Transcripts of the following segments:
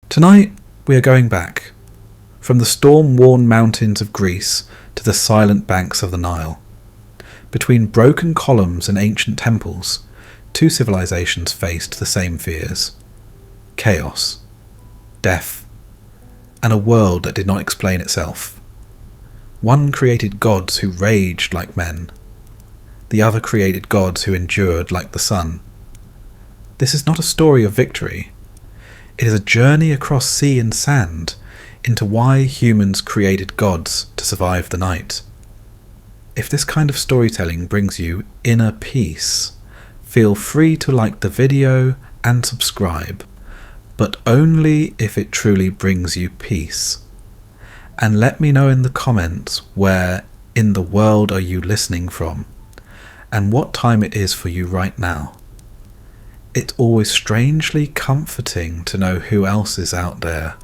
Tonight we are going back, from the storm-worn mountains of Greece to the silent banks of the Nile. Between broken columns and ancient temples, two civilizations faced the same fears: chaos, death, and a world that did not explain itself. One created gods who raged like men. The other created gods who endured like the sun. This is not a story of victory. It is a journey across sea and sand into why humans created gods to survive the night. If this kind of storytelling brings you inner peace, feel free to like the video and subscribe, but only if it truly brings you peace. And let me know in the comments where in the world are you listening from, and what time it is for you right now. It's always strangely comforting to know who else is out there,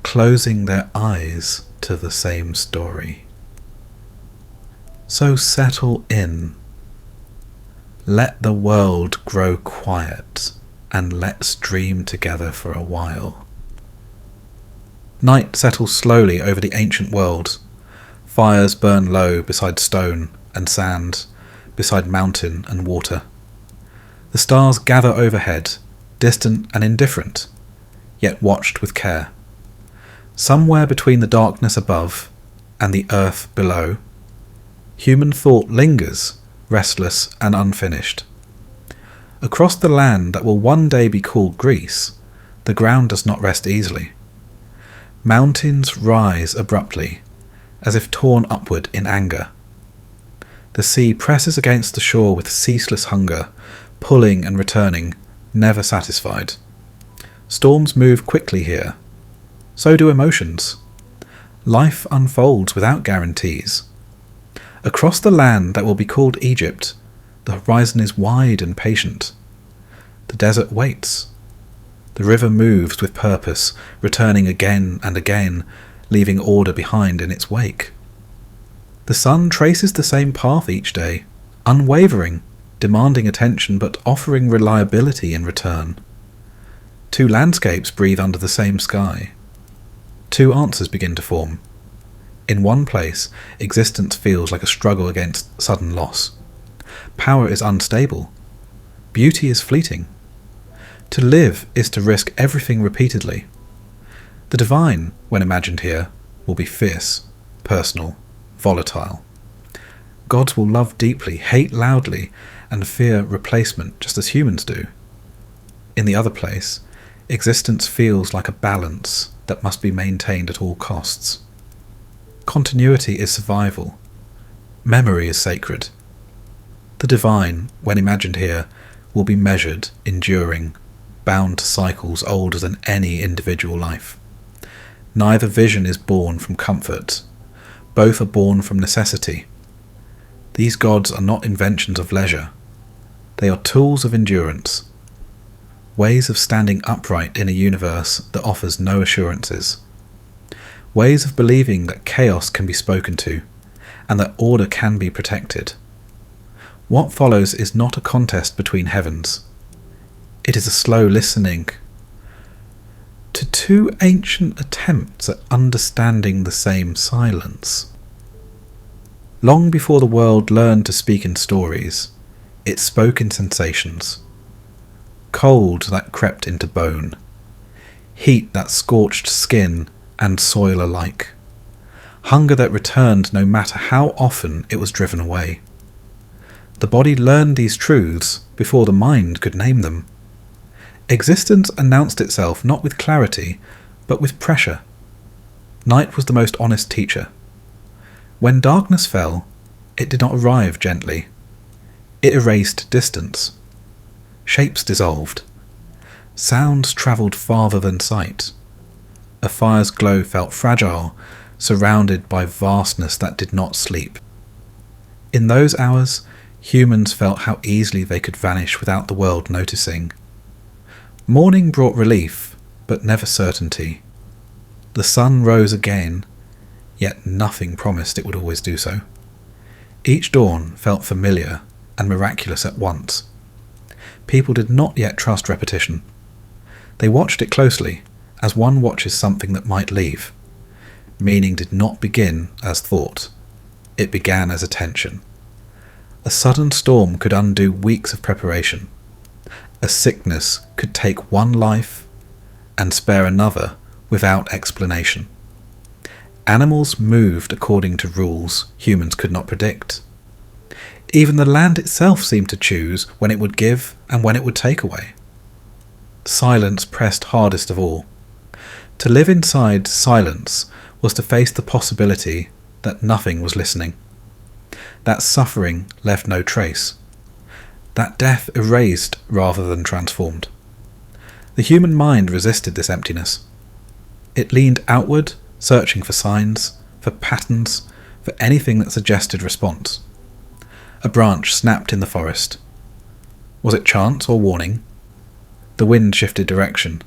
closing their eyes to the same story. So settle in. Let the world grow quiet, and let's dream together for a while. Night settles slowly over the ancient world. Fires burn low beside stone and sand, beside mountain and water. The stars gather overhead, distant and indifferent, yet watched with care. Somewhere between the darkness above and the earth below, human thought lingers, restless and unfinished. Across the land that will one day be called Greece, the ground does not rest easily. Mountains rise abruptly, as if torn upward in anger. The sea presses against the shore with ceaseless hunger, pulling and returning, never satisfied. Storms move quickly here. So do emotions. Life unfolds without guarantees. Across the land that will be called Egypt, the horizon is wide and patient. The desert waits. The river moves with purpose, returning again and again, leaving order behind in its wake. The sun traces the same path each day, unwavering, demanding attention but offering reliability in return. Two landscapes breathe under the same sky. Two answers begin to form. In one place, existence feels like a struggle against sudden loss. Power is unstable. Beauty is fleeting. To live is to risk everything repeatedly. The divine, when imagined here, will be fierce, personal, volatile. Gods will love deeply, hate loudly, and fear replacement just as humans do. In the other place, existence feels like a balance that must be maintained at all costs. Continuity is survival. Memory is sacred. The divine, when imagined here, will be measured, enduring, bound to cycles older than any individual life. Neither vision is born from comfort. Both are born from necessity. These gods are not inventions of leisure. They are tools of endurance. Ways of standing upright in a universe that offers no assurances. Ways of believing that chaos can be spoken to, and that order can be protected. What follows is not a contest between heavens. It is a slow listening to two ancient attempts at understanding the same silence. Long before the world learned to speak in stories, it spoke in sensations. Cold that crept into bone, heat that scorched skin and soil alike, hunger that returned no matter how often it was driven away. The body learned these truths before the mind could name them. Existence announced itself not with clarity, but with pressure. Night was the most honest teacher. When darkness fell, it did not arrive gently. It erased distance. Shapes dissolved. Sounds travelled farther than sight. A fire's glow felt fragile, surrounded by vastness that did not sleep. In those hours, humans felt how easily they could vanish without the world noticing. Morning brought relief, but never certainty. The sun rose again, yet nothing promised it would always do so. Each dawn felt familiar and miraculous at once. People did not yet trust repetition. They watched it closely, as one watches something that might leave. Meaning did not begin as thought. It began as attention. A sudden storm could undo weeks of preparation. A sickness could take one life and spare another without explanation. Animals moved according to rules humans could not predict. Even the land itself seemed to choose when it would give and when it would take away. Silence pressed hardest of all. To live inside silence was to face the possibility that nothing was listening. That suffering left no trace. That death erased rather than transformed. The human mind resisted this emptiness. It leaned outward, searching for signs, for patterns, for anything that suggested response. A branch snapped in the forest. Was it chance or warning? The wind shifted direction.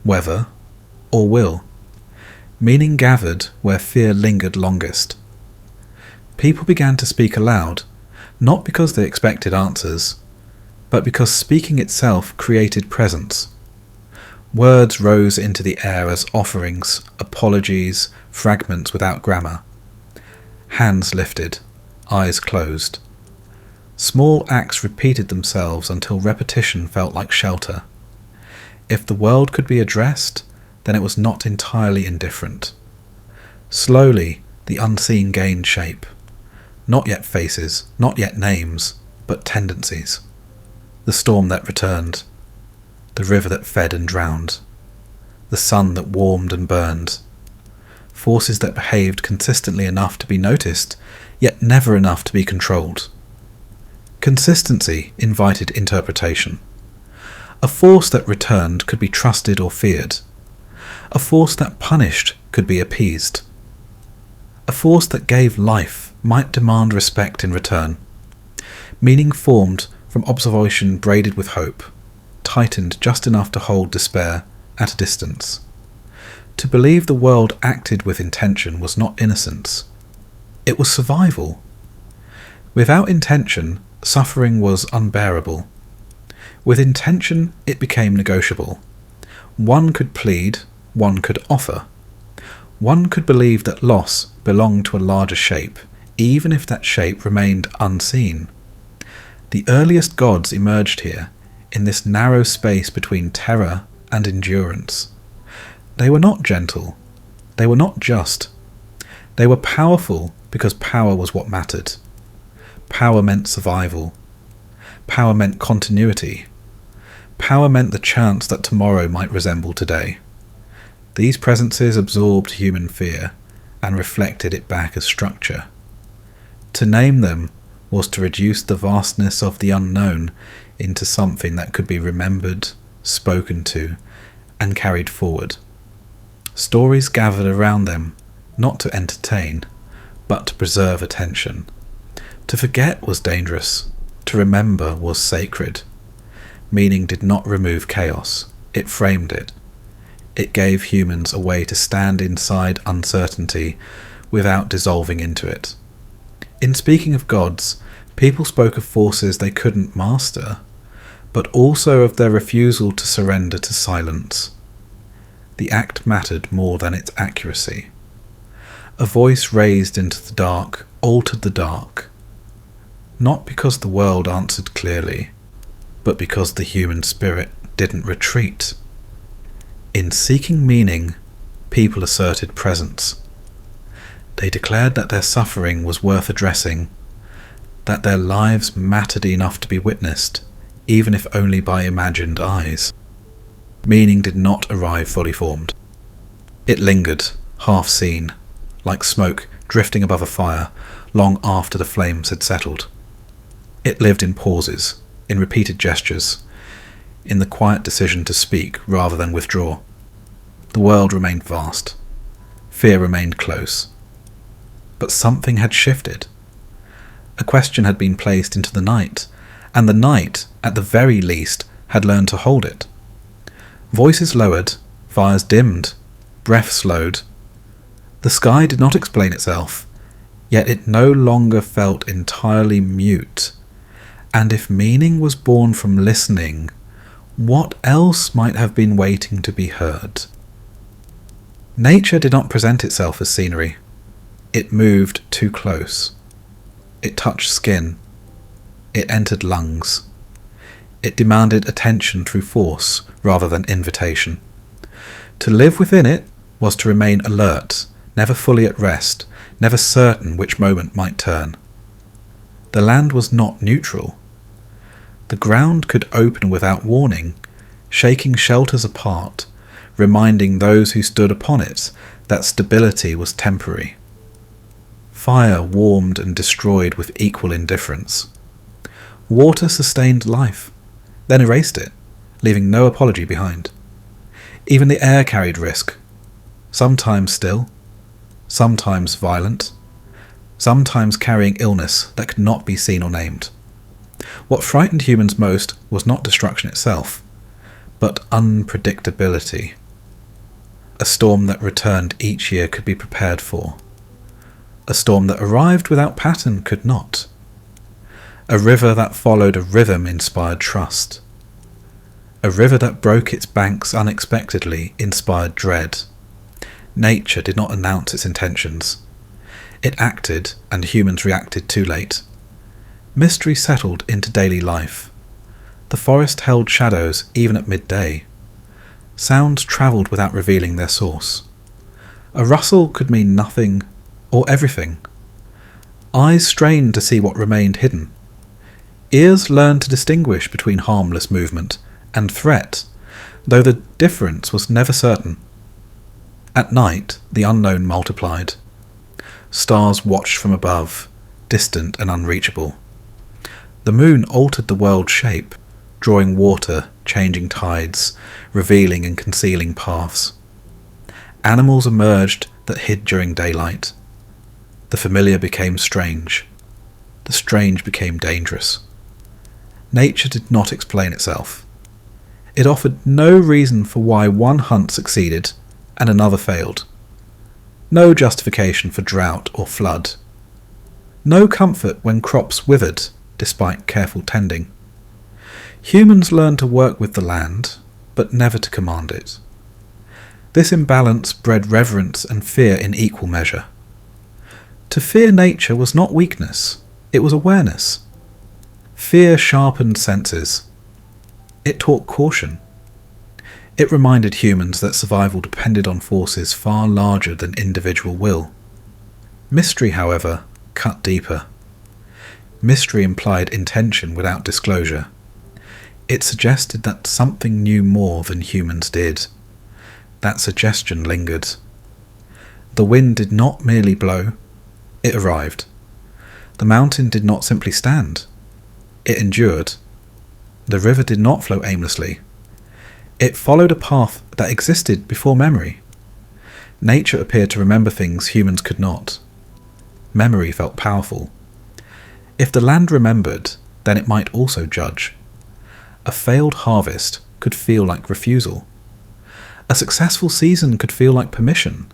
Weather or will? Meaning gathered where fear lingered longest. People began to speak aloud, not because they expected answers, but because speaking itself created presence. Words rose into the air as offerings, apologies, fragments without grammar. Hands lifted, eyes closed. Small acts repeated themselves until repetition felt like shelter. If the world could be addressed, then it was not entirely indifferent. Slowly, the unseen gained shape. Not yet faces, not yet names, but tendencies. The storm that returned. The river that fed and drowned. The sun that warmed and burned. Forces that behaved consistently enough to be noticed, yet never enough to be controlled. Consistency invited interpretation. A force that returned could be trusted or feared. A force that punished could be appeased. A force that gave life might demand respect in return. Meaning formed from observation braided with hope, tightened just enough to hold despair at a distance. To believe the world acted with intention was not innocence. It was survival. Without intention, suffering was unbearable. With intention, it became negotiable. One could plead, one could offer. One could believe that loss belonged to a larger shape, even if that shape remained unseen. The earliest gods emerged here, in this narrow space between terror and endurance. They were not gentle. They were not just. They were powerful because power was what mattered. Power meant survival. Power meant continuity. Power meant the chance that tomorrow might resemble today. These presences absorbed human fear and reflected it back as structure. To name them was to reduce the vastness of the unknown into something that could be remembered, spoken to, and carried forward. Stories gathered around them, not to entertain, but to preserve attention. To forget was dangerous, to remember was sacred. Meaning did not remove chaos, it framed it. It gave humans a way to stand inside uncertainty without dissolving into it. In speaking of gods, people spoke of forces they couldn't master, but also of their refusal to surrender to silence. The act mattered more than its accuracy. A voice raised into the dark altered the dark, not because the world answered clearly, but because the human spirit didn't retreat. In seeking meaning, people asserted presence. They declared that their suffering was worth addressing, that their lives mattered enough to be witnessed, even if only by imagined eyes. Meaning did not arrive fully formed. It lingered, half seen, like smoke drifting above a fire, long after the flames had settled. It lived in pauses, in repeated gestures, in the quiet decision to speak rather than withdraw. The world remained vast. Fear remained close. But something had shifted. A question had been placed into the night, and the night, at the very least, had learned to hold it. Voices lowered, fires dimmed, breath slowed. The sky did not explain itself, yet it no longer felt entirely mute. And if meaning was born from listening, what else might have been waiting to be heard? Nature did not present itself as scenery. It moved too close. It touched skin. It entered lungs. It demanded attention through force rather than invitation. To live within it was to remain alert, never fully at rest, never certain which moment might turn. The land was not neutral. The ground could open without warning, shaking shelters apart, reminding those who stood upon it that stability was temporary. Fire warmed and destroyed with equal indifference. Water sustained life, then erased it, leaving no apology behind. Even the air carried risk, sometimes still, sometimes violent, sometimes carrying illness that could not be seen or named. What frightened humans most was not destruction itself, but unpredictability. A storm that returned each year could be prepared for. A storm that arrived without pattern could not. A river that followed a rhythm inspired trust. A river that broke its banks unexpectedly inspired dread. Nature did not announce its intentions. It acted, and humans reacted too late. Mystery settled into daily life. The forest held shadows even at midday. Sounds travelled without revealing their source. A rustle could mean nothing or everything. Eyes strained to see what remained hidden. Ears learned to distinguish between harmless movement and threat, though the difference was never certain. At night, the unknown multiplied. Stars watched from above, distant and unreachable. The moon altered the world's shape, drawing water, changing tides, revealing and concealing paths. Animals emerged that hid during daylight. The familiar became strange. The strange became dangerous. Nature did not explain itself. It offered no reason for why one hunt succeeded and another failed. No justification for drought or flood. No comfort when crops withered despite careful tending. Humans learned to work with the land, but never to command it. This imbalance bred reverence and fear in equal measure. To fear nature was not weakness, it was awareness. Fear sharpened senses. It taught caution. It reminded humans that survival depended on forces far larger than individual will. Mystery, however, cut deeper. Mystery implied intention without disclosure. It suggested that something knew more than humans did. That suggestion lingered. The wind did not merely blow, it arrived. The mountain did not simply stand, it endured. The river did not flow aimlessly. It followed a path that existed before memory. Nature appeared to remember things humans could not. Memory felt powerful. If the land remembered, then it might also judge. A failed harvest could feel like refusal. A successful season could feel like permission.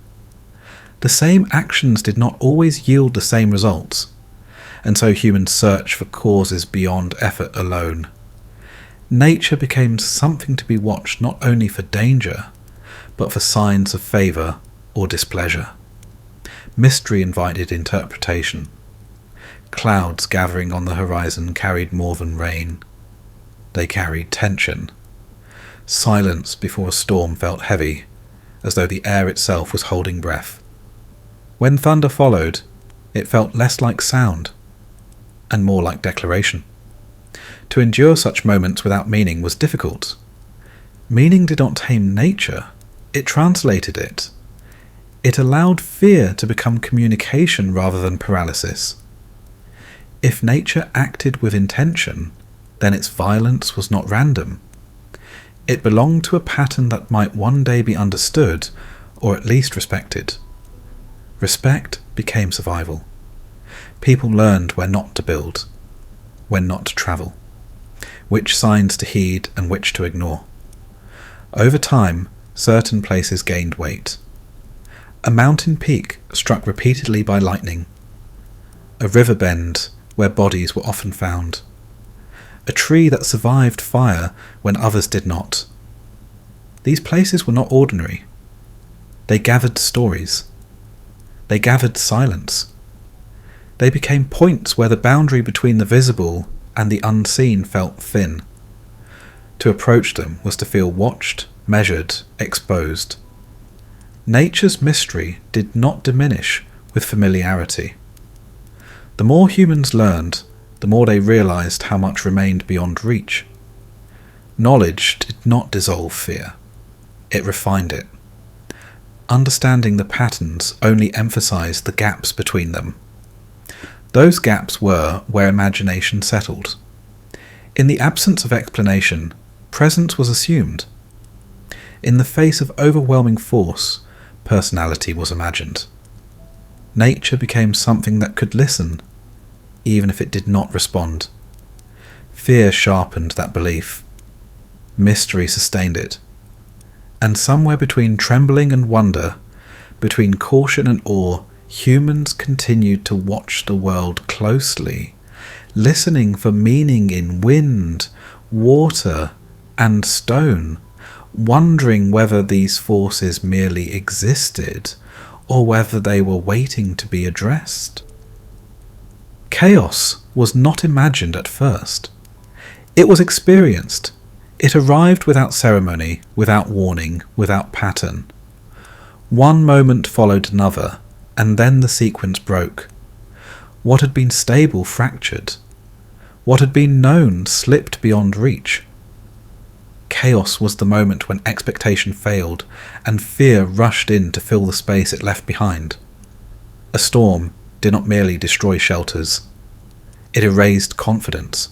The same actions did not always yield the same results, and so humans search for causes beyond effort alone. Nature became something to be watched not only for danger, but for signs of favour or displeasure. Mystery invited interpretation. Clouds gathering on the horizon carried more than rain. They carried tension. Silence before a storm felt heavy, as though the air itself was holding breath. When thunder followed, it felt less like sound, and more like declaration. To endure such moments without meaning was difficult. Meaning did not tame nature, it translated it. It allowed fear to become communication rather than paralysis. If nature acted with intention, then its violence was not random. It belonged to a pattern that might one day be understood, or at least respected. Respect became survival. People learned where not to build, when not to travel, which signs to heed and which to ignore. Over time, certain places gained weight. A mountain peak struck repeatedly by lightning. A river bend where bodies were often found. A tree that survived fire when others did not. These places were not ordinary. They gathered stories. They gathered silence. They became points where the boundary between the visible and the unseen felt thin. To approach them was to feel watched, measured, exposed. Nature's mystery did not diminish with familiarity. The more humans learned, the more they realized how much remained beyond reach. Knowledge did not dissolve fear. It refined it. Understanding the patterns only emphasized the gaps between them. Those gaps were where imagination settled. In the absence of explanation, presence was assumed. In the face of overwhelming force, personality was imagined. Nature became something that could listen, even if it did not respond. Fear sharpened that belief. Mystery sustained it. And somewhere between trembling and wonder, between caution and awe, humans continued to watch the world closely, listening for meaning in wind, water, and stone, wondering whether these forces merely existed or whether they were waiting to be addressed. Chaos was not imagined at first. It was experienced. It arrived without ceremony, without warning, without pattern. One moment followed another, and then the sequence broke. What had been stable fractured. What had been known slipped beyond reach. Chaos was the moment when expectation failed, and fear rushed in to fill the space it left behind. A storm did not merely destroy shelters. It erased confidence.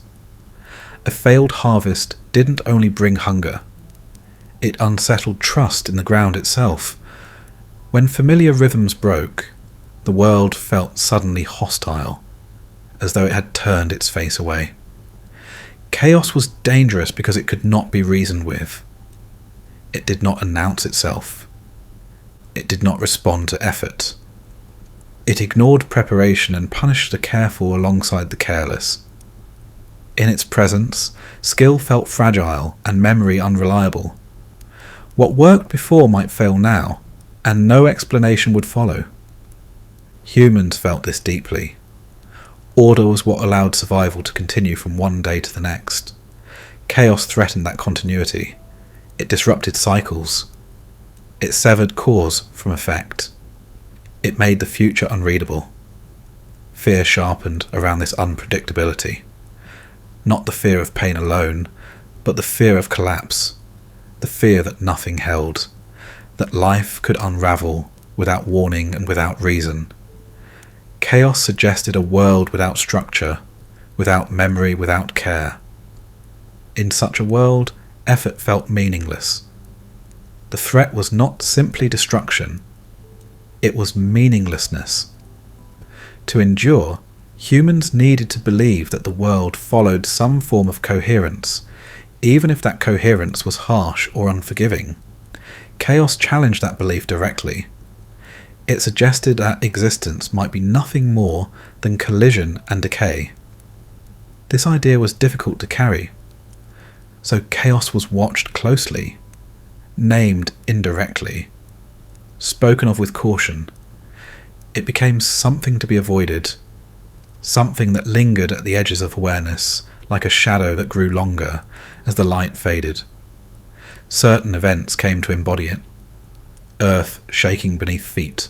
A failed harvest didn't only bring hunger. It unsettled trust in the ground itself. When familiar rhythms broke, the world felt suddenly hostile, as though it had turned its face away. Chaos was dangerous because it could not be reasoned with. It did not announce itself. It did not respond to effort. It ignored preparation and punished the careful alongside the careless. In its presence, skill felt fragile and memory unreliable. What worked before might fail now, and no explanation would follow. Humans felt this deeply. Order was what allowed survival to continue from one day to the next. Chaos threatened that continuity. It disrupted cycles. It severed cause from effect. It made the future unreadable. Fear sharpened around this unpredictability. Not the fear of pain alone, but the fear of collapse. The fear that nothing held. That life could unravel without warning and without reason. Chaos suggested a world without structure, without memory, without care. In such a world, effort felt meaningless. The threat was not simply destruction, it was meaninglessness. To endure, humans needed to believe that the world followed some form of coherence, even if that coherence was harsh or unforgiving. Chaos challenged that belief directly. It suggested that existence might be nothing more than collision and decay. This idea was difficult to carry. So chaos was watched closely, named indirectly, spoken of with caution. It became something to be avoided, something that lingered at the edges of awareness, like a shadow that grew longer as the light faded. Certain events came to embody it. Earth shaking beneath feet.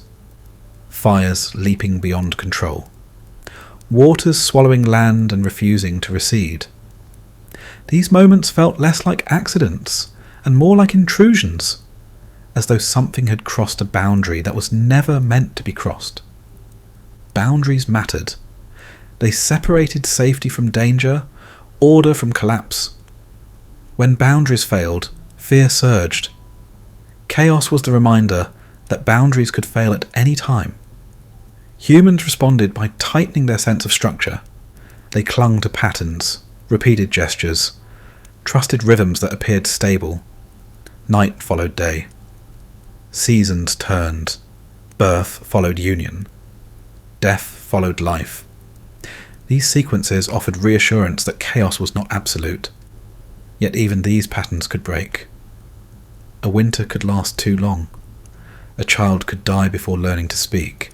Fires leaping beyond control. Waters swallowing land and refusing to recede. These moments felt less like accidents and more like intrusions, as though something had crossed a boundary that was never meant to be crossed. Boundaries mattered. They separated safety from danger, order from collapse. When boundaries failed, fear surged. Chaos was the reminder that boundaries could fail at any time. Humans responded by tightening their sense of structure. They clung to patterns, repeated gestures, trusted rhythms that appeared stable. Night followed day. Seasons turned. Birth followed union. Death followed life. These sequences offered reassurance that chaos was not absolute. Yet even these patterns could break. A winter could last too long. A child could die before learning to speak.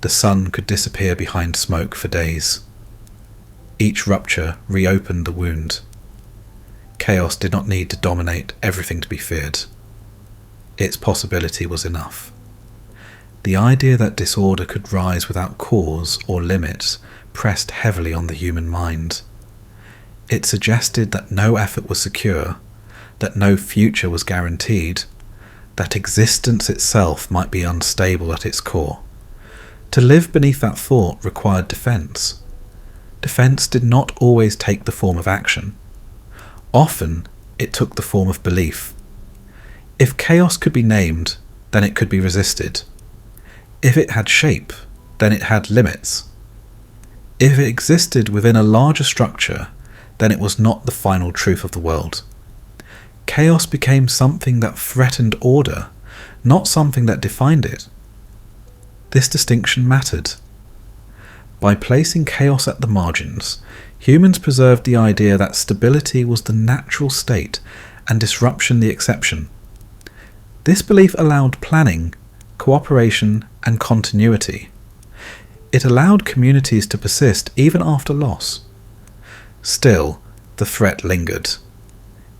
The sun could disappear behind smoke for days. Each rupture reopened the wound. Chaos did not need to dominate everything to be feared. Its possibility was enough. The idea that disorder could rise without cause or limits pressed heavily on the human mind. It suggested that no effort was secure, that no future was guaranteed, that existence itself might be unstable at its core. To live beneath that thought required defense. Defense did not always take the form of action. Often, it took the form of belief. If chaos could be named, then it could be resisted. If it had shape, then it had limits. If it existed within a larger structure, then it was not the final truth of the world. Chaos became something that threatened order, not something that defined it. This distinction mattered. By placing chaos at the margins, humans preserved the idea that stability was the natural state and disruption the exception. This belief allowed planning, cooperation, and continuity. It allowed communities to persist even after loss. Still, the threat lingered.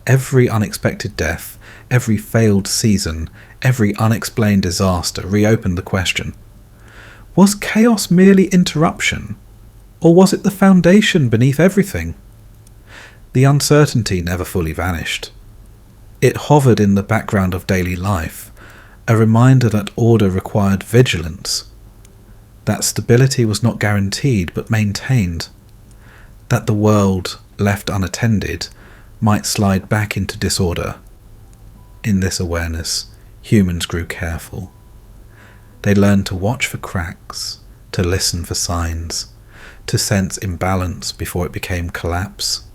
Every unexpected death, every failed season, every unexplained disaster reopened the question. Was chaos merely interruption, or was it the foundation beneath everything? The uncertainty never fully vanished. It hovered in the background of daily life, a reminder that order required vigilance, that stability was not guaranteed but maintained, that the world, left unattended, might slide back into disorder. In this awareness, humans grew careful. They learned to watch for cracks, to listen for signs, to sense imbalance before it became collapse.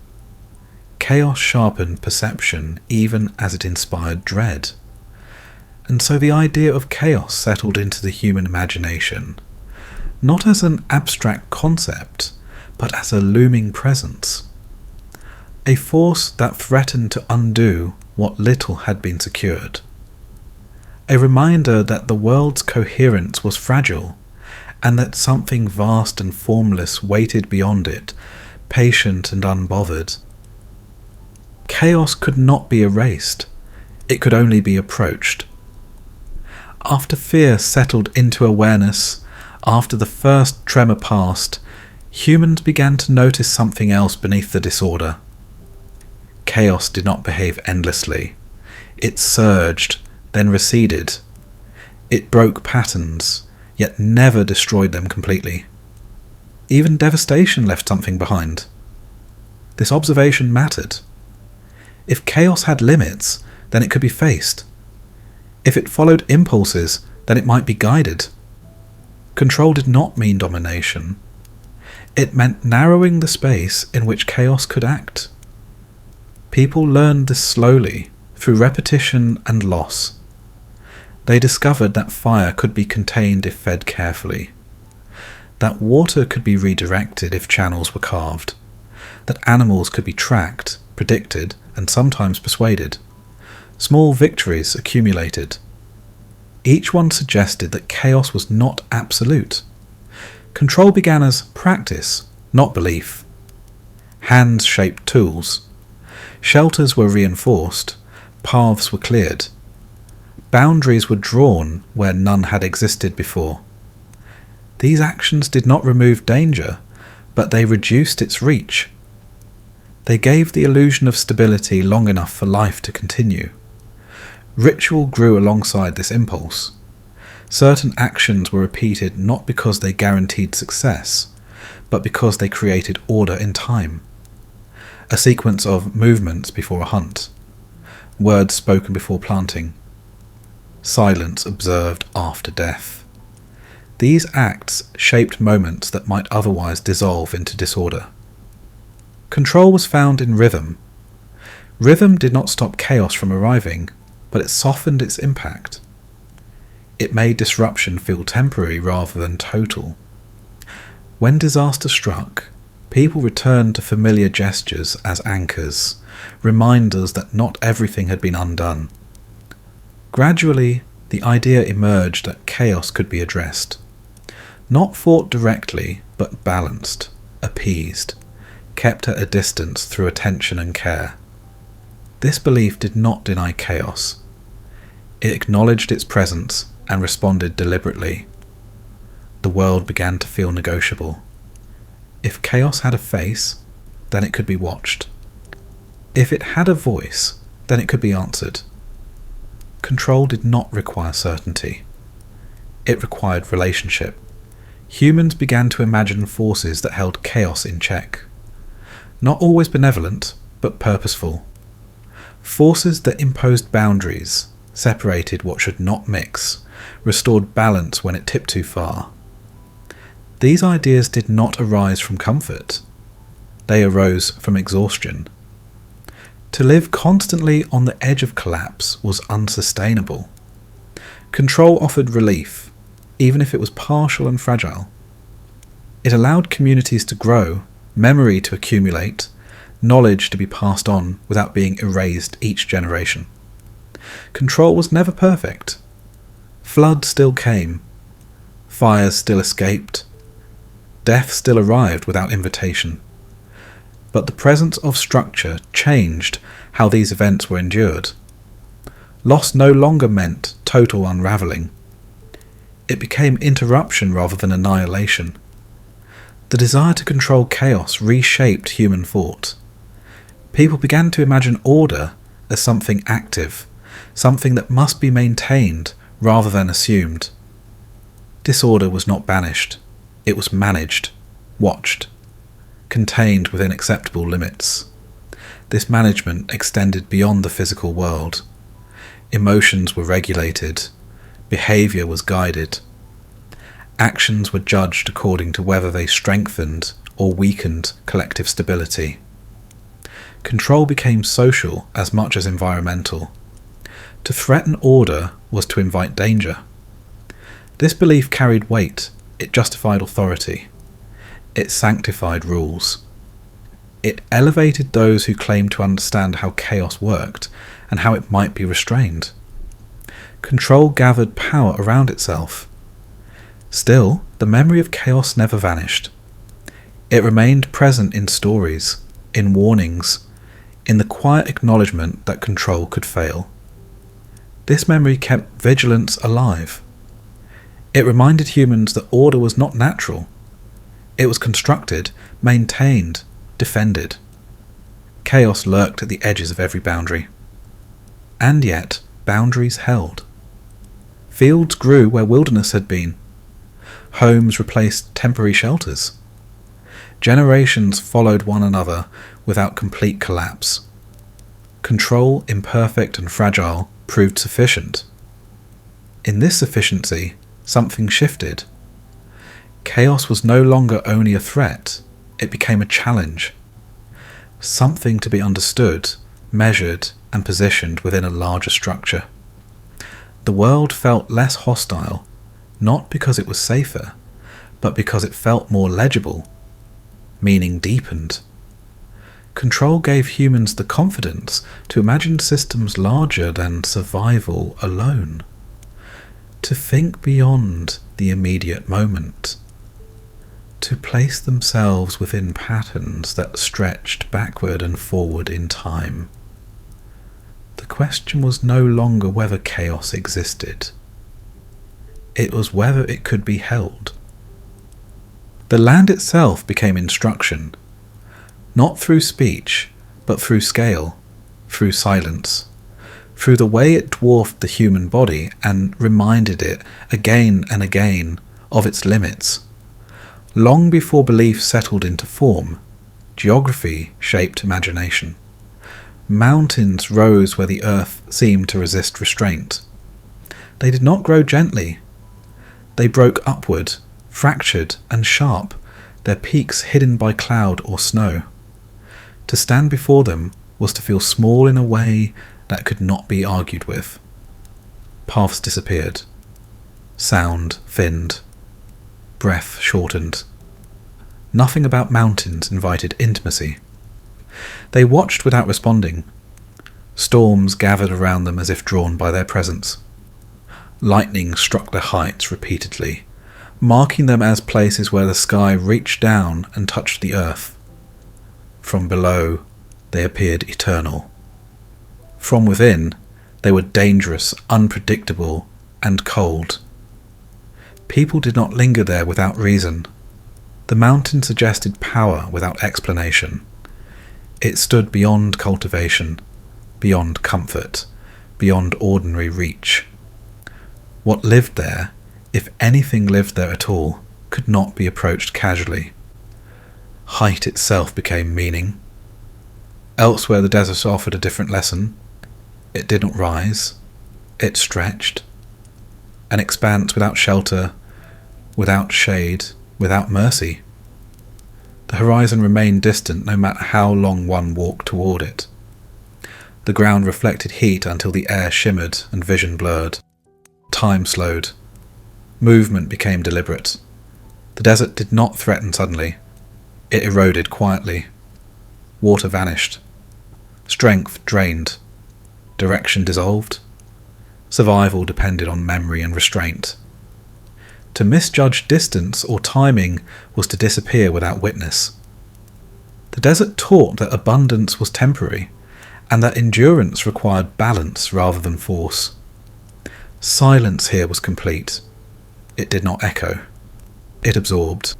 Chaos sharpened perception even as it inspired dread. And so the idea of chaos settled into the human imagination, not as an abstract concept, but as a looming presence. A force that threatened to undo what little had been secured. A reminder that the world's coherence was fragile, and that something vast and formless waited beyond it, patient and unbothered. Chaos could not be erased. It could only be approached. After fear settled into awareness, after the first tremor passed, humans began to notice something else beneath the disorder. Chaos did not behave endlessly. It surged, then receded. It broke patterns, yet never destroyed them completely. Even devastation left something behind. This observation mattered. If chaos had limits, then it could be faced. If it followed impulses, then it might be guided. Control did not mean domination. It meant narrowing the space in which chaos could act. People learned this slowly, through repetition and loss. They discovered that fire could be contained if fed carefully, that water could be redirected if channels were carved, that animals could be tracked, predicted, and sometimes persuaded. Small victories accumulated. Each one suggested that chaos was not absolute. Control began as practice, not belief. Hands shaped tools. Shelters were reinforced. Paths were cleared. Boundaries were drawn where none had existed before. These actions did not remove danger, but they reduced its reach. They gave the illusion of stability long enough for life to continue. Ritual grew alongside this impulse. Certain actions were repeated not because they guaranteed success, but because they created order in time. A sequence of movements before a hunt, words spoken before planting, silence observed after death. These acts shaped moments that might otherwise dissolve into disorder. Control was found in rhythm. Rhythm did not stop chaos from arriving, but it softened its impact. It made disruption feel temporary rather than total. When disaster struck, people returned to familiar gestures as anchors, reminders that not everything had been undone. Gradually, the idea emerged that chaos could be addressed. Not fought directly, but balanced, appeased, kept at a distance through attention and care. This belief did not deny chaos. It acknowledged its presence and responded deliberately. The world began to feel negotiable. If chaos had a face, then it could be watched. If it had a voice, then it could be answered. Control did not require certainty. It required relationship. Humans began to imagine forces that held chaos in check. Not always benevolent, but purposeful. Forces that imposed boundaries, separated what should not mix, restored balance when it tipped too far. These ideas did not arise from comfort. They arose from exhaustion. To live constantly on the edge of collapse was unsustainable. Control offered relief, even if it was partial and fragile. It allowed communities to grow, memory to accumulate, knowledge to be passed on without being erased each generation. Control was never perfect. Flood still came. Fires still escaped. Death still arrived without invitation. But the presence of structure changed how these events were endured. Loss no longer meant total unravelling. It became interruption rather than annihilation. The desire to control chaos reshaped human thought. People began to imagine order as something active, something that must be maintained rather than assumed. Disorder was not banished. It was managed, watched, contained within acceptable limits. This management extended beyond the physical world. Emotions were regulated. Behaviour was guided. Actions were judged according to whether they strengthened or weakened collective stability. Control became social as much as environmental. To threaten order was to invite danger. This belief carried weight. It justified authority. It sanctified rules. It elevated those who claimed to understand how chaos worked and how it might be restrained. Control gathered power around itself. Still, the memory of chaos never vanished. It remained present in stories, in warnings, in the quiet acknowledgement that control could fail. This memory kept vigilance alive. It reminded humans that order was not natural. It was constructed, maintained, defended. Chaos lurked at the edges of every boundary. And yet, boundaries held. Fields grew where wilderness had been. Homes replaced temporary shelters. Generations followed one another without complete collapse. Control, imperfect and fragile, proved sufficient. In this sufficiency, something shifted. Chaos was no longer only a threat, it became a challenge. Something to be understood, measured, and positioned within a larger structure. The world felt less hostile, not because it was safer, but because it felt more legible. Meaning deepened. Control gave humans the confidence to imagine systems larger than survival alone. To think beyond the immediate moment. To place themselves within patterns that stretched backward and forward in time. The question was no longer whether chaos existed. It was whether it could be held. The land itself became instruction, not through speech, but through scale, through silence, through the way it dwarfed the human body and reminded it again and again of its limits. Long before belief settled into form, geography shaped imagination. Mountains rose where the earth seemed to resist restraint. They did not grow gently. They broke upward, fractured and sharp, their peaks hidden by cloud or snow. To stand before them was to feel small in a way that could not be argued with. Paths disappeared. Sound thinned. Breath shortened. Nothing about mountains invited intimacy. They watched without responding. Storms gathered around them as if drawn by their presence. Lightning struck their heights repeatedly, marking them as places where the sky reached down and touched the earth. From below, they appeared eternal. From within, they were dangerous, unpredictable, and cold. People did not linger there without reason. The mountain suggested power without explanation. It stood beyond cultivation, beyond comfort, beyond ordinary reach. What lived there, if anything lived there at all, could not be approached casually. Height itself became meaning. Elsewhere the desert offered a different lesson. It did not rise. It stretched. An expanse without shelter, without shade, without mercy. The horizon remained distant no matter how long one walked toward it. The ground reflected heat until the air shimmered and vision blurred. Time slowed. Movement became deliberate. The desert did not threaten suddenly. It eroded quietly. Water vanished. Strength drained. Direction dissolved. Survival depended on memory and restraint. To misjudge distance or timing was to disappear without witness. The desert taught that abundance was temporary, and that endurance required balance rather than force. Silence here was complete. It did not echo. It absorbed.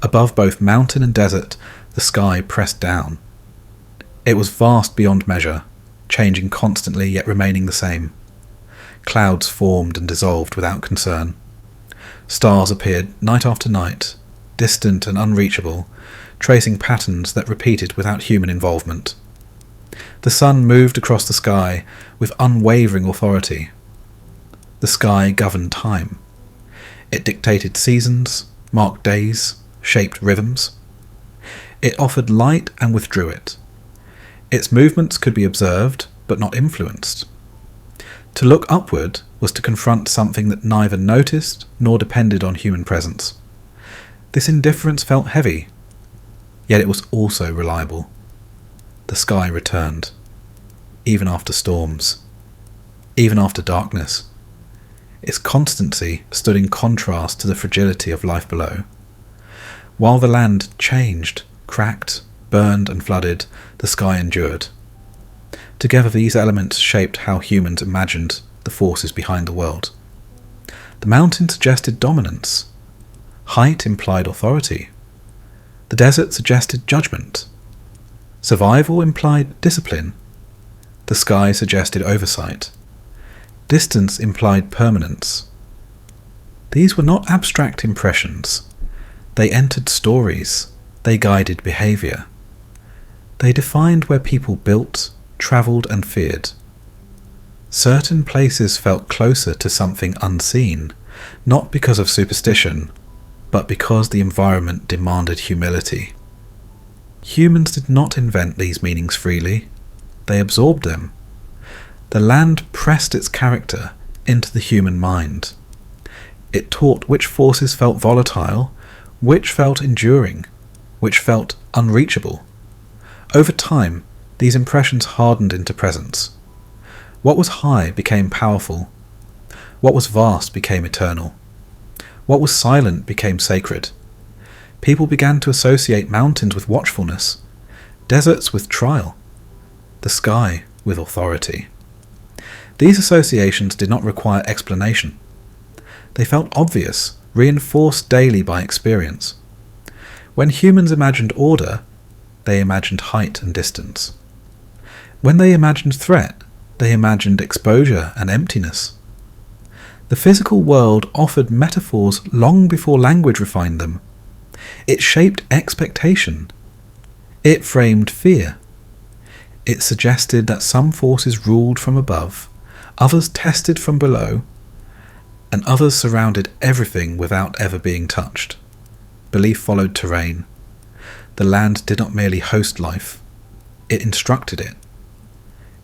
Above both mountain and desert, the sky pressed down. It was vast beyond measure, changing constantly yet remaining the same. Clouds formed and dissolved without concern. Stars appeared night after night, distant and unreachable, tracing patterns that repeated without human involvement. The sun moved across the sky with unwavering authority. The sky governed time. It dictated seasons, marked days, shaped rhythms. It offered light and withdrew it. Its movements could be observed, but not influenced. To look upward was to confront something that neither noticed nor depended on human presence. This indifference felt heavy, yet it was also reliable. The sky returned, even after storms, even after darkness. Its constancy stood in contrast to the fragility of life below. While the land changed, cracked, burned and flooded, the sky endured. Together these elements shaped how humans imagined the forces behind the world. The mountain suggested dominance. Height implied authority. The desert suggested judgment. Survival implied discipline. The sky suggested oversight. Distance implied permanence. These were not abstract impressions. They entered stories. They guided behaviour. They defined where people built, travelled and feared. Certain places felt closer to something unseen, not because of superstition, but because the environment demanded humility. Humans did not invent these meanings freely. They absorbed them. The land pressed its character into the human mind. It taught which forces felt volatile, which felt enduring, which felt unreachable. Over time, these impressions hardened into presence. What was high became powerful. What was vast became eternal. What was silent became sacred. People began to associate mountains with watchfulness, deserts with trial, the sky with authority. These associations did not require explanation. They felt obvious, reinforced daily by experience. When humans imagined order, they imagined height and distance. When they imagined threat, they imagined exposure and emptiness. The physical world offered metaphors long before language refined them. It shaped expectation. It framed fear. It suggested that some forces ruled from above, others tested from below, and others surrounded everything without ever being touched. Belief followed terrain. The land did not merely host life, it instructed it.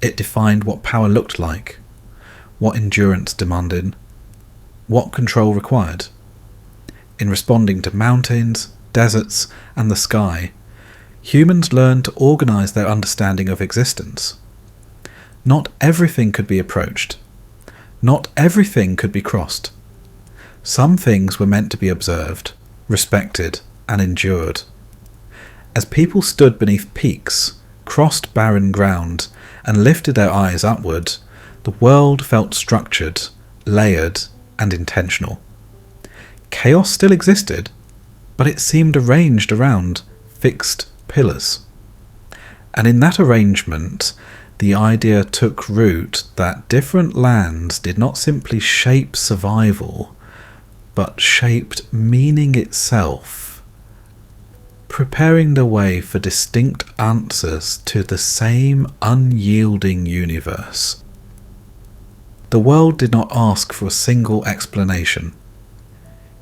It defined what power looked like, what endurance demanded, what control required. In responding to mountains, deserts, and the sky, humans learned to organize their understanding of existence. Not everything could be approached. Not everything could be crossed. Some things were meant to be observed, respected, and endured. As people stood beneath peaks, crossed barren ground, and lifted their eyes upward, the world felt structured, layered, and intentional. Chaos still existed, but it seemed arranged around fixed pillars. And in that arrangement, the idea took root that different lands did not simply shape survival, but shaped meaning itself, preparing the way for distinct answers to the same unyielding universe. The world did not ask for a single explanation.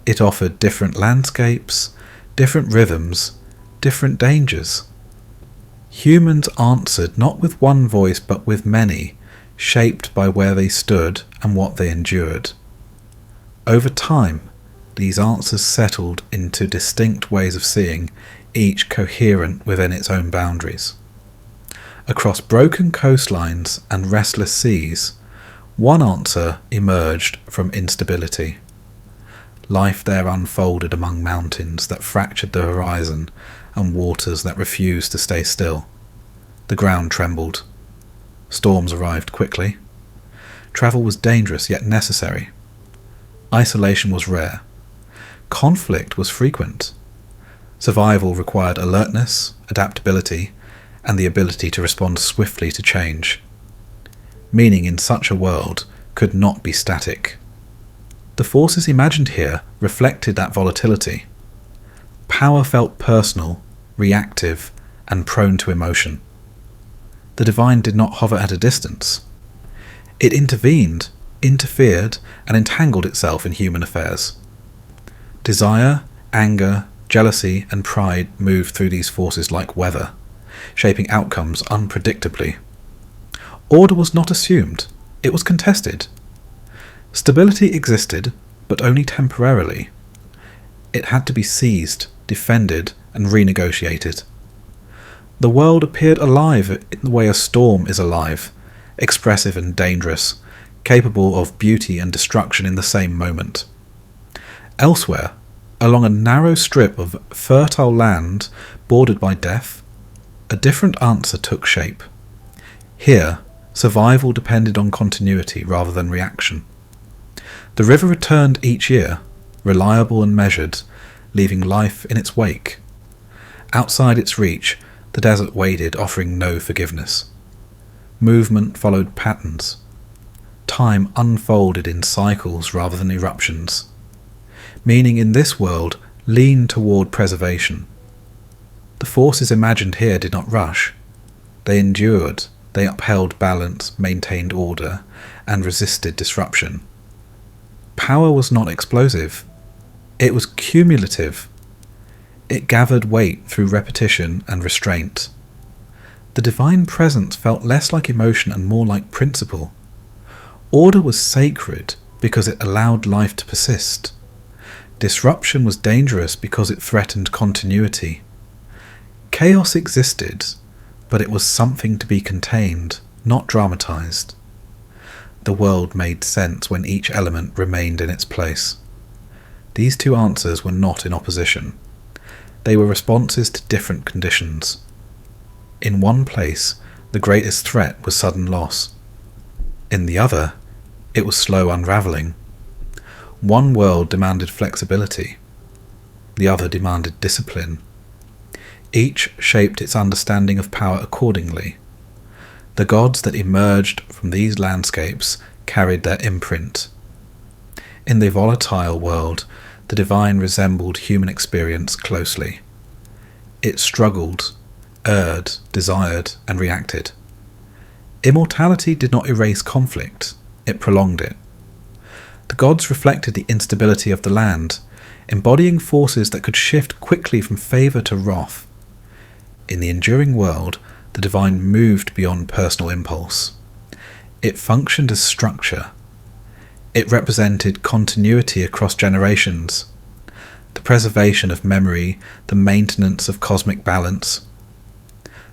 It offered different landscapes, different rhythms, different dangers. Humans answered not with one voice but with many, shaped by where they stood and what they endured. Over time, these answers settled into distinct ways of seeing, each coherent within its own boundaries. Across broken coastlines and restless seas, one answer emerged from instability. Life there unfolded among mountains that fractured the horizon and waters that refused to stay still. The ground trembled. Storms arrived quickly. Travel was dangerous yet necessary. Isolation was rare. Conflict was frequent. Survival required alertness, adaptability, and the ability to respond swiftly to change. Meaning in such a world could not be static. The forces imagined here reflected that volatility. Power felt personal, reactive, and prone to emotion. The divine did not hover at a distance. It intervened, interfered, and entangled itself in human affairs. Desire, anger, jealousy, and pride moved through these forces like weather, shaping outcomes unpredictably. Order was not assumed, it was contested. Stability existed, but only temporarily. It had to be seized, defended, and renegotiated. The world appeared alive in the way a storm is alive, expressive and dangerous, capable of beauty and destruction in the same moment. Elsewhere, along a narrow strip of fertile land bordered by death, a different answer took shape. Here, survival depended on continuity rather than reaction. The river returned each year, reliable and measured, leaving life in its wake. Outside its reach, the desert waded, offering no forgiveness. Movement followed patterns. Time unfolded in cycles rather than eruptions. Meaning in this world leaned toward preservation. The forces imagined here did not rush. They endured, they upheld balance, maintained order, and resisted disruption. Power was not explosive. It was cumulative. It gathered weight through repetition and restraint. The divine presence felt less like emotion and more like principle. Order was sacred because it allowed life to persist. Disruption was dangerous because it threatened continuity. Chaos existed, but it was something to be contained, not dramatized. The world made sense when each element remained in its place. These two answers were not in opposition. They were responses to different conditions. In one place, the greatest threat was sudden loss. In the other, it was slow unravelling. One world demanded flexibility. The other demanded discipline. Each shaped its understanding of power accordingly. The gods that emerged from these landscapes carried their imprint. In the volatile world, the divine resembled human experience closely. It struggled, erred, desired, and reacted. Immortality did not erase conflict, it prolonged it. The gods reflected the instability of the land, embodying forces that could shift quickly from favour to wrath. In the enduring world, the divine moved beyond personal impulse. It functioned as structure. It represented continuity across generations, the preservation of memory, the maintenance of cosmic balance.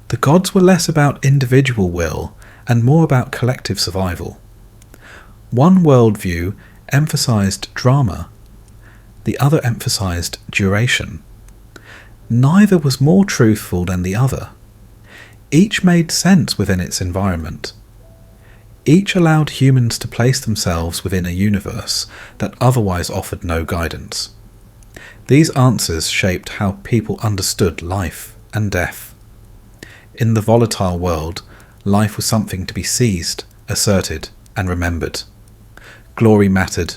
The gods were less about individual will and more about collective survival. One worldview emphasized drama, the other emphasized duration. Neither was more truthful than the other. Each made sense within its environment. Each allowed humans to place themselves within a universe that otherwise offered no guidance. These answers shaped how people understood life and death. In the volatile world, life was something to be seized, asserted, and remembered. Glory mattered.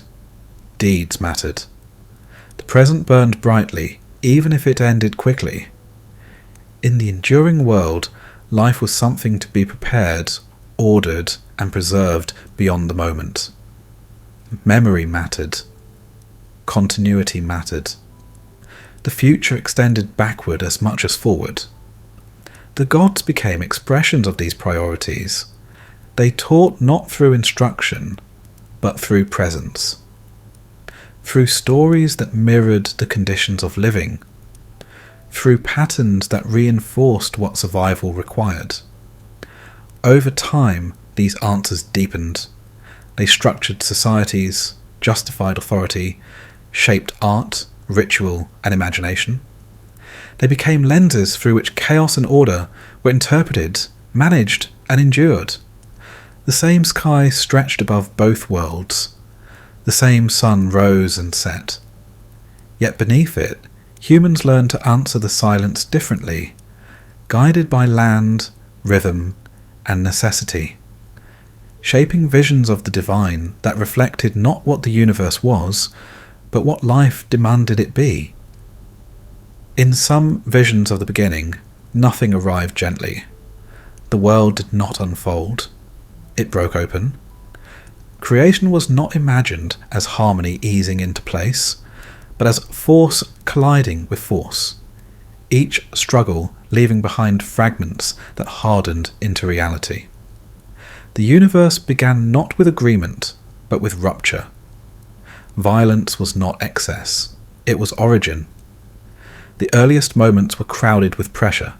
Deeds mattered. The present burned brightly, even if it ended quickly. In the enduring world, life was something to be prepared, ordered, and preserved beyond the moment. Memory mattered. Continuity mattered. The future extended backward as much as forward. The gods became expressions of these priorities. They taught not through instruction, but through presence. Through stories that mirrored the conditions of living, through patterns that reinforced what survival required. Over time, these answers deepened. They structured societies, justified authority, shaped art, ritual, and imagination. They became lenses through which chaos and order were interpreted, managed, and endured. The same sky stretched above both worlds. The same sun rose and set. Yet beneath it, humans learned to answer the silence differently, guided by land, rhythm, and necessity, shaping visions of the divine that reflected not what the universe was, but what life demanded it be. In some visions of the beginning, nothing arrived gently. The world did not unfold. It broke open. Creation was not imagined as harmony easing into place, but as force colliding with force, each struggle leaving behind fragments that hardened into reality. The universe began not with agreement, but with rupture. Violence was not excess, it was origin. The earliest moments were crowded with pressure.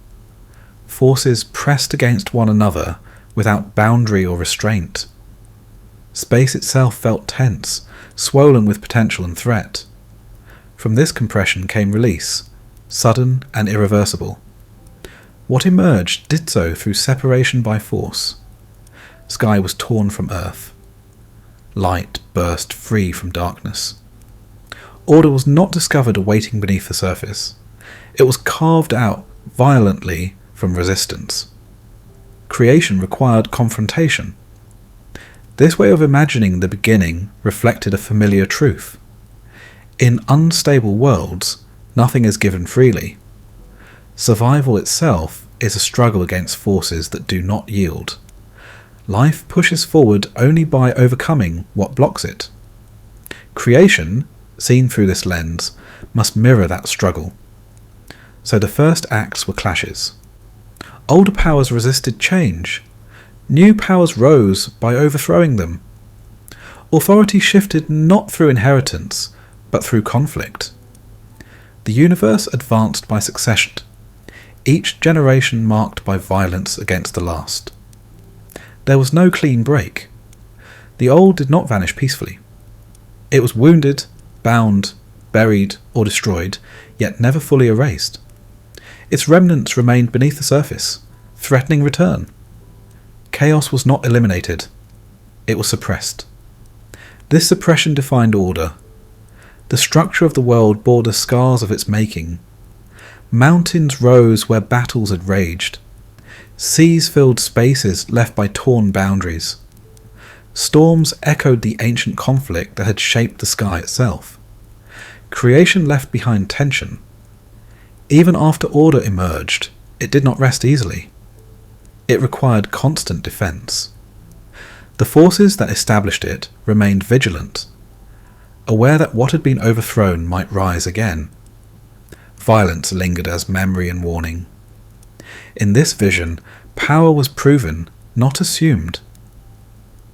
Forces pressed against one another without boundary or restraint. Space itself felt tense, swollen with potential and threat. From this compression came release, sudden and irreversible. What emerged did so through separation by force. Sky was torn from earth. Light burst free from darkness. Order was not discovered awaiting beneath the surface. It was carved out violently from resistance. Creation required confrontation. This way of imagining the beginning reflected a familiar truth. In unstable worlds, nothing is given freely. Survival itself is a struggle against forces that do not yield. Life pushes forward only by overcoming what blocks it. Creation, seen through this lens, must mirror that struggle. So the first acts were clashes. Older powers resisted change. New powers rose by overthrowing them. Authority shifted not through inheritance, but through conflict. The universe advanced by succession, each generation marked by violence against the last. There was no clean break. The old did not vanish peacefully. It was wounded, bound, buried, or destroyed, yet never fully erased. Its remnants remained beneath the surface, threatening return. Chaos was not eliminated. It was suppressed. This suppression defined order. The structure of the world bore the scars of its making. Mountains rose where battles had raged. Seas filled spaces left by torn boundaries. Storms echoed the ancient conflict that had shaped the sky itself. Creation left behind tension. Even after order emerged, it did not rest easily. It required constant defense. The forces that established it remained vigilant, aware that what had been overthrown might rise again. Violence lingered as memory and warning. In this vision, power was proven, not assumed.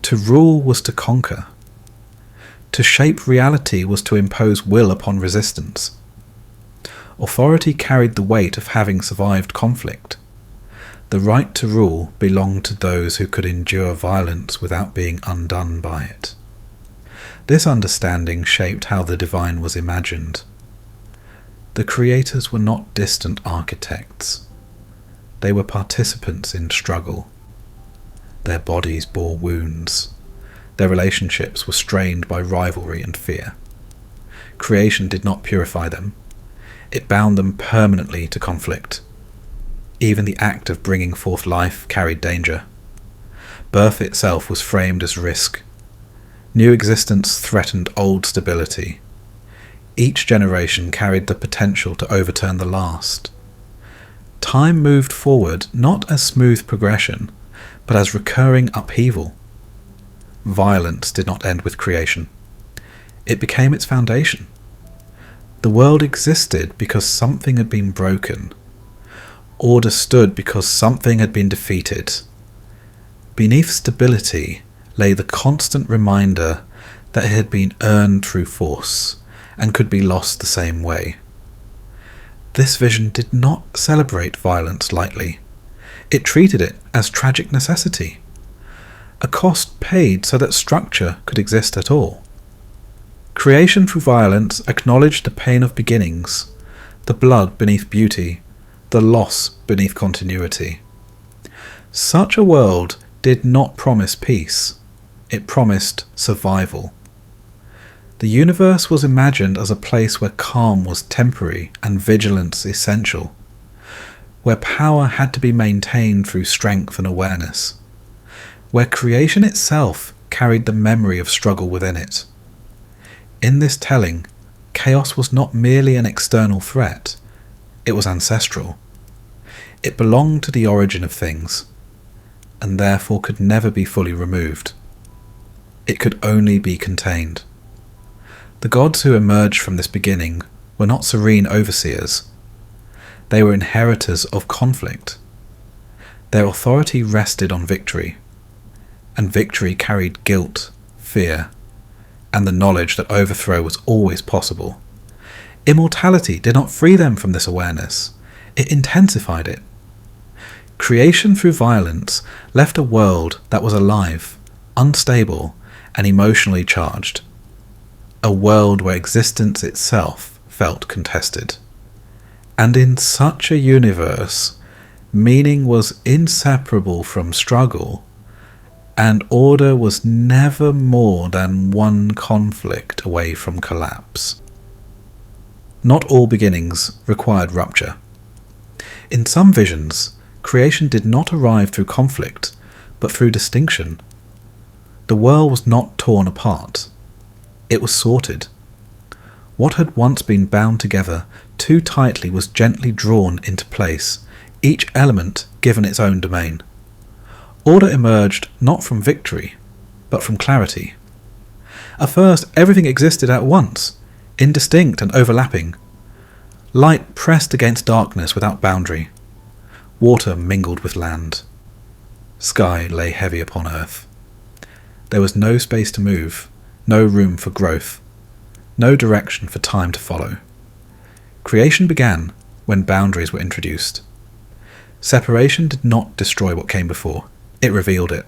To rule was to conquer. To shape reality was to impose will upon resistance. Authority carried the weight of having survived conflict. The right to rule belonged to those who could endure violence without being undone by it. This understanding shaped how the divine was imagined. The creators were not distant architects. They were participants in struggle. Their bodies bore wounds. Their relationships were strained by rivalry and fear. Creation did not purify them. It bound them permanently to conflict. Even the act of bringing forth life carried danger. Birth itself was framed as risk. New existence threatened old stability. Each generation carried the potential to overturn the last. Time moved forward not as smooth progression, but as recurring upheaval. Violence did not end with creation. It became its foundation. The world existed because something had been broken. Order stood because something had been defeated. Beneath stability lay the constant reminder that it had been earned through force and could be lost the same way. This vision did not celebrate violence lightly. It treated it as tragic necessity, a cost paid so that structure could exist at all. Creation through violence acknowledged the pain of beginnings, the blood beneath beauty, the loss beneath continuity. Such a world did not promise peace. It promised survival. The universe was imagined as a place where calm was temporary and vigilance essential, where power had to be maintained through strength and awareness, where creation itself carried the memory of struggle within it. In this telling, chaos was not merely an external threat, it was ancestral. It belonged to the origin of things, and therefore could never be fully removed. It could only be contained. The gods who emerged from this beginning were not serene overseers. They were inheritors of conflict. Their authority rested on victory, and victory carried guilt, fear, and the knowledge that overthrow was always possible. Immortality did not free them from this awareness, it intensified it. Creation through violence left a world that was alive, unstable, and emotionally charged. A world where existence itself felt contested. And in such a universe, meaning was inseparable from struggle, and order was never more than one conflict away from collapse. Not all beginnings required rupture. In some visions, creation did not arrive through conflict, but through distinction. The world was not torn apart. It was sorted. What had once been bound together too tightly was gently drawn into place, each element given its own domain. Order emerged not from victory, but from clarity. At first, everything existed at once, indistinct and overlapping. Light pressed against darkness without boundary. Water mingled with land. Sky lay heavy upon earth. There was no space to move, no room for growth, no direction for time to follow. Creation began when boundaries were introduced. Separation did not destroy what came before, it revealed it.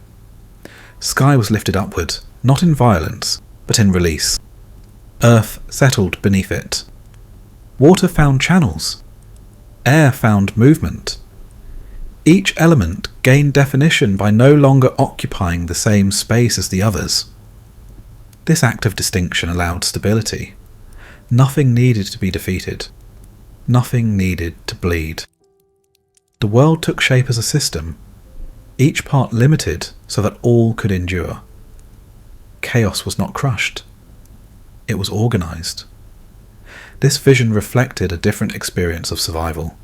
Sky was lifted upward, not in violence, but in release. Earth settled beneath it. Water found channels. Air found movement. Each element gained definition by no longer occupying the same space as the others. This act of distinction allowed stability. Nothing needed to be defeated. Nothing needed to bleed. The world took shape as a system, each part limited so that all could endure. Chaos was not crushed. It was organized. This vision reflected a different experience of survival.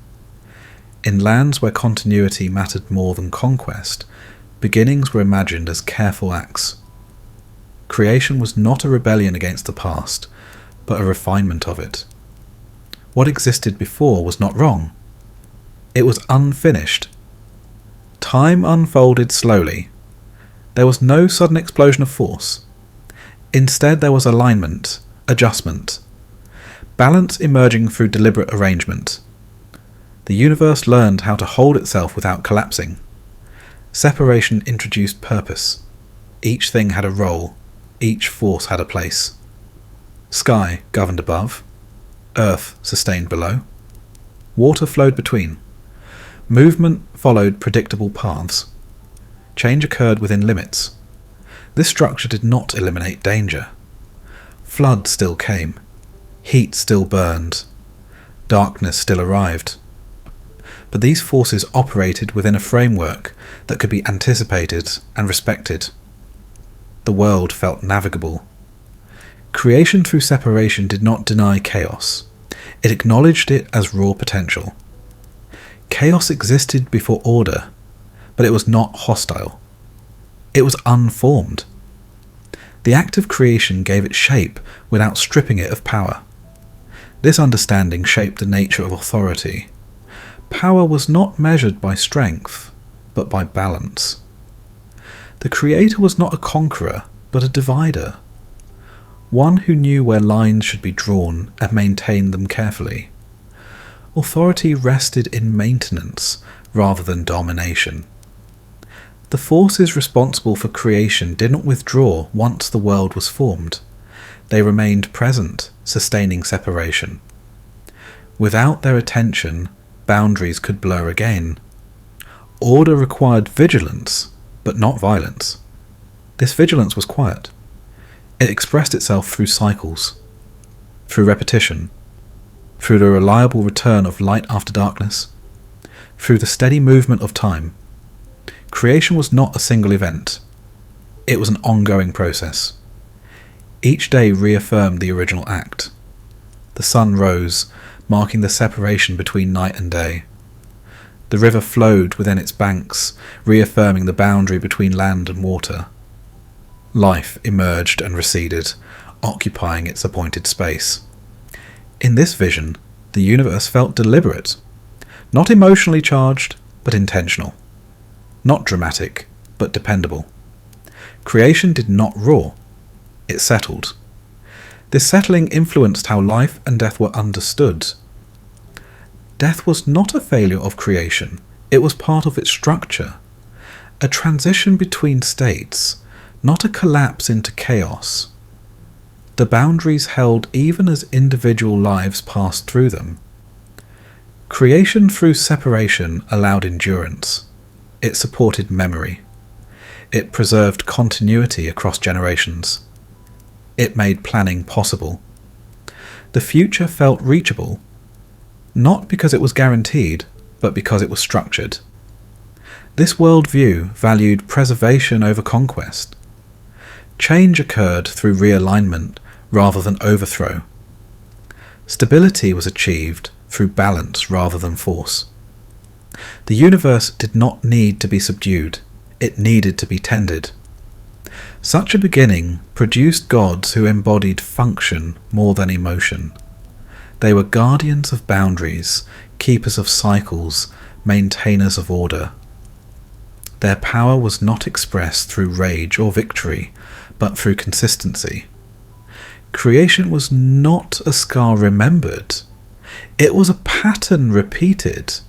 In lands where continuity mattered more than conquest, beginnings were imagined as careful acts. Creation was not a rebellion against the past, but a refinement of it. What existed before was not wrong. It was unfinished. Time unfolded slowly. There was no sudden explosion of force. Instead, there was alignment, adjustment, balance emerging through deliberate arrangement. The universe learned how to hold itself without collapsing. Separation introduced purpose. Each thing had a role, each force had a place. Sky governed above, earth sustained below, water flowed between. Movement followed predictable paths. Change occurred within limits. This structure did not eliminate danger. Flood still came. Heat still burned. Darkness still arrived. But these forces operated within a framework that could be anticipated and respected. The world felt navigable. Creation through separation did not deny chaos. It acknowledged it as raw potential. Chaos existed before order, but it was not hostile. It was unformed. The act of creation gave it shape without stripping it of power. This understanding shaped the nature of authority. Power was not measured by strength, but by balance. The Creator was not a conqueror, but a divider. One who knew where lines should be drawn and maintained them carefully. Authority rested in maintenance rather than domination. The forces responsible for creation did not withdraw once the world was formed. They remained present, sustaining separation. Without their attention, boundaries could blur again. Order required vigilance, but not violence. This vigilance was quiet. It expressed itself through cycles, through repetition, through the reliable return of light after darkness, through the steady movement of time. Creation was not a single event. It was an ongoing process. Each day reaffirmed the original act. The sun rose, marking the separation between night and day. The river flowed within its banks, reaffirming the boundary between land and water. Life emerged and receded, occupying its appointed space. In this vision, the universe felt deliberate, not emotionally charged, but intentional. Not dramatic, but dependable. Creation did not roar. It settled. This settling influenced how life and death were understood. Death was not a failure of creation. It was part of its structure. A transition between states, not a collapse into chaos. The boundaries held even as individual lives passed through them. Creation through separation allowed endurance. It supported memory. It preserved continuity across generations. It made planning possible. The future felt reachable, not because it was guaranteed, but because it was structured. This worldview valued preservation over conquest. Change occurred through realignment rather than overthrow. Stability was achieved through balance rather than force. The universe did not need to be subdued, it needed to be tended. Such a beginning produced gods who embodied function more than emotion. They were guardians of boundaries, keepers of cycles, maintainers of order. Their power was not expressed through rage or victory, but through consistency. Creation was not a scar remembered. It was a pattern repeated.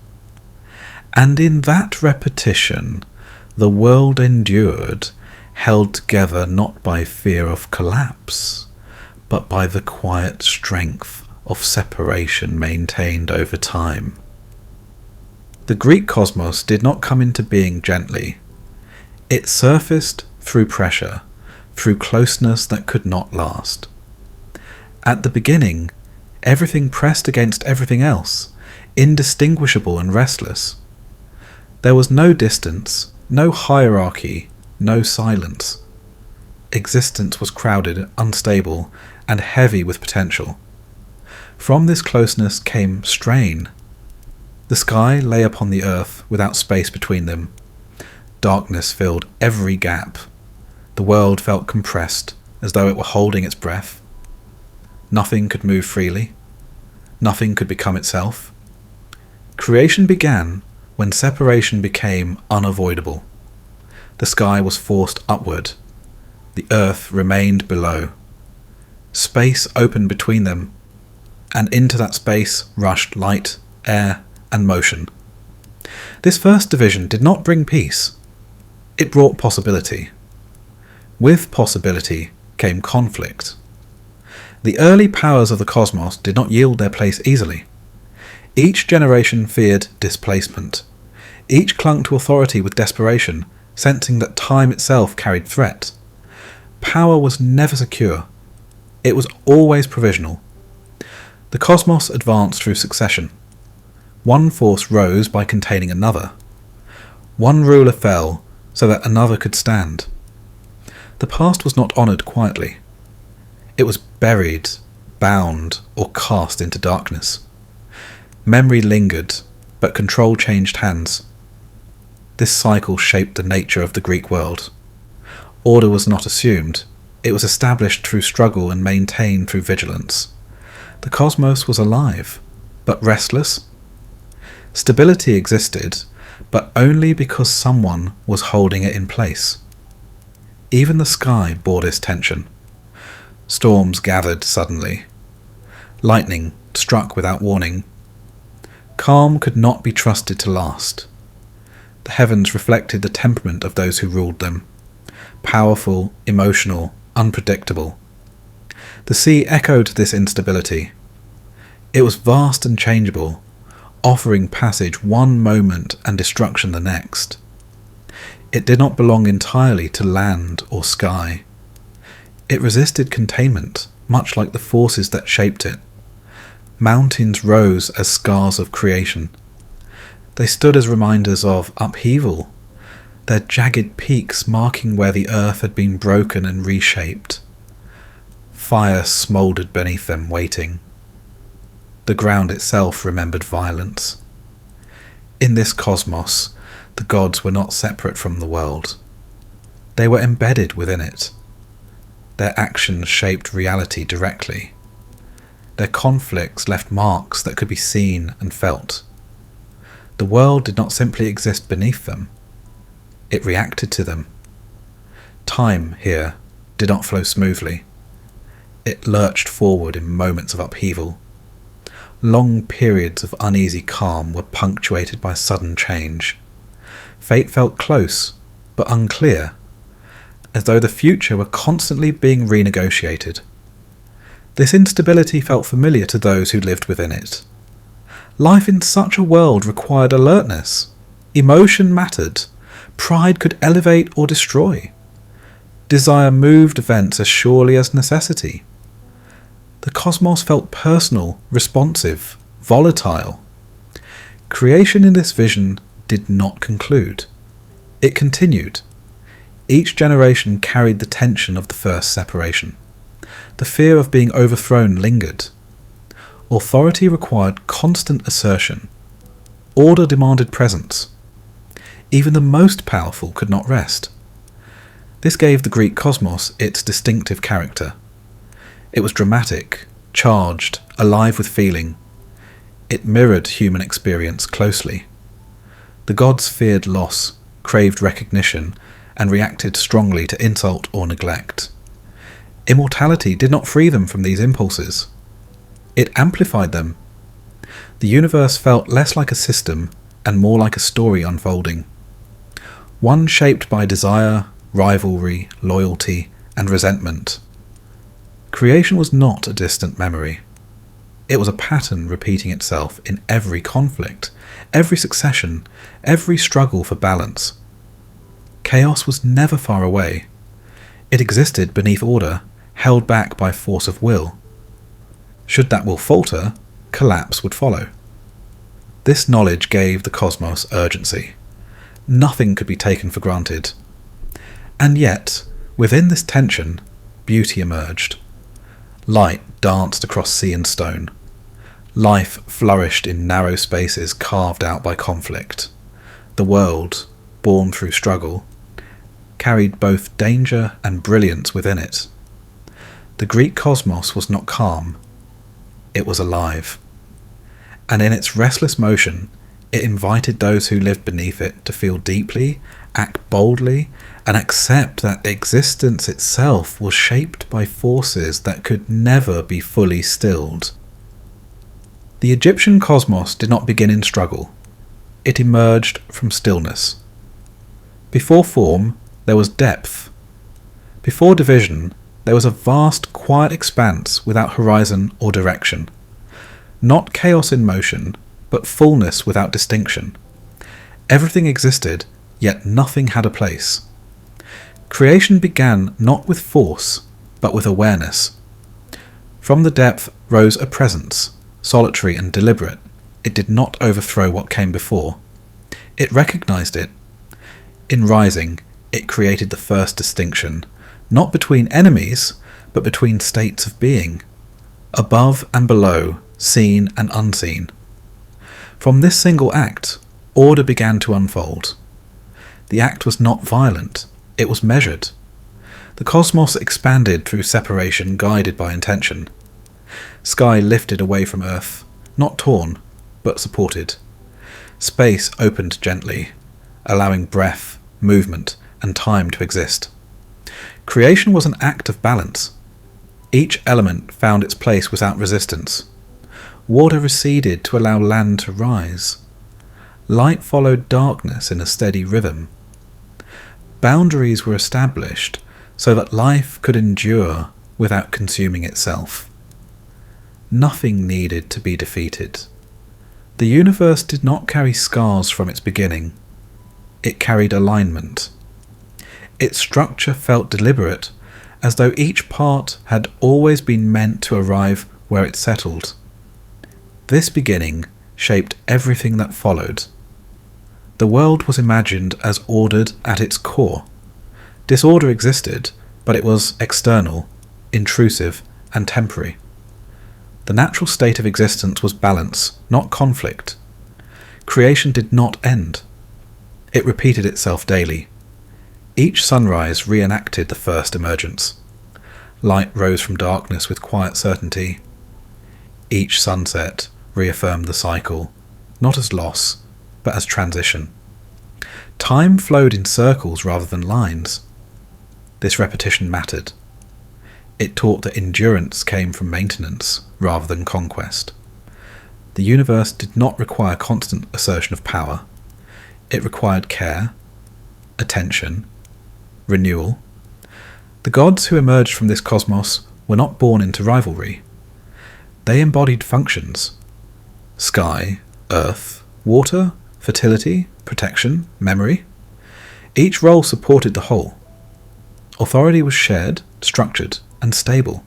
And in that repetition, the world endured, held together not by fear of collapse, but by the quiet strength of separation maintained over time. The Greek cosmos did not come into being gently. It surfaced through pressure, through closeness that could not last. At the beginning, everything pressed against everything else, indistinguishable and restless. There was no distance, no hierarchy, no silence. Existence was crowded, unstable, and heavy with potential. From this closeness came strain. The sky lay upon the earth without space between them. Darkness filled every gap. The world felt compressed, as though it were holding its breath. Nothing could move freely. Nothing could become itself. Creation began when separation became unavoidable. The sky was forced upward. The earth remained below. Space opened between them, and into that space rushed light, air, and motion. This first division did not bring peace. It brought possibility. With possibility came conflict. The early powers of the cosmos did not yield their place easily. Each generation feared displacement. Each clung to authority with desperation, sensing that time itself carried threat. Power was never secure. It was always provisional. The cosmos advanced through succession. One force rose by containing another. One ruler fell so that another could stand. The past was not honoured quietly. It was buried, bound, or cast into darkness. Memory lingered, but control changed hands. This cycle shaped the nature of the Greek world. Order was not assumed. It was established through struggle and maintained through vigilance. The cosmos was alive, but restless. Stability existed, but only because someone was holding it in place. Even the sky bore this tension. Storms gathered suddenly. Lightning struck without warning. Calm could not be trusted to last. The heavens reflected the temperament of those who ruled them. Powerful, emotional, unpredictable. The sea echoed this instability. It was vast and changeable, offering passage one moment and destruction the next. It did not belong entirely to land or sky. It resisted containment, much like the forces that shaped it. Mountains rose as scars of creation. They stood as reminders of upheaval, their jagged peaks marking where the earth had been broken and reshaped. Fire smouldered beneath them, waiting. The ground itself remembered violence. In this cosmos, the gods were not separate from the world. They were embedded within it. Their actions shaped reality directly. Their conflicts left marks that could be seen and felt. The world did not simply exist beneath them. It reacted to them. Time here did not flow smoothly. It lurched forward in moments of upheaval. Long periods of uneasy calm were punctuated by sudden change. Fate felt close, but unclear, as though the future were constantly being renegotiated. This instability felt familiar to those who lived within it. Life in such a world required alertness. Emotion mattered. Pride could elevate or destroy. Desire moved events as surely as necessity. The cosmos felt personal, responsive, volatile. Creation in this vision did not conclude. It continued. Each generation carried the tension of the first separation. The fear of being overthrown lingered. Authority required constant assertion. Order demanded presence. Even the most powerful could not rest. This gave the Greek cosmos its distinctive character. It was dramatic, charged, alive with feeling. It mirrored human experience closely. The gods feared loss, craved recognition, and reacted strongly to insult or neglect. Immortality did not free them from these impulses. It amplified them. The universe felt less like a system and more like a story unfolding. One shaped by desire, rivalry, loyalty, and resentment. Creation was not a distant memory. It was a pattern repeating itself in every conflict, every succession, every struggle for balance. Chaos was never far away. It existed beneath order, held back by force of will. Should that will falter, collapse would follow. This knowledge gave the cosmos urgency. Nothing could be taken for granted. And yet, within this tension, beauty emerged. Light danced across sea and stone. Life flourished in narrow spaces carved out by conflict. The world, born through struggle, carried both danger and brilliance within it. The Greek cosmos was not calm. It was alive. And in its restless motion, it invited those who lived beneath it to feel deeply, act boldly, and accept that existence itself was shaped by forces that could never be fully stilled. The Egyptian cosmos did not begin in struggle. It emerged from stillness. Before form, there was depth. Before division, There was a vast, quiet expanse without horizon or direction. Not chaos in motion, but fullness without distinction. Everything existed, yet nothing had a place. Creation began not with force, but with awareness. From the depth rose a presence, solitary and deliberate. It did not overthrow what came before. It recognized it. In rising, it created the first distinction, not between enemies, but between states of being, above and below, seen and unseen. From this single act, order began to unfold. The act was not violent, it was measured. The cosmos expanded through separation guided by intention. Sky lifted away from Earth, not torn, but supported. Space opened gently, allowing breath, movement, and time to exist. Creation was an act of balance. Each element found its place without resistance. Water receded to allow land to rise. Light followed darkness in a steady rhythm. Boundaries were established so that life could endure without consuming itself. Nothing needed to be defeated. The universe did not carry scars from its beginning. It carried alignment. Its structure felt deliberate, as though each part had always been meant to arrive where it settled. This beginning shaped everything that followed. The world was imagined as ordered at its core. Disorder existed, but it was external, intrusive, and temporary. The natural state of existence was balance, not conflict. Creation did not end. It repeated itself daily. Each sunrise reenacted the first emergence. Light rose from darkness with quiet certainty. Each sunset reaffirmed the cycle, not as loss, but as transition. Time flowed in circles rather than lines. This repetition mattered. It taught that endurance came from maintenance rather than conquest. The universe did not require constant assertion of power. It required care, attention, renewal. The gods who emerged from this cosmos were not born into rivalry. They embodied functions: sky, earth, water, fertility, protection, memory. Each role supported the whole. Authority was shared, structured, and stable.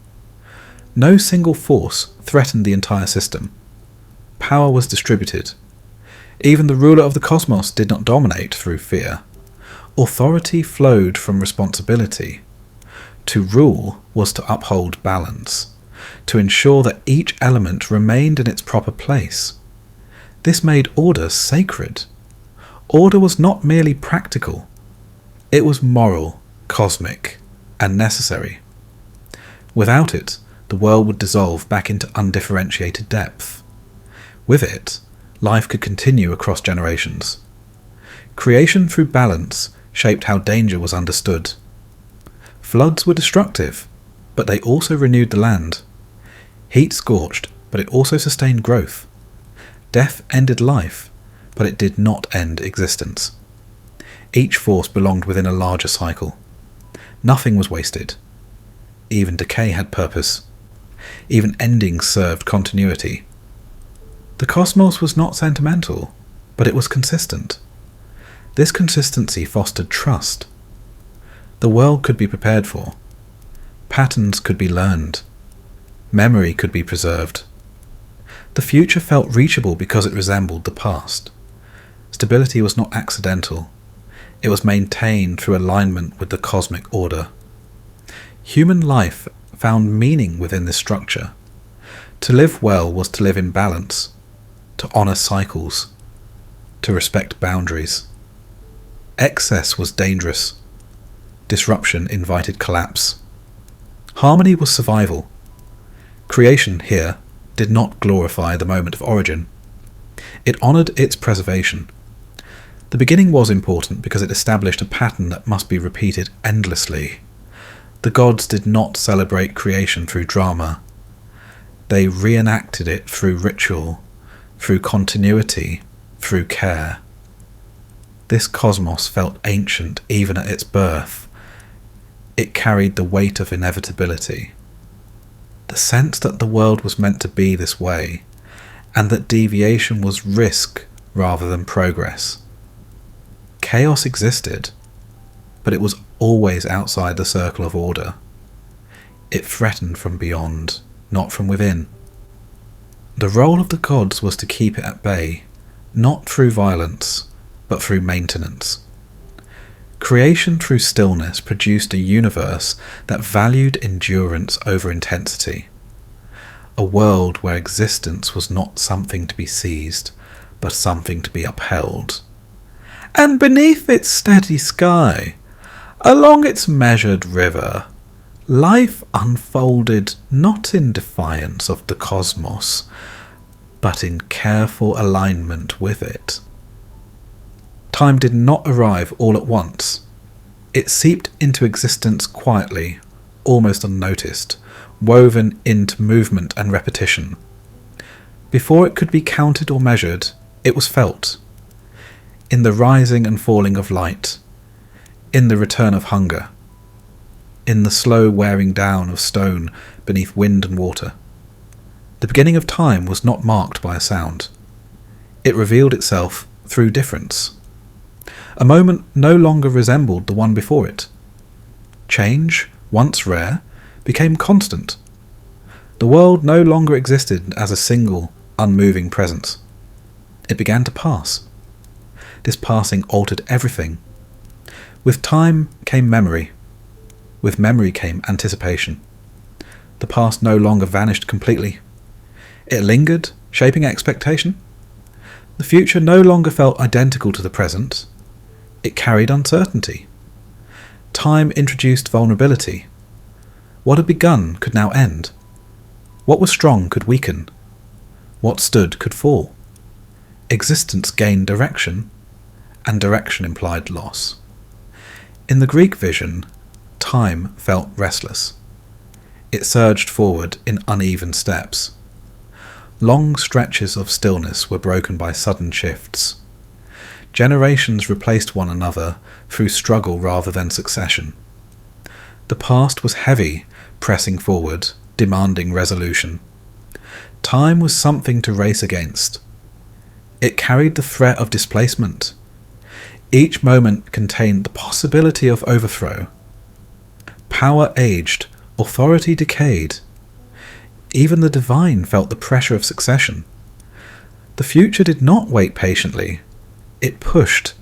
No single force threatened the entire system. Power was distributed. Even the ruler of the cosmos did not dominate through fear. Authority flowed from responsibility. To rule was to uphold balance, to ensure that each element remained in its proper place. This made order sacred. Order was not merely practical. It was moral, cosmic, and necessary. Without it, the world would dissolve back into undifferentiated depth. With it, life could continue across generations. Creation through balance shaped how danger was understood. Floods were destructive, but they also renewed the land. Heat scorched, but it also sustained growth. Death ended life, but it did not end existence. Each force belonged within a larger cycle. Nothing was wasted. Even decay had purpose. Even endings served continuity. The cosmos was not sentimental, but it was consistent. This consistency fostered trust. The world could be prepared for. Patterns could be learned. Memory could be preserved. The future felt reachable because it resembled the past. Stability was not accidental. It was maintained through alignment with the cosmic order. Human life found meaning within this structure. To live well was to live in balance, to honour cycles, to respect boundaries. Excess was dangerous. Disruption invited collapse. Harmony was survival. Creation here did not glorify the moment of origin. It honoured its preservation. The beginning was important because it established a pattern that must be repeated endlessly. The gods did not celebrate creation through drama. They reenacted it through ritual, through continuity, through care. This cosmos felt ancient even at its birth. It carried the weight of inevitability. The sense that the world was meant to be this way, and that deviation was risk rather than progress. Chaos existed, but it was always outside the circle of order. It threatened from beyond, not from within. The role of the gods was to keep it at bay, not through violence, but through maintenance. Creation through stillness produced a universe that valued endurance over intensity. A world where existence was not something to be seized, but something to be upheld. And beneath its steady sky, along its measured river, life unfolded not in defiance of the cosmos, but in careful alignment with it. Time did not arrive all at once. It seeped into existence quietly, almost unnoticed, woven into movement and repetition. Before it could be counted or measured, it was felt. In the rising and falling of light, in the return of hunger, in the slow wearing down of stone beneath wind and water. The beginning of time was not marked by a sound. It revealed itself through difference. A moment no longer resembled the one before it. Change, once rare, became constant. The world no longer existed as a single, unmoving presence. It began to pass. This passing altered everything. With time came memory. With memory came anticipation. The past no longer vanished completely. It lingered, shaping expectation. The future no longer felt identical to the present. It carried uncertainty. Time introduced vulnerability. What had begun could now end. What was strong could weaken. What stood could fall. Existence gained direction, and direction implied loss. In the Greek vision, time felt restless. It surged forward in uneven steps. Long stretches of stillness were broken by sudden shifts. Generations replaced one another through struggle rather than succession. The past was heavy, pressing forward, demanding resolution. Time was something to race against. It carried the threat of displacement. Each moment contained the possibility of overthrow. Power aged, authority decayed. Even the divine felt the pressure of succession. The future did not wait patiently. It pushed.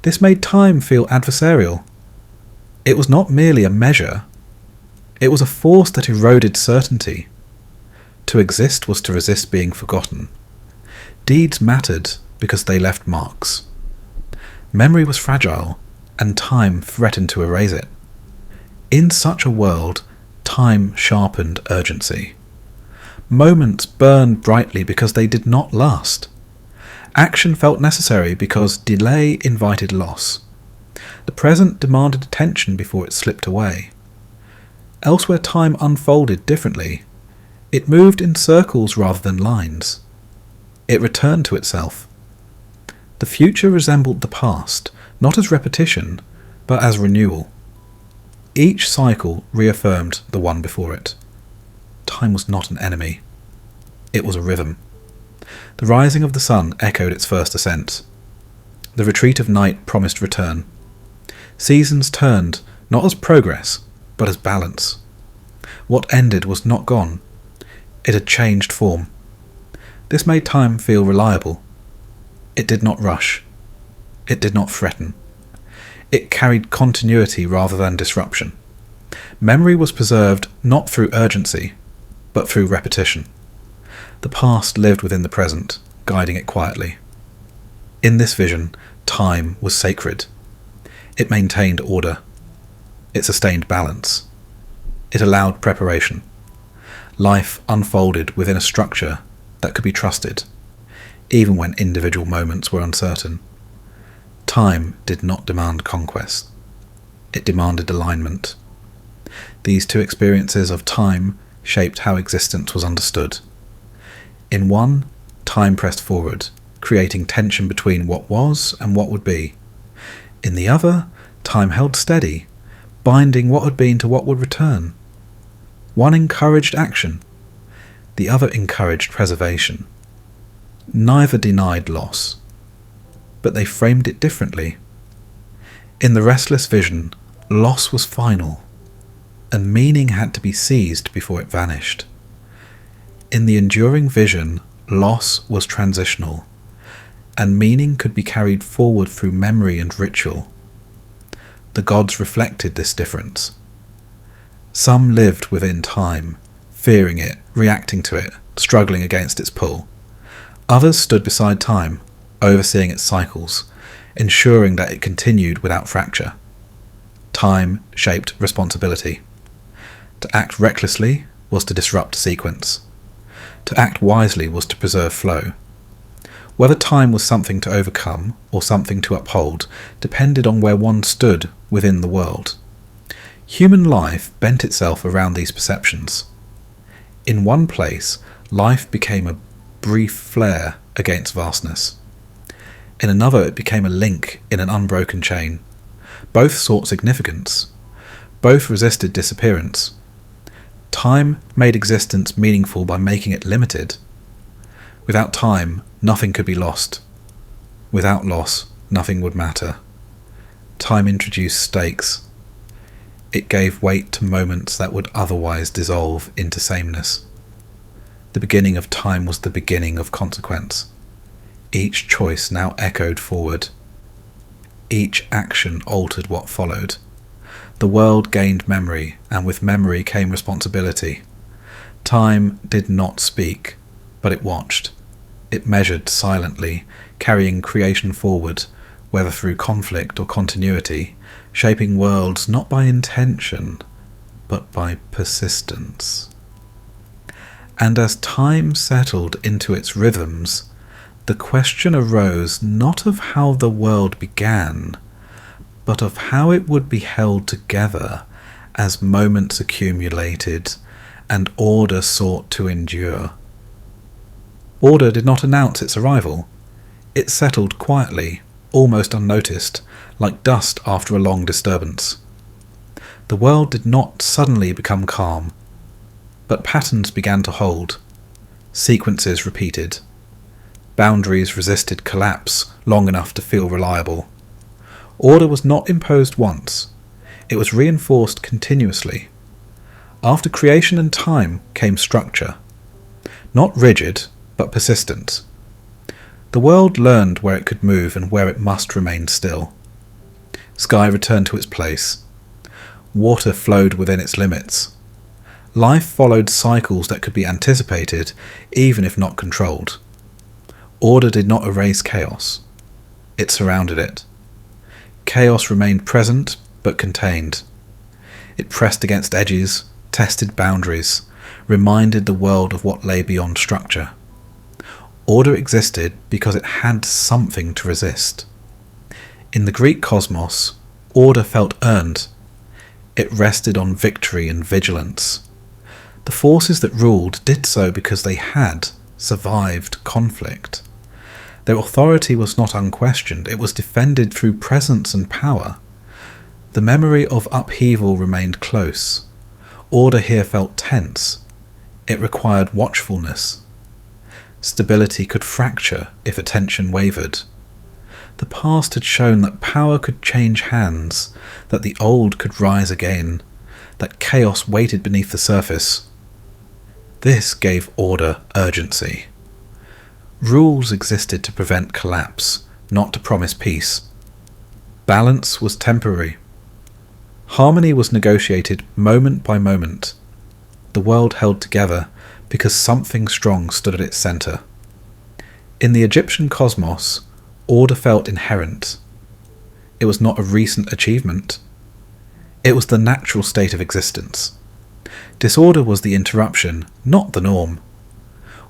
This made time feel adversarial. It was not merely a measure. It was a force that eroded certainty. To exist was to resist being forgotten. Deeds mattered because they left marks. Memory was fragile, and time threatened to erase it. In such a world, time sharpened urgency. Moments burned brightly because they did not last. Action felt necessary because delay invited loss. The present demanded attention before it slipped away. Elsewhere time unfolded differently. It moved in circles rather than lines. It returned to itself. The future resembled the past, not as repetition, but as renewal. Each cycle reaffirmed the one before it. Time was not an enemy. It was a rhythm. The rising of the sun echoed its first ascent. The retreat of night promised return. Seasons turned, not as progress, but as balance. What ended was not gone. It had changed form. This made time feel reliable. It did not rush. It did not threaten. It carried continuity rather than disruption. Memory was preserved not through urgency, but through repetition. The past lived within the present, guiding it quietly. In this vision, time was sacred. It maintained order. It sustained balance. It allowed preparation. Life unfolded within a structure that could be trusted, even when individual moments were uncertain. Time did not demand conquest. It demanded alignment. These two experiences of time shaped how existence was understood. In one, time pressed forward, creating tension between what was and what would be. In the other, time held steady, binding what had been to what would return. One encouraged action, the other encouraged preservation. Neither denied loss, but they framed it differently. In the restless vision, loss was final, and meaning had to be seized before it vanished. In the enduring vision, loss was transitional, and meaning could be carried forward through memory and ritual. The gods reflected this difference. Some lived within time, fearing it, reacting to it, struggling against its pull. Others stood beside time, overseeing its cycles, ensuring that it continued without fracture. Time shaped responsibility. To act recklessly was to disrupt sequence. To act wisely was to preserve flow. Whether time was something to overcome or something to uphold depended on where one stood within the world. Human life bent itself around these perceptions. In one place, life became a brief flare against vastness. In another, it became a link in an unbroken chain. Both sought significance. Both resisted disappearance. Time made existence meaningful by making it limited. Without time, nothing could be lost. Without loss, nothing would matter. Time introduced stakes. It gave weight to moments that would otherwise dissolve into sameness. The beginning of time was the beginning of consequence. Each choice now echoed forward. Each action altered what followed. The world gained memory, and with memory came responsibility. Time did not speak, but it watched. It measured silently, carrying creation forward, whether through conflict or continuity, shaping worlds not by intention, but by persistence. And as time settled into its rhythms, the question arose not of how the world began, but of how it would be held together as moments accumulated and order sought to endure. Order did not announce its arrival. It settled quietly, almost unnoticed, like dust after a long disturbance. The world did not suddenly become calm, but patterns began to hold. Sequences repeated. Boundaries resisted collapse long enough to feel reliable. Order was not imposed once. It was reinforced continuously. After creation and time came structure. Not rigid, but persistent. The world learned where it could move and where it must remain still. Sky returned to its place. Water flowed within its limits. Life followed cycles that could be anticipated, even if not controlled. Order did not erase chaos. It surrounded it. Chaos remained present, but contained. It pressed against edges, tested boundaries, reminded the world of what lay beyond structure. Order existed because it had something to resist. In the Greek cosmos, order felt earned. It rested on victory and vigilance. The forces that ruled did so because they had survived conflict. Their authority was not unquestioned, it was defended through presence and power. The memory of upheaval remained close. Order here felt tense. It required watchfulness. Stability could fracture if attention wavered. The past had shown that power could change hands, that the old could rise again, that chaos waited beneath the surface. This gave order urgency. Rules existed to prevent collapse, not to promise peace. Balance was temporary. Harmony was negotiated moment by moment. The world held together because something strong stood at its centre. In the Egyptian cosmos, order felt inherent. It was not a recent achievement. It was the natural state of existence. Disorder was the interruption, not the norm.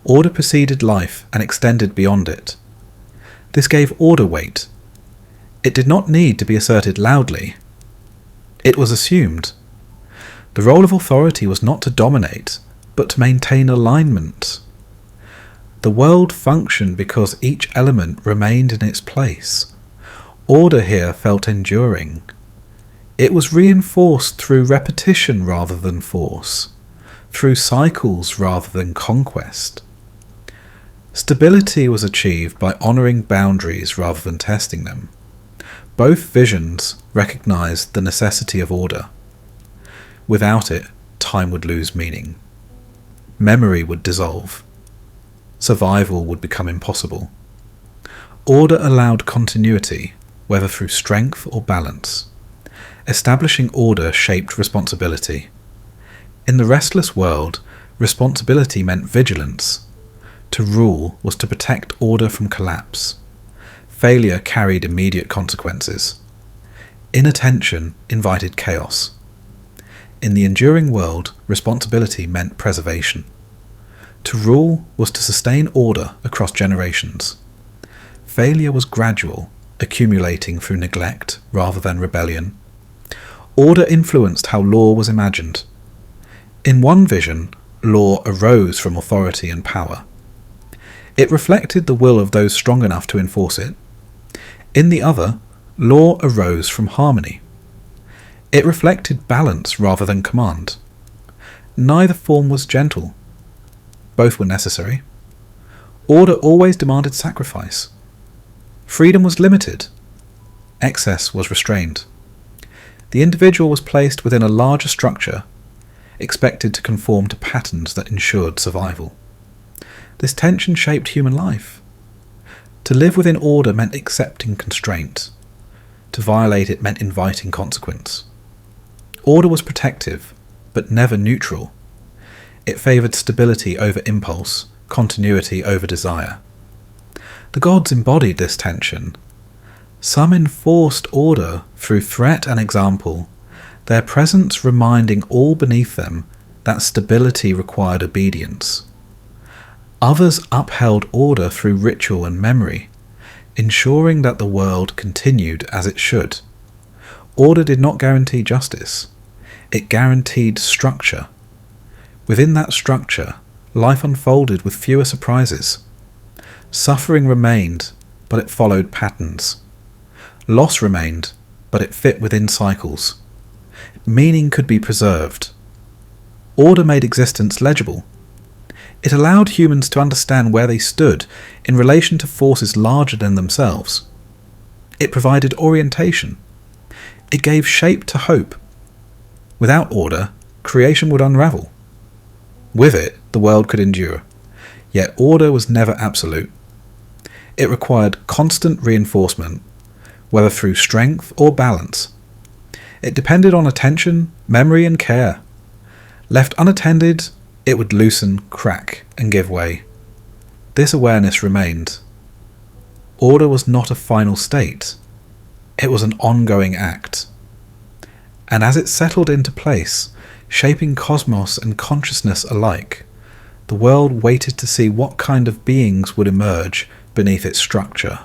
Order preceded life and extended beyond it. This gave order weight. It did not need to be asserted loudly. It was assumed. The role of authority was not to dominate, but to maintain alignment. The world functioned because each element remained in its place. Order here felt enduring. It was reinforced through repetition rather than force, through cycles rather than conquest. Stability was achieved by honouring boundaries rather than testing them. Both visions recognised the necessity of order. Without it, time would lose meaning. Memory would dissolve. Survival would become impossible. Order allowed continuity, whether through strength or balance. Establishing order shaped responsibility. In the restless world, responsibility meant vigilance. To rule was to protect order from collapse. Failure carried immediate consequences. Inattention invited chaos. In the enduring world, responsibility meant preservation. To rule was to sustain order across generations. Failure was gradual, accumulating through neglect rather than rebellion. Order influenced how law was imagined. In one vision, law arose from authority and power. It reflected the will of those strong enough to enforce it. In the other, law arose from harmony. It reflected balance rather than command. Neither form was gentle. Both were necessary. Order always demanded sacrifice. Freedom was limited. Excess was restrained. The individual was placed within a larger structure, expected to conform to patterns that ensured survival. This tension shaped human life. To live within order meant accepting constraint. To violate it meant inviting consequence. Order was protective, but never neutral. It favoured stability over impulse, continuity over desire. The gods embodied this tension. Some enforced order through threat and example, their presence reminding all beneath them that stability required obedience. Others upheld order through ritual and memory, ensuring that the world continued as it should. Order did not guarantee justice. It guaranteed structure. Within that structure, life unfolded with fewer surprises. Suffering remained, but it followed patterns. Loss remained, but it fit within cycles. Meaning could be preserved. Order made existence legible. It allowed humans to understand where they stood in relation to forces larger than themselves. It provided orientation. It gave shape to hope. Without order, creation would unravel. With it, the world could endure. Yet order was never absolute. It required constant reinforcement, whether through strength or balance. It depended on attention, memory, and care. Left unattended, it would loosen, crack, and give way. This awareness remained. Order was not a final state. It was an ongoing act. And as it settled into place, shaping cosmos and consciousness alike, the world waited to see what kind of beings would emerge beneath its structure,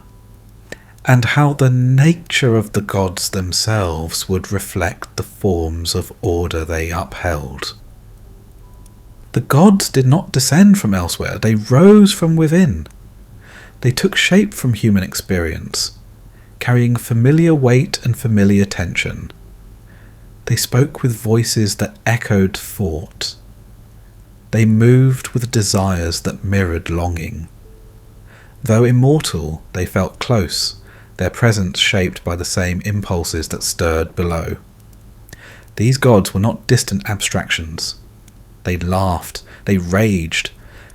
and how the nature of the gods themselves would reflect the forms of order they upheld. The gods did not descend from elsewhere, they rose from within. They took shape from human experience, carrying familiar weight and familiar tension. They spoke with voices that echoed thought. They moved with desires that mirrored longing. Though immortal, they felt close, their presence shaped by the same impulses that stirred below. These gods were not distant abstractions. They laughed, they raged,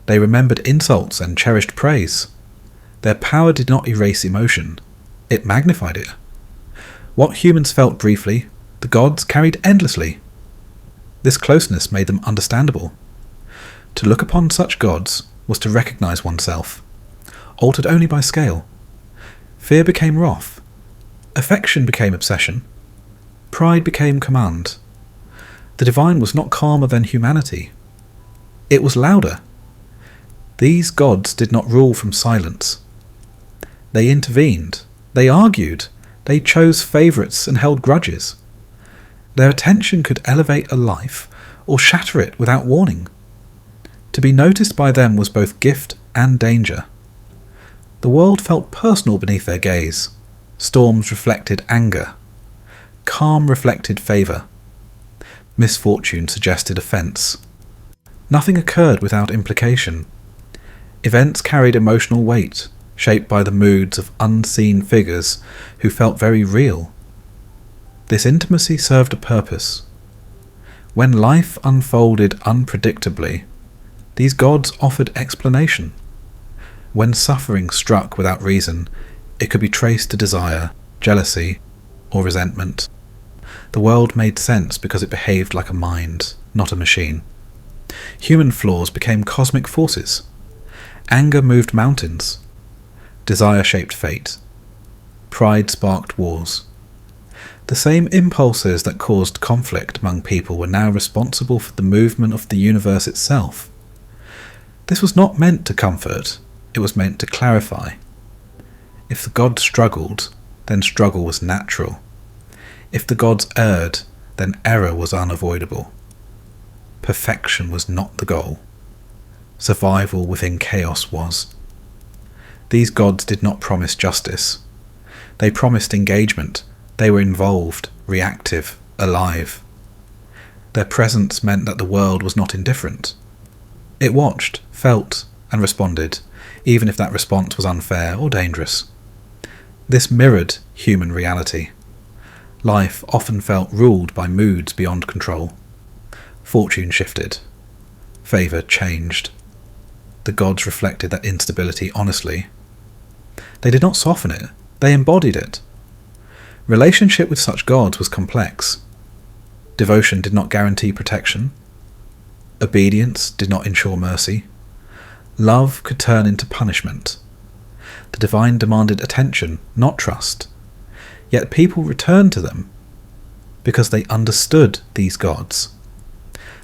they remembered insults and cherished praise. Their power did not erase emotion, it magnified it. What humans felt briefly, the gods carried endlessly. This closeness made them understandable. To look upon such gods was to recognize oneself, altered only by scale. Fear became wrath. Affection became obsession. Pride became command. The divine was not calmer than humanity. It was louder. These gods did not rule from silence. They intervened. They argued. They chose favourites and held grudges. Their attention could elevate a life or shatter it without warning. To be noticed by them was both gift and danger. The world felt personal beneath their gaze. Storms reflected anger. Calm reflected favour. Misfortune suggested offence. Nothing occurred without implication. Events carried emotional weight, shaped by the moods of unseen figures who felt very real. This intimacy served a purpose. When life unfolded unpredictably, these gods offered explanation. When suffering struck without reason, it could be traced to desire, jealousy, or resentment. The world made sense because it behaved like a mind, not a machine. Human flaws became cosmic forces. Anger moved mountains. Desire shaped fate. Pride sparked wars. The same impulses that caused conflict among people were now responsible for the movement of the universe itself. This was not meant to comfort, it was meant to clarify. If the gods struggled, then struggle was natural. If the gods erred, then error was unavoidable. Perfection was not the goal. Survival within chaos was. These gods did not promise justice. They promised engagement. They were involved, reactive, alive. Their presence meant that the world was not indifferent. It watched, felt, and responded, even if that response was unfair or dangerous. This mirrored human reality. Life often felt ruled by moods beyond control. Fortune shifted. Favour changed. The gods reflected that instability honestly. They did not soften it, they embodied it. Relationship with such gods was complex. Devotion did not guarantee protection. Obedience did not ensure mercy. Love could turn into punishment. The divine demanded attention, not trust. Yet people returned to them because they understood these gods.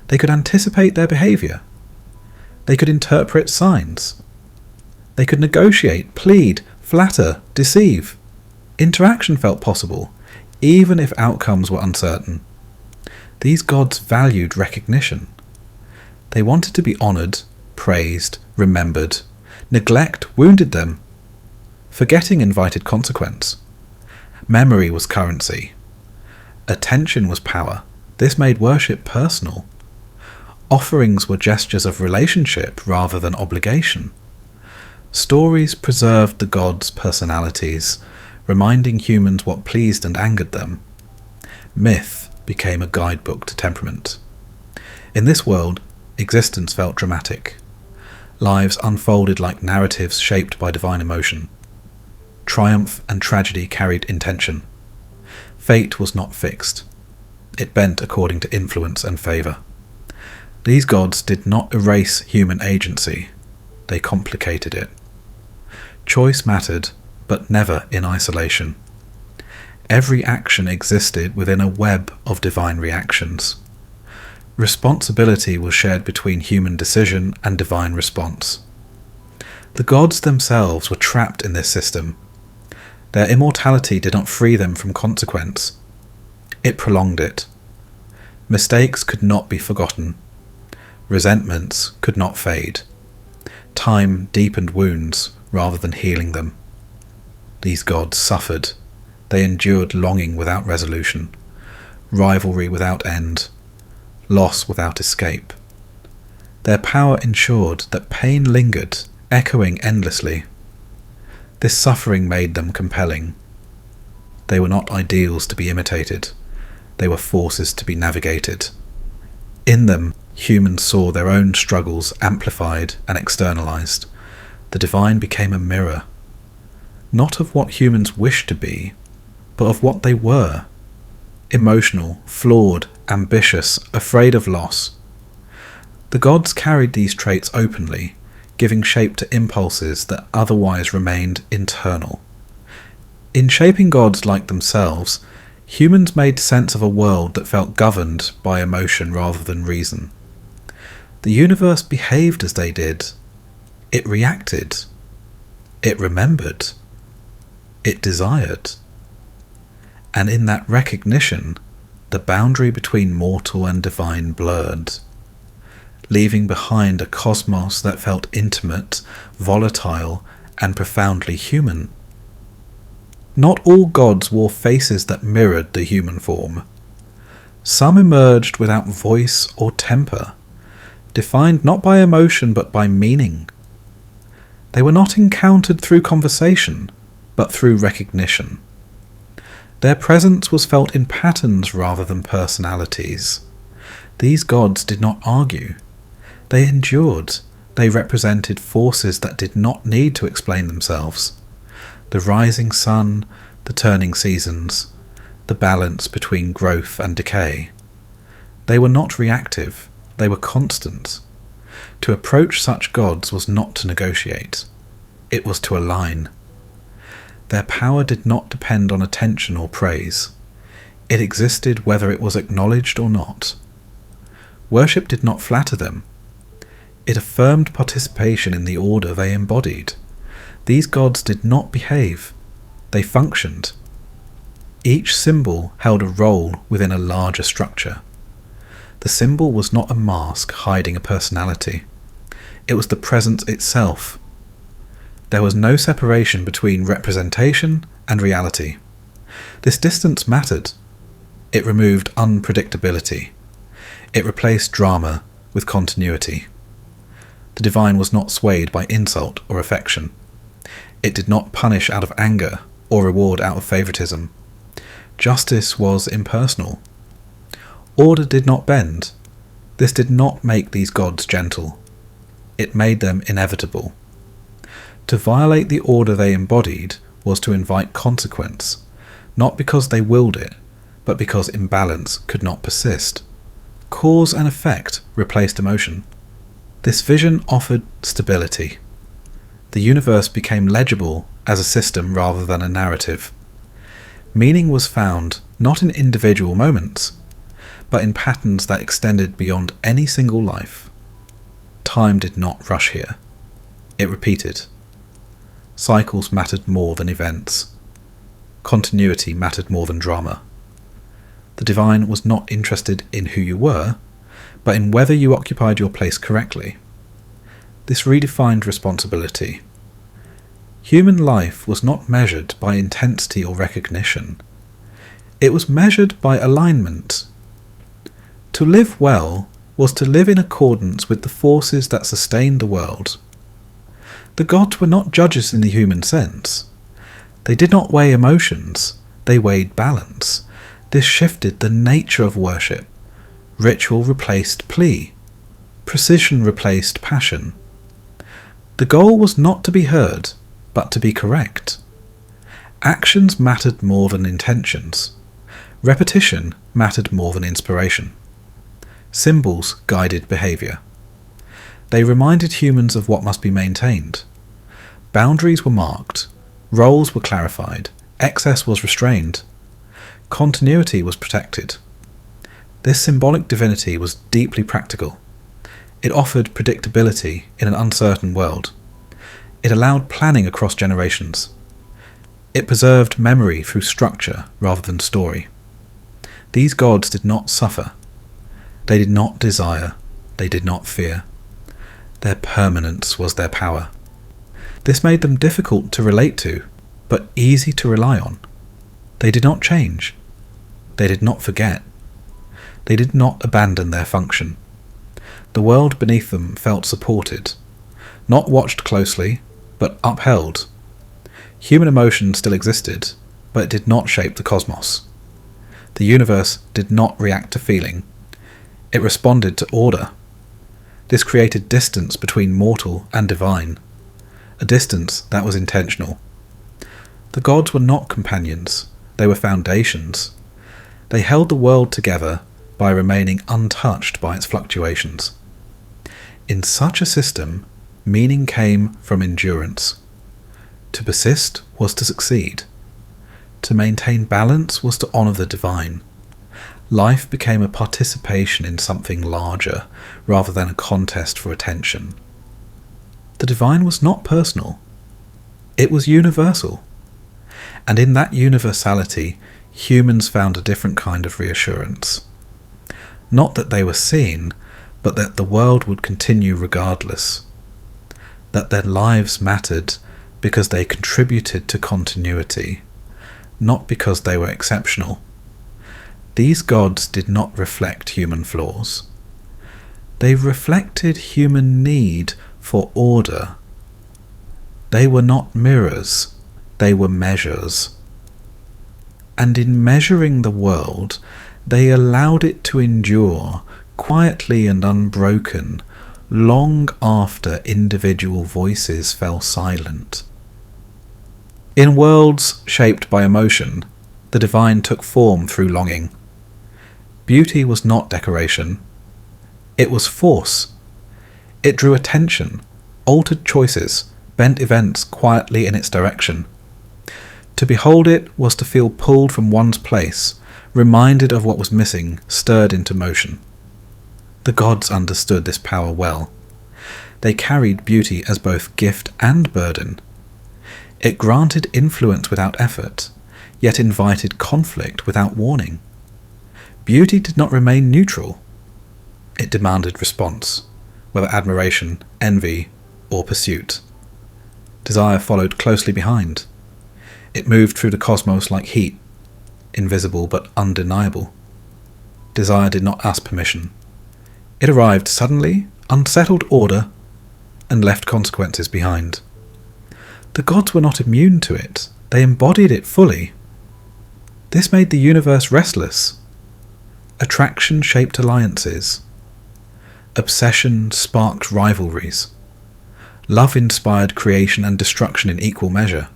They could anticipate their behaviour. They could interpret signs. They could negotiate, plead, flatter, deceive. Interaction felt possible, even if outcomes were uncertain. These gods valued recognition. They wanted to be honoured, praised, remembered. Neglect wounded them. Forgetting invited consequence. Memory was currency. Attention was power. This made worship personal. Offerings were gestures of relationship rather than obligation. Stories preserved the gods' personalities, reminding humans what pleased and angered them. Myth became a guidebook to temperament. In this world, existence felt dramatic. Lives unfolded like narratives shaped by divine emotion. Triumph and tragedy carried intention. Fate was not fixed. It bent according to influence and favour. These gods did not erase human agency. They complicated it. Choice mattered, but never in isolation. Every action existed within a web of divine reactions. Responsibility was shared between human decision and divine response. The gods themselves were trapped in this system. Their immortality did not free them from consequence. It prolonged it. Mistakes could not be forgotten. Resentments could not fade. Time deepened wounds rather than healing them. These gods suffered. They endured longing without resolution, rivalry without end, loss without escape. Their power ensured that pain lingered, echoing endlessly. This suffering made them compelling. They were not ideals to be imitated. They were forces to be navigated. In them, humans saw their own struggles amplified and externalized. The divine became a mirror, not of what humans wished to be, but of what they were. Emotional, flawed, ambitious, afraid of loss. The gods carried these traits openly, giving shape to impulses that otherwise remained internal. In shaping gods like themselves, humans made sense of a world that felt governed by emotion rather than reason. The universe behaved as they did. It reacted. It remembered. It desired. And in that recognition, the boundary between mortal and divine blurred, leaving behind a cosmos that felt intimate, volatile, and profoundly human. Not all gods wore faces that mirrored the human form. Some emerged without voice or temper, defined not by emotion but by meaning. They were not encountered through conversation, but through recognition. Their presence was felt in patterns rather than personalities. These gods did not argue. They endured. They represented forces that did not need to explain themselves. The rising sun, the turning seasons, the balance between growth and decay. They were not reactive. They were constant. To approach such gods was not to negotiate. It was to align. Their power did not depend on attention or praise. It existed whether it was acknowledged or not. Worship did not flatter them. It affirmed participation in the order they embodied. These gods did not behave. They functioned. Each symbol held a role within a larger structure. The symbol was not a mask hiding a personality. It was the presence itself. There was no separation between representation and reality. This distance mattered. It removed unpredictability. It replaced drama with continuity. The divine was not swayed by insult or affection. It did not punish out of anger or reward out of favoritism. Justice was impersonal. Order did not bend. This did not make these gods gentle. It made them inevitable. To violate the order they embodied was to invite consequence, not because they willed it, but because imbalance could not persist. Cause and effect replaced emotion. This vision offered stability. The universe became legible as a system rather than a narrative. Meaning was found not in individual moments, but in patterns that extended beyond any single life. Time did not rush here. It repeated. Cycles mattered more than events. Continuity mattered more than drama. The divine was not interested in who you were, but in whether you occupied your place correctly. This redefined responsibility. Human life was not measured by intensity or recognition. It was measured by alignment. To live well was to live in accordance with the forces that sustained the world. The gods were not judges in the human sense. They did not weigh emotions, they weighed balance. This shifted the nature of worship. Ritual replaced plea. Precision replaced passion. The goal was not to be heard, but to be correct. Actions mattered more than intentions. Repetition mattered more than inspiration. Symbols guided behaviour. They reminded humans of what must be maintained. Boundaries were marked. Roles were clarified. Excess was restrained. Continuity was protected. This symbolic divinity was deeply practical. It offered predictability in an uncertain world. It allowed planning across generations. It preserved memory through structure rather than story. These gods did not suffer. They did not desire. They did not fear. Their permanence was their power. This made them difficult to relate to, but easy to rely on. They did not change. They did not forget. They did not abandon their function. The world beneath them felt supported, not watched closely, but upheld. Human emotion still existed, but it did not shape the cosmos. The universe did not react to feeling. It responded to order. This created distance between mortal and divine, a distance that was intentional. The gods were not companions, they were foundations. They held the world together by remaining untouched by its fluctuations. In such a system, meaning came from endurance. To persist was to succeed. To maintain balance was to honour the divine. Life became a participation in something larger, rather than a contest for attention. The divine was not personal. It was universal. And in that universality, humans found a different kind of reassurance. Not that they were seen, but that the world would continue regardless. That their lives mattered because they contributed to continuity, not because they were exceptional. These gods did not reflect human flaws. They reflected human need for order. They were not mirrors, they were measures. And in measuring the world, they allowed it to endure quietly and unbroken long after individual voices fell silent. In worlds shaped by emotion, the divine took form through longing. Beauty was not decoration. It was force. It drew attention, altered choices, bent events quietly in its direction. To behold it was to feel pulled from one's place, reminded of what was missing, stirred into motion. The gods understood this power well. They carried beauty as both gift and burden. It granted influence without effort, yet invited conflict without warning. Beauty did not remain neutral. It demanded response, whether admiration, envy, or pursuit. Desire followed closely behind. It moved through the cosmos like heat, invisible but undeniable. Desire did not ask permission. It arrived suddenly, unsettled order, and left consequences behind. The gods were not immune to it. They embodied it fully. This made the universe restless. Attraction shaped alliances. Obsession sparked rivalries. Love inspired creation and destruction in equal measure.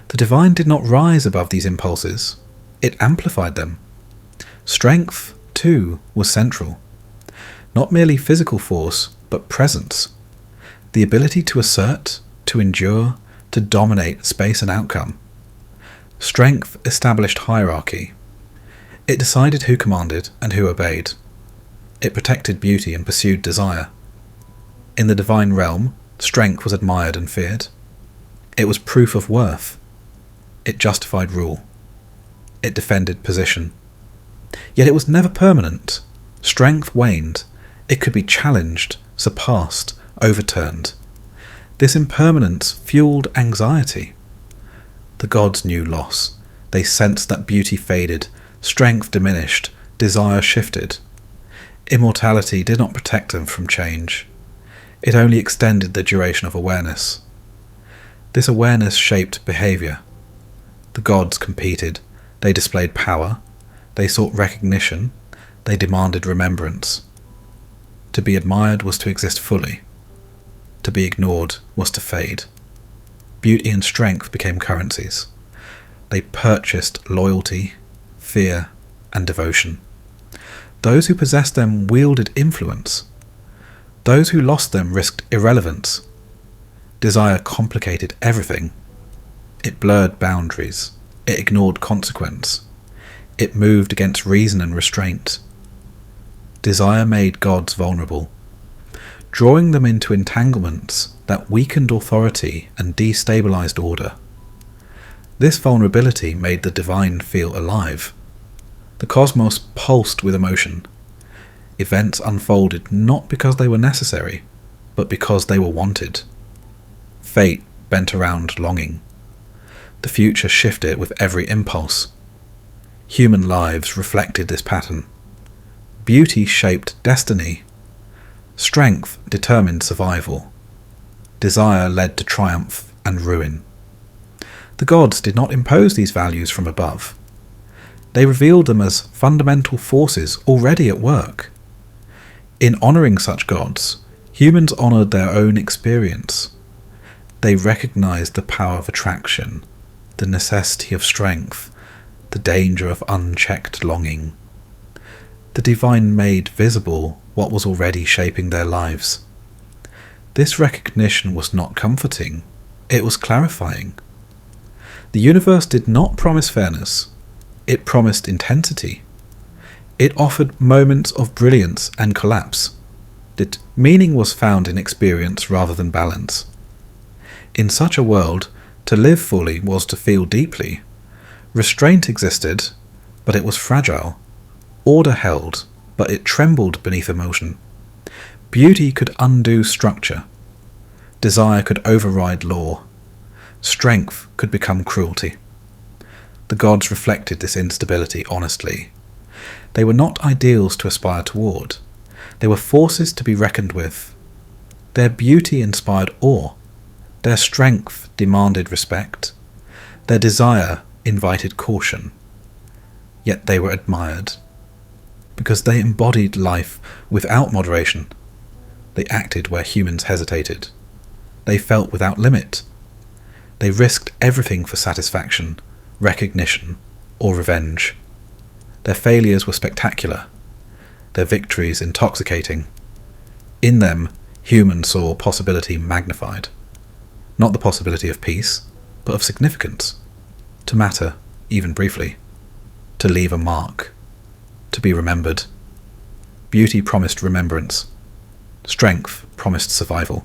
The divine did not rise above these impulses. It amplified them. Strength, too, was central. Not merely physical force, but presence. The ability to assert, to endure, to dominate space and outcome. Strength established hierarchy. It decided who commanded and who obeyed. It protected beauty and pursued desire. In the divine realm, strength was admired and feared. It was proof of worth. It justified rule. It defended position. Yet it was never permanent. Strength waned. It could be challenged, surpassed, overturned. This impermanence fueled anxiety. The gods knew loss. They sensed that beauty faded, strength diminished, desire shifted. Immortality did not protect them from change. It only extended the duration of awareness. This awareness shaped behavior. The gods competed. They displayed power. They sought recognition. They demanded remembrance. To be admired was to exist fully. To be ignored was to fade. Beauty and strength became currencies. They purchased loyalty, fear, and devotion. Those who possessed them wielded influence. Those who lost them risked irrelevance. Desire complicated everything. It blurred boundaries. It ignored consequence. It moved against reason and restraint. Desire made gods vulnerable, drawing them into entanglements that weakened authority and destabilized order. This vulnerability made the divine feel alive. The cosmos pulsed with emotion. Events unfolded not because they were necessary, but because they were wanted. Fate bent around longing. The future shifted with every impulse. Human lives reflected this pattern. Beauty shaped destiny. Strength determined survival. Desire led to triumph and ruin. The gods did not impose these values from above. They revealed them as fundamental forces already at work. In honouring such gods, humans honoured their own experience. They recognized the power of attraction, the necessity of strength, the danger of unchecked longing. The divine made visible what was already shaping their lives. This recognition was not comforting, it was clarifying. The universe did not promise fairness, it promised intensity. It offered moments of brilliance and collapse. Meaning was found in experience rather than balance. In such a world, to live fully was to feel deeply. Restraint existed, but it was fragile. Order held, but it trembled beneath emotion. Beauty could undo structure. Desire could override law. Strength could become cruelty. The gods reflected this instability honestly. They were not ideals to aspire toward. They were forces to be reckoned with. Their beauty inspired awe. Their strength demanded respect. Their desire invited caution. Yet they were admired, because they embodied life without moderation. They acted where humans hesitated. They felt without limit. They risked everything for satisfaction, recognition, or revenge. Their failures were spectacular, their victories intoxicating. In them, humans saw possibility magnified. Not the possibility of peace, but of significance. To matter, even briefly. To leave a mark. To be remembered. Beauty promised remembrance. Strength promised survival.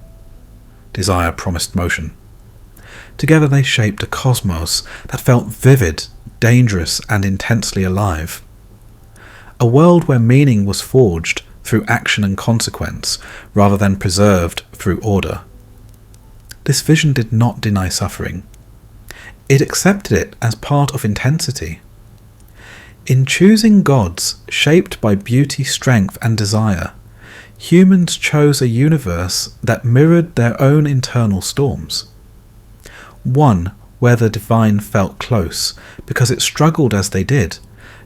Desire promised motion. Together they shaped a cosmos that felt vivid, dangerous, and intensely alive. A world where meaning was forged through action and consequence, rather than preserved through order. This vision did not deny suffering. It accepted it as part of intensity. In choosing gods shaped by beauty, strength, and desire, humans chose a universe that mirrored their own internal storms. One where the divine felt close, because it struggled as they did,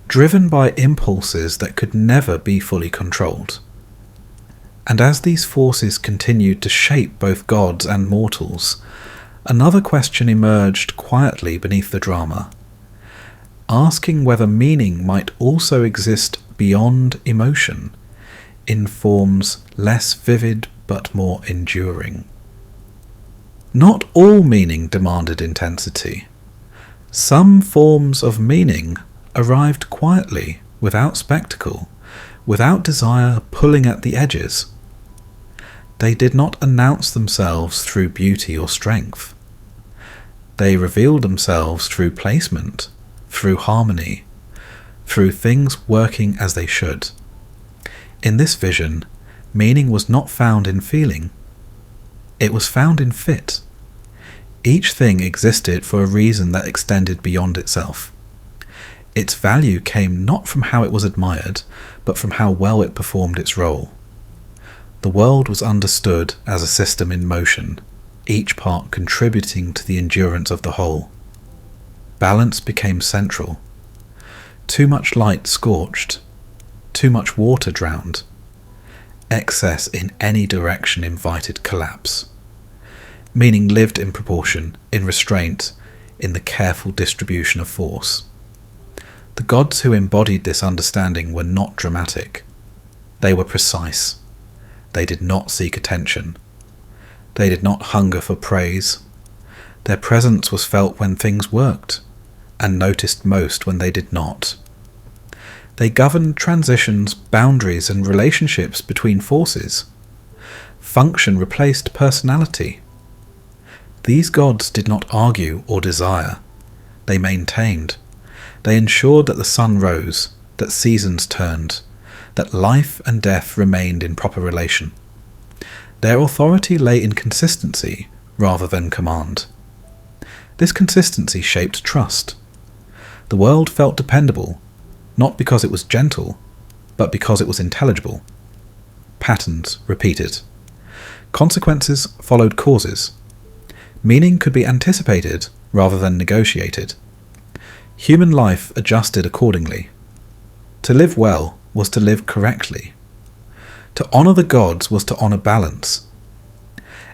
driven by impulses that could never be fully controlled. And as these forces continued to shape both gods and mortals, another question emerged quietly beneath the drama, asking whether meaning might also exist beyond emotion, in forms less vivid but more enduring. Not all meaning demanded intensity. Some forms of meaning arrived quietly, without spectacle, without desire pulling at the edges. They did not announce themselves through beauty or strength. They revealed themselves through placement, through harmony, through things working as they should. In this vision, meaning was not found in feeling. It was found in fit. Each thing existed for a reason that extended beyond itself. Its value came not from how it was admired, but from how well it performed its role. The world was understood as a system in motion, each part contributing to the endurance of the whole. Balance became central. Too much light scorched. Too much water drowned. Excess in any direction invited collapse. Meaning lived in proportion, in restraint, in the careful distribution of force. The gods who embodied this understanding were not dramatic. They were precise. They did not seek attention. They did not hunger for praise. Their presence was felt when things worked, and noticed most when they did not. They governed transitions, boundaries, and relationships between forces. Function replaced personality. These gods did not argue or desire. They maintained. They ensured that the sun rose, that seasons turned, that life and death remained in proper relation. Their authority lay in consistency rather than command. This consistency shaped trust. The world felt dependable, not because it was gentle, but because it was intelligible. Patterns repeated. Consequences followed causes. Meaning could be anticipated rather than negotiated. Human life adjusted accordingly. To live well was to live correctly. To honour the gods was to honour balance.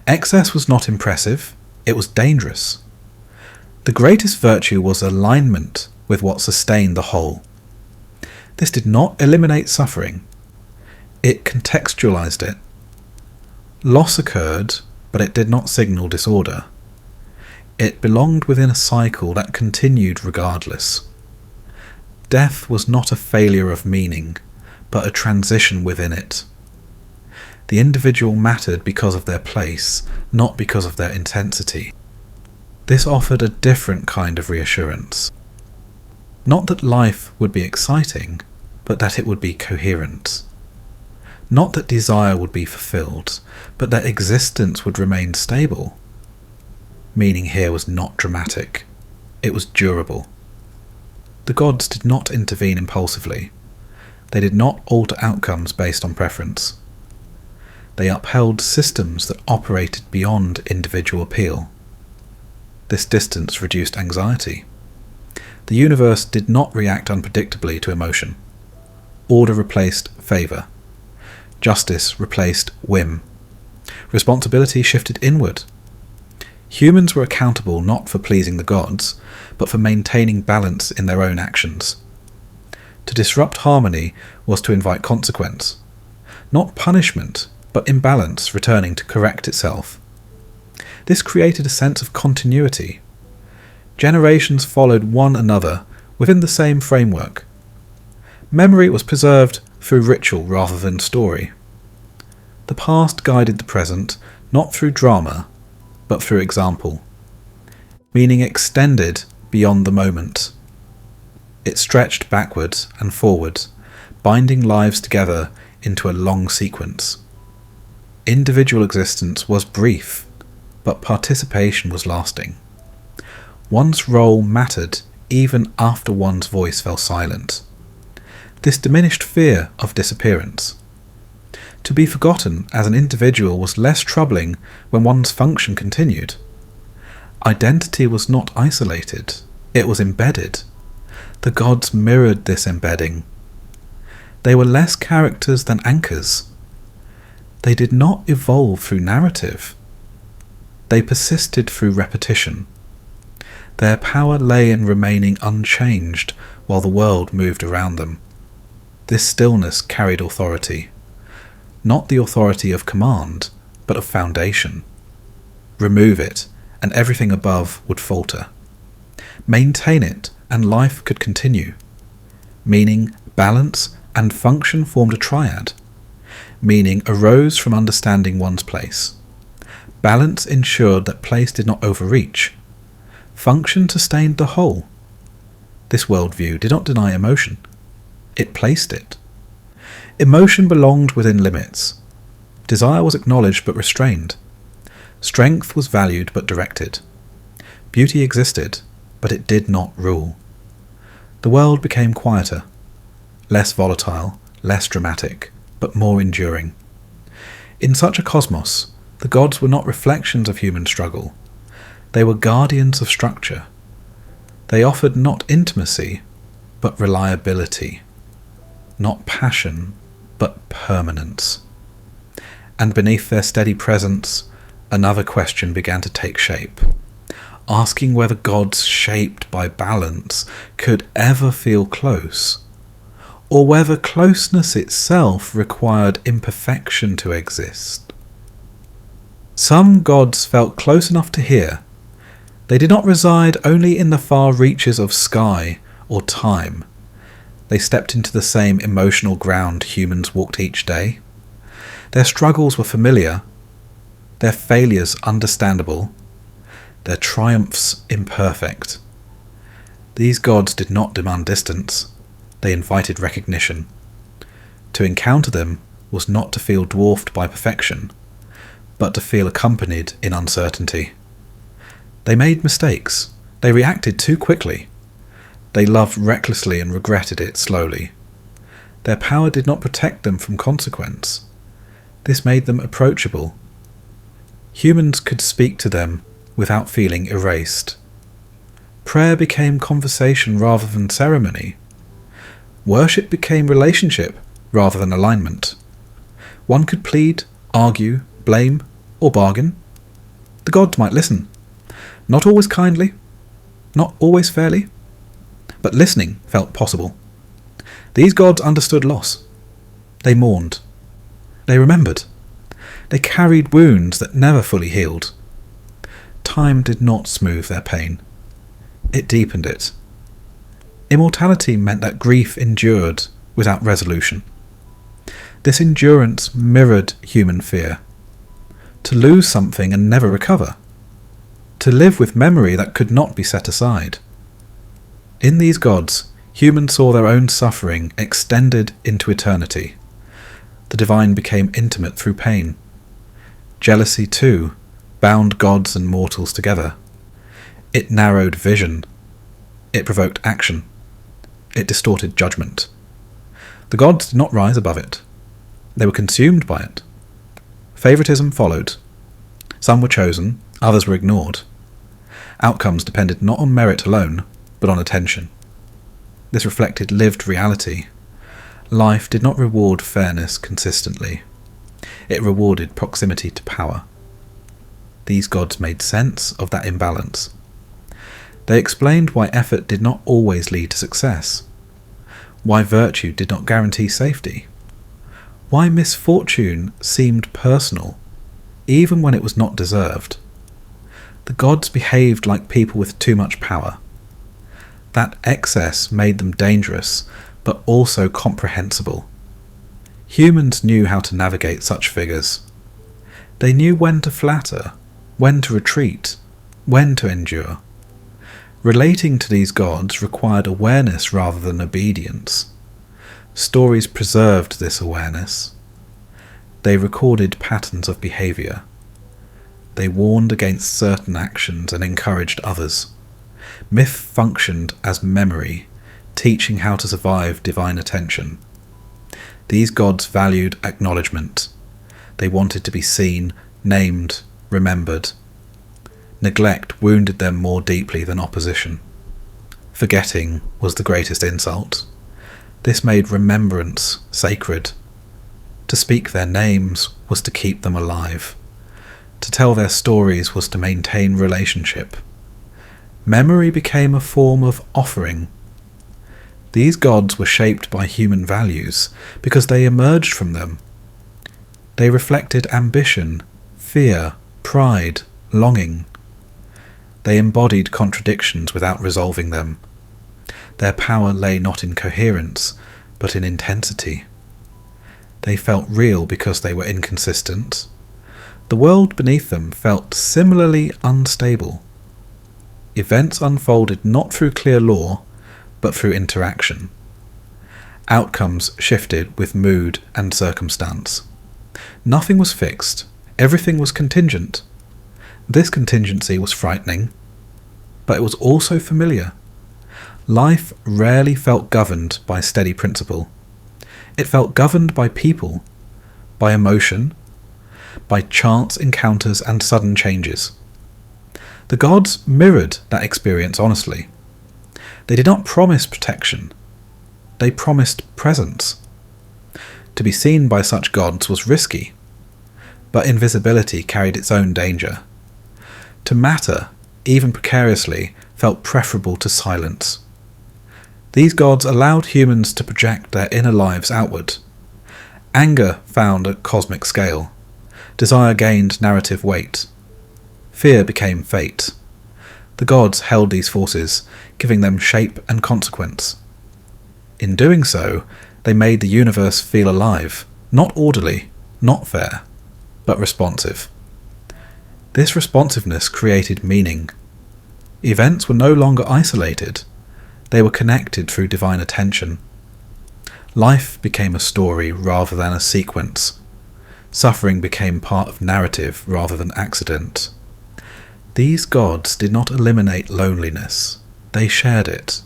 Excess was not impressive, it was dangerous. The greatest virtue was alignment with what sustained the whole. This did not eliminate suffering. It contextualized it. Loss occurred, but it did not signal disorder. It belonged within a cycle that continued regardless. Death was not a failure of meaning, but a transition within it. The individual mattered because of their place, not because of their intensity. This offered a different kind of reassurance. Not that life would be exciting, but that it would be coherent. Not that desire would be fulfilled, but that existence would remain stable. Meaning here was not dramatic. It was durable. The gods did not intervene impulsively. They did not alter outcomes based on preference. They upheld systems that operated beyond individual appeal. This distance reduced anxiety. The universe did not react unpredictably to emotion. Order replaced favour. Justice replaced whim. Responsibility shifted inward. Humans were accountable not for pleasing the gods, but for maintaining balance in their own actions. To disrupt harmony was to invite consequence. Not punishment, but imbalance returning to correct itself. This created a sense of continuity. Generations followed one another within the same framework. Memory was preserved through ritual rather than story. The past guided the present not through drama, but through example. Meaning extended beyond the moment. It stretched backwards and forwards, binding lives together into a long sequence. Individual existence was brief, but participation was lasting. One's role mattered even after one's voice fell silent. This diminished fear of disappearance. To be forgotten as an individual was less troubling when one's function continued. Identity was not isolated, it was embedded. The gods mirrored this embedding. They were less characters than anchors. They did not evolve through narrative. They persisted through repetition. Their power lay in remaining unchanged while the world moved around them. This stillness carried authority. Not the authority of command, but of foundation. Remove it, and everything above would falter. Maintain it, and life could continue. Meaning, balance, and function formed a triad. Meaning arose from understanding one's place. Balance ensured that place did not overreach. Function sustained the whole. This worldview did not deny emotion. It placed it. Emotion belonged within limits. Desire was acknowledged but restrained. Strength was valued but directed. Beauty existed, but it did not rule. The world became quieter, less volatile, less dramatic, but more enduring. In such a cosmos, the gods were not reflections of human struggle. They were guardians of structure. They offered not intimacy, but reliability. Not passion, but permanence. And beneath their steady presence, another question began to take shape, asking whether gods shaped by balance could ever feel close, or whether closeness itself required imperfection to exist. Some gods felt close enough to hear. They did not reside only in the far reaches of sky or time. They stepped into the same emotional ground humans walked each day. Their struggles were familiar, their failures understandable, their triumphs imperfect. These gods did not demand distance, they invited recognition. To encounter them was not to feel dwarfed by perfection, but to feel accompanied in uncertainty. They made mistakes, they reacted too quickly. They loved recklessly and regretted it slowly. Their power did not protect them from consequence. This made them approachable. Humans could speak to them without feeling erased. Prayer became conversation rather than ceremony. Worship became relationship rather than alignment. One could plead, argue, blame, or bargain. The gods might listen. Not always kindly, not always fairly, but listening felt possible. These gods understood loss. They mourned. They remembered. They carried wounds that never fully healed. Time did not smooth their pain. It deepened it. Immortality meant that grief endured without resolution. This endurance mirrored human fear. To lose something and never recover. To live with memory that could not be set aside. In these gods, humans saw their own suffering extended into eternity. The divine became intimate through pain. Jealousy, too, bound gods and mortals together. It narrowed vision. It provoked action. It distorted judgment. The gods did not rise above it. They were consumed by it. Favoritism followed. Some were chosen, others were ignored. Outcomes depended not on merit alone, but on attention. This reflected lived reality. Life did not reward fairness consistently. It rewarded proximity to power. These gods made sense of that imbalance. They explained why effort did not always lead to success, why virtue did not guarantee safety, why misfortune seemed personal, even when it was not deserved. The gods behaved like people with too much power. That excess made them dangerous, but also comprehensible. Humans knew how to navigate such figures. They knew when to flatter, when to retreat, when to endure. Relating to these gods required awareness rather than obedience. Stories preserved this awareness. They recorded patterns of behaviour. They warned against certain actions and encouraged others. Myth functioned as memory, teaching how to survive divine attention. These gods valued acknowledgement. They wanted to be seen, named, remembered. Neglect wounded them more deeply than opposition. Forgetting was the greatest insult. This made remembrance sacred. To speak their names was to keep them alive. To tell their stories was to maintain relationship. Memory became a form of offering. These gods were shaped by human values because they emerged from them. They reflected ambition, fear, pride, longing. They embodied contradictions without resolving them. Their power lay not in coherence, but in intensity. They felt real because they were inconsistent. The world beneath them felt similarly unstable. Events unfolded not through clear law, but through interaction. Outcomes shifted with mood and circumstance. Nothing was fixed, everything was contingent. This contingency was frightening, but it was also familiar. Life rarely felt governed by steady principle. It felt governed by people, by emotion, by chance encounters and sudden changes. The gods mirrored that experience honestly. They did not promise protection. They promised presence. To be seen by such gods was risky, but invisibility carried its own danger. To matter, even precariously, felt preferable to silence. These gods allowed humans to project their inner lives outward. Anger found a cosmic scale. Desire gained narrative weight. Fear became fate. The gods held these forces, giving them shape and consequence. In doing so, they made the universe feel alive, not orderly, not fair, but responsive. This responsiveness created meaning. Events were no longer isolated. They were connected through divine attention. Life became a story rather than a sequence. Suffering became part of narrative rather than accident. These gods did not eliminate loneliness. They shared it.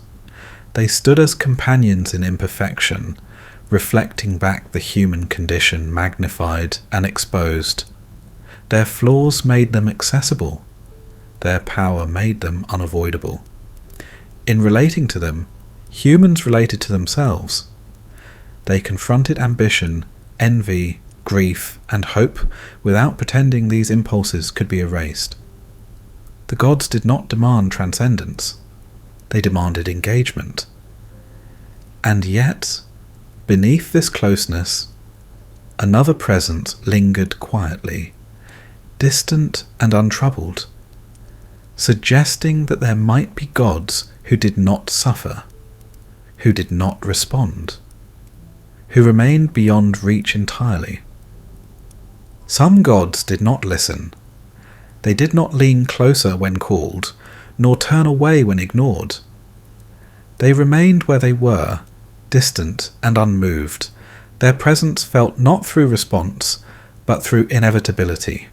They stood as companions in imperfection, reflecting back the human condition magnified and exposed. Their flaws made them accessible. Their power made them unavoidable. In relating to them, humans related to themselves. They confronted ambition, envy, grief, and hope without pretending these impulses could be erased. The gods did not demand transcendence. They demanded engagement. And yet, beneath this closeness, another presence lingered quietly, distant and untroubled, suggesting that there might be gods who did not suffer, who did not respond, who remained beyond reach entirely. Some gods did not listen. They did not lean closer when called, nor turn away when ignored. They remained where they were, distant and unmoved. Their presence felt not through response, but through inevitability.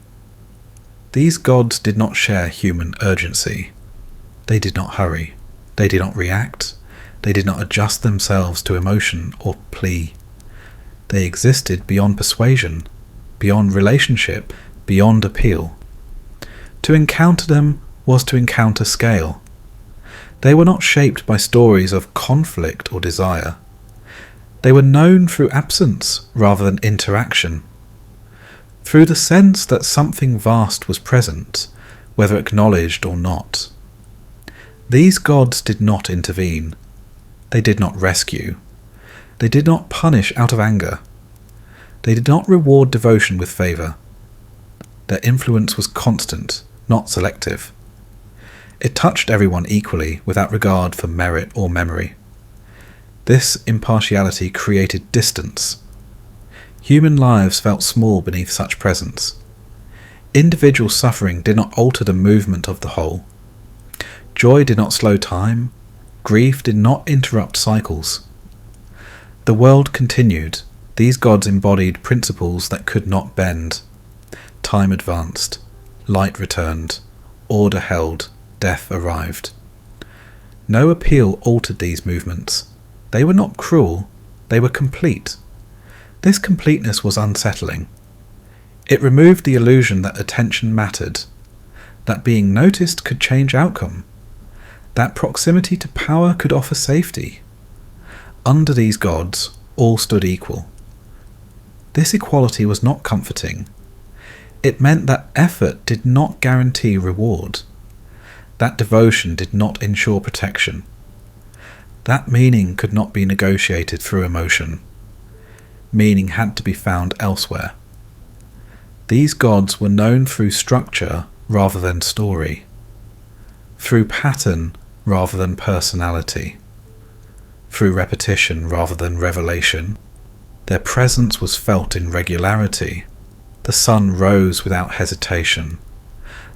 These gods did not share human urgency. They did not hurry. They did not react. They did not adjust themselves to emotion or plea. They existed beyond persuasion, beyond relationship, beyond appeal. To encounter them was to encounter scale. They were not shaped by stories of conflict or desire. They were known through absence rather than interaction, through the sense that something vast was present, whether acknowledged or not. These gods did not intervene. They did not rescue. They did not punish out of anger. They did not reward devotion with favour. Their influence was constant, not selective. It touched everyone equally without regard for merit or memory. This impartiality created distance. Human lives felt small beneath such presence. Individual suffering did not alter the movement of the whole. Joy did not slow time. Grief did not interrupt cycles. The world continued. These gods embodied principles that could not bend. Time advanced. Light returned. Order held. Death arrived. No appeal altered these movements. They were not cruel. They were complete. This completeness was unsettling. It removed the illusion that attention mattered, that being noticed could change outcome, that proximity to power could offer safety. Under these gods, all stood equal. This equality was not comforting. It meant that effort did not guarantee reward, that devotion did not ensure protection, that meaning could not be negotiated through emotion. Meaning had to be found elsewhere. These gods were known through structure rather than story, through pattern rather than personality, through repetition rather than revelation. Their presence was felt in regularity. The sun rose without hesitation.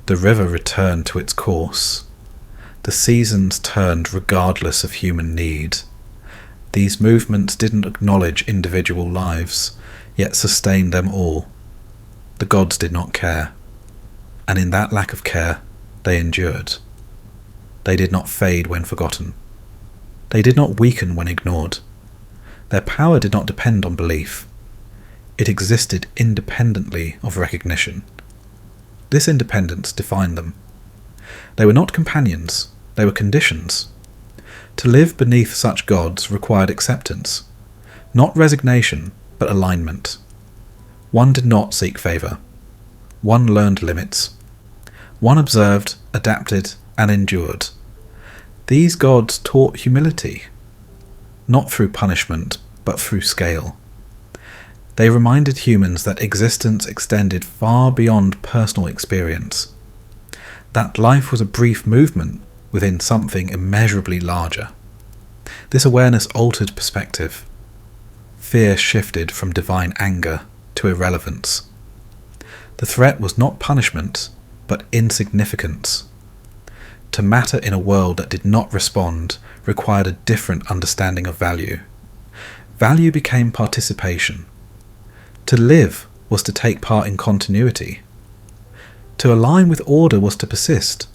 The river returned to its course. The seasons turned regardless of human need. These movements didn't acknowledge individual lives, yet sustained them all. The gods did not care, and in that lack of care, they endured. They did not fade when forgotten. They did not weaken when ignored. Their power did not depend on belief. It existed independently of recognition. This independence defined them. They were not companions, they were conditions. To live beneath such gods required acceptance, not resignation, but alignment. One did not seek favour. One learned limits. One observed, adapted, and endured. These gods taught humility, not through punishment, but through scale. They reminded humans that existence extended far beyond personal experience, that life was a brief movement within something immeasurably larger. This awareness altered perspective. Fear shifted from divine anger to irrelevance. The threat was not punishment, but insignificance. To matter in a world that did not respond required a different understanding of value. Value became participation. To live was to take part in continuity. To align with order was to persist.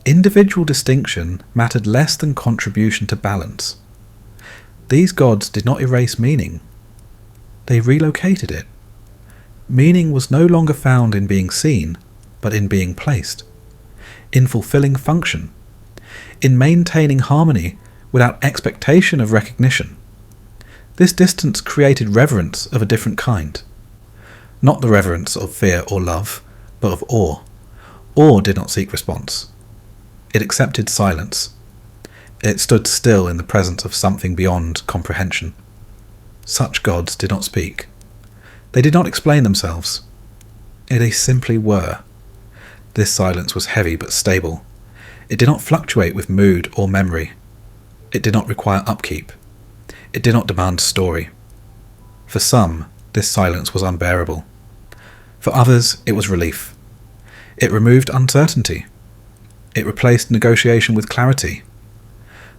Individual distinction mattered less than contribution to balance. These gods did not erase meaning. They relocated it. Meaning was no longer found in being seen, but in being placed, in fulfilling function, in maintaining harmony without expectation of recognition. This distance created reverence of a different kind. Not the reverence of fear or love, but of awe. Awe did not seek response. It accepted silence. It stood still in the presence of something beyond comprehension. Such gods did not speak. They did not explain themselves. They simply were. This silence was heavy but stable. It did not fluctuate with mood or memory. It did not require upkeep. It did not demand story. For some, this silence was unbearable. For others, it was relief. It removed uncertainty. It replaced negotiation with clarity.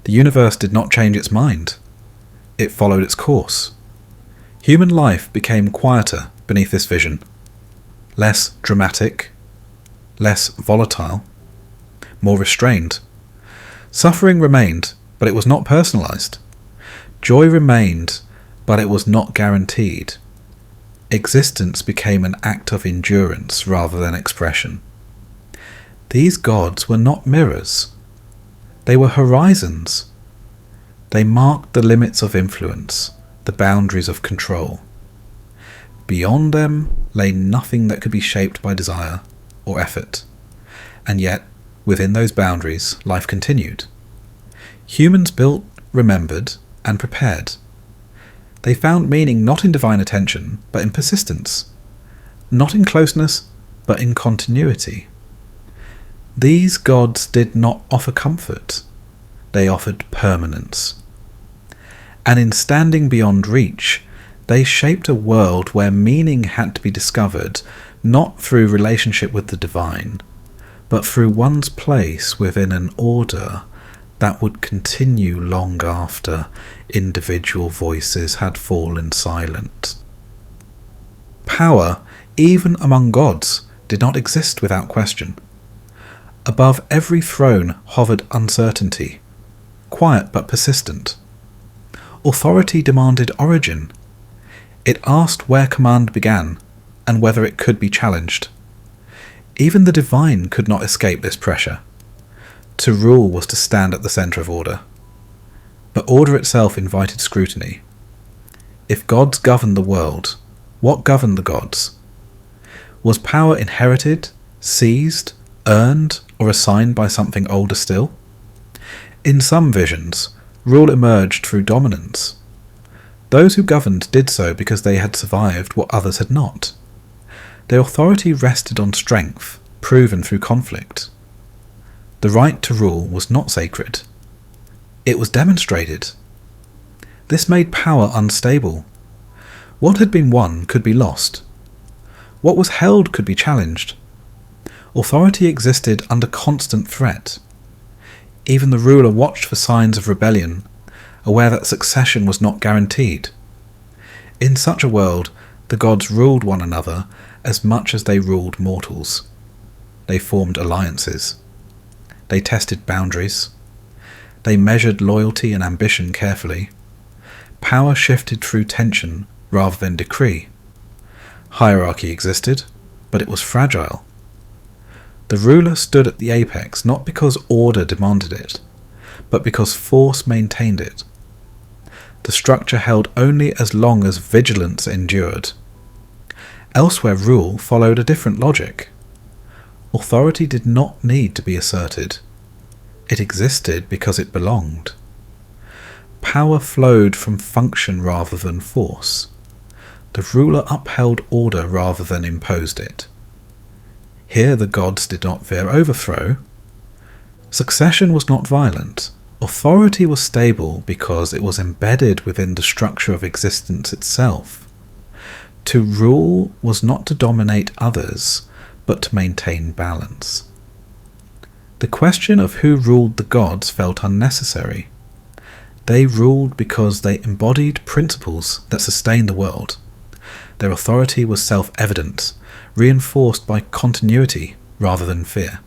The universe did not change its mind. It followed its course. Human life became quieter beneath this vision. Less dramatic, less volatile, more restrained. Suffering remained, but it was not personalised. Joy remained, but it was not guaranteed. Existence became an act of endurance rather than expression. These gods were not mirrors. They were horizons. They marked the limits of influence, the boundaries of control. Beyond them lay nothing that could be shaped by desire or effort. And yet, within those boundaries, life continued. Humans built, remembered, and prepared. They found meaning not in divine attention, but in persistence. Not in closeness, but in continuity. These gods did not offer comfort. They offered permanence. And in standing beyond reach, they shaped a world where meaning had to be discovered not through relationship with the divine, but through one's place within an order that would continue long after individual voices had fallen silent. Power, even among gods, did not exist without question. Above every throne hovered uncertainty, quiet but persistent. Authority demanded origin. It asked where command began, and whether it could be challenged. Even the divine could not escape this pressure. To rule was to stand at the centre of order. But order itself invited scrutiny. If gods governed the world, what governed the gods? Was power inherited, seized, earned, or assigned by something older still? In some visions, rule emerged through dominance. Those who governed did so because they had survived what others had not. Their authority rested on strength, proven through conflict. The right to rule was not sacred. It was demonstrated. This made power unstable. What had been won could be lost. What was held could be challenged. Authority existed under constant threat. Even the ruler watched for signs of rebellion, aware that succession was not guaranteed. In such a world, the gods ruled one another as much as they ruled mortals. They formed alliances. They tested boundaries. They measured loyalty and ambition carefully. Power shifted through tension rather than decree. Hierarchy existed, but it was fragile. The ruler stood at the apex not because order demanded it, but because force maintained it. The structure held only as long as vigilance endured. Elsewhere, rule followed a different logic. Authority did not need to be asserted. It existed because it belonged. Power flowed from function rather than force. The ruler upheld order rather than imposed it. Here the gods did not fear overthrow. Succession was not violent. Authority was stable because it was embedded within the structure of existence itself. To rule was not to dominate others, but to maintain balance. The question of who ruled the gods felt unnecessary. They ruled because they embodied principles that sustained the world. Their authority was self-evident, reinforced by continuity rather than fear.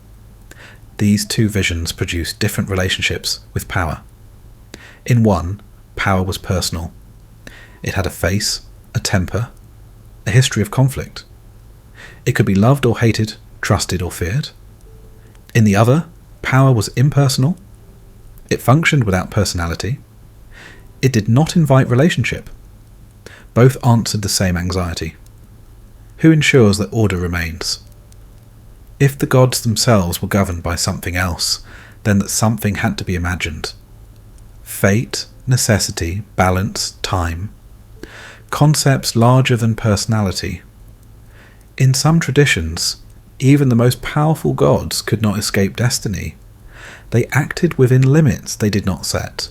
These two visions produced different relationships with power. In one, power was personal. It had a face, a temper, a history of conflict. It could be loved or hated, trusted or feared. In the other, power was impersonal. It functioned without personality. It did not invite relationship. Both answered the same anxiety. Who ensures that order remains? If the gods themselves were governed by something else, then that something had to be imagined. Fate, necessity, balance, time. Concepts larger than personality. In some traditions, even the most powerful gods could not escape destiny. They acted within limits they did not set.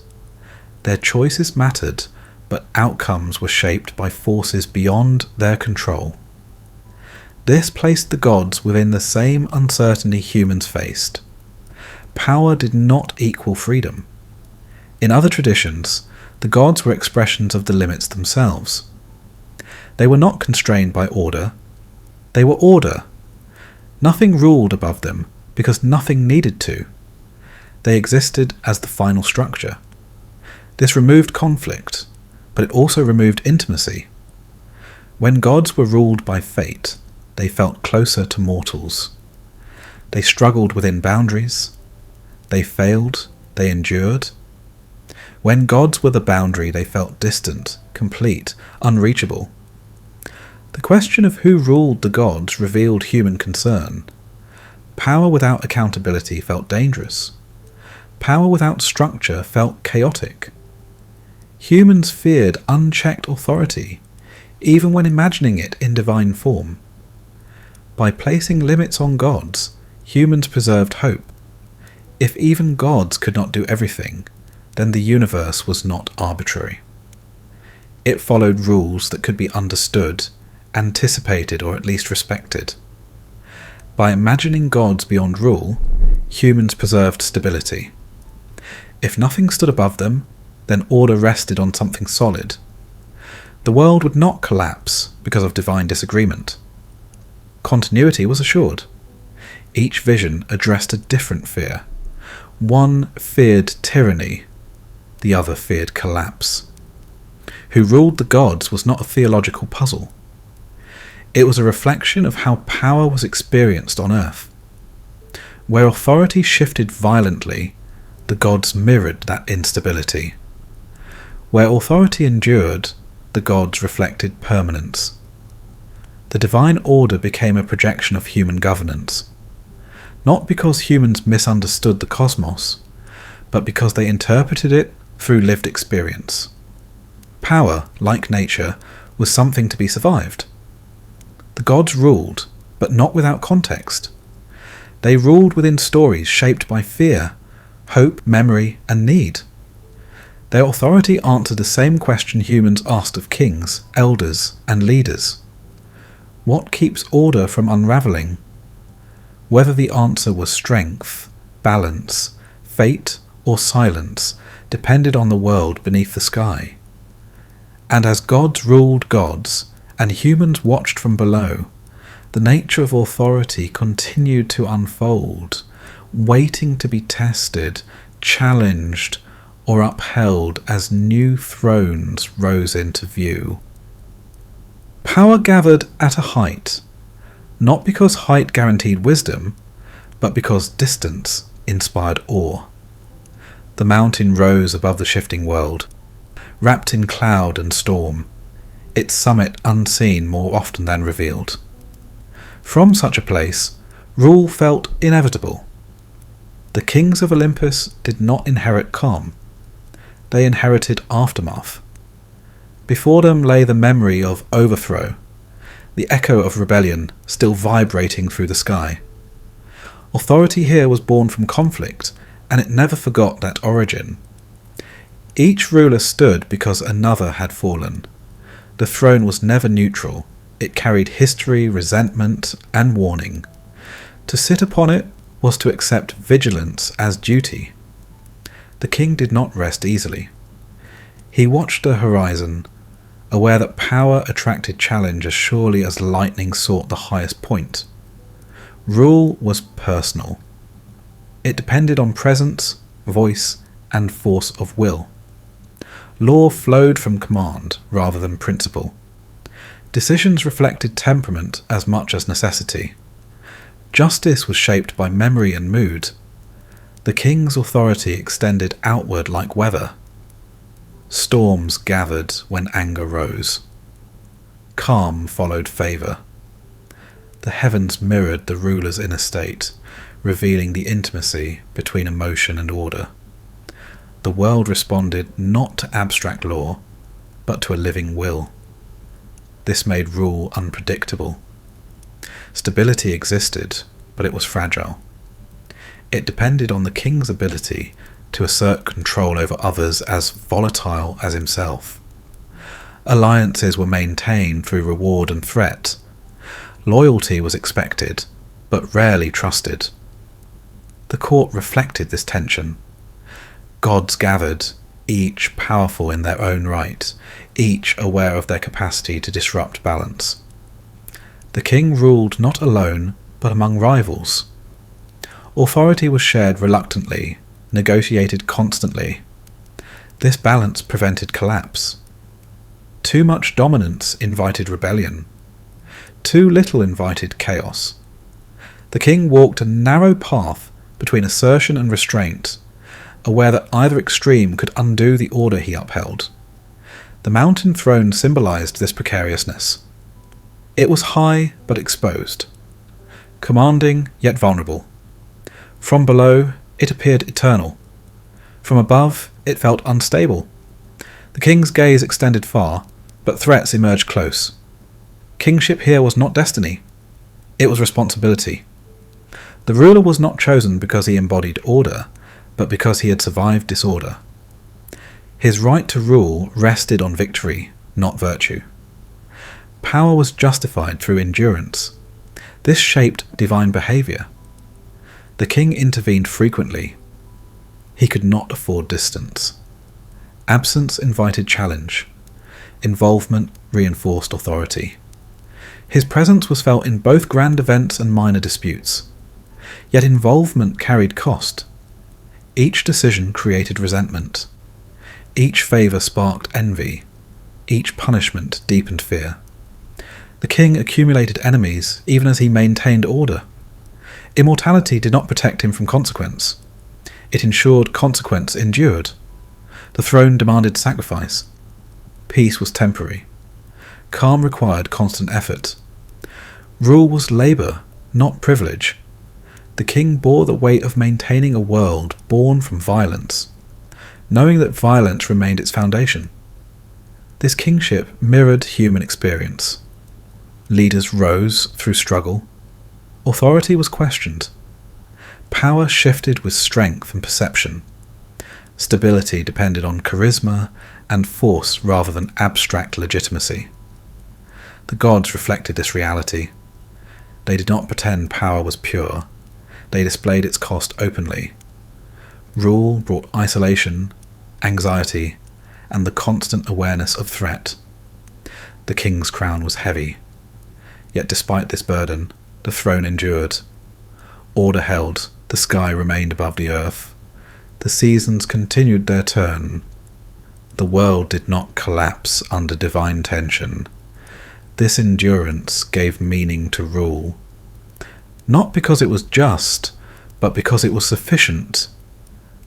Their choices mattered, but outcomes were shaped by forces beyond their control. This placed the gods within the same uncertainty humans faced. Power did not equal freedom. In other traditions, the gods were expressions of the limits themselves. They were not constrained by order. They were order. Nothing ruled above them because nothing needed to. They existed as the final structure, This removed conflict, but it also removed intimacy. When gods were ruled by fate, they felt closer to mortals. They struggled within boundaries. They failed. They endured. When gods were the boundary, they felt distant, complete, unreachable. The question of who ruled the gods revealed human concern. Power without accountability felt dangerous. Power without structure felt chaotic. Humans feared unchecked authority, even when imagining it in divine form. By placing limits on gods, humans preserved hope. If even gods could not do everything, then the universe was not arbitrary. It followed rules that could be understood, anticipated, or at least respected. By imagining gods beyond rule, humans preserved stability. If nothing stood above them, then order rested on something solid. The world would not collapse because of divine disagreement. Continuity was assured. Each vision addressed a different fear. One feared tyranny, the other feared collapse. Who ruled the gods was not a theological puzzle. It was a reflection of how power was experienced on earth. Where authority shifted violently, the gods mirrored that instability. Where authority endured, the gods reflected permanence. The divine order became a projection of human governance, not because humans misunderstood the cosmos, but because they interpreted it through lived experience. Power, like nature, was something to be survived. The gods ruled, but not without context. They ruled within stories shaped by fear, hope, memory, and need. Their authority answered the same question humans asked of kings, elders, and leaders. What keeps order from unravelling? Whether the answer was strength, balance, fate, or silence depended on the world beneath the sky. And as gods ruled gods, and humans watched from below, the nature of authority continued to unfold, waiting to be tested, challenged, or upheld as new thrones rose into view. Power gathered at a height, not because height guaranteed wisdom, but because distance inspired awe. The mountain rose above the shifting world, wrapped in cloud and storm, its summit unseen more often than revealed. From such a place, rule felt inevitable. The kings of Olympus did not inherit calm. They inherited aftermath. Before them lay the memory of overthrow, the echo of rebellion still vibrating through the sky. Authority here was born from conflict, and it never forgot that origin. Each ruler stood because another had fallen. The throne was never neutral. It carried history, resentment, and warning. To sit upon it was to accept vigilance as duty. The king did not rest easily. He watched the horizon, aware that power attracted challenge as surely as lightning sought the highest point. Rule was personal. It depended on presence, voice, and force of will. Law flowed from command rather than principle. Decisions reflected temperament as much as necessity. Justice was shaped by memory and mood. The king's authority extended outward like weather. Storms gathered when anger rose. Calm followed favour. The heavens mirrored the ruler's inner state, revealing the intimacy between emotion and order. The world responded not to abstract law, but to a living will. This made rule unpredictable. Stability existed, but it was fragile. It depended on the king's ability to assert control over others as volatile as himself. Alliances were maintained through reward and threat. Loyalty was expected, but rarely trusted. The court reflected this tension. Gods gathered, each powerful in their own right, each aware of their capacity to disrupt balance. The king ruled not alone, but among rivals. Authority was shared reluctantly, negotiated constantly. This balance prevented collapse. Too much dominance invited rebellion. Too little invited chaos. The king walked a narrow path between assertion and restraint, aware that either extreme could undo the order he upheld. The mountain throne symbolized this precariousness. It was high but exposed, commanding yet vulnerable. From below, it appeared eternal. From above, it felt unstable. The king's gaze extended far, but threats emerged close. Kingship here was not destiny. It was responsibility. The ruler was not chosen because he embodied order, but because he had survived disorder. His right to rule rested on victory, not virtue. Power was justified through endurance. This shaped divine behaviour. The king intervened frequently. He could not afford distance. Absence invited challenge. Involvement reinforced authority. His presence was felt in both grand events and minor disputes. Yet involvement carried cost. Each decision created resentment. Each favour sparked envy. Each punishment deepened fear. The king accumulated enemies even as he maintained order. Immortality did not protect him from consequence. It ensured consequence endured. The throne demanded sacrifice. Peace was temporary. Calm required constant effort. Rule was labour, not privilege. The king bore the weight of maintaining a world born from violence, knowing that violence remained its foundation. This kingship mirrored human experience. Leaders rose through struggle. Authority was questioned. Power shifted with strength and perception. Stability depended on charisma and force rather than abstract legitimacy. The gods reflected this reality. They did not pretend power was pure. They displayed its cost openly. Rule brought isolation, anxiety, and the constant awareness of threat. The king's crown was heavy. Yet despite this burden, the throne endured. Order held, the sky remained above the earth. The seasons continued their turn. The world did not collapse under divine tension. This endurance gave meaning to rule. Not because it was just, but because it was sufficient.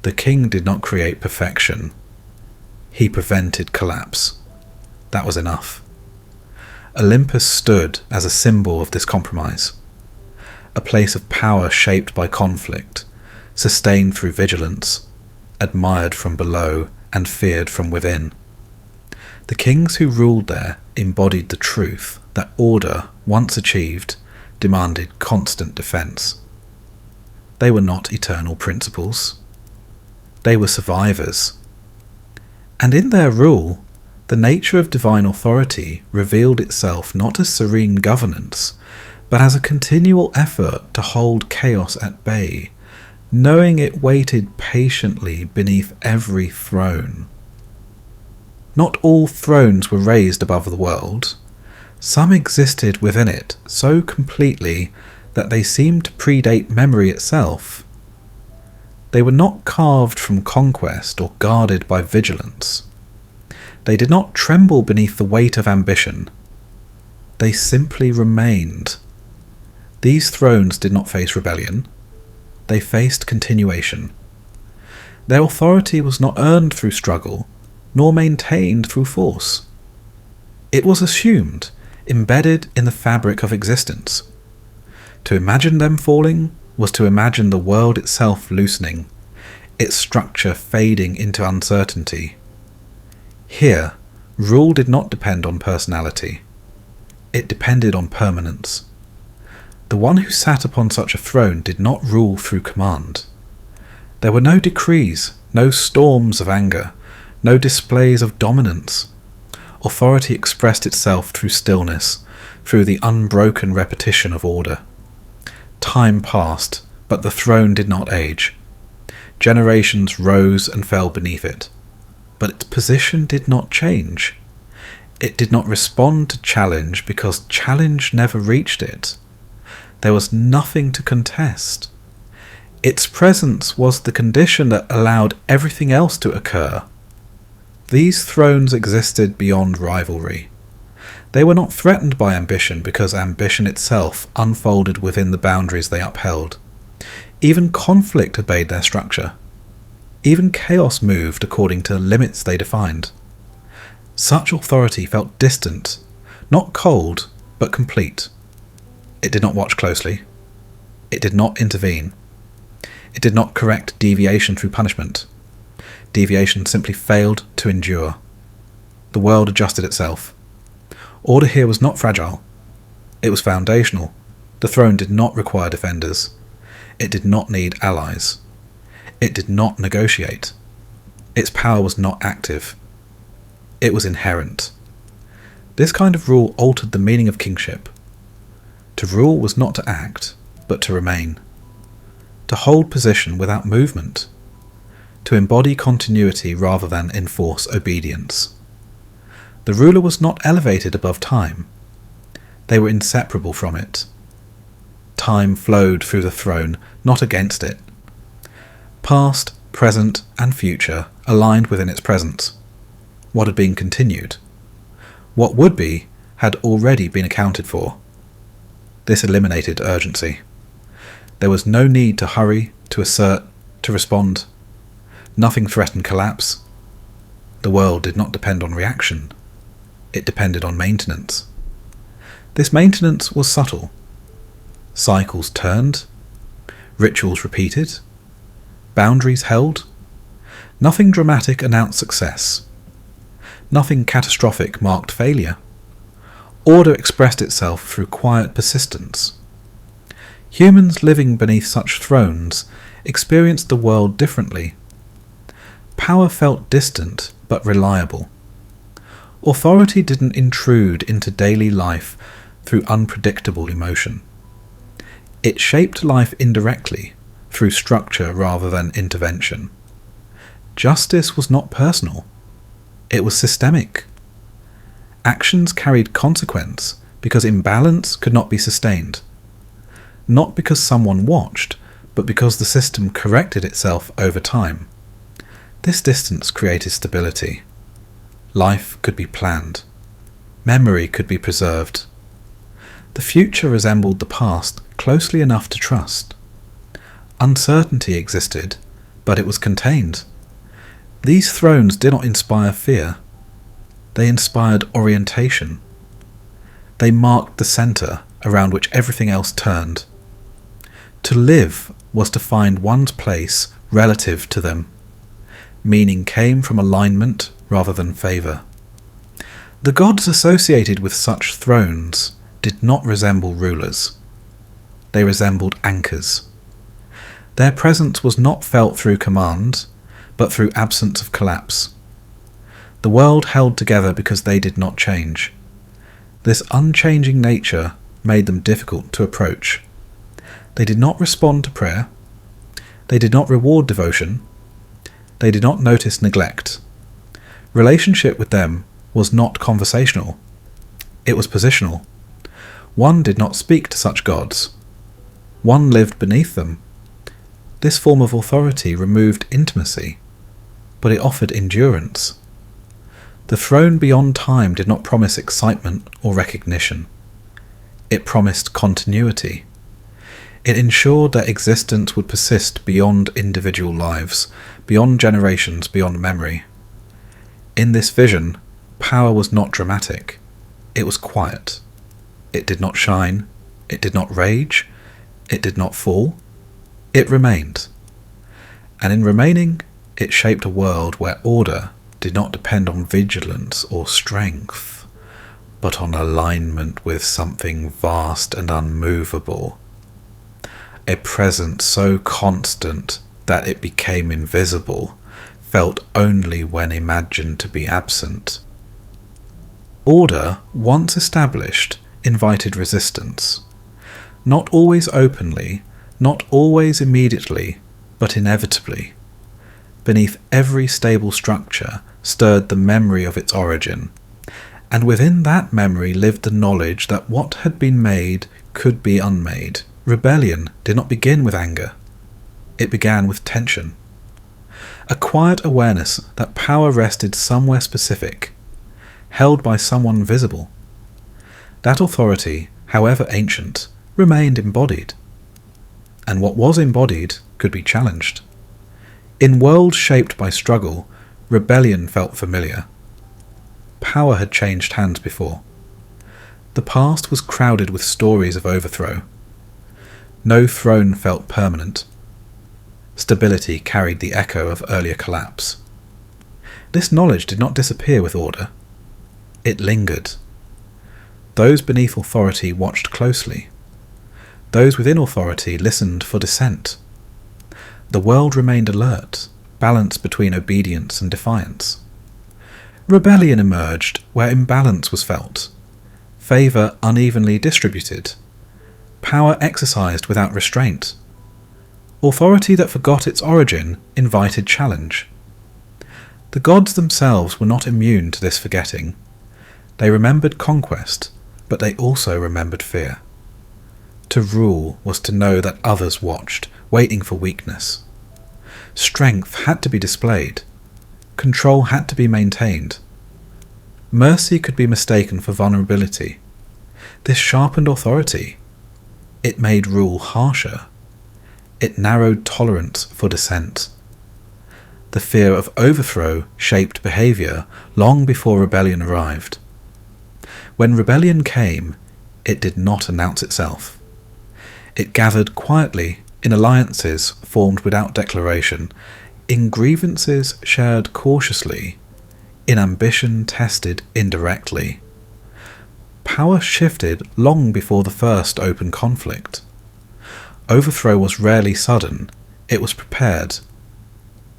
The king did not create perfection. He prevented collapse. That was enough. Olympus stood as a symbol of this compromise. A place of power shaped by conflict, sustained through vigilance, admired from below and feared from within. The kings who ruled there embodied the truth that order, once achieved, demanded constant defence. They were not eternal principles. They were survivors. And in their rule, the nature of divine authority revealed itself not as serene governance, but as a continual effort to hold chaos at bay, knowing it waited patiently beneath every throne. Not all thrones were raised above the world. Some existed within it so completely that they seemed to predate memory itself. They were not carved from conquest or guarded by vigilance. They did not tremble beneath the weight of ambition. They simply remained. These thrones did not face rebellion. They faced continuation. Their authority was not earned through struggle, nor maintained through force. It was assumed, embedded in the fabric of existence. To imagine them falling was to imagine the world itself loosening, its structure fading into uncertainty. Here, rule did not depend on personality. It depended on permanence. The one who sat upon such a throne did not rule through command. There were no decrees, no storms of anger, no displays of dominance. Authority expressed itself through stillness, through the unbroken repetition of order. Time passed, but the throne did not age. Generations rose and fell beneath it, but its position did not change. It did not respond to challenge because challenge never reached it. There was nothing to contest. Its presence was the condition that allowed everything else to occur. These thrones existed beyond rivalry. They were not threatened by ambition because ambition itself unfolded within the boundaries they upheld. Even conflict obeyed their structure. Even chaos moved according to limits they defined. Such authority felt distant, not cold, but complete. It did not watch closely. It did not intervene. It did not correct deviation through punishment. Deviation simply failed to endure. The world adjusted itself. Order here was not fragile. It was foundational. The throne did not require defenders. It did not need allies. It did not negotiate. Its power was not active. It was inherent. This kind of rule altered the meaning of kingship. To rule was not to act, but to remain. To hold position without movement. To embody continuity rather than enforce obedience. The ruler was not elevated above time. They were inseparable from it. Time flowed through the throne, not against it. Past, present, and future aligned within its presence. What had been continued. What would be had already been accounted for. This eliminated urgency. There was no need to hurry, to assert, to respond. Nothing threatened collapse. The world did not depend on reaction. It depended on maintenance. This maintenance was subtle. Cycles turned. Rituals repeated. Boundaries held. Nothing dramatic announced success. Nothing catastrophic marked failure. Order expressed itself through quiet persistence. Humans living beneath such thrones experienced the world differently. Power felt distant but reliable. Authority didn't intrude into daily life through unpredictable emotion. It shaped life indirectly, through structure rather than intervention. Justice was not personal. It was systemic. Actions carried consequence because imbalance could not be sustained. Not because someone watched, but because the system corrected itself over time. This distance created stability. Life could be planned. Memory could be preserved. The future resembled the past closely enough to trust. Uncertainty existed, but it was contained. These thrones did not inspire fear. They inspired orientation. They marked the centre around which everything else turned. To live was to find one's place relative to them. Meaning came from alignment rather than favour. The gods associated with such thrones did not resemble rulers. They resembled anchors. Their presence was not felt through command, but through absence of collapse. The world held together because they did not change. This unchanging nature made them difficult to approach. They did not respond to prayer. They did not reward devotion. They did not notice neglect. Relationship with them was not conversational. It was positional. One did not speak to such gods. One lived beneath them. This form of authority removed intimacy, but it offered endurance. The throne beyond time did not promise excitement or recognition. It promised continuity. It ensured that existence would persist beyond individual lives, beyond generations, beyond memory. In this vision, power was not dramatic. It was quiet. It did not shine. It did not rage. It did not fall. It remained. And in remaining, it shaped a world where order did not depend on vigilance or strength, but on alignment with something vast and unmovable. A presence so constant that it became invisible, felt only when imagined to be absent. Order, once established, invited resistance. Not always openly, not always immediately, but inevitably. Beneath every stable structure stirred the memory of its origin, and within that memory lived the knowledge that what had been made could be unmade. Rebellion did not begin with anger. It began with tension. a quiet awareness that power rested somewhere specific, held by someone visible. That authority, however ancient, remained embodied. And what was embodied could be challenged. In worlds shaped by struggle, rebellion felt familiar. Power had changed hands before. The past was crowded with stories of overthrow. No throne felt permanent. Stability carried the echo of earlier collapse. This knowledge did not disappear with order. It lingered. Those beneath authority watched closely. Those within authority listened for dissent. The world remained alert, balanced between obedience and defiance. Rebellion emerged where imbalance was felt, favour unevenly distributed, power exercised without restraint. Authority that forgot its origin invited challenge. The gods themselves were not immune to this forgetting. They remembered conquest, but they also remembered fear. To rule was to know that others watched, waiting for weakness. Strength had to be displayed. Control had to be maintained. Mercy could be mistaken for vulnerability. This sharpened authority. It made rule harsher. It narrowed tolerance for dissent. The fear of overthrow shaped behaviour long before rebellion arrived. When rebellion came, it did not announce itself. It gathered quietly in alliances formed without declaration, in grievances shared cautiously, in ambition tested indirectly. Power shifted long before the first open conflict. Overthrow was rarely sudden, it was prepared.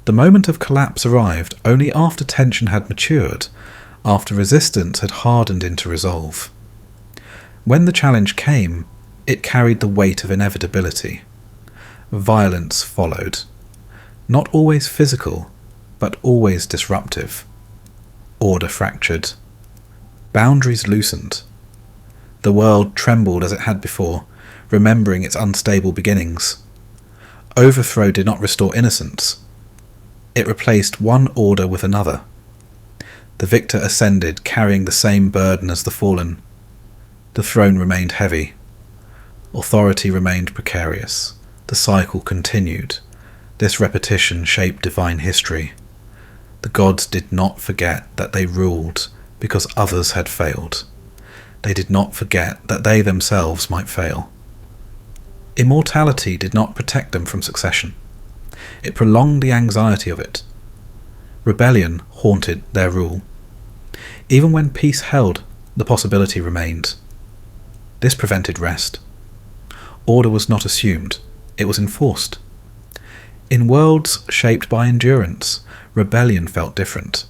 The moment of collapse arrived only after tension had matured, after resistance had hardened into resolve. When the challenge came, it carried the weight of inevitability. Violence followed. Not always physical, but always disruptive. Order fractured. Boundaries loosened. The world trembled as it had before, remembering its unstable beginnings. Overthrow did not restore innocence. It replaced one order with another. The victor ascended, carrying the same burden as the fallen. The throne remained heavy. Authority remained precarious. The cycle continued. This repetition shaped divine history. The gods did not forget that they ruled because others had failed. They did not forget that they themselves might fail. Immortality did not protect them from succession. It prolonged the anxiety of it. Rebellion haunted their rule. Even when peace held, the possibility remained. This prevented rest. Order was not assumed, it was enforced. In worlds shaped by endurance, rebellion felt different.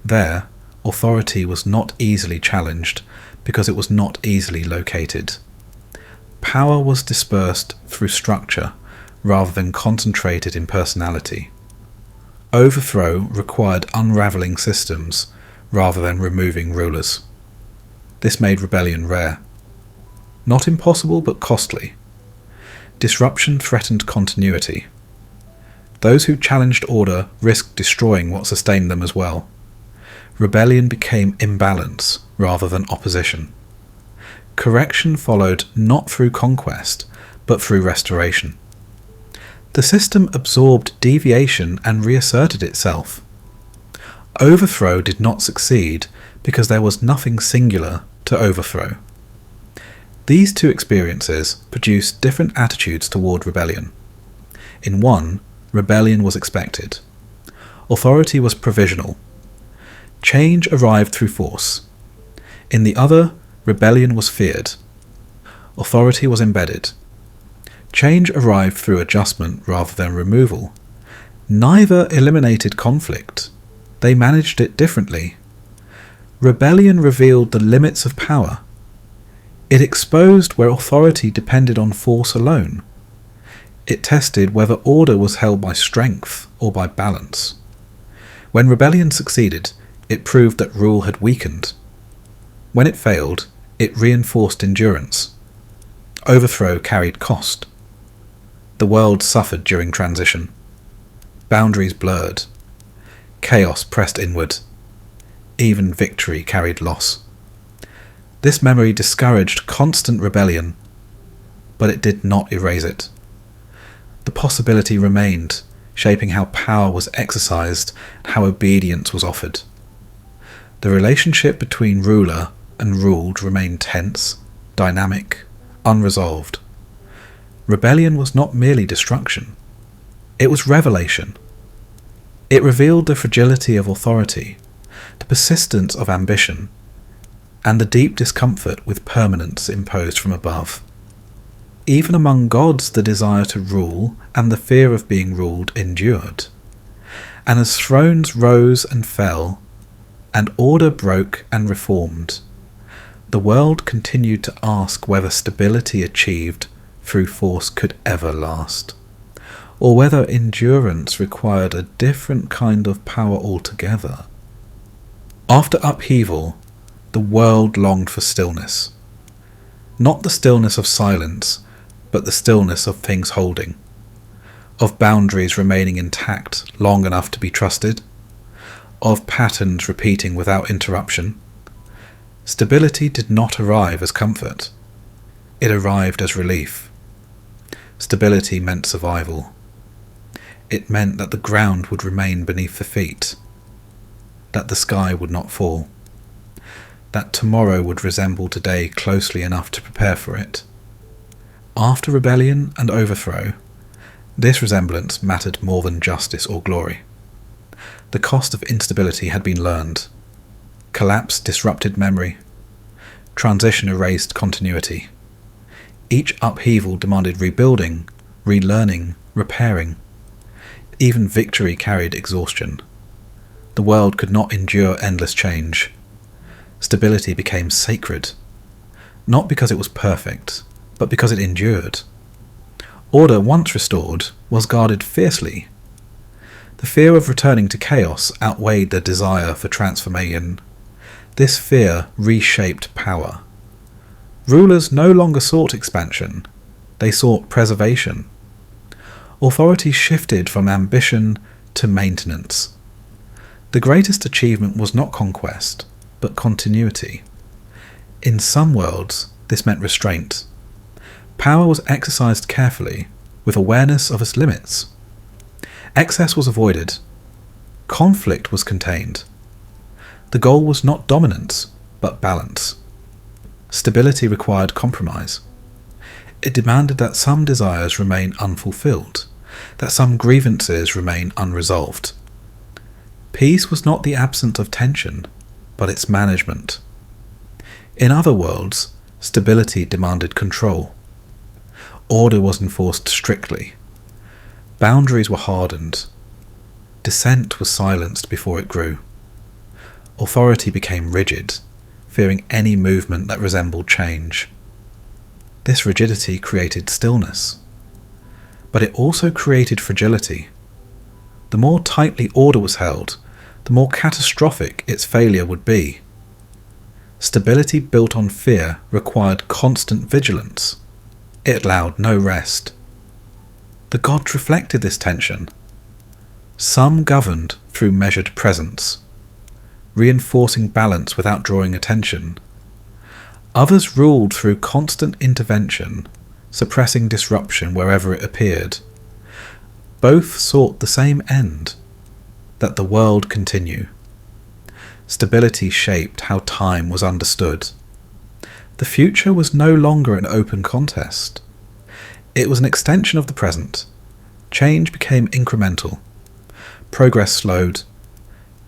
There, authority was not easily challenged because it was not easily located. Power was dispersed through structure rather than concentrated in personality. Overthrow required unravelling systems rather than removing rulers. This made rebellion rare. Not impossible, but costly. Disruption threatened continuity. Those who challenged order risked destroying what sustained them as well. Rebellion became imbalance rather than opposition. Correction followed not through conquest, but through restoration. The system absorbed deviation and reasserted itself. Overthrow did not succeed because there was nothing singular to overthrow. These two experiences produced different attitudes toward rebellion. In one, rebellion was expected. Authority was provisional. Change arrived through force. In the other, rebellion was feared. Authority was embedded. Change arrived through adjustment rather than removal. Neither eliminated conflict. They managed it differently. Rebellion revealed the limits of power. It exposed where authority depended on force alone. It tested whether order was held by strength or by balance. When rebellion succeeded, it proved that rule had weakened. When it failed, it reinforced endurance. Overthrow carried cost. The world suffered during transition. Boundaries blurred. Chaos pressed inward. Even victory carried loss. This memory discouraged constant rebellion, but it did not erase it. The possibility remained, shaping how power was exercised and how obedience was offered. The relationship between ruler and ruled remained tense, dynamic, unresolved. Rebellion was not merely destruction. It was revelation. It revealed the fragility of authority, the persistence of ambition, and the deep discomfort with permanence imposed from above. Even among gods, the desire to rule and the fear of being ruled endured. And as thrones rose and fell, and order broke and reformed, the world continued to ask whether stability achieved through force could ever last, or whether endurance required a different kind of power altogether. After upheaval, the world longed for stillness. Not the stillness of silence, but the stillness of things holding, of boundaries remaining intact long enough to be trusted, of patterns repeating without interruption. Stability did not arrive as comfort. It arrived as relief. Stability meant survival. It meant that the ground would remain beneath the feet, that the sky would not fall, that tomorrow would resemble today closely enough to prepare for it. After rebellion and overthrow, this resemblance mattered more than justice or glory. The cost of instability had been learned. Collapse disrupted memory. Transition erased continuity. Each upheaval demanded rebuilding, relearning, repairing. Even victory carried exhaustion. The world could not endure endless change. Stability became sacred, not because it was perfect, but because it endured. Order, once restored, was guarded fiercely. The fear of returning to chaos outweighed the desire for transformation. This fear reshaped power. Rulers no longer sought expansion, they sought preservation. Authority shifted from ambition to maintenance. The greatest achievement was not conquest, but continuity. In some worlds, this meant restraint. Power was exercised carefully, with awareness of its limits. Excess was avoided. Conflict was contained. The goal was not dominance, but balance. Stability required compromise. It demanded that some desires remain unfulfilled, that some grievances remain unresolved. Peace was not the absence of tension, but its management. In other worlds, stability demanded control. Order was enforced strictly. Boundaries were hardened. Dissent was silenced before it grew. Authority became rigid, fearing any movement that resembled change. This rigidity created stillness, but it also created fragility. The more tightly order was held, the more catastrophic its failure would be. Stability built on fear required constant vigilance. It allowed no rest. The gods reflected this tension. Some governed through measured presence, reinforcing balance without drawing attention. Others ruled through constant intervention, suppressing disruption wherever it appeared. Both sought the same end, that the world continue. Stability shaped how time was understood. The future was no longer an open contest. It was an extension of the present. Change became incremental. Progress slowed.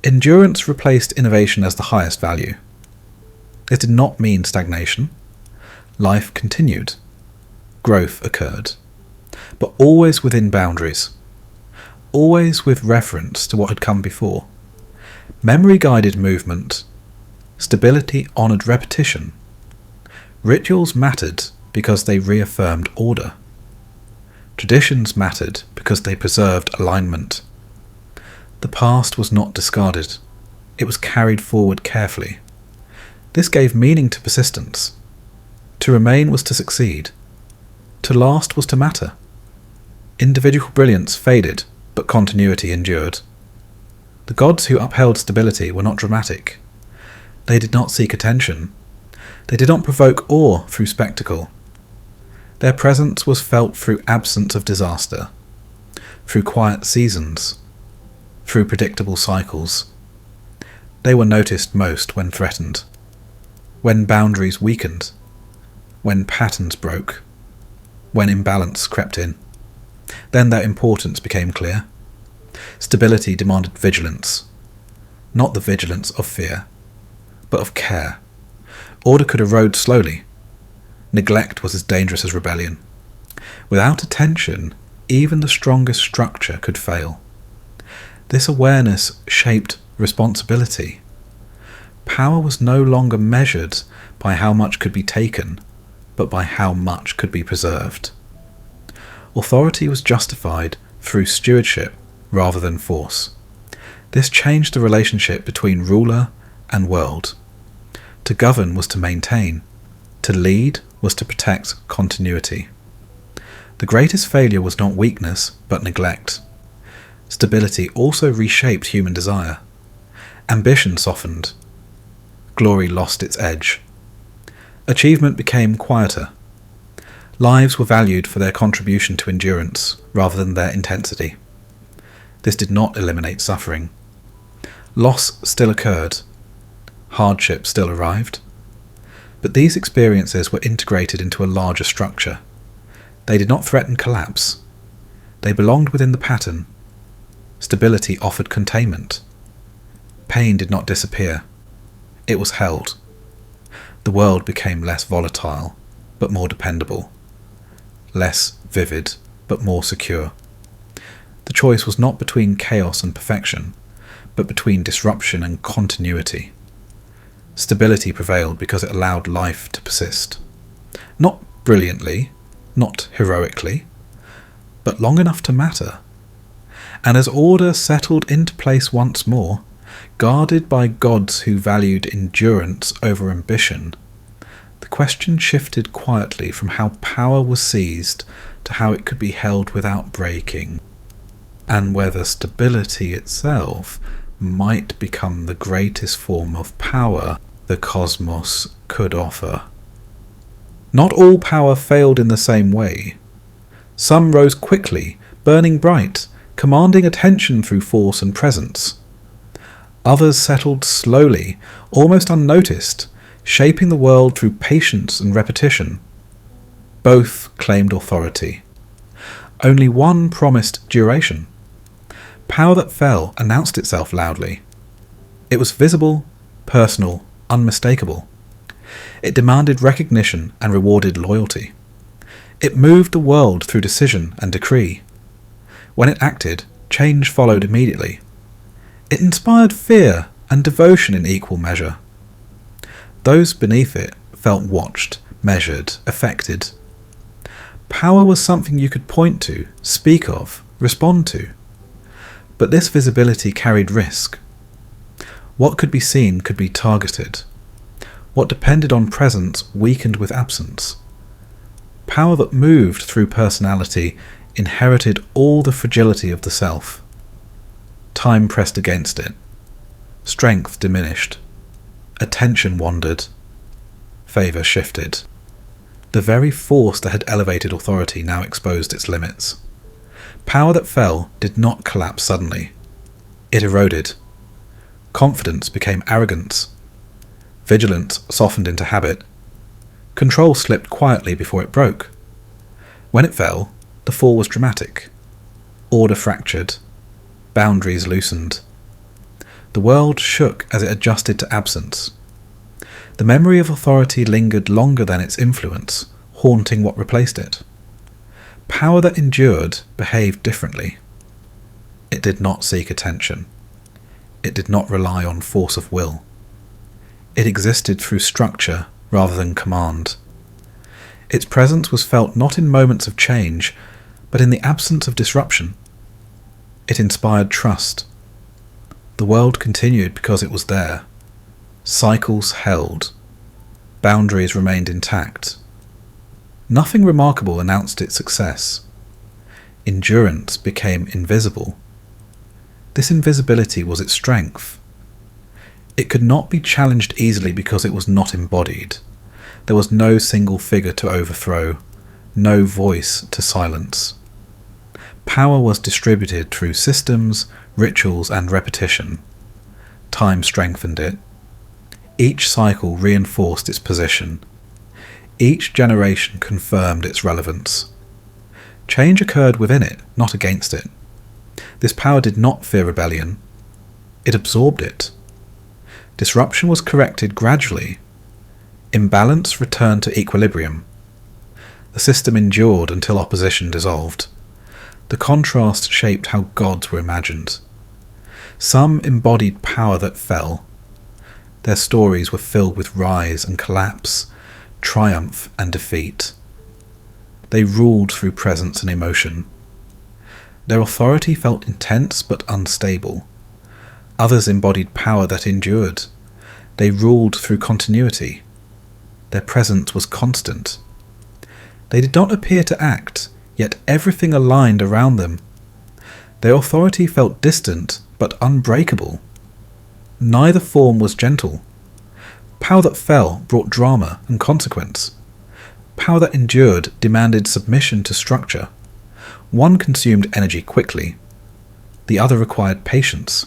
Endurance replaced innovation as the highest value. This did not mean stagnation. Life continued. Growth occurred. But always within boundaries. Always with reference to what had come before. Memory guided movement. Stability honoured repetition. Rituals mattered because they reaffirmed order. Traditions mattered because they preserved alignment. The past was not discarded. It was carried forward carefully. This gave meaning to persistence. To remain was to succeed. To last was to matter. Individual brilliance faded. but continuity endured. The gods who upheld stability were not dramatic. They did not seek attention. They did not provoke awe through spectacle. Their presence was felt through absence of disaster, through quiet seasons, through predictable cycles. They were noticed most when threatened, when boundaries weakened, when patterns broke, when imbalance crept in. Then their importance became clear. Stability demanded vigilance, not the vigilance of fear, but of care. Order could erode slowly. Neglect was as dangerous as rebellion. Without attention, even the strongest structure could fail. This awareness shaped responsibility. Power was no longer measured by how much could be taken, but by how much could be preserved. Authority was justified through stewardship rather than force. This changed the relationship between ruler and world. To govern was to maintain. To lead was to protect continuity. The greatest failure was not weakness, but neglect. Stability also reshaped human desire. Ambition softened. Glory lost its edge. Achievement became quieter. Lives were valued for their contribution to endurance rather than their intensity. This did not eliminate suffering. Loss still occurred. Hardship still arrived. But these experiences were integrated into a larger structure. They did not threaten collapse. They belonged within the pattern. Stability offered containment. Pain did not disappear. It was held. The world became less volatile, but more dependable. Less vivid, but more secure. The choice was not between chaos and perfection, but between disruption and continuity. Stability prevailed because it allowed life to persist. Not brilliantly, not heroically, but long enough to matter. And as order settled into place once more, guarded by gods who valued endurance over ambition, the question shifted quietly from how power was seized to how it could be held without breaking, and whether stability itself might become the greatest form of power the cosmos could offer. Not all power failed in the same way. Some rose quickly, burning bright, commanding attention through force and presence. Others settled slowly, almost unnoticed, shaping the world through patience and repetition. Both claimed authority. Only one promised duration. Power that fell announced itself loudly. It was visible, personal, unmistakable. It demanded recognition and rewarded loyalty. It moved the world through decision and decree. When it acted, change followed immediately. It inspired fear and devotion in equal measure. Those beneath it felt watched, measured, affected. Power was something you could point to, speak of, respond to. But this visibility carried risk. What could be seen could be targeted. What depended on presence weakened with absence. Power that moved through personality inherited all the fragility of the self. Time pressed against it. Strength diminished. Attention wandered. Favour shifted. The very force that had elevated authority now exposed its limits. Power that fell did not collapse suddenly. It eroded. Confidence became arrogance. Vigilance softened into habit. Control slipped quietly before it broke. When it fell, the fall was dramatic. Order fractured. Boundaries loosened. The world shook as it adjusted to absence. The memory of authority lingered longer than its influence, haunting what replaced it. Power that endured behaved differently. It did not seek attention. It did not rely on force of will. It existed through structure rather than command. Its presence was felt not in moments of change, but in the absence of disruption. It inspired trust. The world continued because it was there. Cycles held. Boundaries remained intact. Nothing remarkable announced its success. Endurance became invisible This invisibility was its strength. It could not be challenged easily because it was not embodied. There was no single figure to overthrow, no voice to silence. Power was distributed through systems, rituals, and repetition. Time strengthened it. Each cycle reinforced its position. Each generation confirmed its relevance. Change occurred within it, not against it. This power did not fear rebellion. It absorbed it. Disruption was corrected gradually. Imbalance returned to equilibrium. The system endured until opposition dissolved. The contrast shaped how gods were imagined. Some embodied power that fell. Their stories were filled with rise and collapse, triumph and defeat. They ruled through presence and emotion. Their authority felt intense but unstable. Others embodied power that endured. They ruled through continuity. Their presence was constant. They did not appear to act, yet everything aligned around them. Their authority felt distant but unbreakable. Neither form was gentle. Power that fell brought drama and consequence. Power that endured demanded submission to structure. One consumed energy quickly. The other required patience.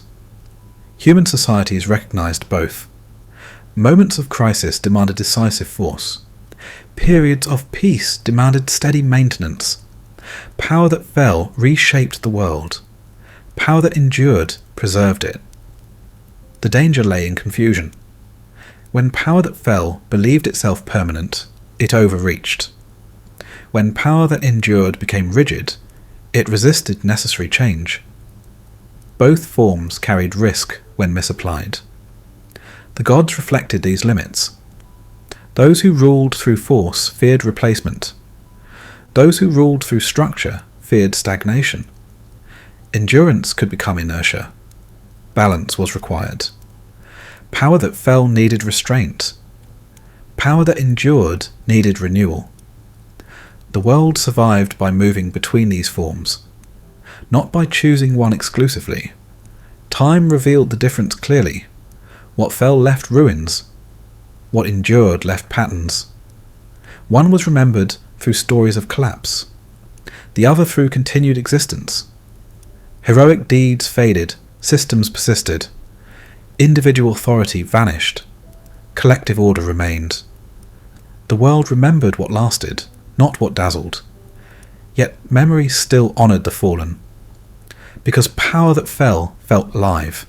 Human societies recognized both. Moments of crisis demanded decisive force. Periods of peace demanded steady maintenance. Power that fell reshaped the world. Power that endured preserved it. The danger lay in confusion. When power that fell believed itself permanent, it overreached. When power that endured became rigid, it resisted necessary change. Both forms carried risk when misapplied. The gods reflected these limits. Those who ruled through force feared replacement. Those who ruled through structure feared stagnation. Endurance could become inertia. Balance was required. Power that fell needed restraint. Power that endured needed renewal. The world survived by moving between these forms, not by choosing one exclusively. Time revealed the difference clearly. What fell left ruins. What endured left patterns. One was remembered through stories of collapse, the other through continued existence. Heroic deeds faded, systems persisted. Individual authority vanished. Collective order remained. The world remembered what lasted, not what dazzled. Yet memory still honoured the fallen. Because power that fell felt alive.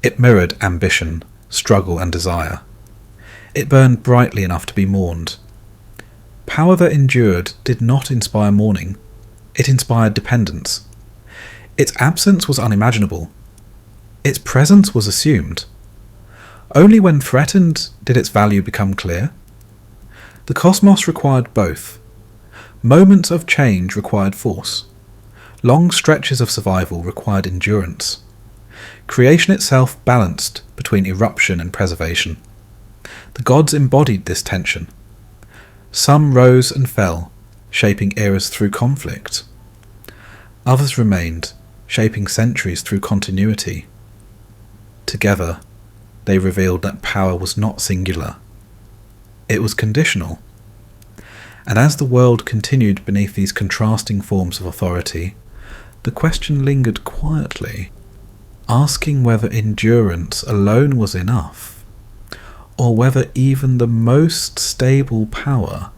It mirrored ambition, struggle and desire. It burned brightly enough to be mourned. Power that endured did not inspire mourning. It inspired dependence. Its absence was unimaginable. Its presence was assumed. Only when threatened did its value become clear. The cosmos required both. Moments of change required force. Long stretches of survival required endurance. Creation itself balanced between eruption and preservation. The gods embodied this tension. Some rose and fell, shaping eras through conflict. Others remained, shaping centuries through continuity. Together, they revealed that power was not singular. It was conditional. And as the world continued beneath these contrasting forms of authority, the question lingered quietly, asking whether endurance alone was enough, or whether even the most stable power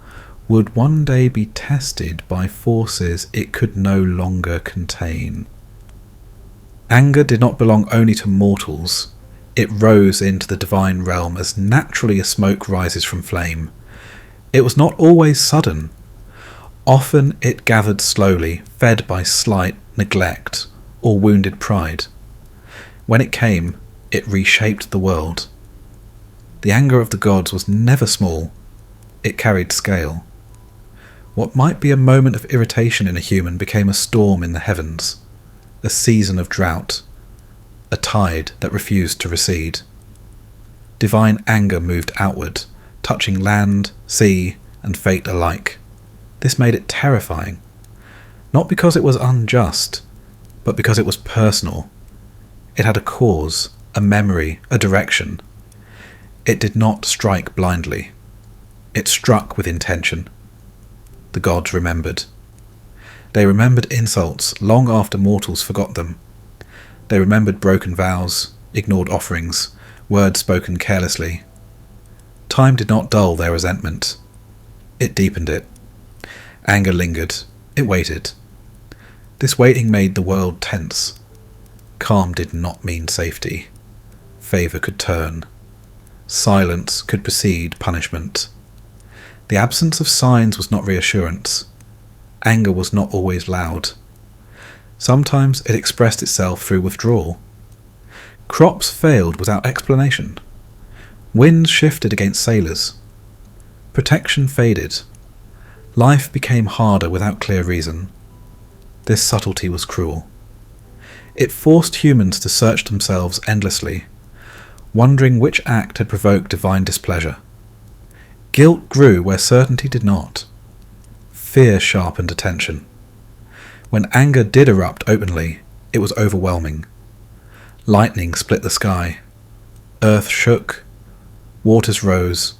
would one day be tested by forces it could no longer contain. Anger did not belong only to mortals. It rose into the divine realm as naturally as smoke rises from flame. It was not always sudden. Often it gathered slowly, fed by slight neglect or wounded pride. When it came, it reshaped the world. The anger of the gods was never small. It carried scale. What might be a moment of irritation in a human became a storm in the heavens, a season of drought, a tide that refused to recede. Divine anger moved outward, touching land, sea, and fate alike. This made it terrifying, not because it was unjust, but because it was personal. It had a cause, a memory, a direction. It did not strike blindly. It struck with intention. The gods remembered. They remembered insults long after mortals forgot them. They remembered broken vows, ignored offerings, words spoken carelessly. Time did not dull their resentment. It deepened it. Anger lingered. It waited. This waiting made the world tense. Calm did not mean safety. Favour could turn. Silence could precede punishment. The absence of signs was not reassurance. Anger was not always loud. Sometimes it expressed itself through withdrawal. Crops failed without explanation. Winds shifted against sailors. Protection faded. Life became harder without clear reason. This subtlety was cruel. It forced humans to search themselves endlessly, wondering which act had provoked divine displeasure. Guilt grew where certainty did not. Fear sharpened attention. When anger did erupt openly, it was overwhelming. Lightning split the sky. Earth shook. Waters rose.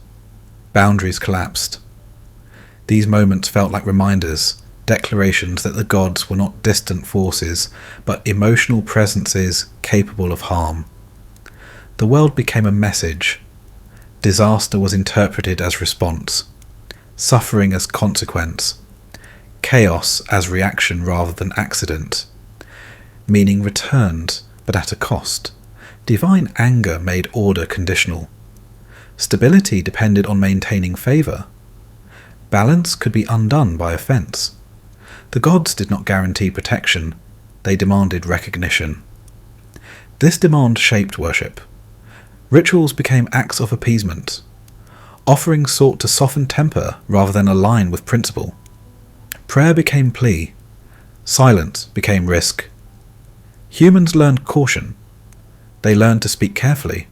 Boundaries collapsed. These moments felt like reminders, declarations that the gods were not distant forces, but emotional presences capable of harm. The world became a message. Disaster was interpreted as response, suffering as consequence, chaos as reaction rather than accident. Meaning returned, but at a cost. Divine anger made order conditional. Stability depended on maintaining favour. Balance could be undone by offence. The gods did not guarantee protection, they demanded recognition. This demand shaped worship. Rituals became acts of appeasement. Offerings sought to soften temper rather than align with principle. Prayer became plea. Silence became risk. Humans learned caution. They learned to speak carefully,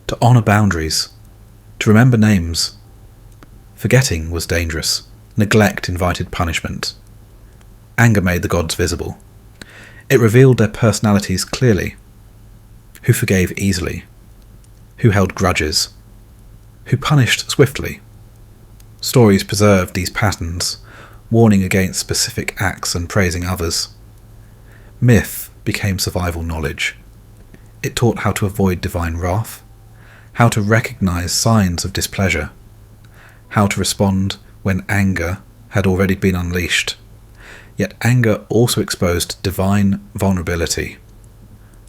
to honour boundaries, to remember names. Forgetting was dangerous. Neglect invited punishment. Anger made the gods visible. It revealed their personalities clearly. Who forgave easily? Who held grudges? Who punished swiftly? Stories preserved these patterns, warning against specific acts and praising others. Myth became survival knowledge. It taught how to avoid divine wrath, how to recognize signs of displeasure, how to respond when anger had already been unleashed. Yet anger also exposed divine vulnerability.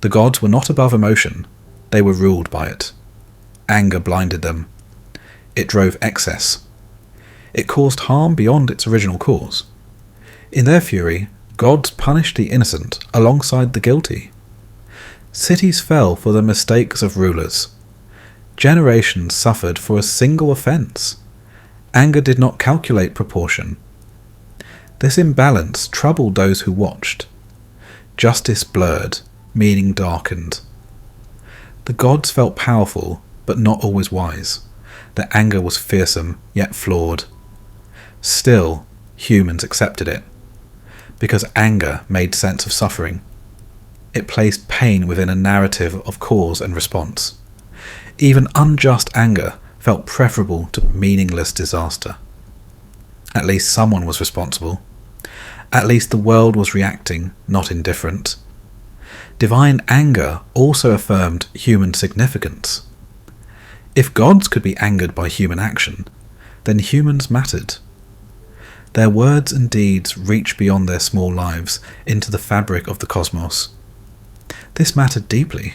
The gods were not above emotion, they were ruled by it. Anger blinded them. It drove excess. It caused harm beyond its original cause. In their fury, gods punished the innocent alongside the guilty. Cities fell for the mistakes of rulers. Generations suffered for a single offence. Anger did not calculate proportion. This imbalance troubled those who watched. Justice blurred, meaning darkened. The gods felt powerful, but not always wise. Their anger was fearsome, yet flawed. Still, humans accepted it, because anger made sense of suffering. It placed pain within a narrative of cause and response. Even unjust anger felt preferable to meaningless disaster. At least someone was responsible. At least the world was reacting, not indifferent. Divine anger also affirmed human significance. If gods could be angered by human action, then humans mattered. Their words and deeds reached beyond their small lives into the fabric of the cosmos. This mattered deeply.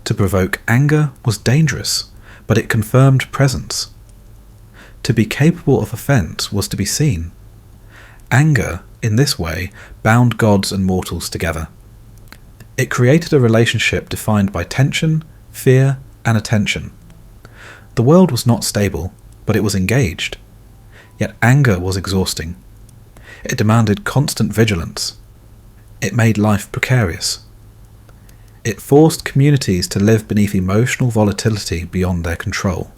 To provoke anger was dangerous, but it confirmed presence. To be capable of offence was to be seen. Anger, in this way, bound gods and mortals together. It created a relationship defined by tension, fear, and attention. The world was not stable, but it was engaged. Yet anger was exhausting. It demanded constant vigilance. It made life precarious. It forced communities to live beneath emotional volatility beyond their control.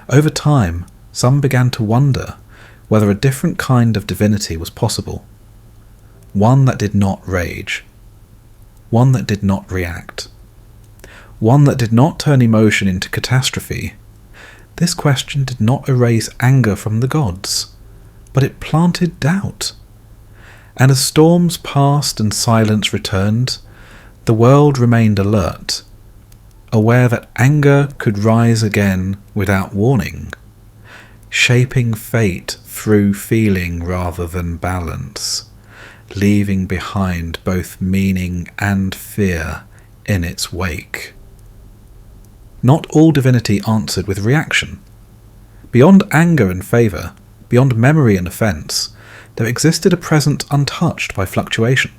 Over time, some began to wonder whether a different kind of divinity was possible, one that did not rage. one that did not react, one that did not turn emotion into catastrophe. This question did not erase anger from the gods, but it planted doubt. And as storms passed and silence returned, the world remained alert, aware that anger could rise again without warning, shaping fate through feeling rather than balance, leaving behind both meaning and fear in its wake. Not all divinity answered with reaction. Beyond anger and favour, beyond memory and offence, there existed a presence untouched by fluctuation.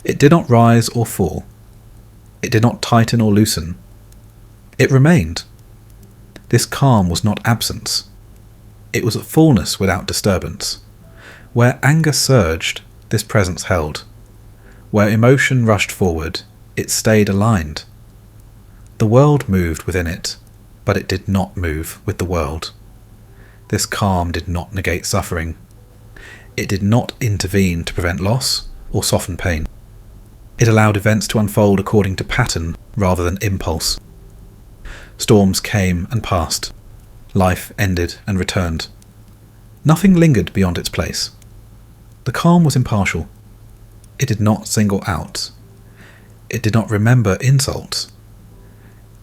It did not rise or fall. It did not tighten or loosen. It remained. This calm was not absence. It was a fullness without disturbance. Where anger surged, this presence held. Where emotion rushed forward, it stayed aligned. The world moved within it, but it did not move with the world. This calm did not negate suffering. It did not intervene to prevent loss or soften pain. It allowed events to unfold according to pattern rather than impulse. Storms came and passed. Life ended and returned. Nothing lingered beyond its place. The calm was impartial. It did not single out. It did not remember insults.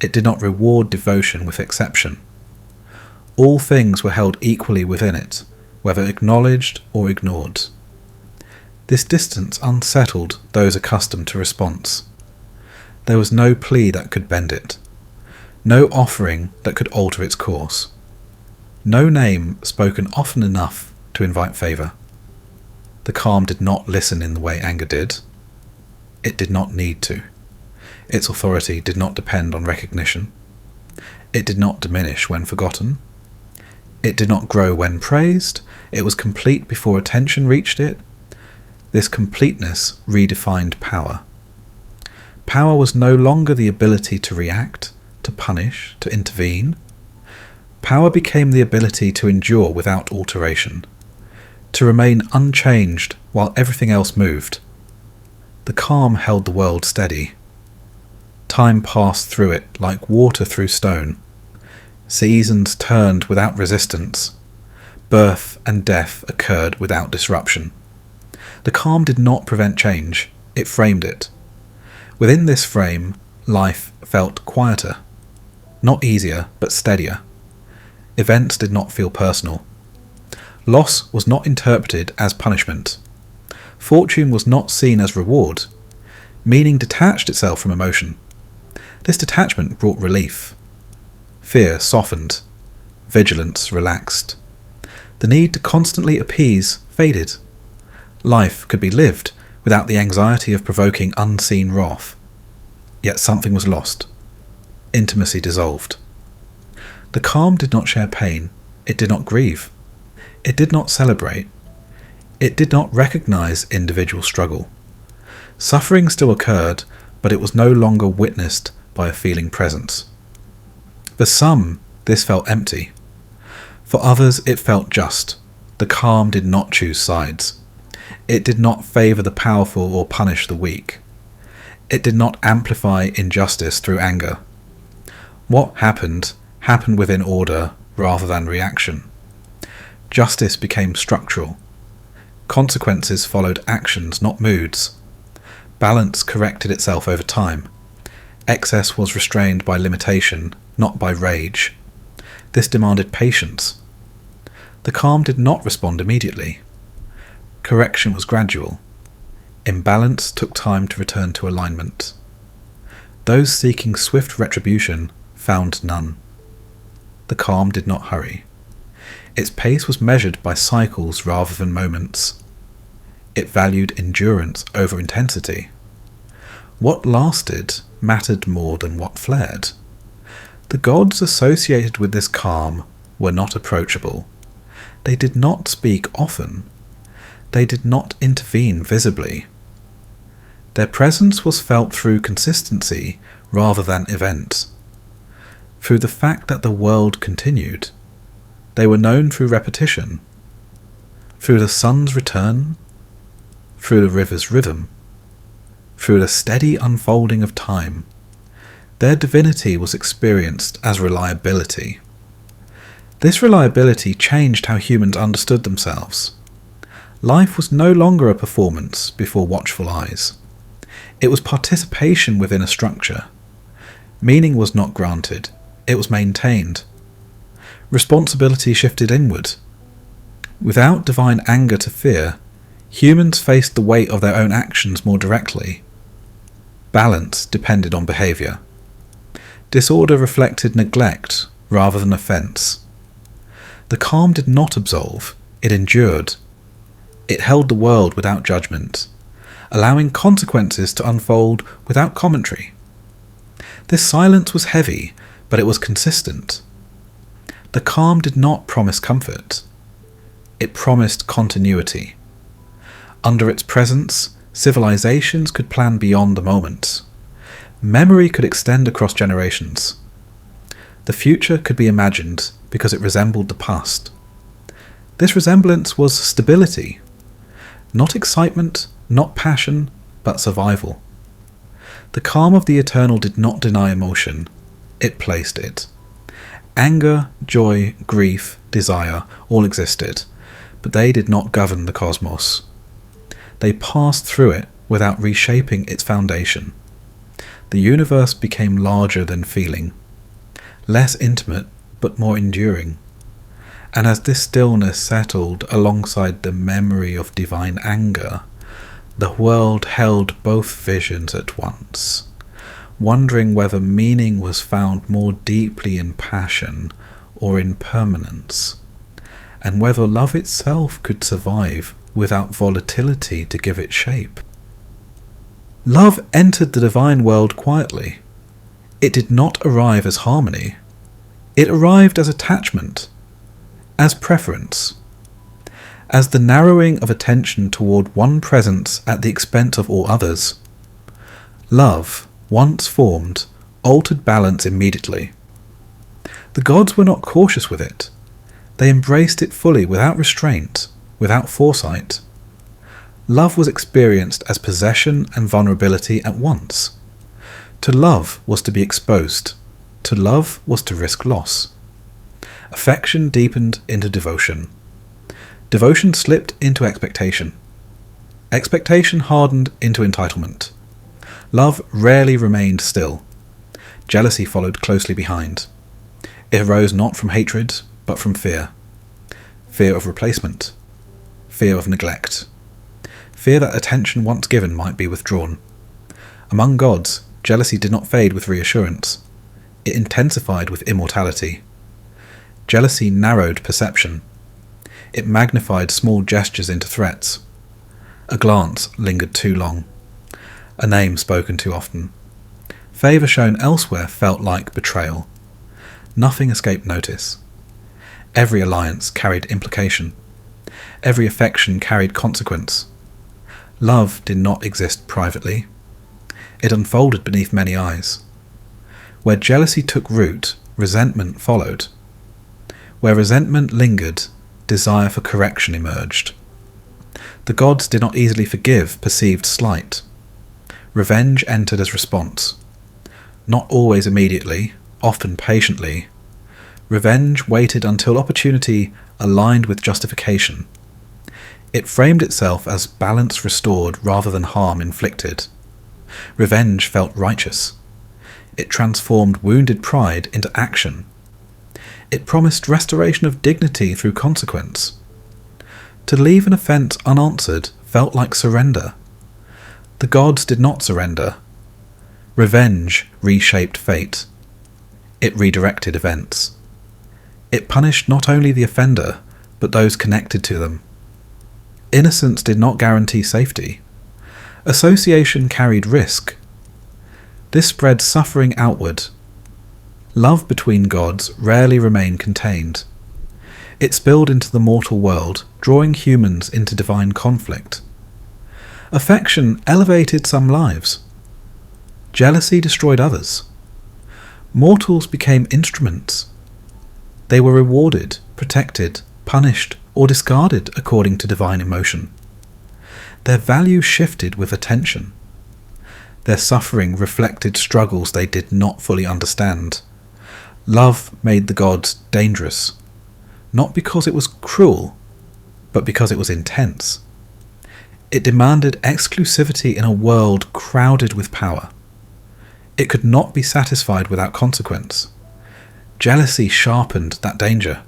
It did not reward devotion with exception. All things were held equally within it, whether acknowledged or ignored. This distance unsettled those accustomed to response. There was no plea that could bend it, no offering that could alter its course, no name spoken often enough to invite favour. The calm did not listen in the way anger did. It did not need to. Its authority did not depend on recognition. It did not diminish when forgotten. It did not grow when praised. It was complete before attention reached it. This completeness redefined power. Power was no longer the ability to react, to punish, to intervene. Power became the ability to endure without alteration, to remain unchanged while everything else moved. The calm held the world steady. Time passed through it like water through stone. Seasons turned without resistance. Birth and death occurred without disruption. The calm did not prevent change, it framed it. Within this frame, life felt quieter. Not easier, but steadier. Events did not feel personal. Loss was not interpreted as punishment. Fortune was not seen as reward. Meaning detached itself from emotion. This detachment brought relief. Fear softened. Vigilance relaxed. The need to constantly appease faded. Life could be lived without the anxiety of provoking unseen wrath. Yet something was lost. Intimacy dissolved. The calm did not share pain. It did not grieve. It did not celebrate. It did not recognize individual struggle. Suffering still occurred, but it was no longer witnessed by a feeling presence. For some, this felt empty. For others, it felt just. The calm did not choose sides. It did not favour the powerful or punish the weak. It did not amplify injustice through anger. What happened within order rather than reaction. Justice became structural. Consequences followed actions, not moods. Balance corrected itself over time. Excess was restrained by limitation, not by rage. This demanded patience. The calm did not respond immediately. Correction was gradual. Imbalance took time to return to alignment. Those seeking swift retribution found none. The calm did not hurry. Its pace was measured by cycles rather than moments. It valued endurance over intensity. What lasted mattered more than what flared. The gods associated with this calm were not approachable. They did not speak often. They did not intervene visibly. Their presence was felt through consistency rather than event. Through the fact that the world continued. They were known through repetition. Through the sun's return. Through the river's rhythm. through the steady unfolding of time. Their divinity was experienced as reliability. This reliability changed how humans understood themselves. Life was no longer a performance before watchful eyes. It was participation within a structure. Meaning was not granted, it was maintained. Responsibility shifted inward. Without divine anger to fear, humans faced the weight of their own actions more directly. Balance depended on behaviour. Disorder reflected neglect rather than offence. The calm did not absolve, it endured. It held the world without judgment, allowing consequences to unfold without commentary. This silence was heavy, but it was consistent. The calm did not promise comfort. It promised continuity. Under its presence, civilizations could plan beyond the moment. Memory could extend across generations. The future could be imagined because it resembled the past. This resemblance was stability. Not excitement, not passion, but survival. The calm of the eternal did not deny emotion, it placed it. Anger, joy, grief, desire all existed, but they did not govern the cosmos. They passed through it without reshaping its foundation. The universe became larger than feeling, less intimate but more enduring. And as this stillness settled alongside the memory of divine anger, the world held both visions at once, wondering whether meaning was found more deeply in passion or in permanence, and whether love itself could survive without volatility to give it shape. Love entered the divine world quietly. It did not arrive as harmony. It arrived as attachment, as preference, as the narrowing of attention toward one presence at the expense of all others. Love, once formed, altered balance immediately. The gods were not cautious with it. They embraced it fully without restraint, without foresight. Love was experienced as possession and vulnerability at once. To love was to be exposed. To love was to risk loss. Affection deepened into devotion. Devotion slipped into expectation. Expectation hardened into entitlement. Love rarely remained still. Jealousy followed closely behind. It arose not from hatred, but from fear. Fear of replacement. Fear of neglect. Fear that attention once given might be withdrawn. Among gods, jealousy did not fade with reassurance. It intensified with immortality. Jealousy narrowed perception. It magnified small gestures into threats. A glance lingered too long. A name spoken too often. Favour shown elsewhere felt like betrayal. Nothing escaped notice. Every alliance carried implication. Every affection carried consequence. Love did not exist privately. It unfolded beneath many eyes. Where jealousy took root, resentment followed. Where resentment lingered, desire for correction emerged. The gods did not easily forgive perceived slight. Revenge entered as response. Not always immediately, often patiently. Revenge waited until opportunity aligned with justification. It framed itself as balance restored rather than harm inflicted. Revenge felt righteous. It transformed wounded pride into action. It promised restoration of dignity through consequence. To leave an offence unanswered felt like surrender. The gods did not surrender. Revenge reshaped fate. It redirected events. It punished not only the offender, but those connected to them. Innocence did not guarantee safety. Association carried risk. This spread suffering outward. Love between gods rarely remained contained. It spilled into the mortal world, drawing humans into divine conflict. Affection elevated some lives. Jealousy destroyed others. Mortals became instruments. They were rewarded, protected, punished, or discarded according to divine emotion. Their value shifted with attention. Their suffering reflected struggles they did not fully understand. Love made the gods dangerous, not because it was cruel, but because it was intense. It demanded exclusivity in a world crowded with power. It could not be satisfied without consequence. Jealousy sharpened that danger.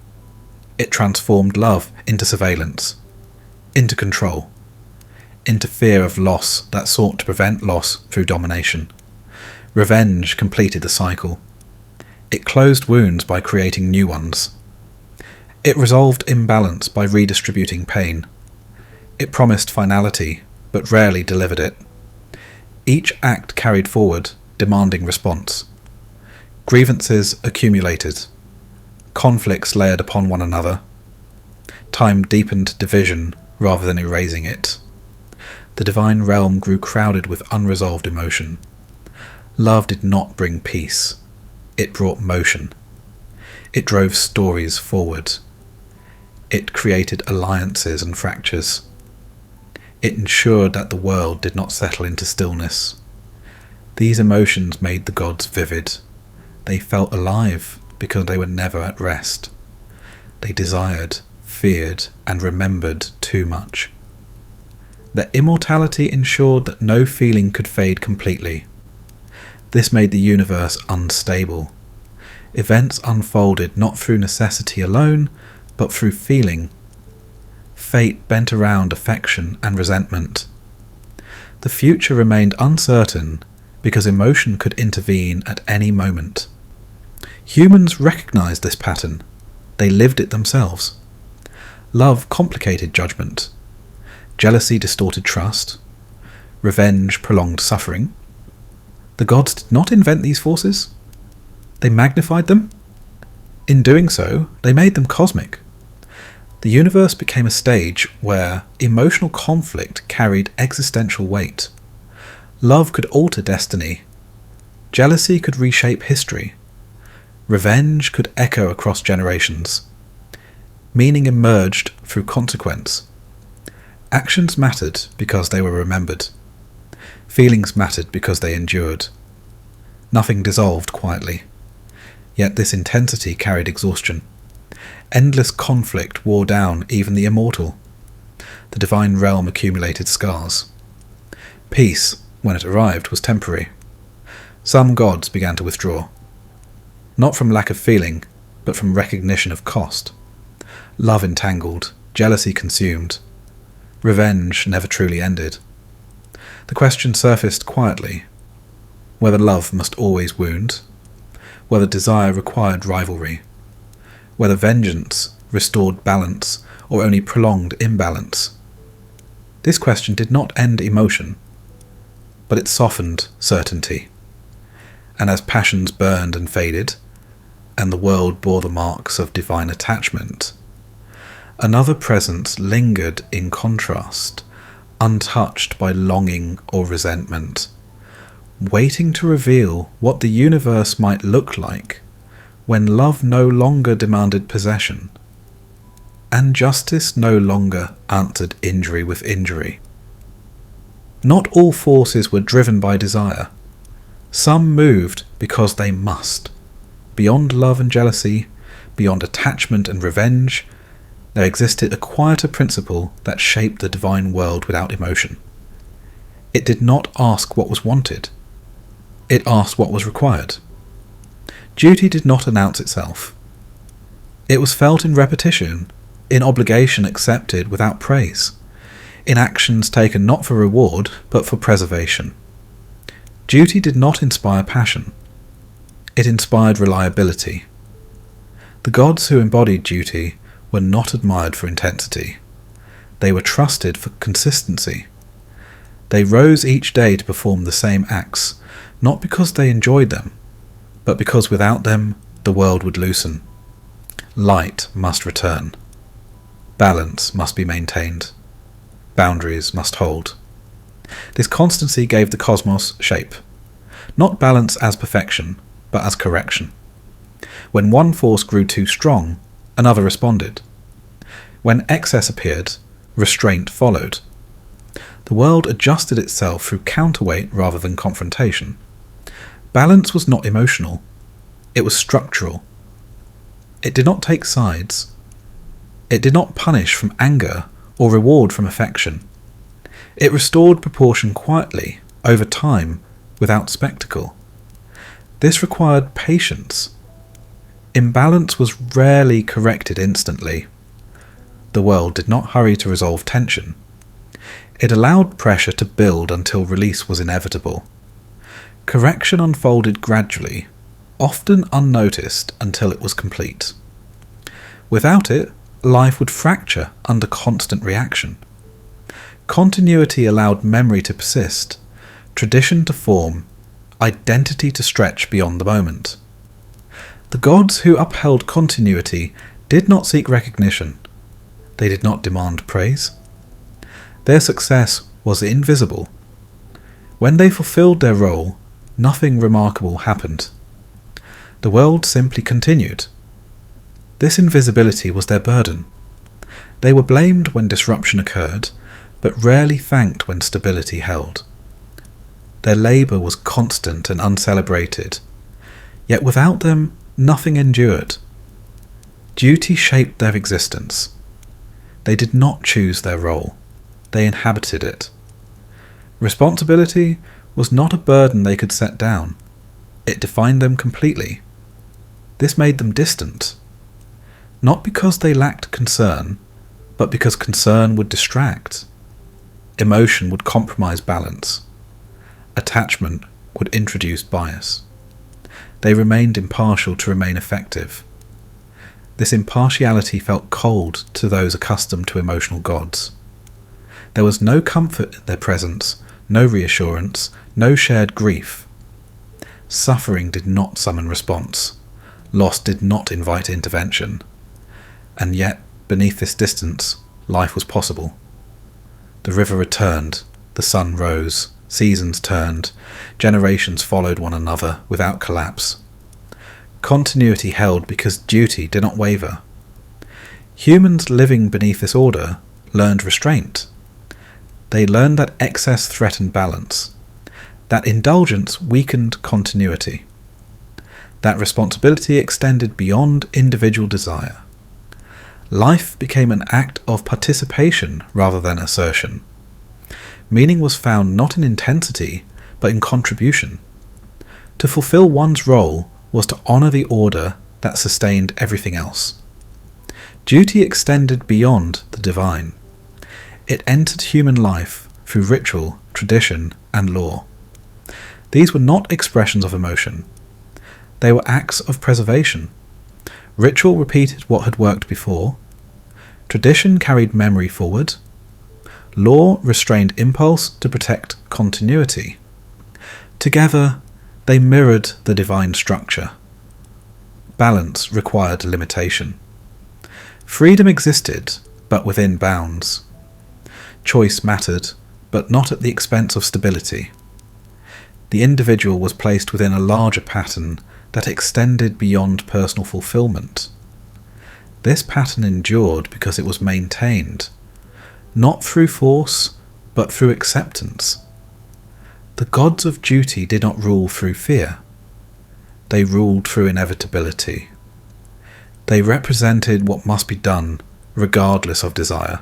It transformed love into surveillance, into control, into fear of loss that sought to prevent loss through domination. Revenge completed the cycle. It closed wounds by creating new ones. It resolved imbalance by redistributing pain. It promised finality, but rarely delivered it. Each act carried forward, demanding response. Grievances accumulated. Conflicts layered upon one another. Time deepened division rather than erasing it. The divine realm grew crowded with unresolved emotion. Love did not bring peace. It brought motion. It drove stories forward. It created alliances and fractures. It ensured that the world did not settle into stillness. These emotions made the gods vivid. They felt alive because they were never at rest. They desired, feared, and remembered too much. Their immortality ensured that no feeling could fade completely. This made the universe unstable. Events unfolded not through necessity alone, but through feeling. Fate bent around affection and resentment. The future remained uncertain because emotion could intervene at any moment. Humans recognized this pattern. They lived it themselves. Love complicated judgment. Jealousy distorted trust. Revenge prolonged suffering. The gods did not invent these forces. They magnified them. In doing so, they made them cosmic. The universe became a stage where emotional conflict carried existential weight. Love could alter destiny. Jealousy could reshape history. Revenge could echo across generations. Meaning emerged through consequence. Actions mattered because they were remembered. Feelings mattered because they endured. Nothing dissolved quietly. Yet this intensity carried exhaustion. Endless conflict wore down even the immortal. The divine realm accumulated scars. Peace, when it arrived, was temporary. Some gods began to withdraw. Not from lack of feeling, but from recognition of cost. Love entangled, jealousy consumed. Revenge never truly ended. The question surfaced quietly, whether love must always wound, whether desire required rivalry, whether vengeance restored balance or only prolonged imbalance. This question did not end emotion, but it softened certainty. And as passions burned and faded, and the world bore the marks of divine attachment, another presence lingered in contrast, untouched by longing or resentment, waiting to reveal what the universe might look like when love no longer demanded possession, and justice no longer answered injury with injury. Not all forces were driven by desire. Some moved because they must. Beyond love and jealousy, beyond attachment and revenge, there existed a quieter principle that shaped the divine world without emotion. It did not ask what was wanted. It asked what was required. Duty did not announce itself. It was felt in repetition, in obligation accepted without praise, in actions taken not for reward but for preservation. Duty did not inspire passion. It inspired reliability. The gods who embodied duty were not admired for intensity. They were trusted for consistency. They rose each day to perform the same acts, not because they enjoyed them, but because without them the world would loosen. Light must return. Balance must be maintained. Boundaries must hold. This constancy gave the cosmos shape. Not balance as perfection, but as correction. When one force grew too strong, another responded. When excess appeared, restraint followed. The world adjusted itself through counterweight rather than confrontation. Balance was not emotional. It was structural. It did not take sides. It did not punish from anger or reward from affection. It restored proportion quietly, over time, without spectacle. This required patience. Imbalance was rarely corrected instantly. The world did not hurry to resolve tension. It allowed pressure to build until release was inevitable. Correction unfolded gradually, often unnoticed until it was complete. Without it, life would fracture under constant reaction. Continuity allowed memory to persist, tradition to form, identity to stretch beyond the moment. The gods who upheld continuity did not seek recognition. They did not demand praise. Their success was invisible. When they fulfilled their role, nothing remarkable happened. The world simply continued. This invisibility was their burden. They were blamed when disruption occurred, but rarely thanked when stability held. Their labour was constant and uncelebrated, yet without them, nothing endured. Duty shaped their existence. They did not choose their role. They inhabited it. Responsibility was not a burden they could set down. It defined them completely. This made them distant. Not because they lacked concern, but because concern would distract. Emotion would compromise balance. Attachment would introduce bias. They remained impartial to remain effective. This impartiality felt cold to those accustomed to emotional gods. There was no comfort in their presence, no reassurance, no shared grief. Suffering did not summon response. Loss did not invite intervention. And yet, beneath this distance, life was possible. The river returned, the sun rose, seasons turned, generations followed one another without collapse. Continuity held because duty did not waver. Humans living beneath this order learned restraint. They learned that excess threatened balance, that indulgence weakened continuity, that responsibility extended beyond individual desire. Life became an act of participation rather than assertion. Meaning was found not in intensity, but in contribution. To fulfill one's role was to honour the order that sustained everything else. Duty extended beyond the divine. It entered human life through ritual, tradition, and law. These were not expressions of emotion. They were acts of preservation. Ritual repeated what had worked before. Tradition carried memory forward. Law restrained impulse to protect continuity. Together, they mirrored the divine structure. Balance required limitation. Freedom existed, but within bounds. Choice mattered, but not at the expense of stability. The individual was placed within a larger pattern that extended beyond personal fulfillment. This pattern endured because it was maintained, not through force, but through acceptance. The gods of duty did not rule through fear. They ruled through inevitability. They represented what must be done, regardless of desire.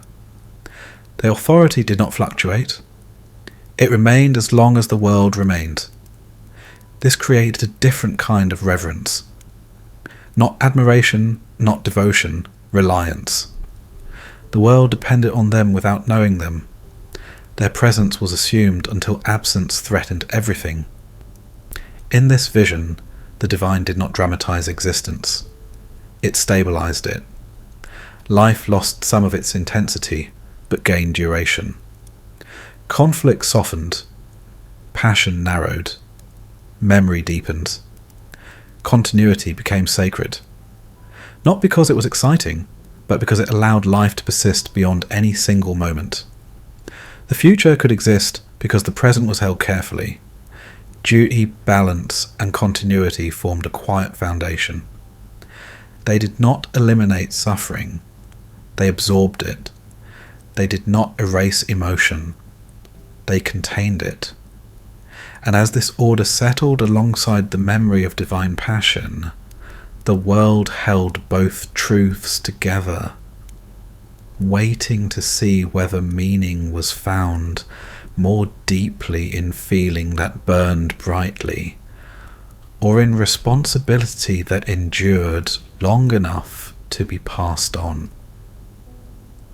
Their authority did not fluctuate. It remained as long as the world remained. This created a different kind of reverence. Not admiration, not devotion, reliance. The world depended on them without knowing them. Their presence was assumed until absence threatened everything. In this vision, the divine did not dramatize existence. It stabilized it. Life lost some of its intensity, but gained duration. Conflict softened. Passion narrowed. Memory deepened. Continuity became sacred. Not because it was exciting, but because it allowed life to persist beyond any single moment. The future could exist because the present was held carefully. Duty, balance, and continuity formed a quiet foundation. They did not eliminate suffering. They absorbed it. They did not erase emotion. they contained it. And as this order settled alongside the memory of divine passion, the world held both truths together, waiting to see whether meaning was found more deeply in feeling that burned brightly, or in responsibility that endured long enough to be passed on.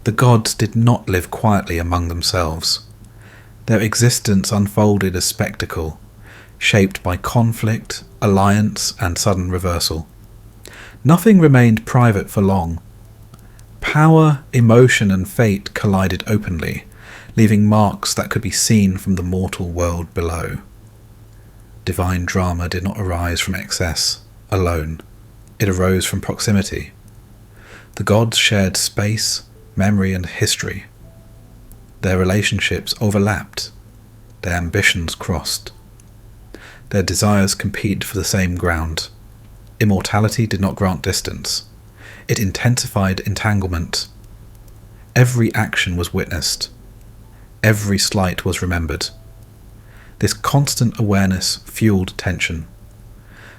The gods did not live quietly among themselves. Their existence unfolded as spectacle, shaped by conflict, alliance, and sudden reversal. Nothing remained private for long. Power, emotion, and fate collided openly, leaving marks that could be seen from the mortal world below. Divine drama did not arise from excess alone. It arose from proximity. The gods shared space, memory, and history. Their relationships overlapped. Their ambitions crossed. Their desires competed for the same ground. Immortality did not grant distance. It intensified entanglement. Every action was witnessed. Every slight was remembered. This constant awareness fueled tension.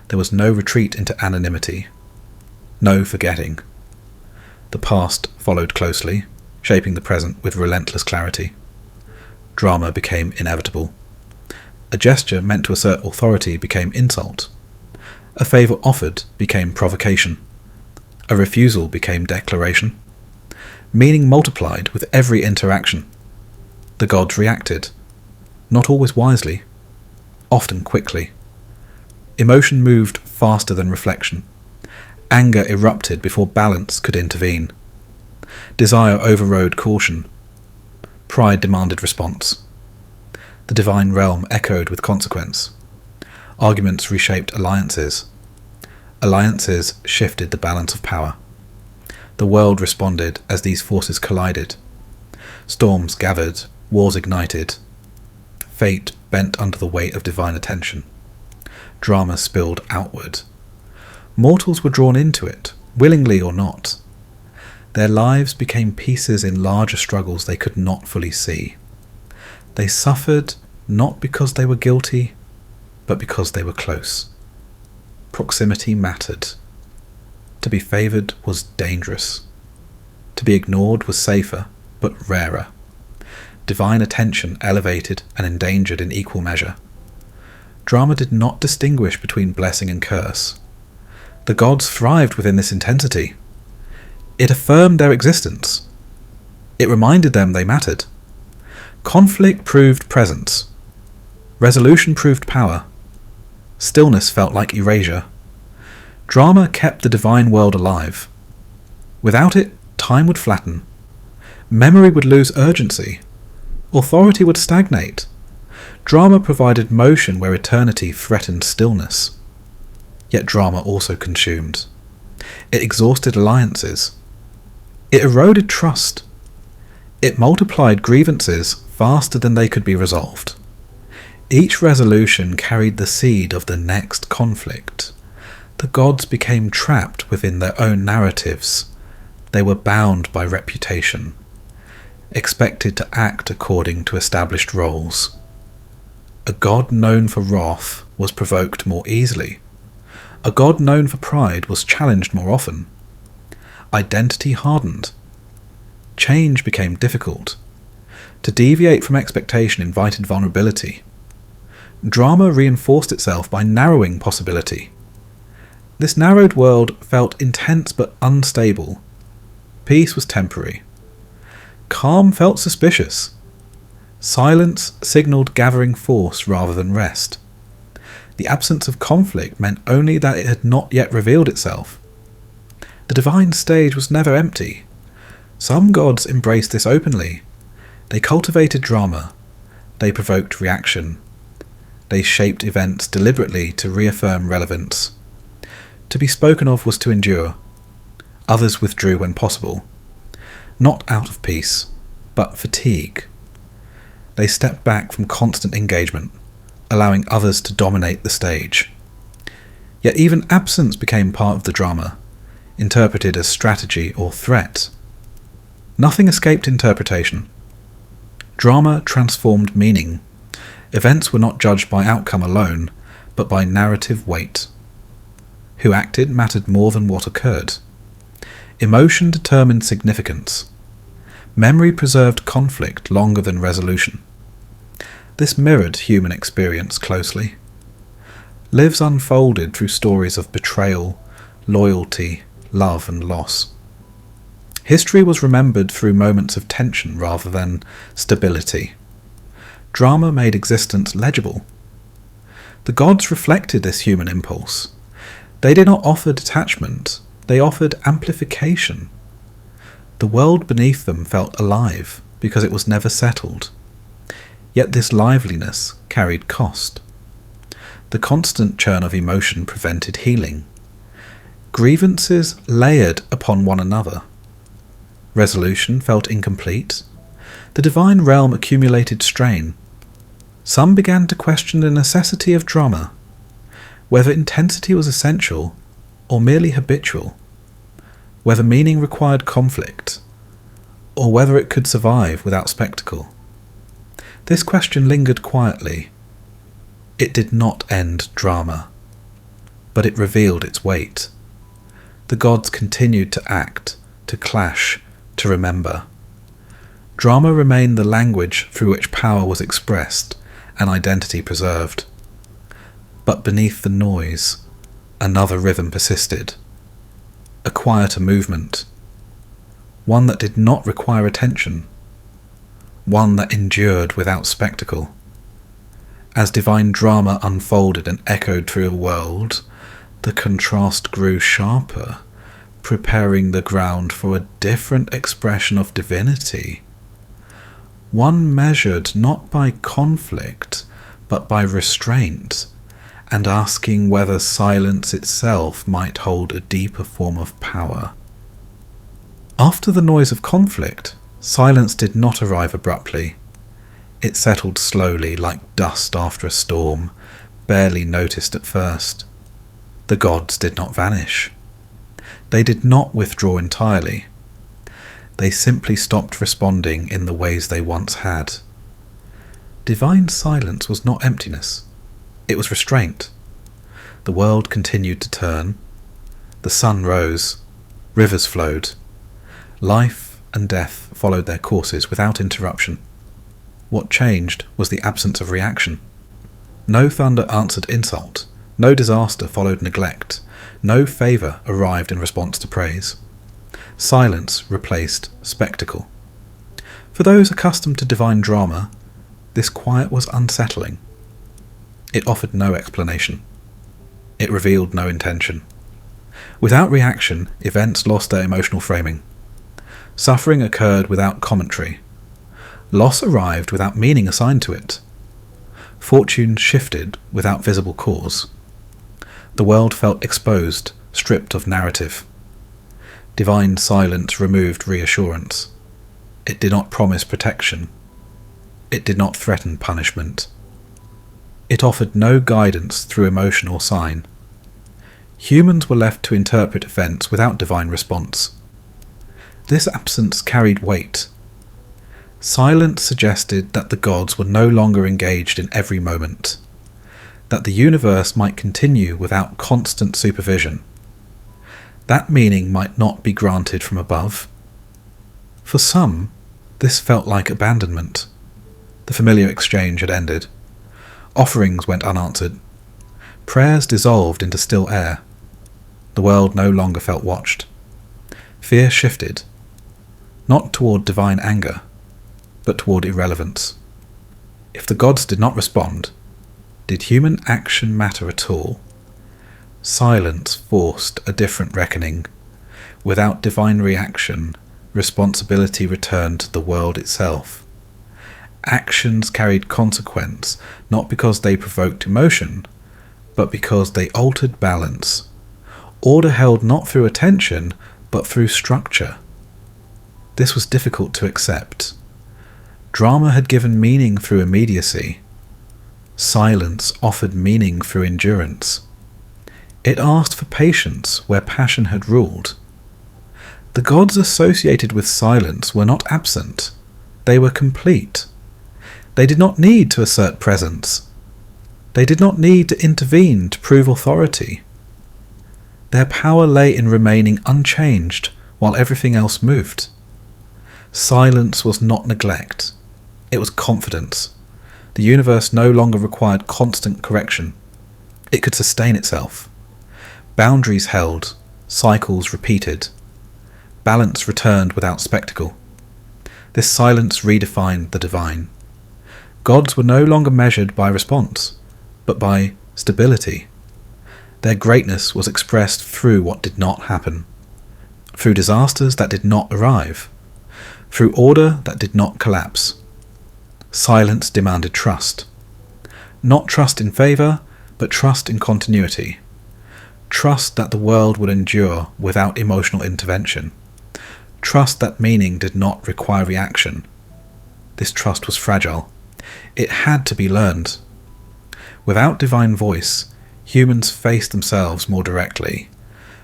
There was no retreat into anonymity. No forgetting. The past followed closely, shaping the present with relentless clarity. Drama became inevitable. A gesture meant to assert authority became insult. A favour offered became provocation. A refusal became declaration. Meaning multiplied with every interaction. The gods reacted, not always wisely, often quickly. Emotion moved faster than reflection. Anger erupted before balance could intervene. Desire overrode caution. Pride demanded response. The divine realm echoed with consequence. Arguments reshaped alliances. Alliances shifted the balance of power. The world responded as these forces collided. Storms gathered, wars ignited. Fate bent under the weight of divine attention. Drama spilled outward. Mortals were drawn into it, willingly or not. Their lives became pieces in larger struggles they could not fully see. They suffered not because they were guilty, but because they were close. Proximity mattered. To be favoured was dangerous. To be ignored was safer, but rarer. Divine attention elevated and endangered in equal measure. Drama did not distinguish between blessing and curse. The gods thrived within this intensity. It affirmed their existence. It reminded them they mattered. Conflict proved presence. Resolution proved power. Stillness felt like erasure. Drama kept the divine world alive. Without it, time would flatten. Memory would lose urgency. Authority would stagnate. Drama provided motion where eternity threatened stillness. Yet drama also consumed. It exhausted alliances. It eroded trust. It multiplied grievances faster than they could be resolved. Each resolution carried the seed of the next conflict. The gods became trapped within their own narratives. They were bound by reputation, expected to act according to established roles. A god known for wrath was provoked more easily. A god known for pride was challenged more often. Identity hardened. Change became difficult. To deviate from expectation invited vulnerability. Drama reinforced itself by narrowing possibility. This narrowed world felt intense but unstable. Peace was temporary. Calm felt suspicious. Silence signalled gathering force rather than rest. The absence of conflict meant only that it had not yet revealed itself. The divine stage was never empty. Some gods embraced this openly. They cultivated drama. They provoked reaction. They shaped events deliberately to reaffirm relevance. To be spoken of was to endure. Others withdrew when possible. Not out of peace, but fatigue. They stepped back from constant engagement, allowing others to dominate the stage. Yet even absence became part of the drama, interpreted as strategy or threat. Nothing escaped interpretation. Drama transformed meaning. Events were not judged by outcome alone, but by narrative weight. Who acted mattered more than what occurred. Emotion determined significance. Memory preserved conflict longer than resolution. This mirrored human experience closely. Lives unfolded through stories of betrayal, loyalty, love and loss. History was remembered through moments of tension rather than stability. Drama made existence legible. The gods reflected this human impulse. They did not offer detachment, they offered amplification. The world beneath them felt alive because it was never settled. Yet this liveliness carried cost. The constant churn of emotion prevented healing. Grievances layered upon one another. Resolution felt incomplete. The divine realm accumulated strain. Some began to question the necessity of drama, whether intensity was essential or merely habitual, whether meaning required conflict, or whether it could survive without spectacle. This question lingered quietly. It did not end drama, but it revealed its weight. The gods continued to act, to clash, to remember. Drama remained the language through which power was expressed and identity preserved. But beneath the noise, another rhythm persisted. A quieter movement. One that did not require attention. One that endured without spectacle. As divine drama unfolded and echoed through the world, the contrast grew sharper, preparing the ground for a different expression of divinity. One measured not by conflict, but by restraint, and asking whether silence itself might hold a deeper form of power. After the noise of conflict, silence did not arrive abruptly. It settled slowly like dust after a storm, barely noticed at first. The gods did not vanish. They did not withdraw entirely. They simply stopped responding in the ways they once had. Divine silence was not emptiness. It was restraint. The world continued to turn. The sun rose. Rivers flowed. Life and death followed their courses without interruption. What changed was the absence of reaction. No thunder answered insult. No disaster followed neglect. No favour arrived in response to praise. Silence replaced spectacle. For those accustomed to divine drama, this quiet was unsettling. It offered no explanation. It revealed no intention. Without reaction, events lost their emotional framing. Suffering occurred without commentary. Loss arrived without meaning assigned to it. Fortune shifted without visible cause. The world felt exposed, stripped of narrative. Divine silence removed reassurance. It did not promise protection. It did not threaten punishment. It offered no guidance through emotion or sign. Humans were left to interpret events without divine response. This absence carried weight. Silence suggested that the gods were no longer engaged in every moment, that the universe might continue without constant supervision. That meaning might not be granted from above. For some, this felt like abandonment. The familiar exchange had ended. Offerings went unanswered. Prayers dissolved into still air. The world no longer felt watched. Fear shifted, not toward divine anger, but toward irrelevance. If the gods did not respond, did human action matter at all? Silence forced a different reckoning. Without divine reaction, responsibility returned to the world itself. Actions carried consequence, not because they provoked emotion, but because they altered balance. Order held not through attention, but through structure. This was difficult to accept. Drama had given meaning through immediacy. Silence offered meaning through endurance. It asked for patience where passion had ruled. The gods associated with silence were not absent. They were complete. They did not need to assert presence. They did not need to intervene to prove authority. Their power lay in remaining unchanged while everything else moved. Silence was not neglect. It was confidence. The universe no longer required constant correction. It could sustain itself. Boundaries held, cycles repeated. Balance returned without spectacle. This silence redefined the divine. Gods were no longer measured by response, but by stability. Their greatness was expressed through what did not happen, through disasters that did not arrive, through order that did not collapse. Silence demanded trust. Not trust in favour, but trust in continuity. Trust that the world would endure without emotional intervention. Trust that meaning did not require reaction. This trust was fragile. It had to be learned. Without divine voice, humans faced themselves more directly.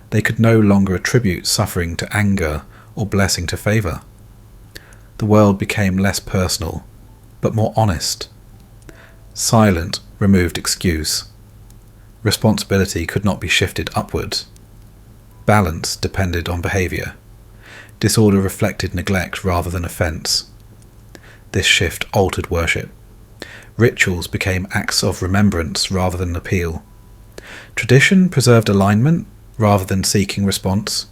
They could no longer attribute suffering to anger or blessing to favour. The world became less personal, but more honest. Silence removed excuse. Responsibility could not be shifted upward. Balance depended on behaviour. Disorder reflected neglect rather than offence. This shift altered worship. Rituals became acts of remembrance rather than appeal. Tradition preserved alignment rather than seeking response.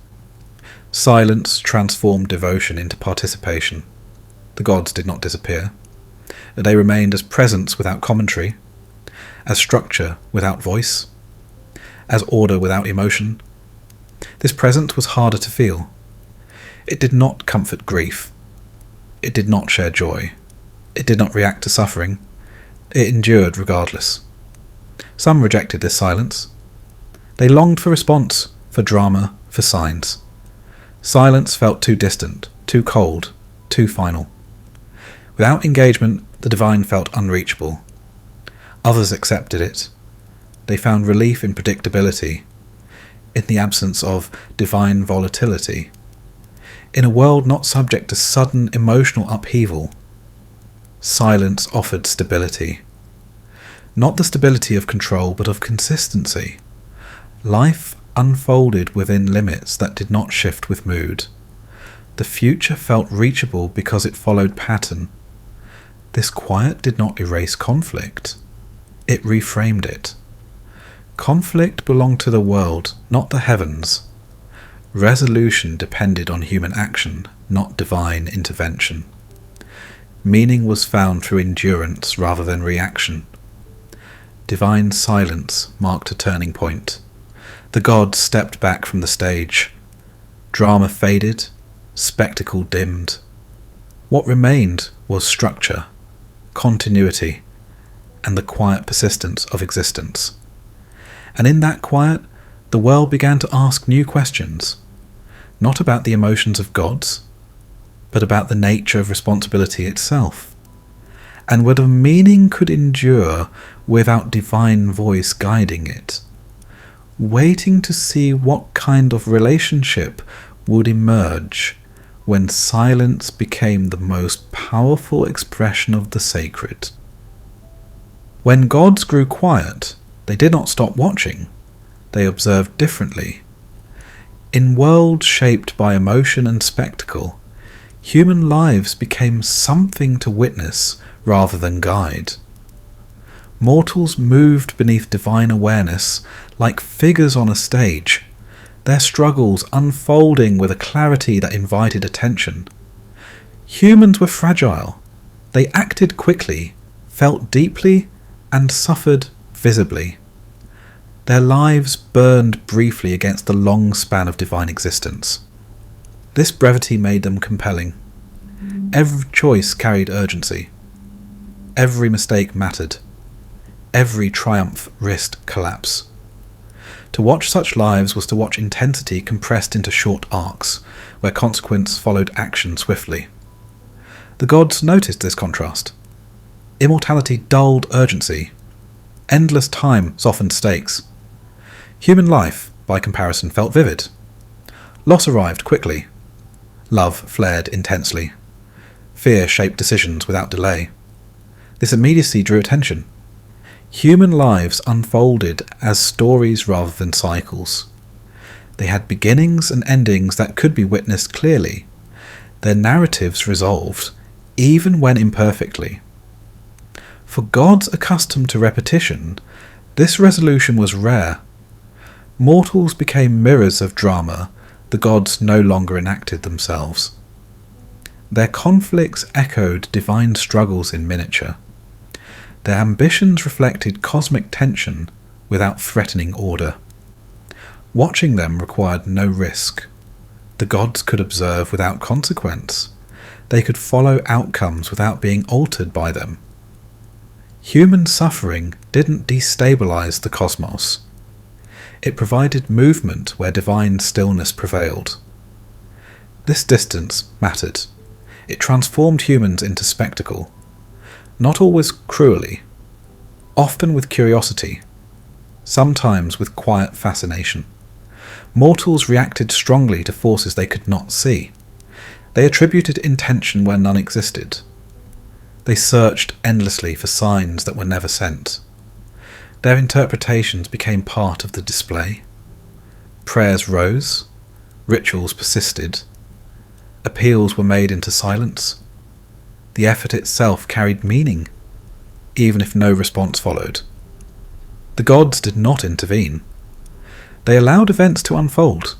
Silence transformed devotion into participation. The gods did not disappear. They remained as presence without commentary, as structure without voice, as order without emotion. This presence was harder to feel. It did not comfort grief. It did not share joy. It did not react to suffering. It endured regardless. Some rejected this silence. They longed for response, for drama, for signs. Silence felt too distant, too cold, too final. Without engagement, the divine felt unreachable. Others accepted it. They found relief in predictability, in the absence of divine volatility. In a world not subject to sudden emotional upheaval, silence offered stability. Not the stability of control, but of consistency. Life unfolded within limits that did not shift with mood. The future felt reachable because it followed pattern. This quiet did not erase conflict. It reframed it. Conflict belonged to the world, not the heavens. Resolution depended on human action, not divine intervention. Meaning was found through endurance rather than reaction. Divine silence marked a turning point. The gods stepped back from the stage. Drama faded, spectacle dimmed. What remained was structure, continuity, and the quiet persistence of existence. And in that quiet, the world began to ask new questions, not about the emotions of gods, but about the nature of responsibility itself, and whether meaning could endure without divine voice guiding it, waiting to see what kind of relationship would emerge when silence became the most powerful expression of the sacred. When gods grew quiet, they did not stop watching. They observed differently. In worlds shaped by emotion and spectacle, human lives became something to witness rather than guide. Mortals moved beneath divine awareness like figures on a stage, their struggles unfolding with a clarity that invited attention. Humans were fragile. They acted quickly, felt deeply, and suffered visibly. Their lives burned briefly against the long span of divine existence. This brevity made them compelling. Every choice carried urgency. Every mistake mattered. Every triumph risked collapse. To watch such lives was to watch intensity compressed into short arcs, where consequence followed action swiftly. The gods noticed this contrast. Immortality dulled urgency. Endless time softened stakes. Human life, by comparison, felt vivid. Loss arrived quickly. Love flared intensely. Fear shaped decisions without delay. This immediacy drew attention. Human lives unfolded as stories rather than cycles. They had beginnings and endings that could be witnessed clearly. Their narratives resolved, even when imperfectly. For gods accustomed to repetition, this resolution was rare. Mortals became mirrors of drama, the gods no longer enacted themselves. Their conflicts echoed divine struggles in miniature. Their ambitions reflected cosmic tension without threatening order. Watching them required no risk. The gods could observe without consequence. They could follow outcomes without being altered by them. Human suffering didn't destabilize the cosmos. It provided movement where divine stillness prevailed. This distance mattered. It transformed humans into spectacle, not always cruelly, often with curiosity, sometimes with quiet fascination. Mortals reacted strongly to forces they could not see. They attributed intention where none existed. They searched endlessly for signs that were never sent. Their interpretations became part of the display. Prayers rose, rituals persisted, appeals were made into silence. The effort itself carried meaning, even if no response followed. The gods did not intervene. They allowed events to unfold,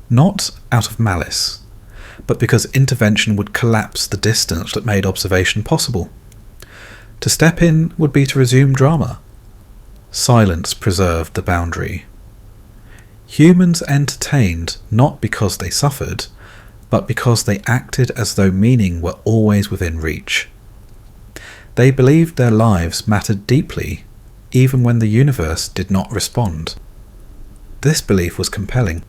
not out of malice, but because intervention would collapse the distance that made observation possible. To step in would be to resume drama. Silence preserved the boundary. Humans entertained not because they suffered, but because they acted as though meaning were always within reach. They believed their lives mattered deeply, even when the universe did not respond. This belief was compelling.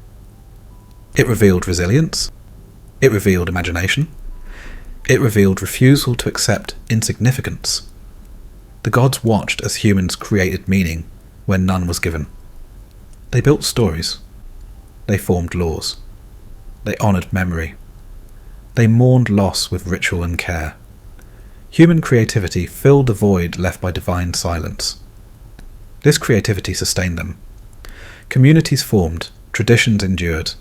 It revealed resilience. It revealed imagination. It revealed refusal to accept insignificance. The gods watched as humans created meaning when none was given. They built stories. They formed laws. They honoured memory. They mourned loss with ritual and care. Human creativity filled the void left by divine silence. This creativity sustained them. Communities formed, traditions endured.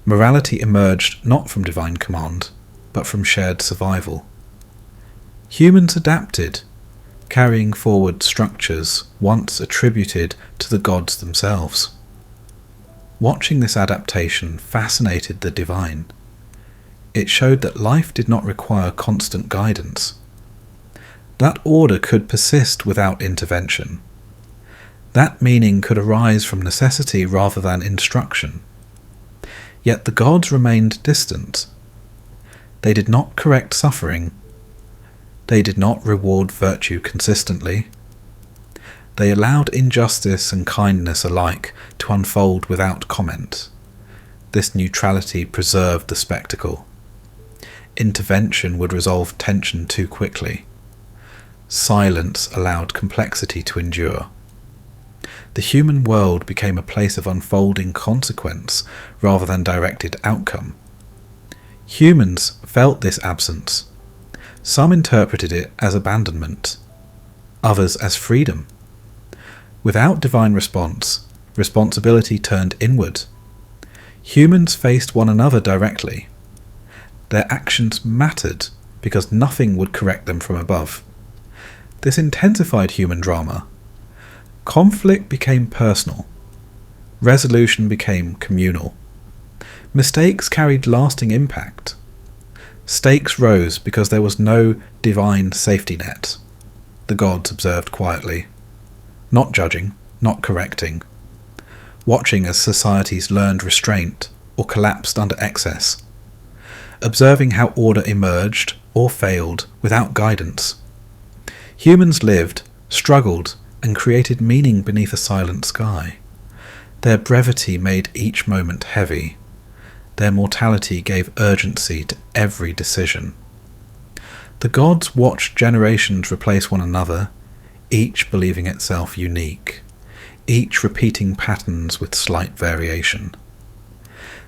Morality emerged not from divine command, but from shared survival. Humans adapted, carrying forward structures once attributed to the gods themselves. Watching this adaptation fascinated the divine. It showed that life did not require constant guidance. That order could persist without intervention. That meaning could arise from necessity rather than instruction. Yet the gods remained distant. They did not correct suffering. They did not reward virtue consistently. They allowed injustice and kindness alike to unfold without comment. This neutrality preserved the spectacle. Intervention would resolve tension too quickly. Silence allowed complexity to endure. The human world became a place of unfolding consequence rather than directed outcome. Humans felt this absence. Some interpreted it as abandonment, others as freedom. Without divine response, responsibility turned inward. Humans faced one another directly. Their actions mattered because nothing would correct them from above. This intensified human drama. Conflict became personal. Resolution became communal. Mistakes carried lasting impact. Stakes rose because there was no divine safety net. The gods observed quietly, not judging, not correcting, watching as societies learned restraint or collapsed under excess, observing how order emerged or failed without guidance. Humans lived, struggled, and created meaning beneath a silent sky. Their brevity made each moment heavy. Their mortality gave urgency to every decision. The gods watched generations replace one another, each believing itself unique, each repeating patterns with slight variation.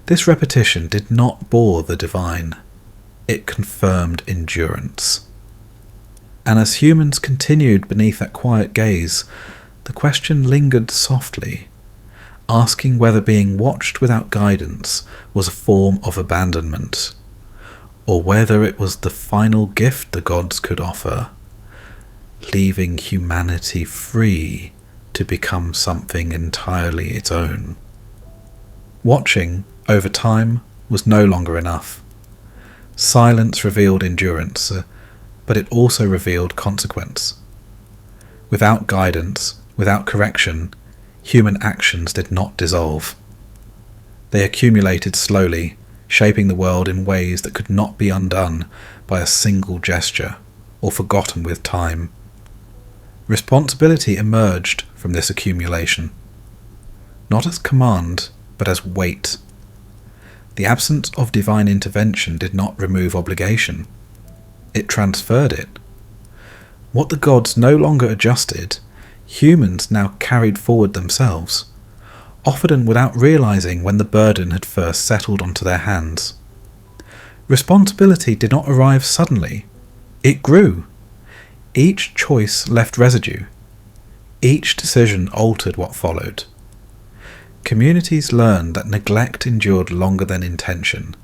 This repetition did not bore the divine. It confirmed endurance. And as humans continued beneath that quiet gaze, the question lingered softly, asking whether being watched without guidance was a form of abandonment, or whether it was the final gift the gods could offer, leaving humanity free to become something entirely its own. Watching, over time, was no longer enough. Silence revealed endurance, but it also revealed consequence. Without guidance, without correction, human actions did not dissolve. They accumulated slowly, shaping the world in ways that could not be undone by a single gesture or forgotten with time. Responsibility emerged from this accumulation, not as command, but as weight. The absence of divine intervention did not remove obligation. It transferred it. What the gods no longer adjusted, humans now carried forward themselves, often without realizing when the burden had first settled onto their hands. Responsibility did not arrive suddenly. It grew. Each choice left residue. Each decision altered what followed. Communities learned that neglect endured longer than intention,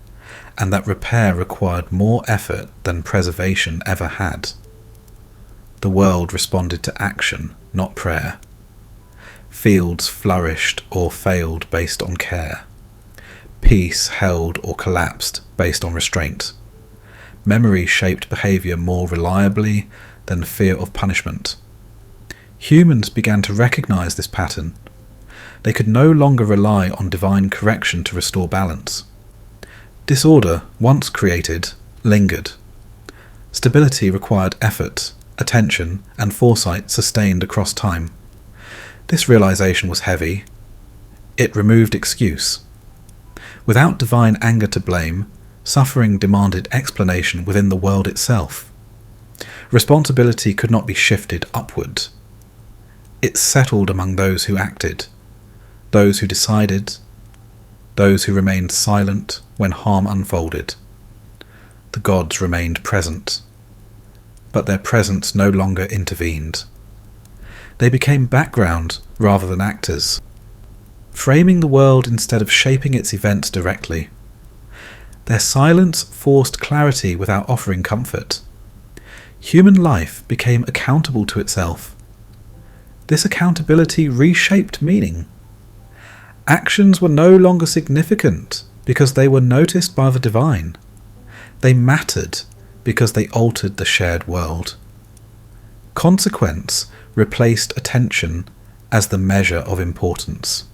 and that repair required more effort than preservation ever had. The world responded to action, not prayer. Fields flourished or failed based on care. Peace held or collapsed based on restraint. Memory shaped behaviour more reliably than fear of punishment. Humans began to recognise this pattern. They could no longer rely on divine correction to restore balance. Disorder, once created, lingered. Stability required effort, attention, and foresight sustained across time. This realization was heavy. It removed excuse. Without divine anger to blame, suffering demanded explanation within the world itself. Responsibility could not be shifted upward. It settled among those who acted, those who decided, those who remained silent when harm unfolded. The gods remained present, but their presence no longer intervened. They became background rather than actors, framing the world instead of shaping its events directly. Their silence forced clarity without offering comfort. Human life became accountable to itself. This accountability reshaped meaning. Actions were no longer significant because they were noticed by the divine. They mattered because they altered the shared world. Consequence replaced attention as the measure of importance.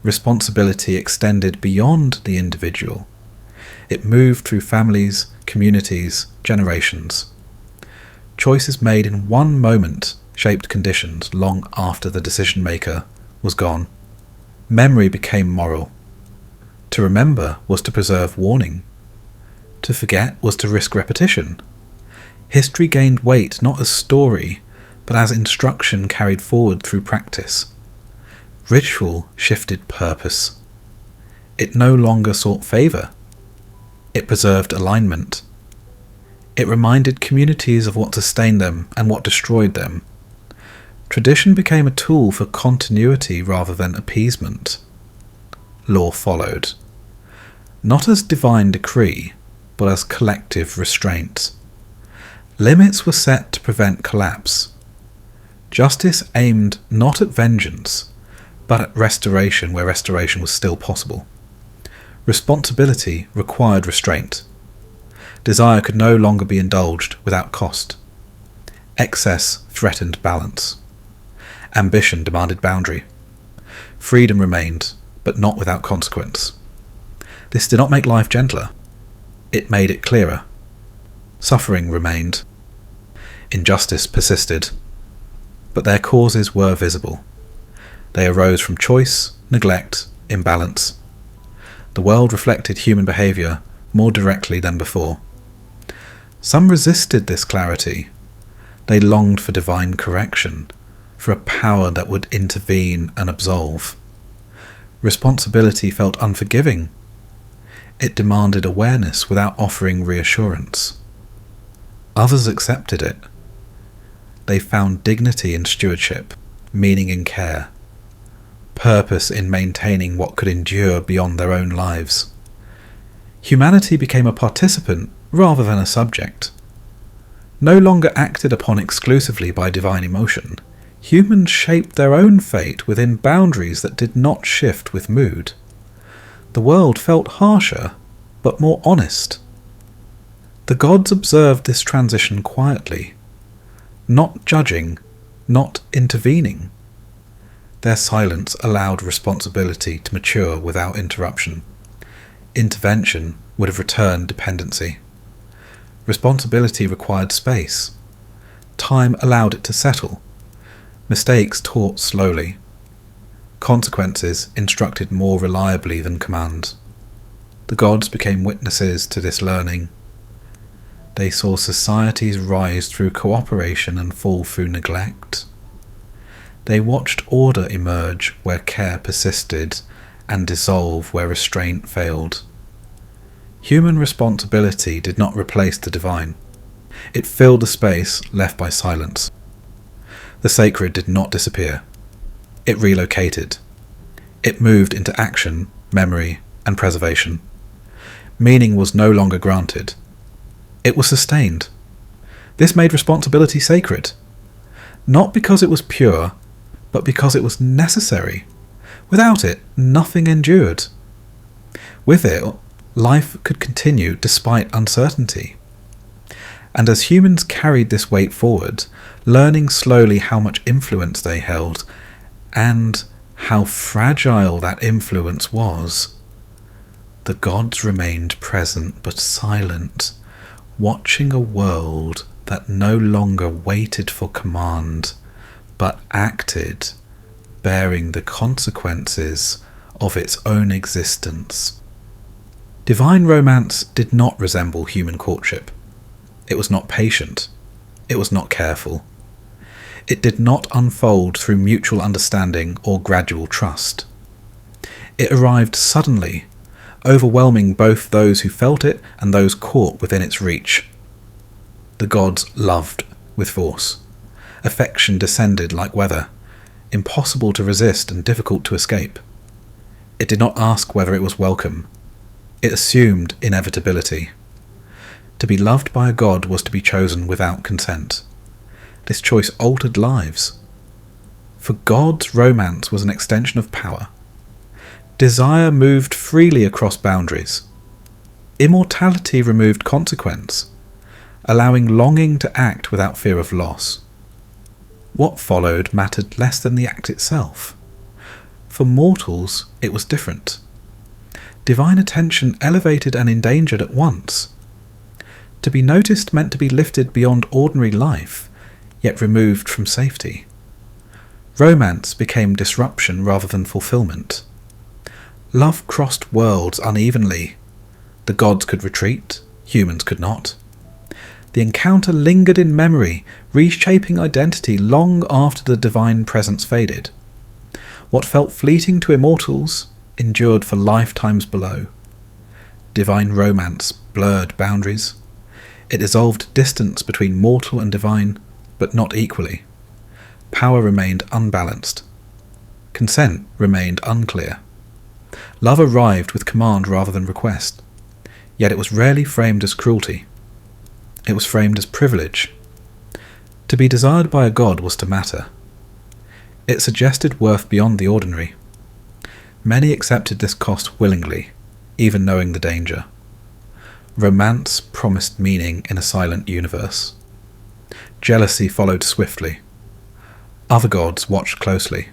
Responsibility extended beyond the individual. It moved through families, communities, generations. Choices made in one moment shaped conditions long after the decision-maker was gone. Memory became moral. To remember was to preserve warning. To forget was to risk repetition. History gained weight not as story, but as instruction carried forward through practice. Ritual shifted purpose. It no longer sought favour. It preserved alignment. It reminded communities of what sustained them and what destroyed them. Tradition became a tool for continuity rather than appeasement. Law followed, not as divine decree, but as collective restraint. Limits were set to prevent collapse. Justice aimed not at vengeance, but at restoration where restoration was still possible. Responsibility required restraint. Desire could no longer be indulged without cost. Excess threatened balance. Ambition demanded boundary. Freedom remained, but not without consequence. This did not make life gentler. It made it clearer. Suffering remained. Injustice persisted. But their causes were visible. They arose from choice, neglect, imbalance. The world reflected human behaviour more directly than before. Some resisted this clarity. They longed for divine correction, for a power that would intervene and absolve. Responsibility felt unforgiving. It demanded awareness without offering reassurance. Others accepted it, they found dignity in stewardship, meaning in care, purpose in maintaining what could endure beyond their own lives. Humanity became a participant rather than a subject. No longer acted upon exclusively by divine emotion, humans shaped their own fate within boundaries that did not shift with mood. The world felt harsher, but more honest. The gods observed this transition quietly, not judging, not intervening. Their silence allowed responsibility to mature without interruption. Intervention would have returned dependency. Responsibility required space. Time allowed it to settle. Mistakes taught slowly. Consequences instructed more reliably than commands. The gods became witnesses to this learning. They saw societies rise through cooperation and fall through neglect. They watched order emerge where care persisted and dissolve where restraint failed. Human responsibility did not replace the divine. It filled the space left by silence. The sacred did not disappear. It relocated. It moved into action, memory, and preservation. Meaning was no longer granted. It was sustained. This made responsibility sacred. Not because it was pure, but because it was necessary. Without it, nothing endured. With it, life could continue despite uncertainty. And as humans carried this weight forward, learning slowly how much influence they held, and how fragile that influence was, the gods remained present but silent, watching a world that no longer waited for command, but acted, bearing the consequences of its own existence. Divine romance did not resemble human courtship. It was not patient. It was not careful. It did not unfold through mutual understanding or gradual trust. It arrived suddenly, overwhelming both those who felt it and those caught within its reach. The gods loved with force. Affection descended like weather, impossible to resist and difficult to escape. It did not ask whether it was welcome. It assumed inevitability. To be loved by a god was to be chosen without consent. This choice altered lives. For gods, romance was an extension of power. Desire moved freely across boundaries. Immortality removed consequence, allowing longing to act without fear of loss. What followed mattered less than the act itself. For mortals, it was different. Divine attention elevated and endangered at once. To be noticed meant to be lifted beyond ordinary life, yet removed from safety. Romance became disruption rather than fulfillment. Love crossed worlds unevenly. The gods could retreat, humans could not. The encounter lingered in memory, reshaping identity long after the divine presence faded. What felt fleeting to immortals endured for lifetimes below. Divine romance blurred boundaries. It dissolved distance between mortal and divine, but not equally. Power remained unbalanced. Consent remained unclear. Love arrived with command rather than request, yet it was rarely framed as cruelty. It was framed as privilege. To be desired by a god was to matter. It suggested worth beyond the ordinary. Many accepted this cost willingly, even knowing the danger. Romance promised meaning in a silent universe. Jealousy followed swiftly. Other gods watched closely.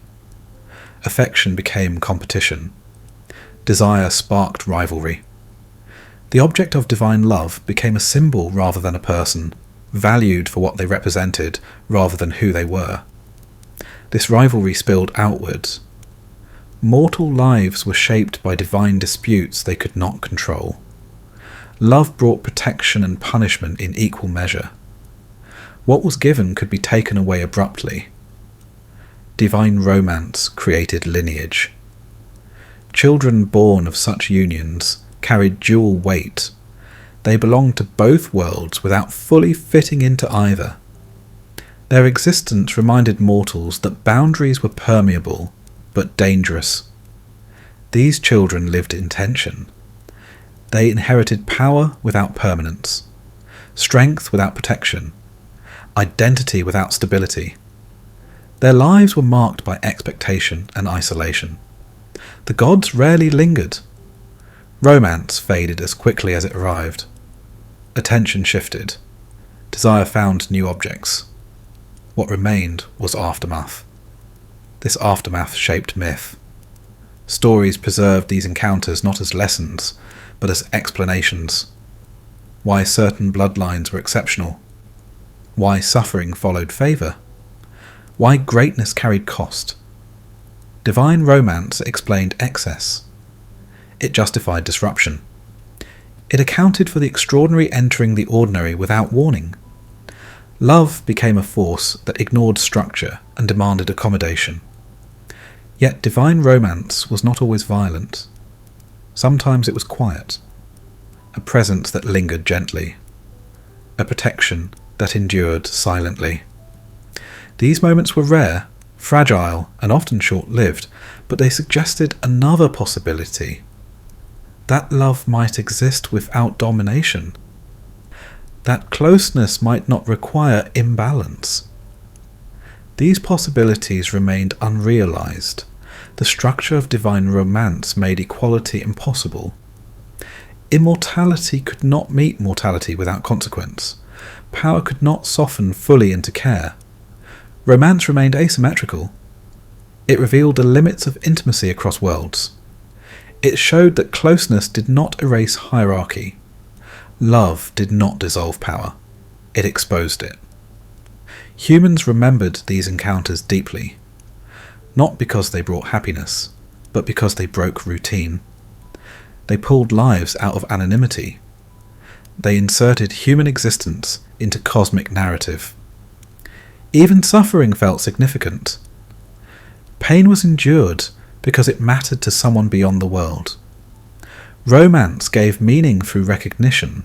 Affection became competition. Desire sparked rivalry. The object of divine love became a symbol rather than a person, valued for what they represented rather than who they were. This rivalry spilled outwards. Mortal lives were shaped by divine disputes they could not control. Love brought protection and punishment in equal measure. What was given could be taken away abruptly. Divine romance created lineage. Children born of such unions carried dual weight. They belonged to both worlds without fully fitting into either. Their existence reminded mortals that boundaries were permeable, but dangerous. These children lived in tension. They inherited power without permanence, strength without protection, identity without stability. Their lives were marked by expectation and isolation. The gods rarely lingered. Romance faded as quickly as it arrived. Attention shifted. Desire found new objects. What remained was aftermath. This aftermath shaped myth. Stories preserved these encounters not as lessons, but as explanations. Why certain bloodlines were exceptional. Why suffering followed favour. Why greatness carried cost. Divine romance explained excess. It justified disruption. It accounted for the extraordinary entering the ordinary without warning. Love became a force that ignored structure and demanded accommodation. Yet divine romance was not always violent. Sometimes it was quiet, a presence that lingered gently, a protection that endured silently. These moments were rare, fragile, and often short-lived, but they suggested another possibility. That love might exist without domination. That closeness might not require imbalance. These possibilities remained unrealized. The structure of divine romance made equality impossible. Immortality could not meet mortality without consequence. Power could not soften fully into care. Romance remained asymmetrical. It revealed the limits of intimacy across worlds. It showed that closeness did not erase hierarchy. Love did not dissolve power. It exposed it. Humans remembered these encounters deeply, not because they brought happiness, but because they broke routine. They pulled lives out of anonymity. They inserted human existence into cosmic narrative. Even suffering felt significant. Pain was endured because it mattered to someone beyond the world. Romance gave meaning through recognition,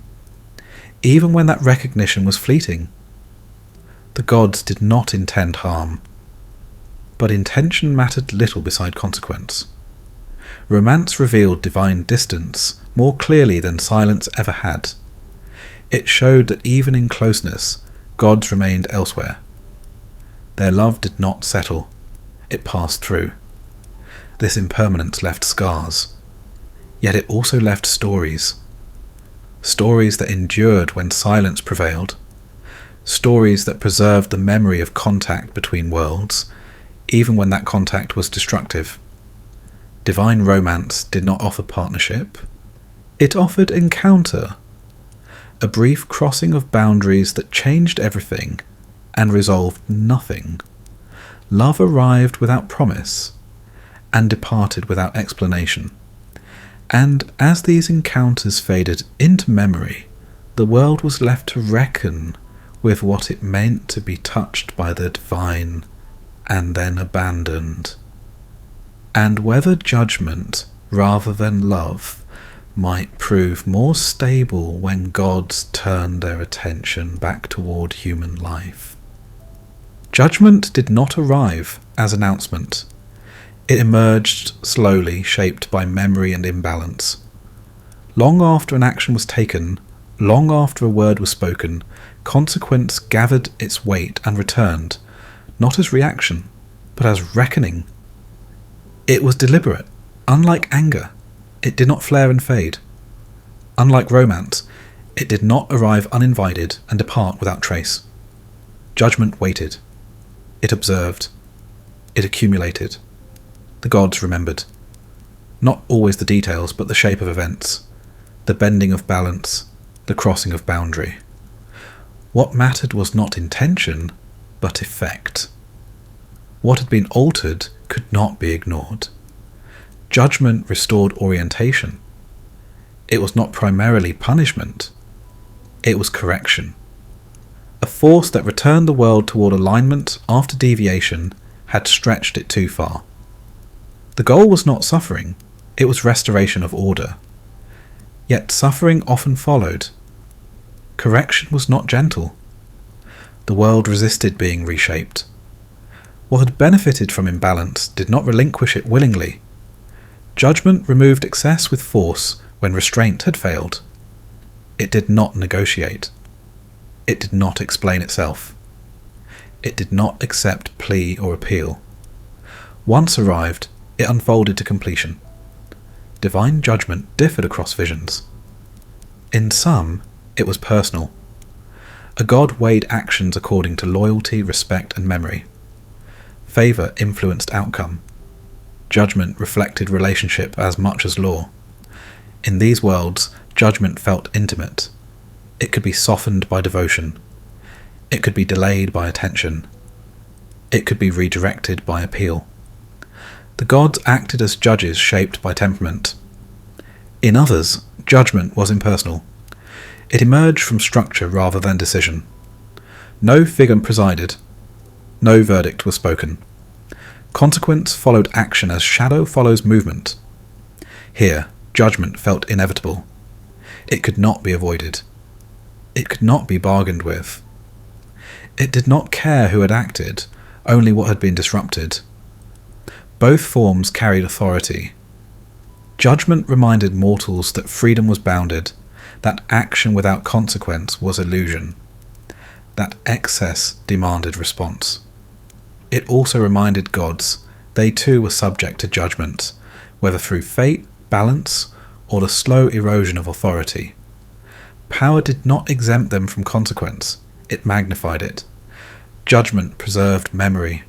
even when that recognition was fleeting. The gods did not intend harm, but intention mattered little beside consequence. Romance revealed divine distance more clearly than silence ever had. It showed that even in closeness, gods remained elsewhere. Their love did not settle, it passed through. This impermanence left scars, yet it also left stories. Stories that endured when silence prevailed. Stories that preserved the memory of contact between worlds, even when that contact was destructive. Divine romance did not offer partnership. It offered encounter. A brief crossing of boundaries that changed everything and resolved nothing. Love arrived without promise and departed without explanation. And as these encounters faded into memory, the world was left to reckon with what it meant to be touched by the divine and then abandoned, and whether judgment rather than love might prove more stable when gods turned their attention back toward human life. Judgment did not arrive as announcement. It emerged slowly, shaped by memory and imbalance. Long after an action was taken, long after a word was spoken, consequence gathered its weight and returned, not as reaction, but as reckoning. It was deliberate. Unlike anger, it did not flare and fade. Unlike romance, it did not arrive uninvited and depart without trace. Judgment waited. It observed. It accumulated. The gods remembered. Not always the details, but the shape of events, the bending of balance, the crossing of boundary. What mattered was not intention, but effect. What had been altered could not be ignored. Judgment restored orientation. It was not primarily punishment. It was correction. A force that returned the world toward alignment after deviation had stretched it too far. The goal was not suffering, it was restoration of order. Yet suffering often followed. Correction was not gentle. The world resisted being reshaped. What had benefited from imbalance did not relinquish it willingly. Judgment removed excess with force when restraint had failed. It did not negotiate. It did not explain itself. It did not accept plea or appeal. Once arrived, it unfolded to completion. Divine judgment differed across visions. In some, it was personal. A god weighed actions according to loyalty, respect, and memory. Favour influenced outcome. Judgment reflected relationship as much as law. In these worlds, judgment felt intimate. It could be softened by devotion. It could be delayed by attention. It could be redirected by appeal. The gods acted as judges shaped by temperament. In others, judgment was impersonal. It emerged from structure rather than decision. No figure presided. No verdict was spoken. Consequence followed action as shadow follows movement. Here, judgment felt inevitable. It could not be avoided. It could not be bargained with. It did not care who had acted, only what had been disrupted. Both forms carried authority. Judgment reminded mortals that freedom was bounded, that action without consequence was illusion, that excess demanded response. It also reminded gods they too were subject to judgment, whether through fate, balance, or the slow erosion of authority. Power did not exempt them from consequence, it magnified it. Judgment preserved memory.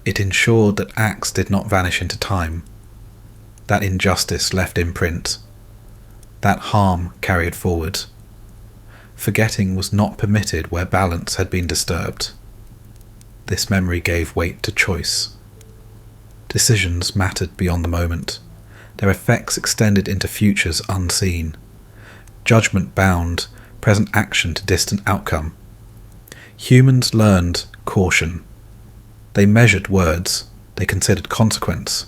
It ensured that acts did not vanish into time, that injustice left imprint, that harm carried forward. Forgetting was not permitted where balance had been disturbed. This memory gave weight to choice. Decisions mattered beyond the moment. Their effects extended into futures unseen. Judgment bound present action to distant outcome. Humans learned caution. They measured words. They considered consequence.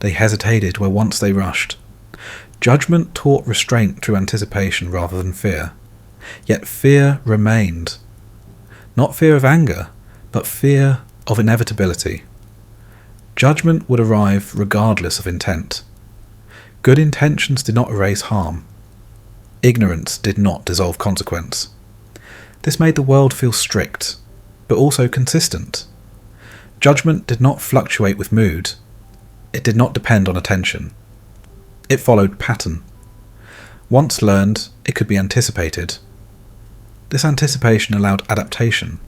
They hesitated where once they rushed. Judgment taught restraint through anticipation rather than fear. Yet fear remained. Not fear of anger, but fear of inevitability. Judgment would arrive regardless of intent. Good intentions did not erase harm. Ignorance did not dissolve consequence. This made the world feel strict, but also consistent. Judgment did not fluctuate with mood. It did not depend on attention. It followed pattern. Once learned, it could be anticipated. This anticipation allowed adaptation.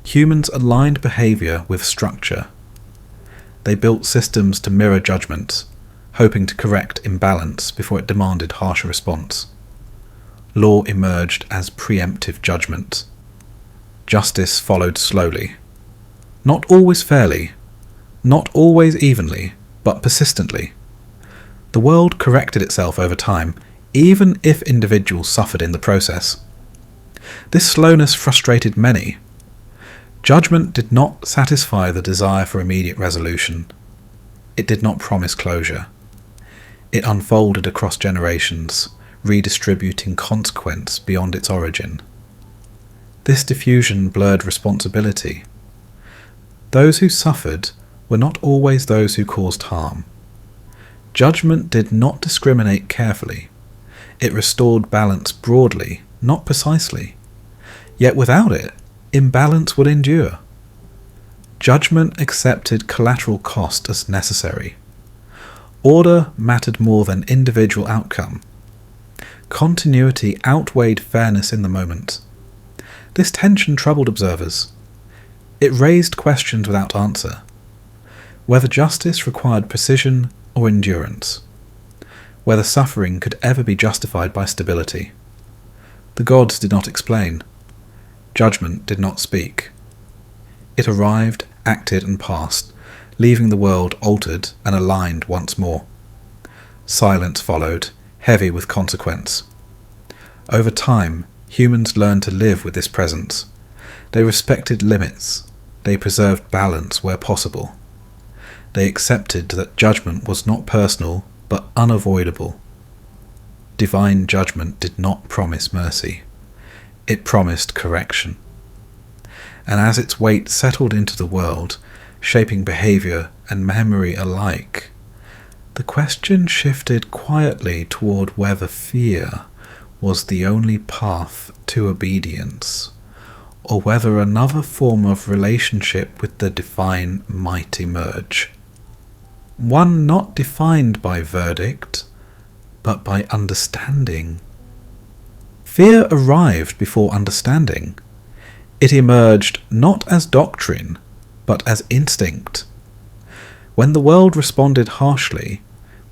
Humans aligned behaviour with structure. They built systems to mirror judgment, hoping to correct imbalance before it demanded harsher response. Law emerged as preemptive judgment. Justice followed slowly. Not always fairly, not always evenly, but persistently. The world corrected itself over time, even if individuals suffered in the process. This slowness frustrated many. Judgment did not satisfy the desire for immediate resolution. It did not promise closure. It unfolded across generations, redistributing consequence beyond its origin. This diffusion blurred responsibility. Those who suffered were not always those who caused harm. Judgment did not discriminate carefully. It restored balance broadly, not precisely. Yet without it, imbalance would endure. Judgment accepted collateral cost as necessary. Order mattered more than individual outcome. Continuity outweighed fairness in the moment. This tension troubled observers. It raised questions without answer. Whether justice required precision or endurance. Whether suffering could ever be justified by stability. The gods did not explain. Judgment did not speak. It arrived, acted, and passed, leaving the world altered and aligned once more. Silence followed, heavy with consequence. Over time, humans learned to live with this presence. They respected limits. They preserved balance where possible. They accepted that judgment was not personal, but unavoidable. Divine judgment did not promise mercy. It promised correction. and as its weight settled into the world, shaping behaviour and memory alike, the question shifted quietly toward whether fear was the only path to obedience, or whether another form of relationship with the divine might emerge. One not defined by verdict, but by understanding. Fear arrived before understanding. It emerged not as doctrine, but as instinct. When the world responded harshly,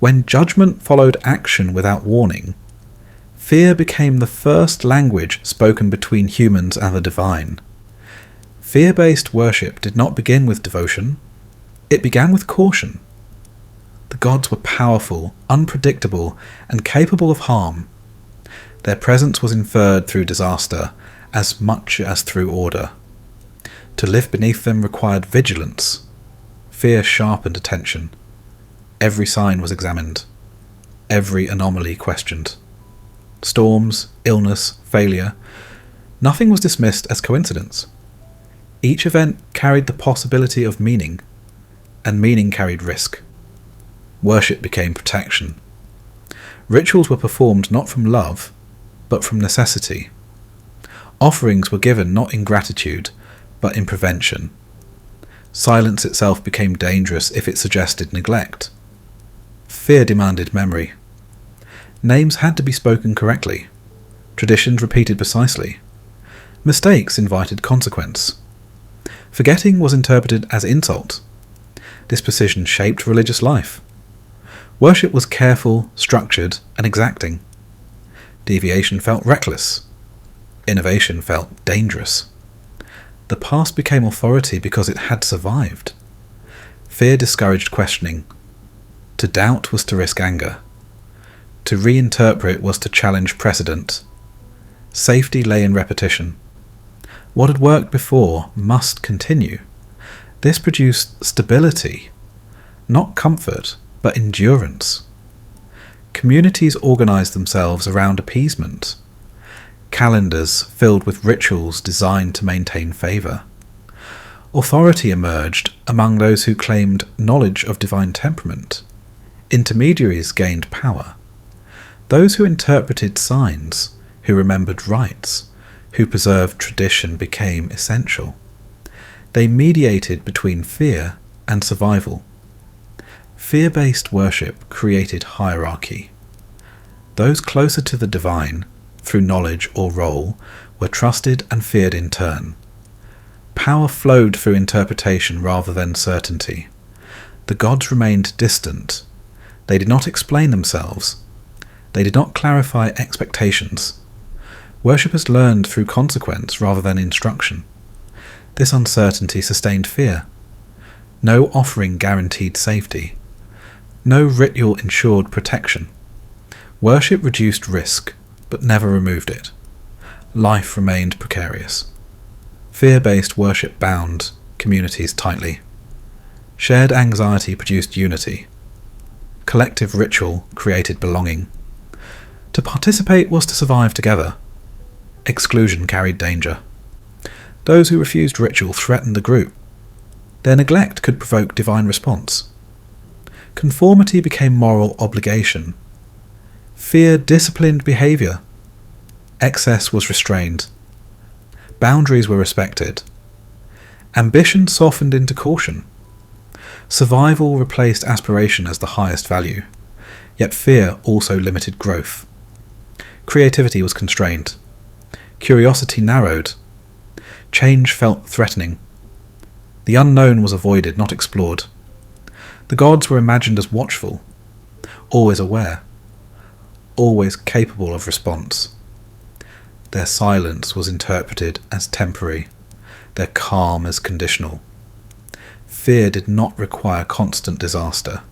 when judgment followed action without warning, fear became the first language spoken between humans and the divine. Fear-based worship did not begin with devotion. It began with caution. The gods were powerful, unpredictable, and capable of harm. Their presence was inferred through disaster as much as through order. To live beneath them required vigilance. Fear sharpened attention. Every sign was examined. Every anomaly questioned. Storms, illness, failure. Nothing was dismissed as coincidence. Each event carried the possibility of meaning, and meaning carried risk. Worship became protection. Rituals were performed not from love, but from necessity. Offerings were given not in gratitude, but in prevention. Silence itself became dangerous if it suggested neglect. Fear demanded memory. Names had to be spoken correctly. Traditions repeated precisely. Mistakes invited consequence. Forgetting was interpreted as insult. This precision shaped religious life. Worship was careful, structured, and exacting. Deviation felt reckless. Innovation felt dangerous. The past became authority because it had survived. Fear discouraged questioning. To doubt was to risk anger. To reinterpret was to challenge precedent. Safety lay in repetition. What had worked before must continue. This produced stability, not comfort, but endurance. Communities organized themselves around appeasement. Calendars filled with rituals designed to maintain favor. Authority emerged among those who claimed knowledge of divine temperament. Intermediaries gained power. Those who interpreted signs, who remembered rites, who preserved tradition became essential. They mediated between fear and survival. Fear-based worship created hierarchy. Those closer to the divine, through knowledge or role, were trusted and feared in turn. Power flowed through interpretation rather than certainty. The gods remained distant. They did not explain themselves. They did not clarify expectations. Worshippers learned through consequence rather than instruction. This uncertainty sustained fear. No offering guaranteed safety. No ritual ensured protection. Worship reduced risk, but never removed it. Life remained precarious. Fear-based worship bound communities tightly. Shared anxiety produced unity. Collective ritual created belonging. To participate was to survive together. Exclusion carried danger. Those who refused ritual threatened the group. Their neglect could provoke divine response. Conformity became moral obligation. Fear disciplined behaviour. Excess was restrained. Boundaries were respected. Ambition softened into caution. Survival replaced aspiration as the highest value, yet fear also limited growth. Creativity was constrained. Curiosity narrowed. Change felt threatening. The unknown was avoided, not explored. The gods were imagined as watchful, always aware, always capable of response. Their silence was interpreted as temporary, their calm as conditional. Fear did not require constant disaster.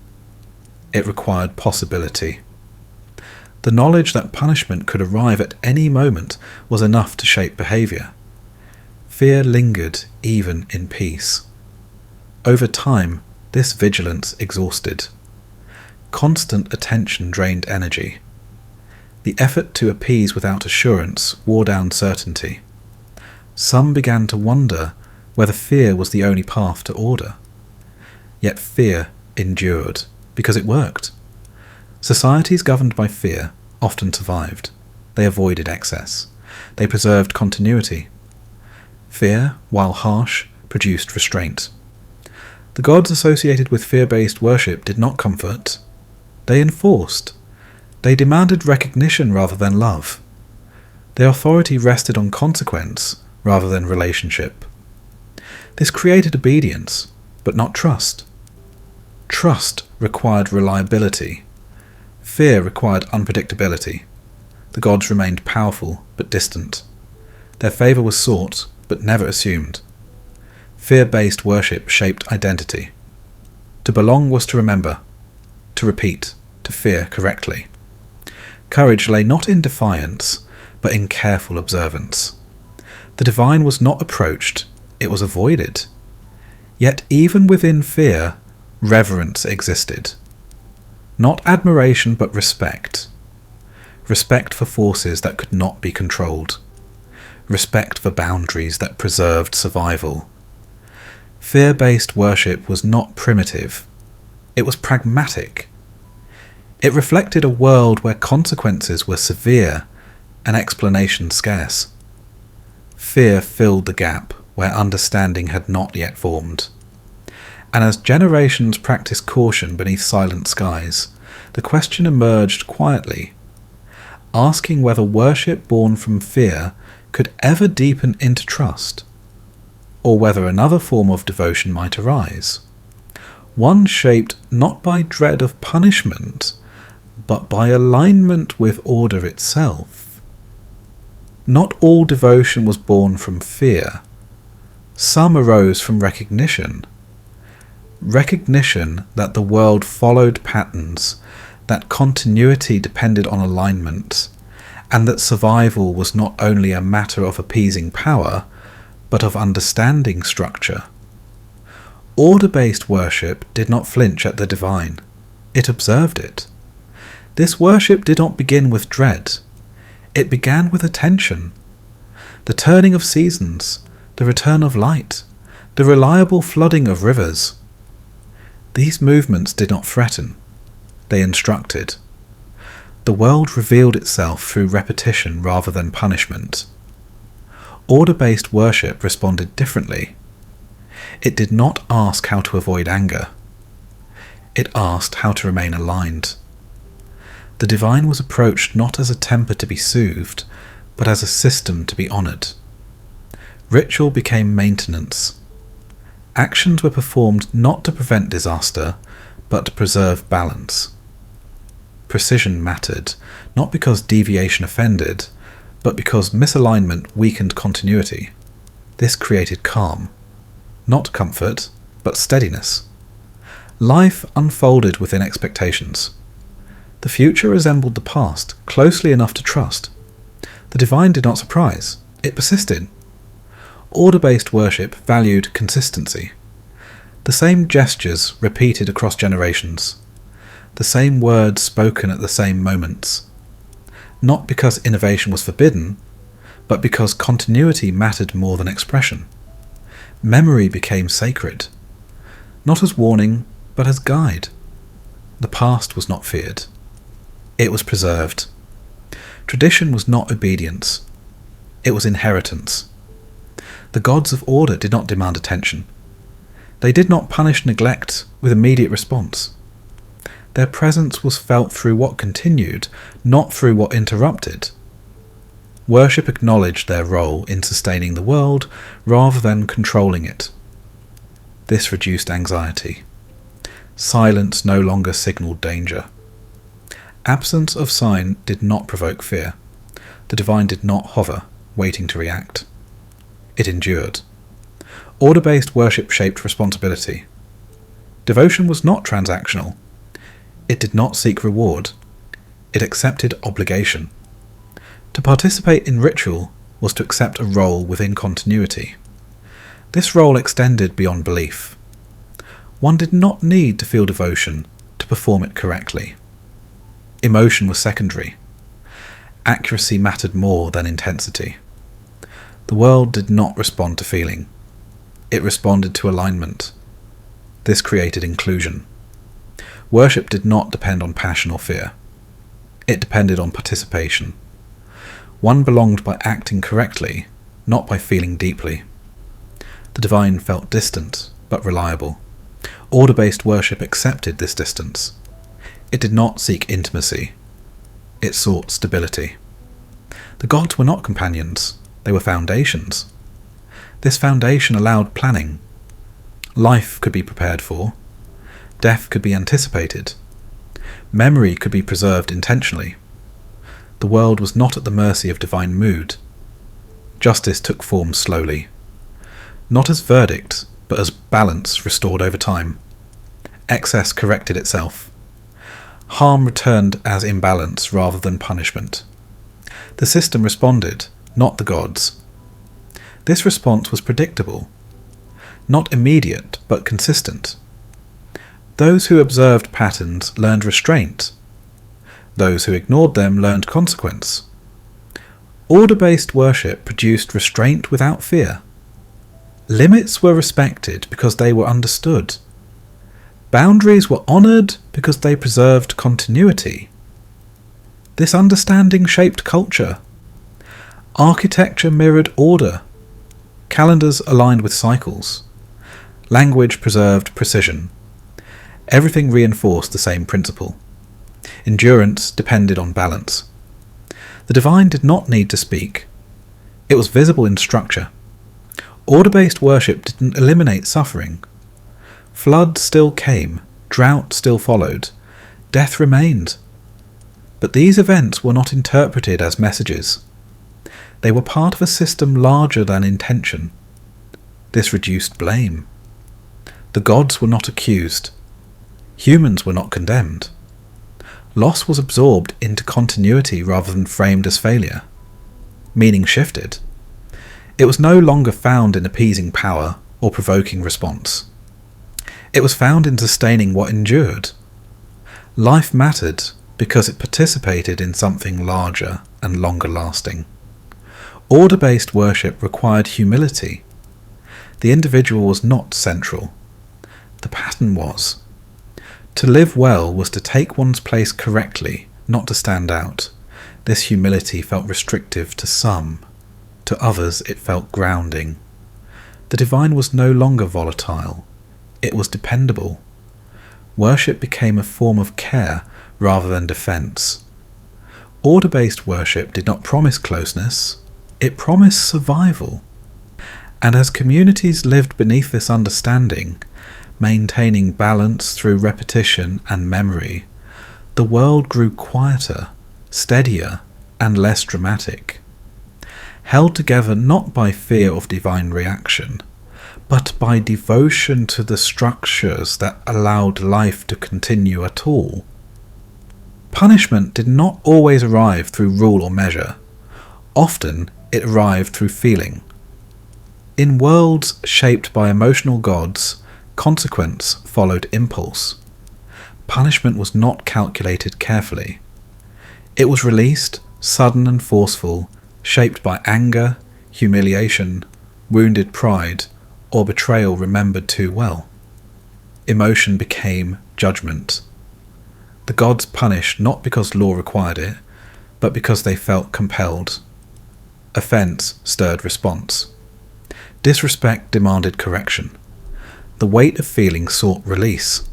It required possibility. The knowledge that punishment could arrive at any moment was enough to shape behaviour. Fear lingered even in peace. Over time, this vigilance exhausted. Constant attention drained energy. The effort to appease without assurance wore down certainty. Some began to wonder whether fear was the only path to order. Yet fear endured, because it worked. Societies governed by fear often survived. They avoided excess. They preserved continuity. Fear, while harsh, produced restraint. The gods associated with fear-based worship did not comfort. They enforced. They demanded recognition rather than love. Their authority rested on consequence rather than relationship. This created obedience, but not trust. Trust required reliability. Fear required unpredictability. The gods remained powerful but distant. Their favour was sought but never assumed. Fear-based worship shaped identity. To belong was to remember, to repeat, to fear correctly. Courage lay not in defiance, but in careful observance. The divine was not approached, it was avoided. Yet even within fear, reverence existed. Not admiration, but respect. Respect for forces that could not be controlled. Respect for boundaries that preserved survival. Fear-based worship was not primitive. It was pragmatic. It reflected a world where consequences were severe and explanation scarce. Fear filled the gap where understanding had not yet formed. And as generations practiced caution beneath silent skies, the question emerged quietly, asking whether worship born from fear could ever deepen into trust, or whether another form of devotion might arise, one shaped not by dread of punishment, but by alignment with order itself. Not all devotion was born from fear. Some arose from recognition. Recognition that the world followed patterns, that continuity depended on alignment, and that survival was not only a matter of appeasing power, but of understanding structure. Order-based worship did not flinch at the divine. It observed it. This worship did not begin with dread. It began with attention. The turning of seasons, the return of light, the reliable flooding of rivers. These movements did not threaten. They instructed. The world revealed itself through repetition rather than punishment. Order-based worship responded differently. It did not ask how to avoid anger. It asked how to remain aligned. The divine was approached not as a temper to be soothed, but as a system to be honoured. Ritual became maintenance. Actions were performed not to prevent disaster, but to preserve balance. Precision mattered, not because deviation offended, but because misalignment weakened continuity. This created calm. Not comfort, but steadiness. Life unfolded within expectations. The future resembled the past, closely enough to trust. The divine did not surprise, it persisted. Order-based worship valued consistency. The same gestures repeated across generations. The same words spoken at the same moments. Not because innovation was forbidden, but because continuity mattered more than expression. Memory became sacred, not as warning, but as guide. The past was not feared. It was preserved. Tradition was not obedience. It was inheritance. The gods of order did not demand attention. They did not punish neglect with immediate response. Their presence was felt through what continued, not through what interrupted. Worship acknowledged their role in sustaining the world rather than controlling it. This reduced anxiety. Silence no longer signalled danger. Absence of sign did not provoke fear. The divine did not hover, waiting to react. It endured. Order-based worship shaped responsibility. Devotion was not transactional. It did not seek reward. It accepted obligation. To participate in ritual was to accept a role within continuity. This role extended beyond belief. One did not need to feel devotion to perform it correctly. Emotion was secondary. Accuracy mattered more than intensity. The world did not respond to feeling. It responded to alignment. This created inclusion. Worship did not depend on passion or fear. It depended on participation. One belonged by acting correctly, not by feeling deeply. The divine felt distant, but reliable. Order-based worship accepted this distance. It did not seek intimacy. It sought stability. The gods were not companions, they were foundations. This foundation allowed planning. Life could be prepared for. Death could be anticipated. Memory could be preserved intentionally. The world was not at the mercy of divine mood. Justice took form slowly. Not as verdict, but as balance restored over time. Excess corrected itself. Harm returned as imbalance rather than punishment. The system responded, not the gods. This response was predictable. Not immediate, but consistent. Those who observed patterns learned restraint. Those who ignored them learned consequence. Order-based worship produced restraint without fear. Limits were respected because they were understood. Boundaries were honoured because they preserved continuity. This understanding shaped culture. Architecture mirrored order. Calendars aligned with cycles. Language preserved precision. Everything reinforced the same principle. Endurance depended on balance. The divine did not need to speak. It was visible in structure. Order-based worship didn't eliminate suffering. Flood still came, drought still followed, death remained. But these events were not interpreted as messages. They were part of a system larger than intention. This reduced blame. The gods were not accused. Humans were not condemned. Loss was absorbed into continuity rather than framed as failure. Meaning shifted. It was no longer found in appeasing power or provoking response. It was found in sustaining what endured. Life mattered because it participated in something larger and longer lasting. Order-based worship required humility. The individual was not central. The pattern was. To live well was to take one's place correctly, not to stand out. This humility felt restrictive to some. To others it felt grounding. The divine was no longer volatile. It was dependable. Worship became a form of care rather than defense. Order-based worship did not promise closeness. It promised survival. And as communities lived beneath this understanding, maintaining balance through repetition and memory, the world grew quieter, steadier, and less dramatic. Held together not by fear of divine reaction, but by devotion to the structures that allowed life to continue at all. Punishment did not always arrive through rule or measure. Often it arrived through feeling. In worlds shaped by emotional gods, consequence followed impulse. Punishment was not calculated carefully. It was released, sudden and forceful, shaped by anger, humiliation, wounded pride, or betrayal remembered too well. Emotion became judgment. The gods punished not because law required it, but because they felt compelled. Offence stirred response. Disrespect demanded correction. The weight of feeling sought release.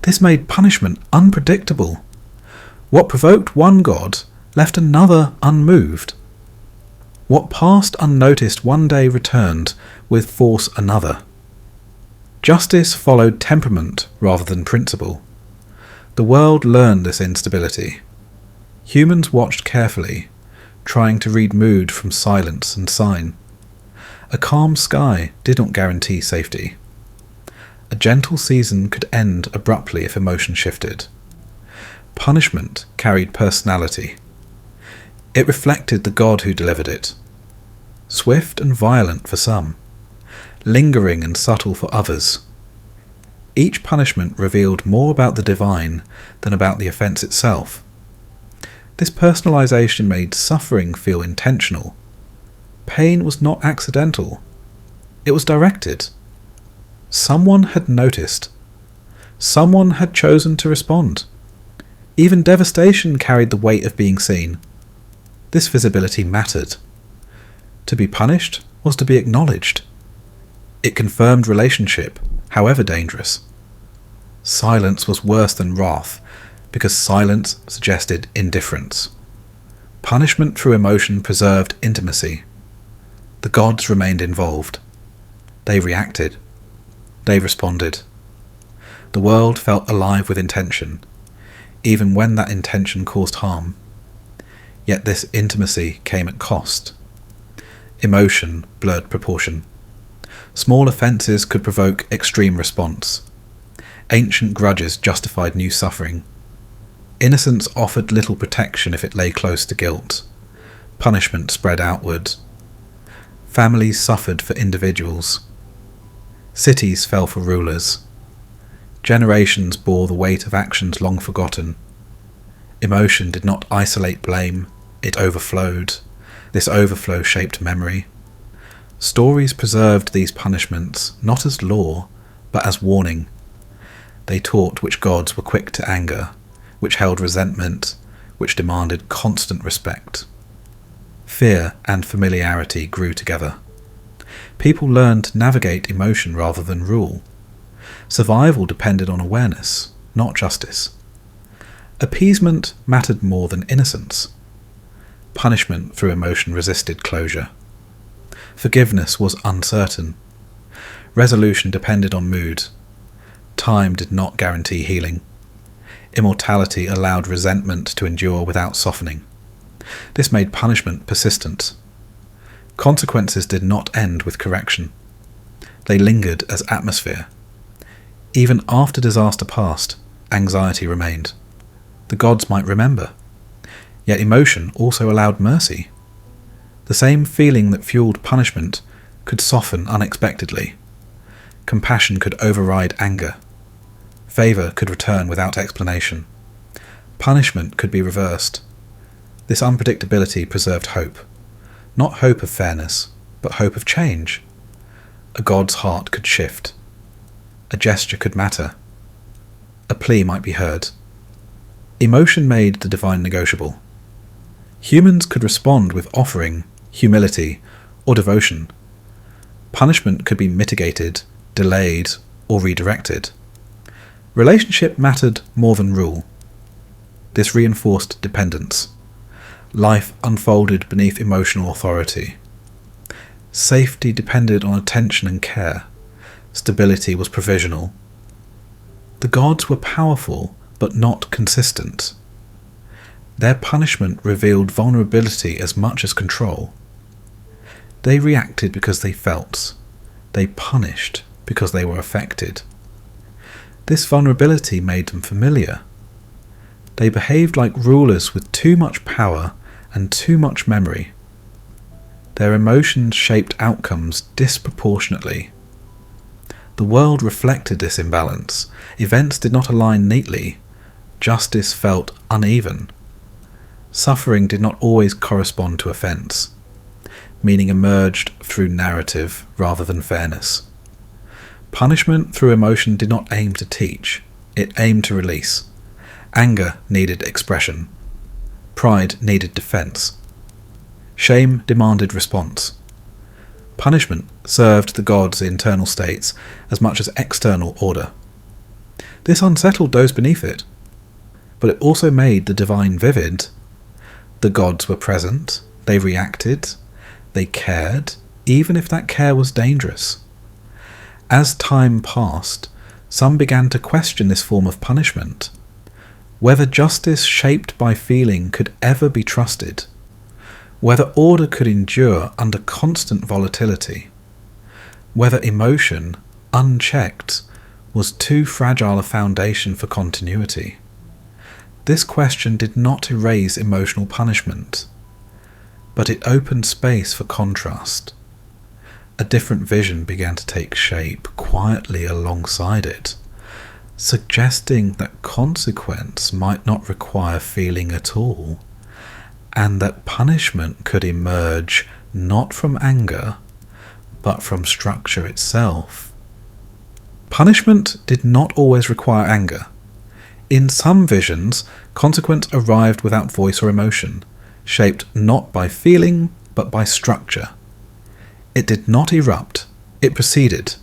This made punishment unpredictable. What provoked one god left another unmoved. What passed unnoticed one day returned with force another. Justice followed temperament rather than principle. The world learned this instability. Humans watched carefully, trying to read mood from silence and sign. A calm sky did not guarantee safety. A gentle season could end abruptly if emotion shifted. Punishment carried personality. It reflected the god who delivered it. Swift and violent for some, lingering and subtle for others. Each punishment revealed more about the divine than about the offence itself. This personalisation made suffering feel intentional. Pain was not accidental. It was directed. Someone had noticed. Someone had chosen to respond. Even devastation carried the weight of being seen. This visibility mattered. To be punished was to be acknowledged. It confirmed relationship, however dangerous. Silence was worse than wrath, because silence suggested indifference. Punishment through emotion preserved intimacy. The gods remained involved. They reacted. They responded. The world felt alive with intention, even when that intention caused harm. Yet this intimacy came at cost. Emotion blurred proportion. Small offences could provoke extreme response. Ancient grudges justified new suffering. Innocence offered little protection if it lay close to guilt. Punishment spread outward. Families suffered for individuals. Cities fell for rulers. Generations bore the weight of actions long forgotten. Emotion did not isolate blame, it overflowed. This overflow shaped memory. Stories preserved these punishments not as law, but as warning. They taught which gods were quick to anger, which held resentment, which demanded constant respect. Fear and familiarity grew together. People learned to navigate emotion rather than rule. Survival depended on awareness, not justice. Appeasement mattered more than innocence. Punishment through emotion resisted closure. Forgiveness was uncertain. Resolution depended on mood. Time did not guarantee healing. Immortality allowed resentment to endure without softening. This made punishment persistent. Consequences did not end with correction. They lingered as atmosphere. Even after disaster passed, anxiety remained. The gods might remember. Yet emotion also allowed mercy. The same feeling that fueled punishment could soften unexpectedly. Compassion could override anger. Favour could return without explanation. Punishment could be reversed. This unpredictability preserved hope. Not hope of fairness, but hope of change. A god's heart could shift. A gesture could matter. A plea might be heard. Emotion made the divine negotiable. Humans could respond with offering, humility, or devotion. Punishment could be mitigated, delayed, or redirected. Relationship mattered more than rule. This reinforced dependence. Life unfolded beneath emotional authority. Safety depended on attention and care. Stability was provisional. The gods were powerful, but not consistent. Their punishment revealed vulnerability as much as control. They reacted because they felt. They punished because they were affected. This vulnerability made them familiar. They behaved like rulers with too much power and too much memory. Their emotions shaped outcomes disproportionately. The world reflected this imbalance. Events did not align neatly. Justice felt uneven. Suffering did not always correspond to offence. Meaning emerged through narrative rather than fairness. Punishment through emotion did not aim to teach, it aimed to release. Anger needed expression. Pride needed defence. Shame demanded response. Punishment served the gods' internal states as much as external order. This unsettled those beneath it, but it also made the divine vivid. The gods were present, they reacted, they cared, even if that care was dangerous. As time passed, some began to question this form of punishment. Whether justice shaped by feeling could ever be trusted. Whether order could endure under constant volatility. Whether emotion, unchecked, was too fragile a foundation for continuity. This question did not erase emotional punishment, but it opened space for contrast. A different vision began to take shape quietly alongside it, suggesting that consequence might not require feeling at all, and that punishment could emerge not from anger, but from structure itself. Punishment did not always require anger. In some visions, consequence arrived without voice or emotion, shaped not by feeling but by structure. It did not erupt, it proceeded,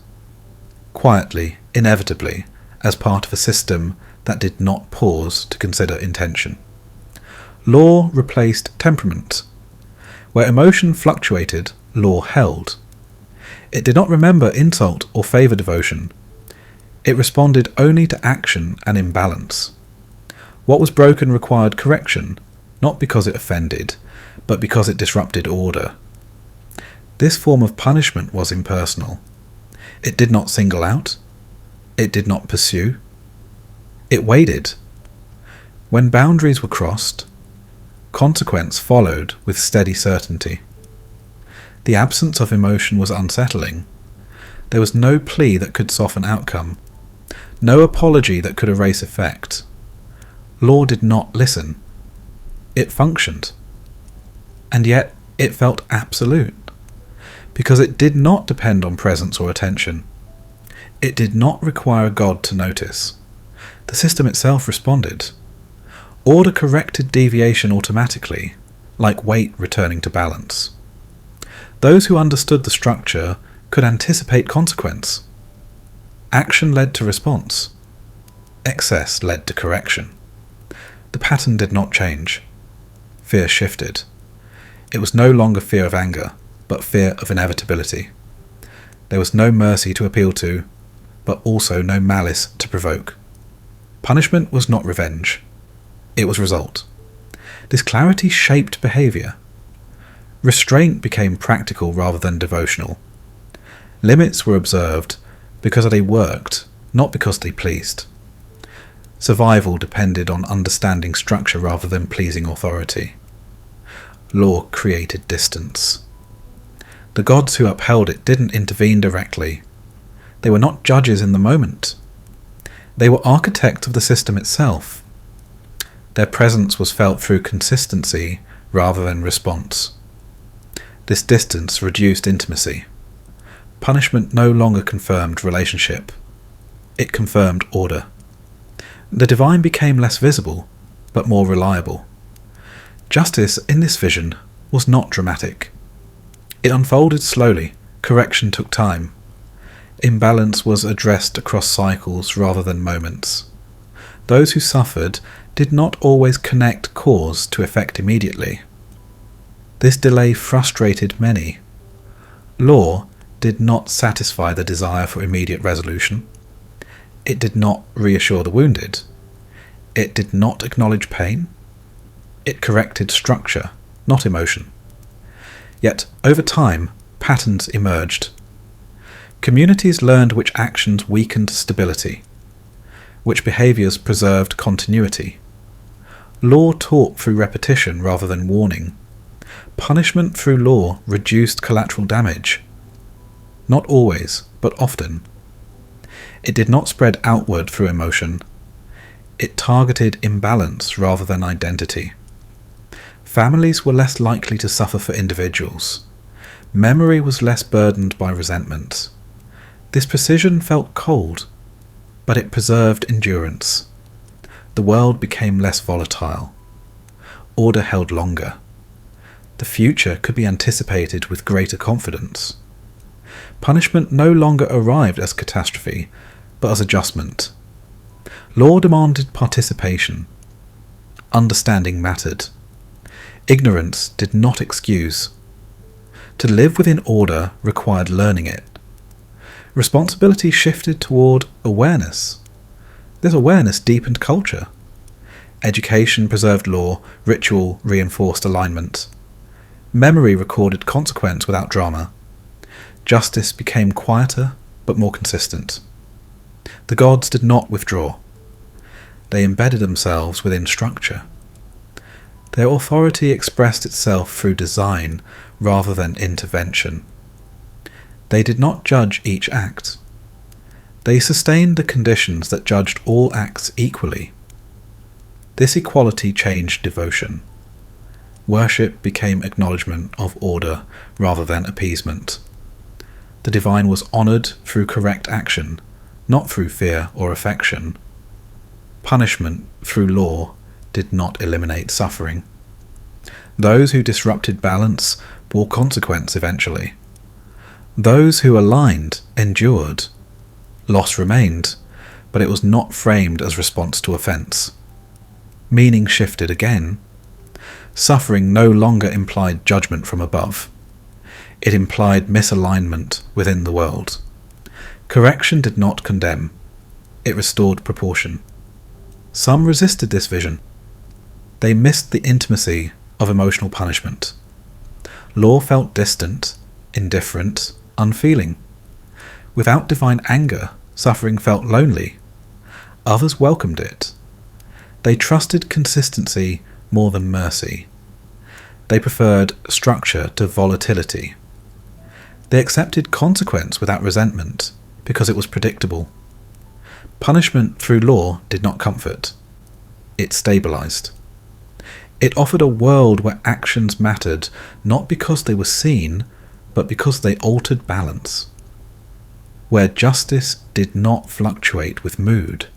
quietly, inevitably, as part of a system that did not pause to consider intention. Law replaced temperament. Where emotion fluctuated, law held. It did not remember insult or favour devotion. It responded only to action and imbalance. What was broken required correction, not because it offended, but because it disrupted order. This form of punishment was impersonal. It did not single out. It did not pursue. It waited. When boundaries were crossed, consequence followed with steady certainty. The absence of emotion was unsettling. There was no plea that could soften outcome, no apology that could erase effect. Law did not listen. It functioned. And yet it felt absolute, because it did not depend on presence or attention. It did not require God to notice. The system itself responded. Order corrected deviation automatically, like weight returning to balance. Those who understood the structure could anticipate consequence. Action led to response. Excess led to correction. The pattern did not change. Fear shifted. It was no longer fear of anger, but fear of inevitability. There was no mercy to appeal to, but also no malice to provoke. Punishment was not revenge. It was result. This clarity shaped behaviour. Restraint became practical rather than devotional. Limits were observed because they worked, not because they pleased. Survival depended on understanding structure rather than pleasing authority. Law created distance. The gods who upheld it didn't intervene directly. They were not judges in the moment. They were architects of the system itself. Their presence was felt through consistency rather than response. This distance reduced intimacy. Punishment no longer confirmed relationship. It confirmed order. The divine became less visible, but more reliable. Justice in this vision was not dramatic. It unfolded slowly. Correction took time. Imbalance was addressed across cycles rather than moments. Those who suffered did not always connect cause to effect immediately. This delay frustrated many. Law did not satisfy the desire for immediate resolution. It did not reassure the wounded. It did not acknowledge pain. It corrected structure, not emotion. Yet, over time, patterns emerged. Communities learned which actions weakened stability, which behaviours preserved continuity. Law taught through repetition rather than warning. Punishment through law reduced collateral damage. Not always, but often. It did not spread outward through emotion. It targeted imbalance rather than identity. Families were less likely to suffer for individuals. Memory was less burdened by resentment. This precision felt cold, but it preserved endurance. The world became less volatile. Order held longer. The future could be anticipated with greater confidence. Punishment no longer arrived as catastrophe, but as adjustment. Law demanded participation. Understanding mattered. Ignorance did not excuse. To live within order required learning it. Responsibility shifted toward awareness. This awareness deepened culture. Education preserved law, ritual reinforced alignment. Memory recorded consequence without drama. Justice became quieter but more consistent. The gods did not withdraw. They embedded themselves within structure. Their authority expressed itself through design rather than intervention. They did not judge each act. They sustained the conditions that judged all acts equally. This equality changed devotion. Worship became acknowledgement of order rather than appeasement. The divine was honoured through correct action, not through fear or affection. Punishment through law did not eliminate suffering. Those who disrupted balance bore consequence eventually. Those who aligned endured. Loss remained, but it was not framed as response to offence. Meaning shifted again. Suffering no longer implied judgment from above. It implied misalignment within the world. Correction did not condemn. It restored proportion. Some resisted this vision. They missed the intimacy of emotional punishment. Law felt distant, indifferent, unfeeling. Without divine anger, suffering felt lonely. Others welcomed it. They trusted consistency more than mercy. They preferred structure to volatility. They accepted consequence without resentment because it was predictable. Punishment through law did not comfort. It stabilized. It offered a world where actions mattered not because they were seen, but because they altered balance. Where justice did not fluctuate with mood.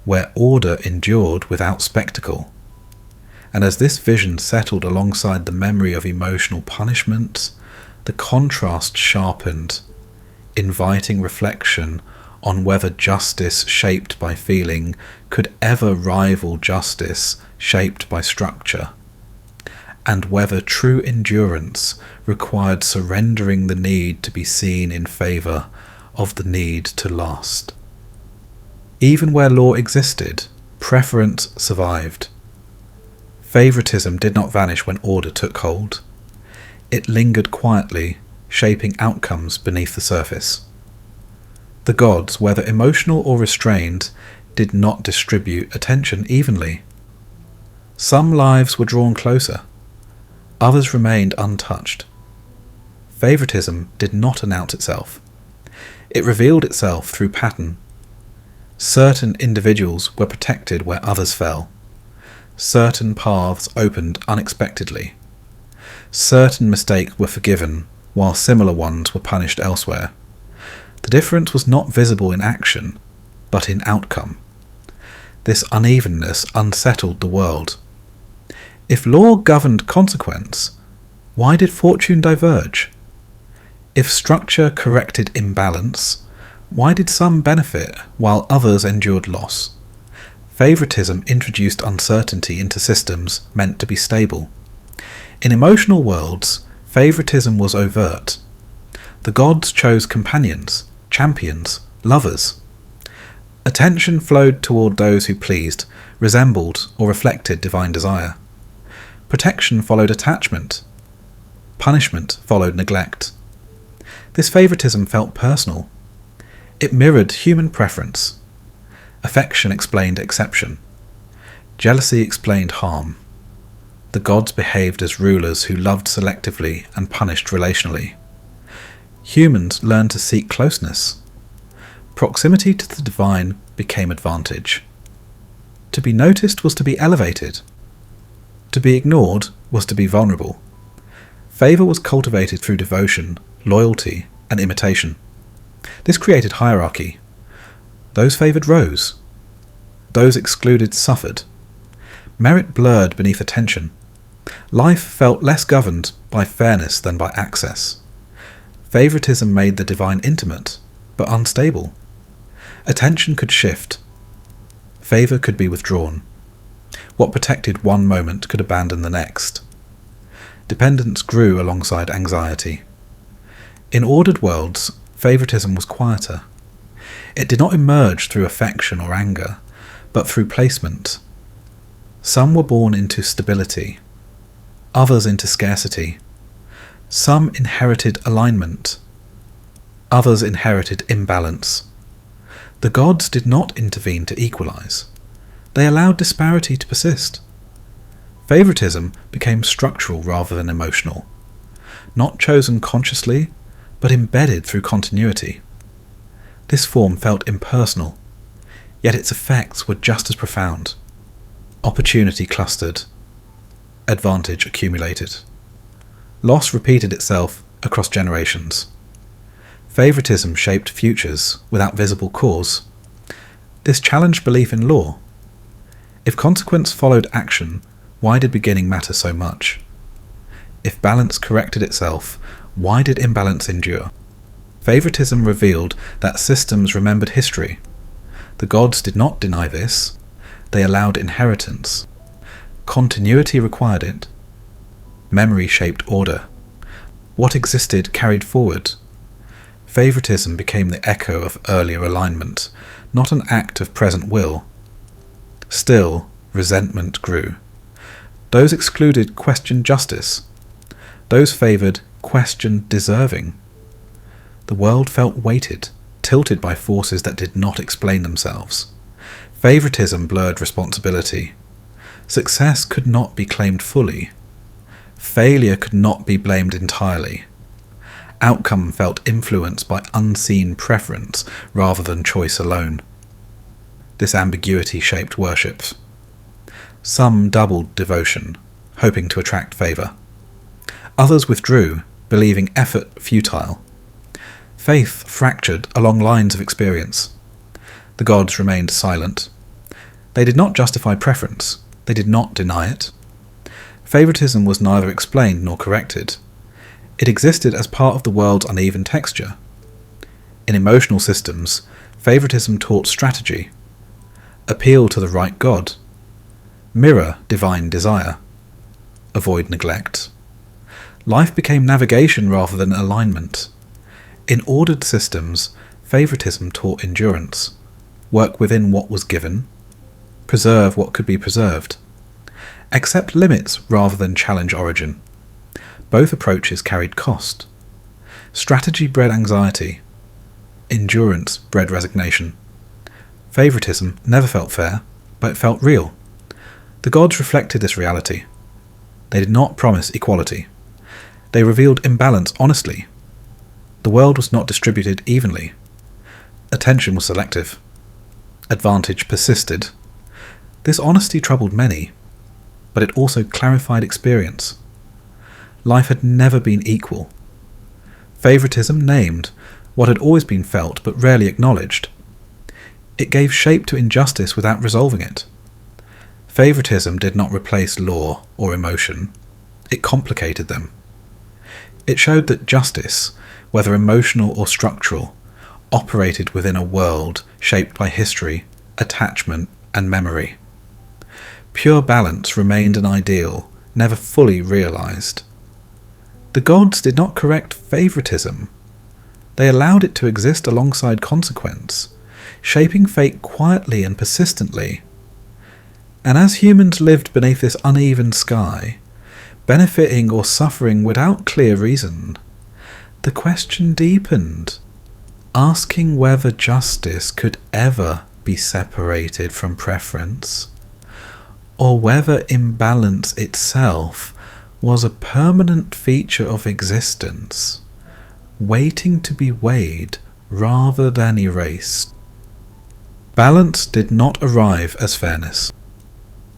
Where order endured without spectacle. And as this vision settled alongside the memory of emotional punishment, the contrast sharpened, inviting reflection on whether justice shaped by feeling could ever rival justice shaped by structure, and whether true endurance required surrendering the need to be seen in favour of the need to last. Even where law existed, preference survived. Favoritism did not vanish when order took hold. It lingered quietly, shaping outcomes beneath the surface. The gods, whether emotional or restrained, did not distribute attention evenly. Some lives were drawn closer. Others remained untouched. Favoritism did not announce itself. It revealed itself through pattern. Certain individuals were protected where others fell. Certain paths opened unexpectedly. Certain mistakes were forgiven, while similar ones were punished elsewhere. The difference was not visible in action, but in outcome. This unevenness unsettled the world. If law governed consequence, why did fortune diverge? If structure corrected imbalance, why did some benefit while others endured loss? Favoritism introduced uncertainty into systems meant to be stable. In emotional worlds, favoritism was overt. The gods chose companions, champions, lovers. Attention flowed toward those who pleased, resembled, or reflected divine desire. Protection followed attachment. Punishment followed neglect. This favoritism felt personal. It mirrored human preference. Affection explained exception. Jealousy explained harm. The gods behaved as rulers who loved selectively and punished relationally. Humans learned to seek closeness. Proximity to the divine became advantage. To be noticed was to be elevated. To be ignored was to be vulnerable. Favour was cultivated through devotion, loyalty, and imitation. This created hierarchy. Those favoured rose. Those excluded suffered. Merit blurred beneath attention. Life felt less governed by fairness than by access. Favoritism made the divine intimate, but unstable. Attention could shift. Favour could be withdrawn. What protected one moment could abandon the next. Dependence grew alongside anxiety. In ordered worlds, favoritism was quieter. It did not emerge through affection or anger, but through placement. Some were born into stability, others into scarcity. Some inherited alignment, others inherited imbalance. The gods did not intervene to equalize. They allowed disparity to persist. Favoritism became structural rather than emotional, not chosen consciously, but embedded through continuity. This form felt impersonal, yet its effects were just as profound. Opportunity clustered, advantage accumulated. Loss repeated itself across generations. Favoritism shaped futures without visible cause. This challenged belief in law. If consequence followed action, why did beginning matter so much? If balance corrected itself, why did imbalance endure? Favoritism revealed that systems remembered history. The gods did not deny this. They allowed inheritance. Continuity required it. Memory shaped order. What existed carried forward. Favoritism became the echo of earlier alignment, not an act of present will. Still, resentment grew. Those excluded questioned justice. Those favoured questioned deserving. The world felt weighted, tilted by forces that did not explain themselves. Favoritism blurred responsibility. Success could not be claimed fully. Failure could not be blamed entirely. Outcome felt influenced by unseen preference rather than choice alone. This ambiguity shaped worship. Some doubled devotion, hoping to attract favour. Others withdrew, believing effort futile. Faith fractured along lines of experience. The gods remained silent. They did not justify preference. They did not deny it. Favoritism was neither explained nor corrected. It existed as part of the world's uneven texture. In emotional systems, favoritism taught strategy. Appeal to the right god. Mirror divine desire. Avoid neglect. Life became navigation rather than alignment. In ordered systems, favoritism taught endurance. Work within what was given. Preserve what could be preserved. Accept limits rather than challenge origin. Both approaches carried cost. Strategy bred anxiety. Endurance bred resignation. Favoritism never felt fair, but it felt real. The gods reflected this reality. They did not promise equality. They revealed imbalance honestly. The world was not distributed evenly. Attention was selective. Advantage persisted. This honesty troubled many, but it also clarified experience. Life had never been equal. Favoritism named what had always been felt but rarely acknowledged. It gave shape to injustice without resolving it. Favoritism did not replace law or emotion. It complicated them. It showed that justice, whether emotional or structural, operated within a world shaped by history, attachment, and memory. Pure balance remained an ideal, never fully realized. The gods did not correct favoritism. They allowed it to exist alongside consequence, shaping fate quietly and persistently. And as humans lived beneath this uneven sky, benefiting or suffering without clear reason, the question deepened, asking whether justice could ever be separated from preference, or whether imbalance itself was a permanent feature of existence, waiting to be weighed rather than erased. Balance did not arrive as fairness.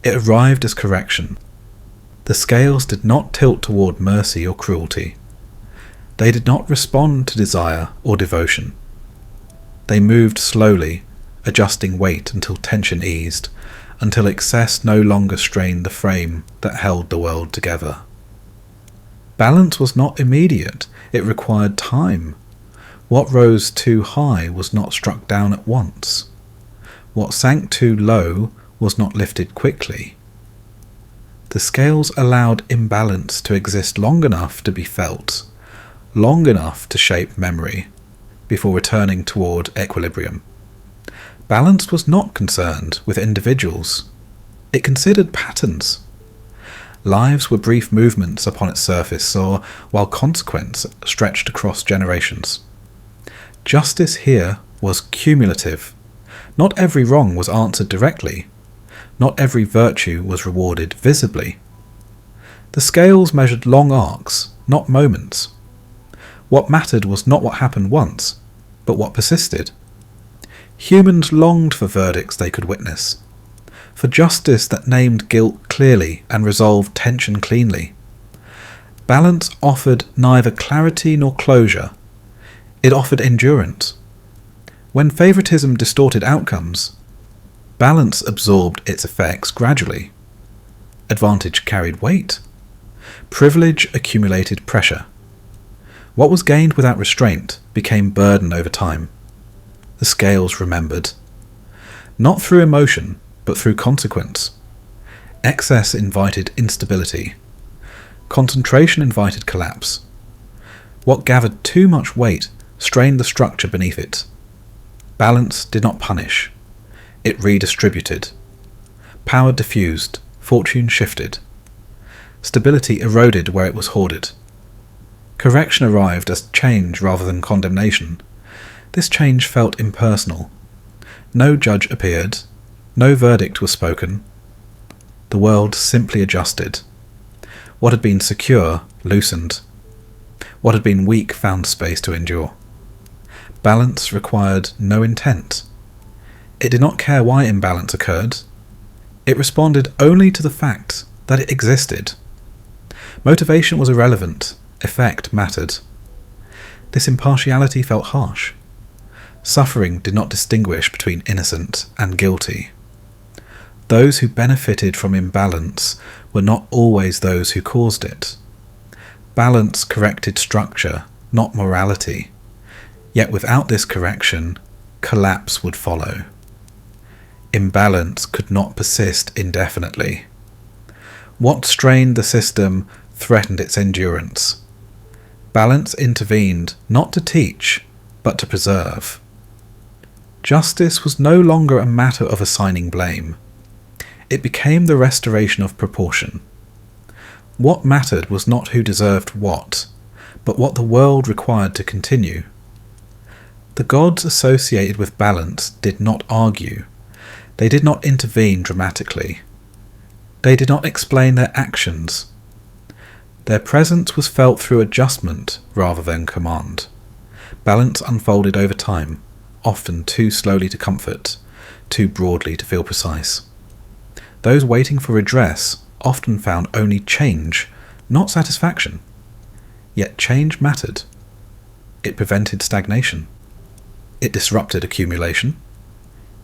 It arrived as correction. The scales did not tilt toward mercy or cruelty. They did not respond to desire or devotion. They moved slowly, adjusting weight until tension eased, until excess no longer strained the frame that held the world together. Balance was not immediate, it required time. What rose too high was not struck down at once. What sank too low was not lifted quickly. The scales allowed imbalance to exist long enough to be felt, long enough to shape memory, before returning toward equilibrium. Balance was not concerned with individuals. It considered patterns. Lives were brief movements upon its surface, or while consequence stretched across generations. Justice here was cumulative. Not every wrong was answered directly. Not every virtue was rewarded visibly. The scales measured long arcs, not moments. What mattered was not what happened once, but what persisted. Humans longed for verdicts they could witness, for justice that named guilt clearly and resolved tension cleanly. Balance offered neither clarity nor closure. It offered endurance. When favoritism distorted outcomes, balance absorbed its effects gradually. Advantage carried weight. Privilege accumulated pressure. What was gained without restraint became burden over time. The scales remembered. Not through emotion, but through consequence. Excess invited instability. Concentration invited collapse. What gathered too much weight strained the structure beneath it. Balance did not punish. It redistributed. Power diffused. Fortune shifted. Stability eroded where it was hoarded. Correction arrived as change rather than condemnation. This change felt impersonal. No judge appeared. No verdict was spoken. The world simply adjusted. What had been secure loosened. What had been weak found space to endure. Balance required no intent. It did not care why imbalance occurred. It responded only to the fact that it existed. Motivation was irrelevant. Effect mattered. This impartiality felt harsh. Suffering did not distinguish between innocent and guilty. Those who benefited from imbalance were not always those who caused it. Balance corrected structure, not morality. Yet without this correction, collapse would follow. Imbalance could not persist indefinitely. What strained the system threatened its endurance. Balance intervened not to teach, but to preserve. Justice was no longer a matter of assigning blame. It became the restoration of proportion. What mattered was not who deserved what, but what the world required to continue. The gods associated with balance did not argue. They did not intervene dramatically. They did not explain their actions. Their presence was felt through adjustment rather than command. Balance unfolded over time, often too slowly to comfort, too broadly to feel precise. Those waiting for redress often found only change, not satisfaction. Yet change mattered. It prevented stagnation. It disrupted accumulation.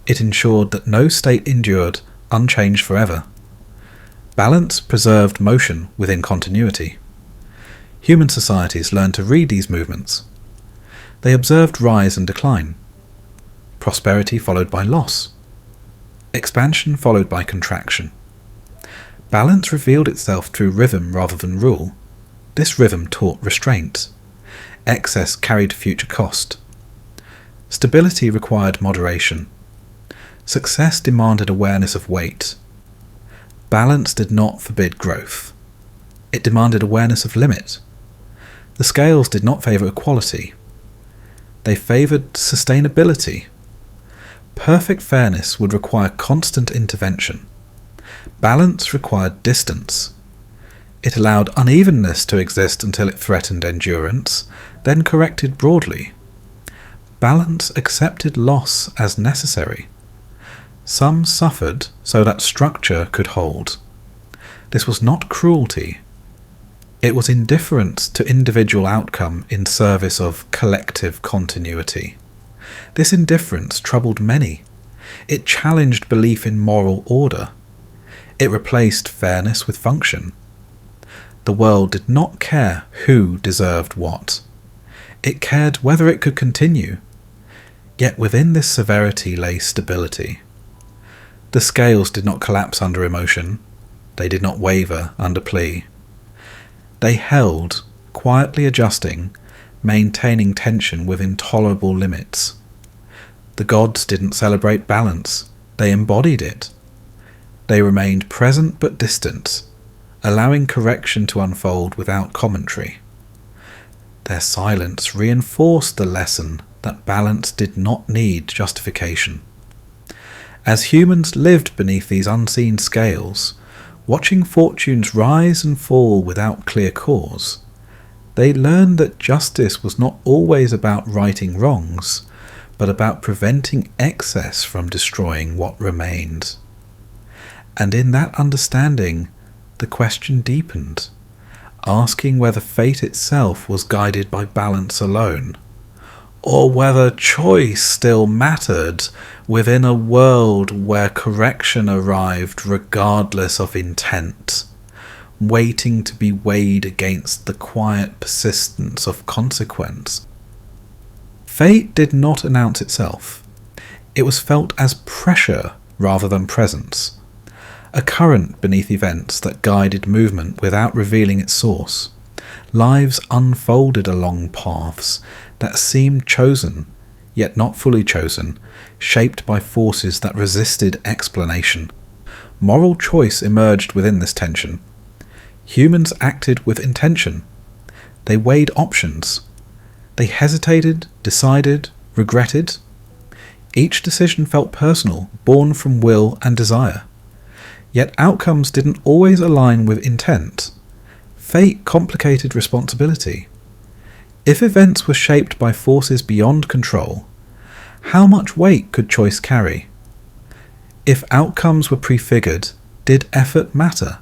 It ensured that no state endured unchanged forever. Balance preserved motion within continuity. Human societies learned to read these movements. They observed rise and decline. Prosperity followed by loss. Expansion followed by contraction. Balance revealed itself through rhythm rather than rule. This rhythm taught restraint. Excess carried future cost. Stability required moderation. Success demanded awareness of weight. Balance did not forbid growth. It demanded awareness of limit. The scales did not favour equality. They favoured sustainability. Perfect fairness would require constant intervention. Balance required distance. It allowed unevenness to exist until it threatened endurance, then corrected broadly. Balance accepted loss as necessary. Some suffered so that structure could hold. This was not cruelty. It was indifference to individual outcome in service of collective continuity. This indifference troubled many. It challenged belief in moral order. It replaced fairness with function. The world did not care who deserved what. It cared whether it could continue. Yet within this severity lay stability. The scales did not collapse under emotion. They did not waver under plea. They held, quietly adjusting, maintaining tension within tolerable limits. The gods didn't celebrate balance. They embodied it. They remained present but distant, allowing correction to unfold without commentary. Their silence reinforced the lesson that balance did not need justification. As humans lived beneath these unseen scales, watching fortunes rise and fall without clear cause, they learned that justice was not always about righting wrongs, but about preventing excess from destroying what remained. And in that understanding, the question deepened, asking whether fate itself was guided by balance alone, or whether choice still mattered within a world where correction arrived regardless of intent, waiting to be weighed against the quiet persistence of consequence. Fate did not announce itself. It was felt as pressure rather than presence, a current beneath events that guided movement without revealing its source. Lives unfolded along paths that seemed chosen, yet not fully chosen, shaped by forces that resisted explanation. Moral choice emerged within this tension. Humans acted with intention. They weighed options. They hesitated, decided, regretted. Each decision felt personal, born from will and desire. Yet outcomes didn't always align with intent. Fate complicated responsibility. If events were shaped by forces beyond control, how much weight could choice carry? If outcomes were prefigured, did effort matter?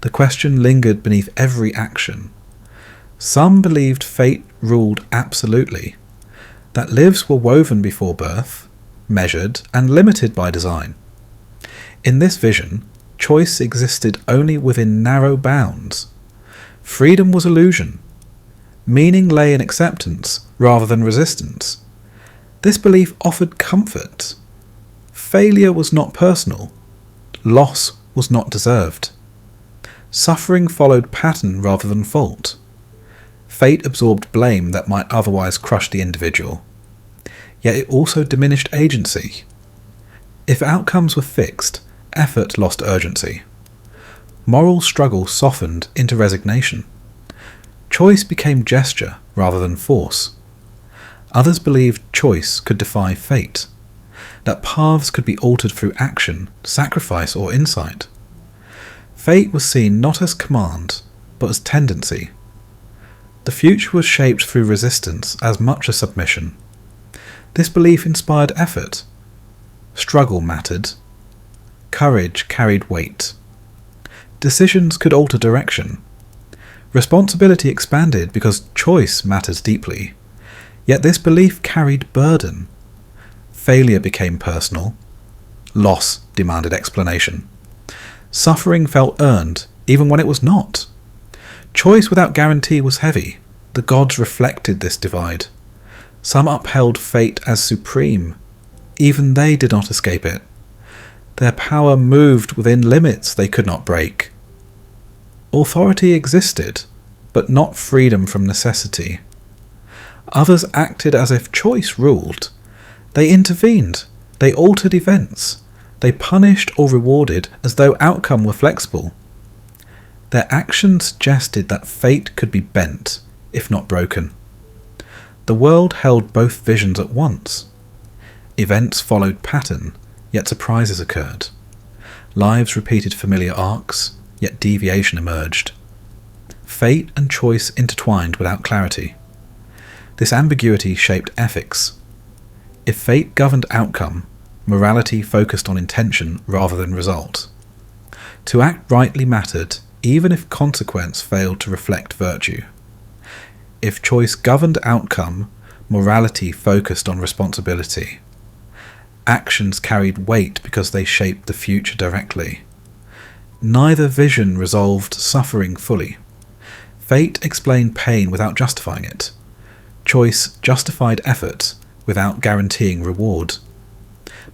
The question lingered beneath every action. Some believed fate ruled absolutely, that lives were woven before birth, measured and limited by design. In this vision, choice existed only within narrow bounds. Freedom was illusion. Meaning lay in acceptance rather than resistance. This belief offered comfort. Failure was not personal. Loss was not deserved. Suffering followed pattern rather than fault. Fate absorbed blame that might otherwise crush the individual. Yet it also diminished agency. If outcomes were fixed, effort lost urgency. Moral struggle softened into resignation. Choice became gesture rather than force. Others believed choice could defy fate, that paths could be altered through action, sacrifice, or insight. Fate was seen not as command, but as tendency. The future was shaped through resistance as much as submission. This belief inspired effort. Struggle mattered. Courage carried weight. Decisions could alter direction. Responsibility expanded because choice matters deeply. Yet this belief carried burden. Failure became personal. Loss demanded explanation. Suffering felt earned, even when it was not. Choice without guarantee was heavy. The gods reflected this divide. Some upheld fate as supreme. Even they did not escape it. Their power moved within limits they could not break. Authority existed, but not freedom from necessity. Others acted as if choice ruled. They intervened. They altered events. They punished or rewarded as though outcome were flexible. Their actions suggested that fate could be bent, if not broken. The world held both visions at once. Events followed pattern, yet surprises occurred. Lives repeated familiar arcs, yet deviation emerged. Fate and choice intertwined without clarity. This ambiguity shaped ethics. If fate governed outcome, morality focused on intention rather than result. To act rightly mattered, even if consequence failed to reflect virtue. If choice governed outcome, morality focused on responsibility. Actions carried weight because they shaped the future directly. Neither vision resolved suffering fully. Fate explained pain without justifying it. Choice justified effort without guaranteeing reward.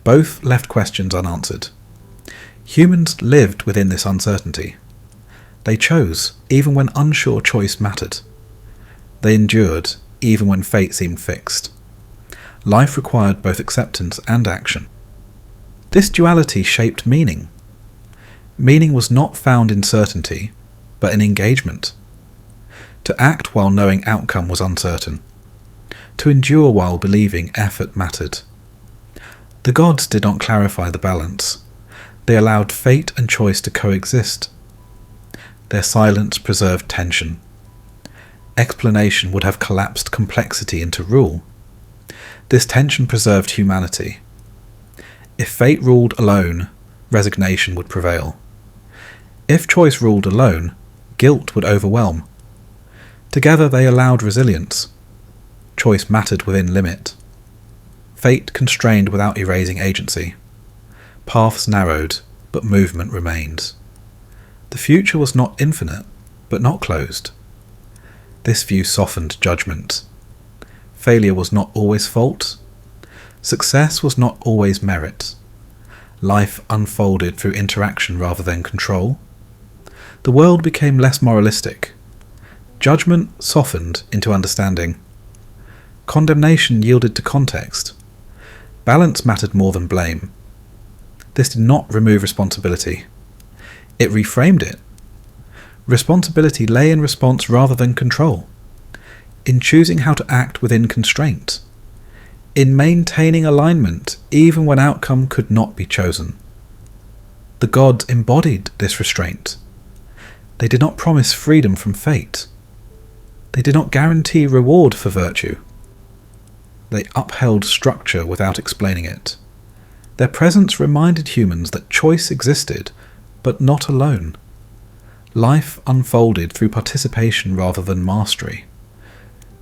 Both left questions unanswered. Humans lived within this uncertainty. They chose even when unsure choice mattered. They endured even when fate seemed fixed. Life required both acceptance and action. This duality shaped meaning. Meaning was not found in certainty, but in engagement. To act while knowing outcome was uncertain. To endure while believing effort mattered. The gods did not clarify the balance. They allowed fate and choice to coexist. Their silence preserved tension. Explanation would have collapsed complexity into rule. This tension preserved humanity. If fate ruled alone, resignation would prevail. If choice ruled alone, guilt would overwhelm. Together they allowed resilience. choice mattered within limit. Fate constrained without erasing agency. Paths narrowed, but movement remained. The future was not infinite, but not closed. This view softened judgment. Failure was not always fault. Success was not always merit. Life unfolded through interaction rather than control. The world became less moralistic. Judgment softened into understanding. Condemnation yielded to context. Balance mattered more than blame. This did not remove responsibility. It reframed it. Responsibility lay in response rather than control, in choosing how to act within constraint, in maintaining alignment even when outcome could not be chosen. The gods embodied this restraint. They did not promise freedom from fate. They did not guarantee reward for virtue. They upheld structure without explaining it. Their presence reminded humans that choice existed, but not alone. Life unfolded through participation rather than mastery.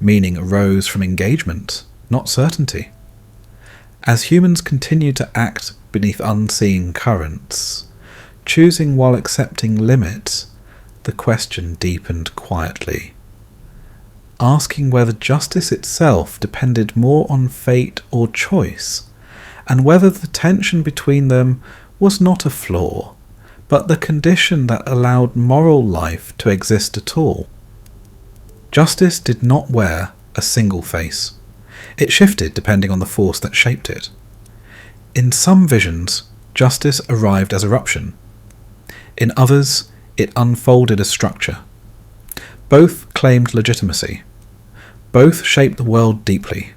Meaning arose from engagement, not certainty. As humans continued to act beneath unseen currents, choosing while accepting limits, the question deepened quietly, asking whether justice itself depended more on fate or choice, and whether the tension between them was not a flaw, but the condition that allowed moral life to exist at all. Justice did not wear a single face. It shifted depending on the force that shaped it. In some visions, justice arrived as eruption. In others, it unfolded as structure. Both claimed legitimacy. Both shaped the world deeply.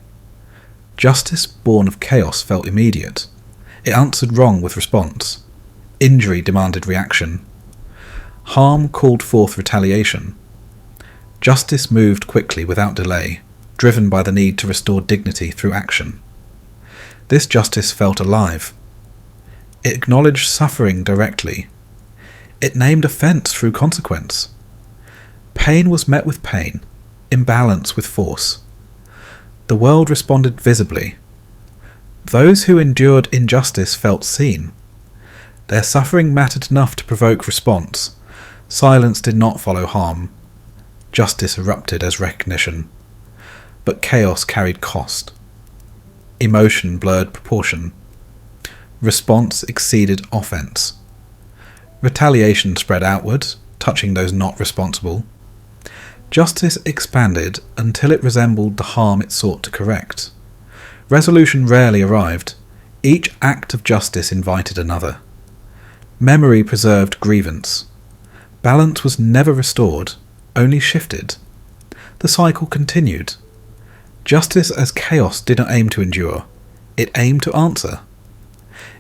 Justice born of chaos felt immediate. It answered wrong with response. Injury demanded reaction. Harm called forth retaliation. Justice moved quickly without delay, driven by the need to restore dignity through action. This justice felt alive. It acknowledged suffering directly. It named offence through consequence. Pain was met with pain, imbalance with force. The world responded visibly. Those who endured injustice felt seen. Their suffering mattered enough to provoke response. Silence did not follow harm. Justice erupted as recognition. But chaos carried cost. Emotion blurred proportion. Response exceeded offence. Retaliation spread outward, touching those not responsible. Justice expanded until it resembled the harm it sought to correct. Resolution rarely arrived. Each act of justice invited another. Memory preserved grievance. Balance was never restored, only shifted. The cycle continued. Justice as chaos did not aim to endure. It aimed to answer.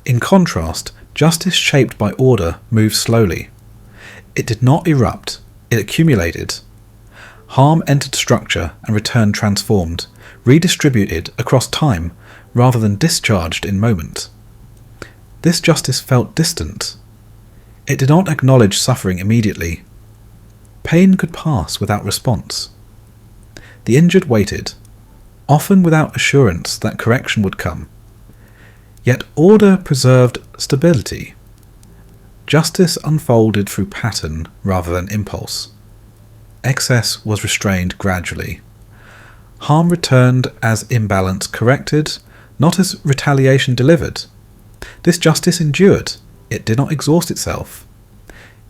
In contrast, justice shaped by order moved slowly. It did not erupt, it accumulated. Harm entered structure and returned transformed, redistributed across time rather than discharged in moment. This justice felt distant. It did not acknowledge suffering immediately. Pain could pass without response. The injured waited, often without assurance that correction would come. Yet order preserved stability. Justice unfolded through pattern rather than impulse. Excess was restrained gradually. Harm returned as imbalance corrected, not as retaliation delivered. This justice endured. It did not exhaust itself.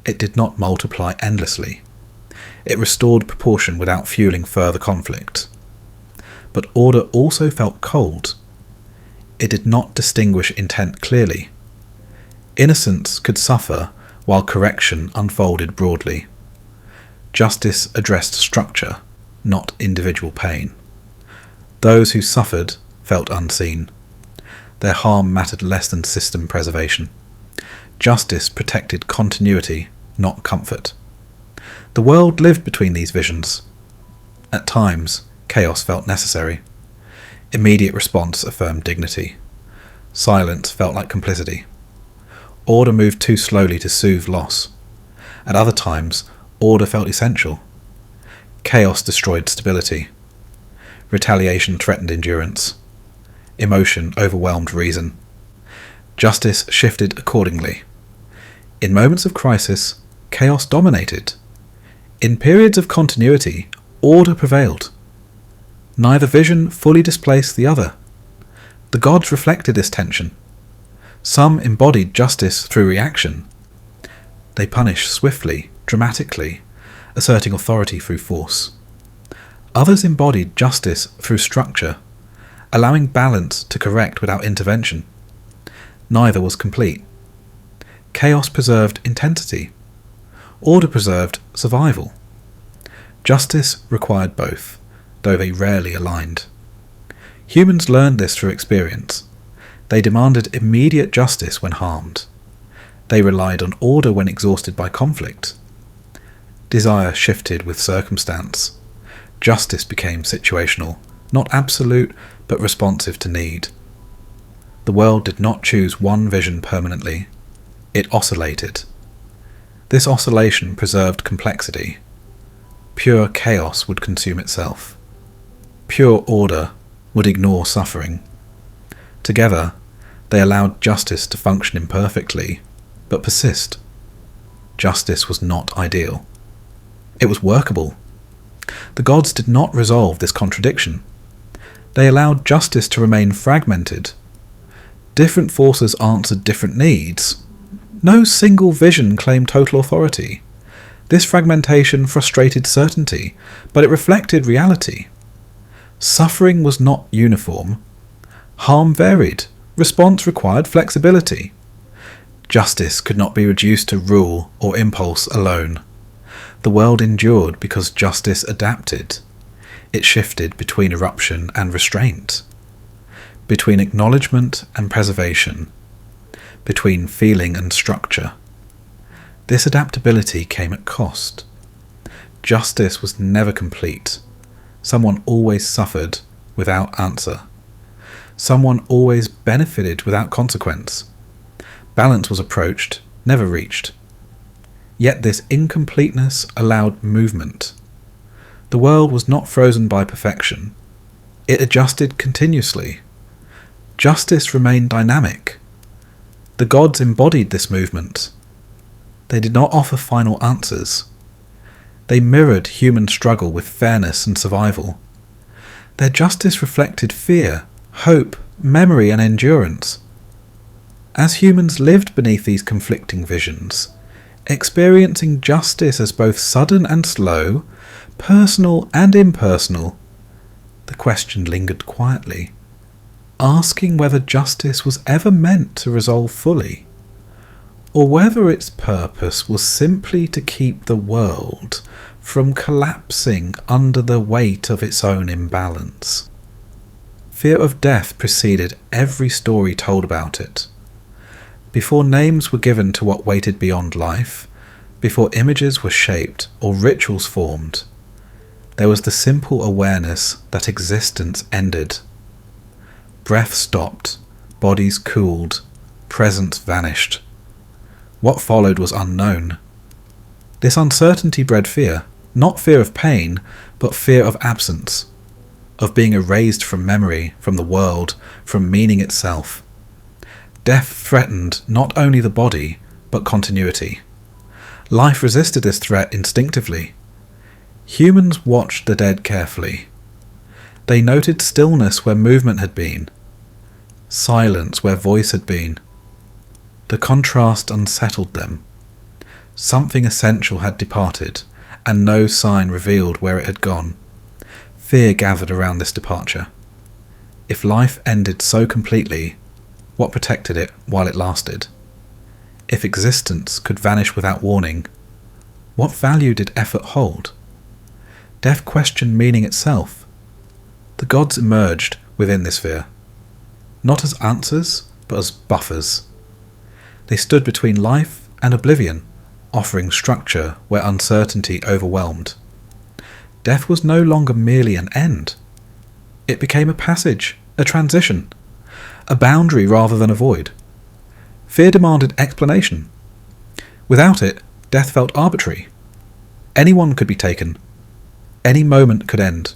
It did not multiply endlessly. It restored proportion without fueling further conflict. But order also felt cold. It did not distinguish intent clearly. Innocence could suffer while correction unfolded broadly. Justice addressed structure, not individual pain. Those who suffered felt unseen. Their harm mattered less than system preservation. Justice protected continuity, not comfort. The world lived between these visions. At times, chaos felt necessary. Immediate response affirmed dignity. Silence felt like complicity. Order moved too slowly to soothe loss. At other times, order felt essential. Chaos destroyed stability. Retaliation threatened endurance. Emotion overwhelmed reason. Justice shifted accordingly. In moments of crisis, chaos dominated. In periods of continuity, order prevailed. Neither vision fully displaced the other. The gods reflected this tension. Some embodied justice through reaction. They punished swiftly, dramatically, asserting authority through force. Others embodied justice through structure, allowing balance to correct without intervention. Neither was complete. Chaos preserved intensity. Order preserved survival. Justice required both, though they rarely aligned. Humans learned this through experience. They demanded immediate justice when harmed. They relied on order when exhausted by conflict. Desire shifted with circumstance. Justice became situational, not absolute, but responsive to need. The world did not choose one vision permanently. It oscillated. This oscillation preserved complexity. Pure chaos would consume itself. Pure order would ignore suffering. Together, they allowed justice to function imperfectly, but persist. Justice was not ideal. It was workable. The gods did not resolve this contradiction. They allowed justice to remain fragmented. Different forces answered different needs. No single vision claimed total authority. This fragmentation frustrated certainty, but it reflected reality. Suffering was not uniform. Harm varied. Response required flexibility. Justice could not be reduced to rule or impulse alone. The world endured because justice adapted. It shifted between eruption and restraint, between acknowledgement and preservation, between feeling and structure. This adaptability came at cost. Justice was never complete. Someone always suffered without answer. Someone always benefited without consequence. Balance was approached, never reached. Yet this incompleteness allowed movement. The world was not frozen by perfection. It adjusted continuously. Justice remained dynamic. The gods embodied this movement. They did not offer final answers. They mirrored human struggle with fairness and survival. Their justice reflected fear, hope, memory, and endurance. As humans lived beneath these conflicting visions, experiencing justice as both sudden and slow, personal and impersonal, the question lingered quietly, asking whether justice was ever meant to resolve fully, or whether its purpose was simply to keep the world from collapsing under the weight of its own imbalance. Fear of death preceded every story told about it. Before names were given to what waited beyond life, before images were shaped or rituals formed, there was the simple awareness that existence ended. Breath stopped, bodies cooled, presence vanished. What followed was unknown. This uncertainty bred fear, not fear of pain, but fear of absence, of being erased from memory, from the world, from meaning itself. Death threatened not only the body, but continuity. Life resisted this threat instinctively. Humans watched the dead carefully. They noted stillness where movement had been, silence where voice had been. The contrast unsettled them. Something essential had departed, and no sign revealed where it had gone. Fear gathered around this departure. If life ended so completely, what protected it while it lasted? If existence could vanish without warning, what value did effort hold? Death questioned meaning itself. The gods emerged within this fear, not as answers, but as buffers. They stood between life and oblivion, offering structure where uncertainty overwhelmed. Death was no longer merely an end. It became a passage, a transition, a boundary rather than a void. Fear demanded explanation. Without it, death felt arbitrary. Anyone could be taken. Any moment could end.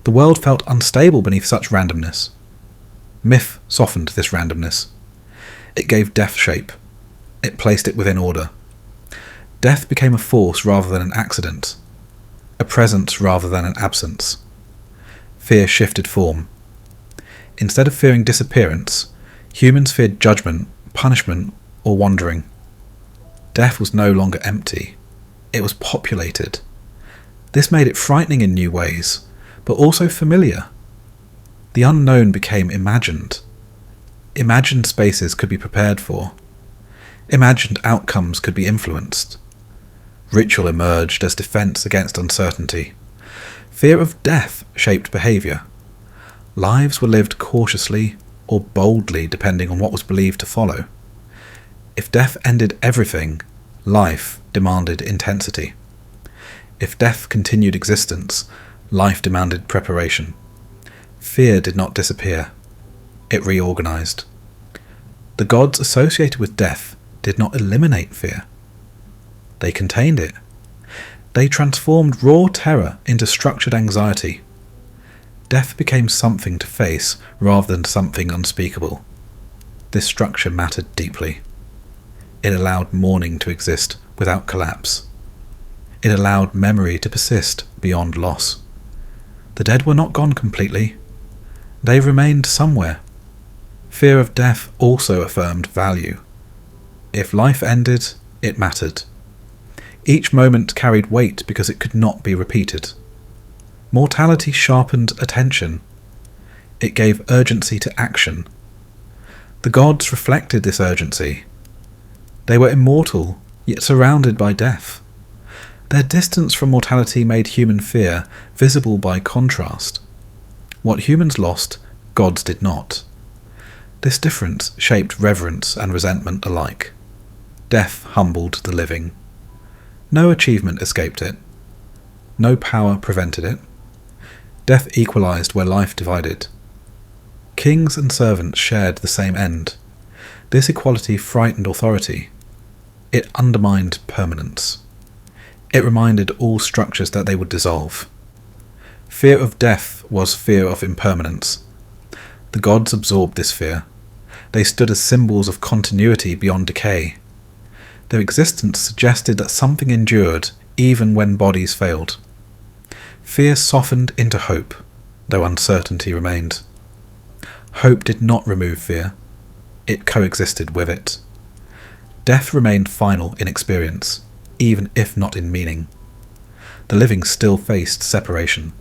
The world felt unstable beneath such randomness. Myth softened this randomness. It gave death shape. It placed it within order. Death became a force rather than an accident, a presence rather than an absence. Fear shifted form. Instead of fearing disappearance, humans feared judgment, punishment, or wandering. Death was no longer empty. It was populated. This made it frightening in new ways, but also familiar. The unknown became imagined. Imagined spaces could be prepared for. Imagined outcomes could be influenced. Ritual emerged as defense against uncertainty. Fear of death shaped behavior. Lives were lived cautiously or boldly depending on what was believed to follow. If death ended everything, life demanded intensity. If death continued existence, life demanded preparation. Fear did not disappear. It reorganized. The gods associated with death did not eliminate fear. They contained it. They transformed raw terror into structured anxiety. Death became something to face rather than something unspeakable. This structure mattered deeply. It allowed mourning to exist without collapse. It allowed memory to persist beyond loss. The dead were not gone completely. They remained somewhere. Fear of death also affirmed value. If life ended, it mattered. Each moment carried weight because it could not be repeated. Mortality sharpened attention. It gave urgency to action. The gods reflected this urgency. They were immortal, yet surrounded by death. Their distance from mortality made human fear visible by contrast. What humans lost, gods did not. This difference shaped reverence and resentment alike. Death humbled the living. No achievement escaped it. No power prevented it. Death equalized where life divided. Kings and servants shared the same end. This equality frightened authority. It undermined permanence. It reminded all structures that they would dissolve. Fear of death was fear of impermanence. The gods absorbed this fear. They stood as symbols of continuity beyond decay. Their existence suggested that something endured even when bodies failed. Fear softened into hope, though uncertainty remained. Hope did not remove fear. It coexisted with it. Death remained final in experience, even if not in meaning. The living still faced separation.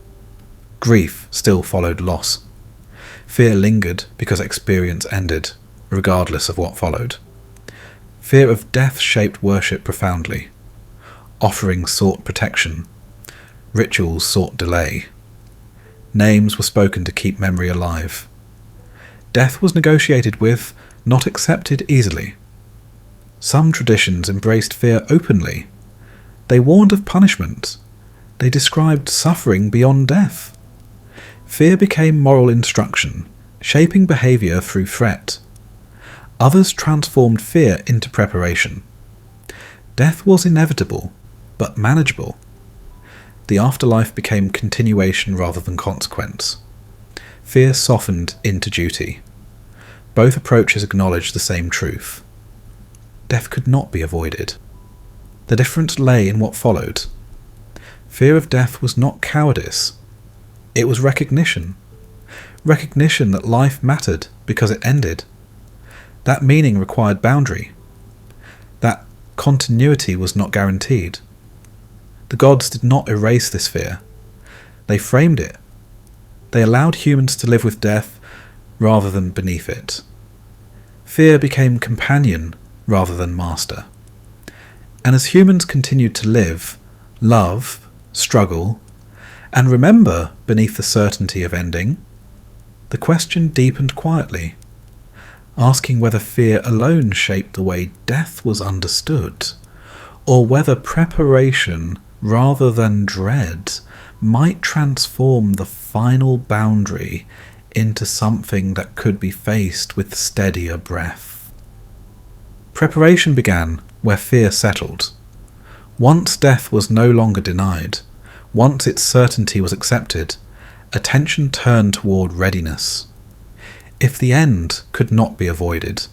Grief still followed loss. Fear lingered because experience ended, regardless of what followed. Fear of death shaped worship profoundly. Offerings sought protection. Rituals sought delay. Names were spoken to keep memory alive. Death was negotiated with, not accepted easily. Some traditions embraced fear openly. They warned of punishment. They described suffering beyond death. Fear became moral instruction, shaping behavior through threat. Others transformed fear into preparation. Death was inevitable, but manageable. The afterlife became continuation rather than consequence. Fear softened into duty. Both approaches acknowledged the same truth. Death could not be avoided. The difference lay in what followed. Fear of death was not cowardice. It was recognition. Recognition that life mattered because it ended. That meaning required boundary. That continuity was not guaranteed. The gods did not erase this fear. They framed it. They allowed humans to live with death rather than beneath it. Fear became companion rather than master. And as humans continued to live, love, struggle, and remember beneath the certainty of ending, the question deepened quietly, asking whether fear alone shaped the way death was understood, or whether preparation rather than dread might transform the final boundary into something that could be faced with steadier breath. Preparation began where fear settled. Once death was no longer denied, once its certainty was accepted, attention turned toward readiness. If the end could not be avoided,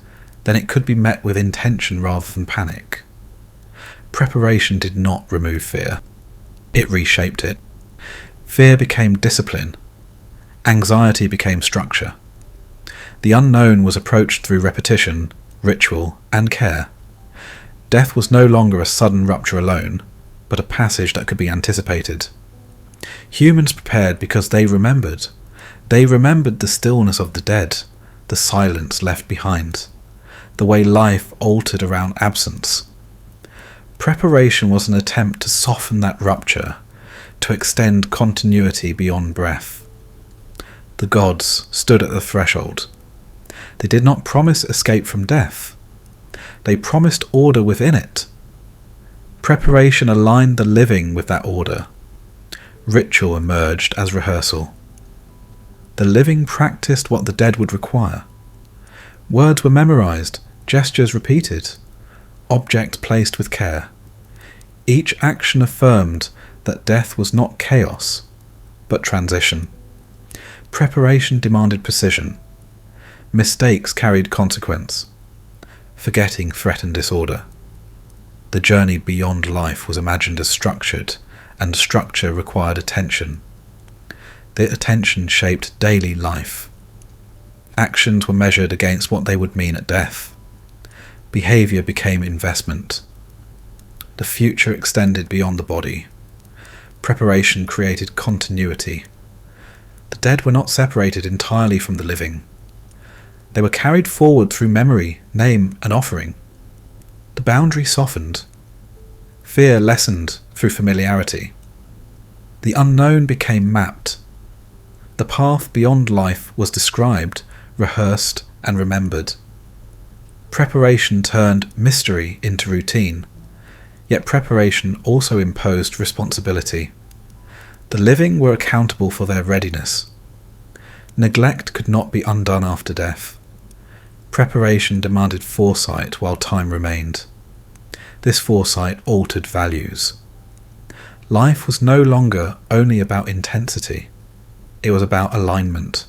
then it could be met with intention rather than panic. Preparation did not remove fear. It reshaped it. Fear became discipline. Anxiety became structure. The unknown was approached through repetition, ritual, and care. Death was no longer a sudden rupture alone, but a passage that could be anticipated. Humans prepared because they remembered. They remembered the stillness of the dead, the silence left behind, the way life altered around absence. Preparation was an attempt to soften that rupture, to extend continuity beyond breath. The gods stood at the threshold. They did not promise escape from death. They promised order within it. Preparation aligned the living with that order. Ritual emerged as rehearsal. The living practiced what the dead would require. Words were memorized, gestures repeated, objects placed with care. Each action affirmed that death was not chaos, but transition. Preparation demanded precision. Mistakes carried consequence. Forgetting threatened disorder. The journey beyond life was imagined as structured, and structure required attention. The attention shaped daily life. Actions were measured against what they would mean at death. Behaviour became investment. The future extended beyond the body. Preparation created continuity. The dead were not separated entirely from the living. They were carried forward through memory, name, and offering. The boundary softened. Fear lessened through familiarity. The unknown became mapped. The path beyond life was described, rehearsed, and remembered. Preparation turned mystery into routine, yet preparation also imposed responsibility. The living were accountable for their readiness. Neglect could not be undone after death. Preparation demanded foresight while time remained. This foresight altered values. Life was no longer only about intensity. It was about alignment.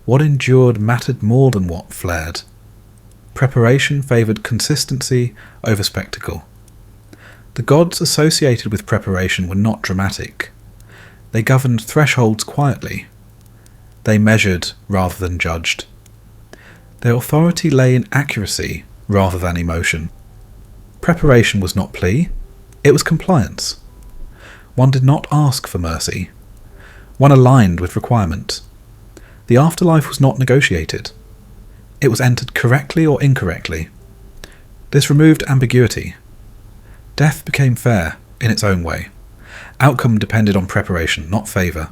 What endured mattered more than what flared. Preparation favoured consistency over spectacle. The gods associated with preparation were not dramatic. They governed thresholds quietly. They measured rather than judged. Their authority lay in accuracy rather than emotion. Preparation was not plea, it was compliance. One did not ask for mercy. One aligned with requirement. The afterlife was not negotiated. It was entered correctly or incorrectly. This removed ambiguity. Death became fair in its own way. Outcome depended on preparation, not favour.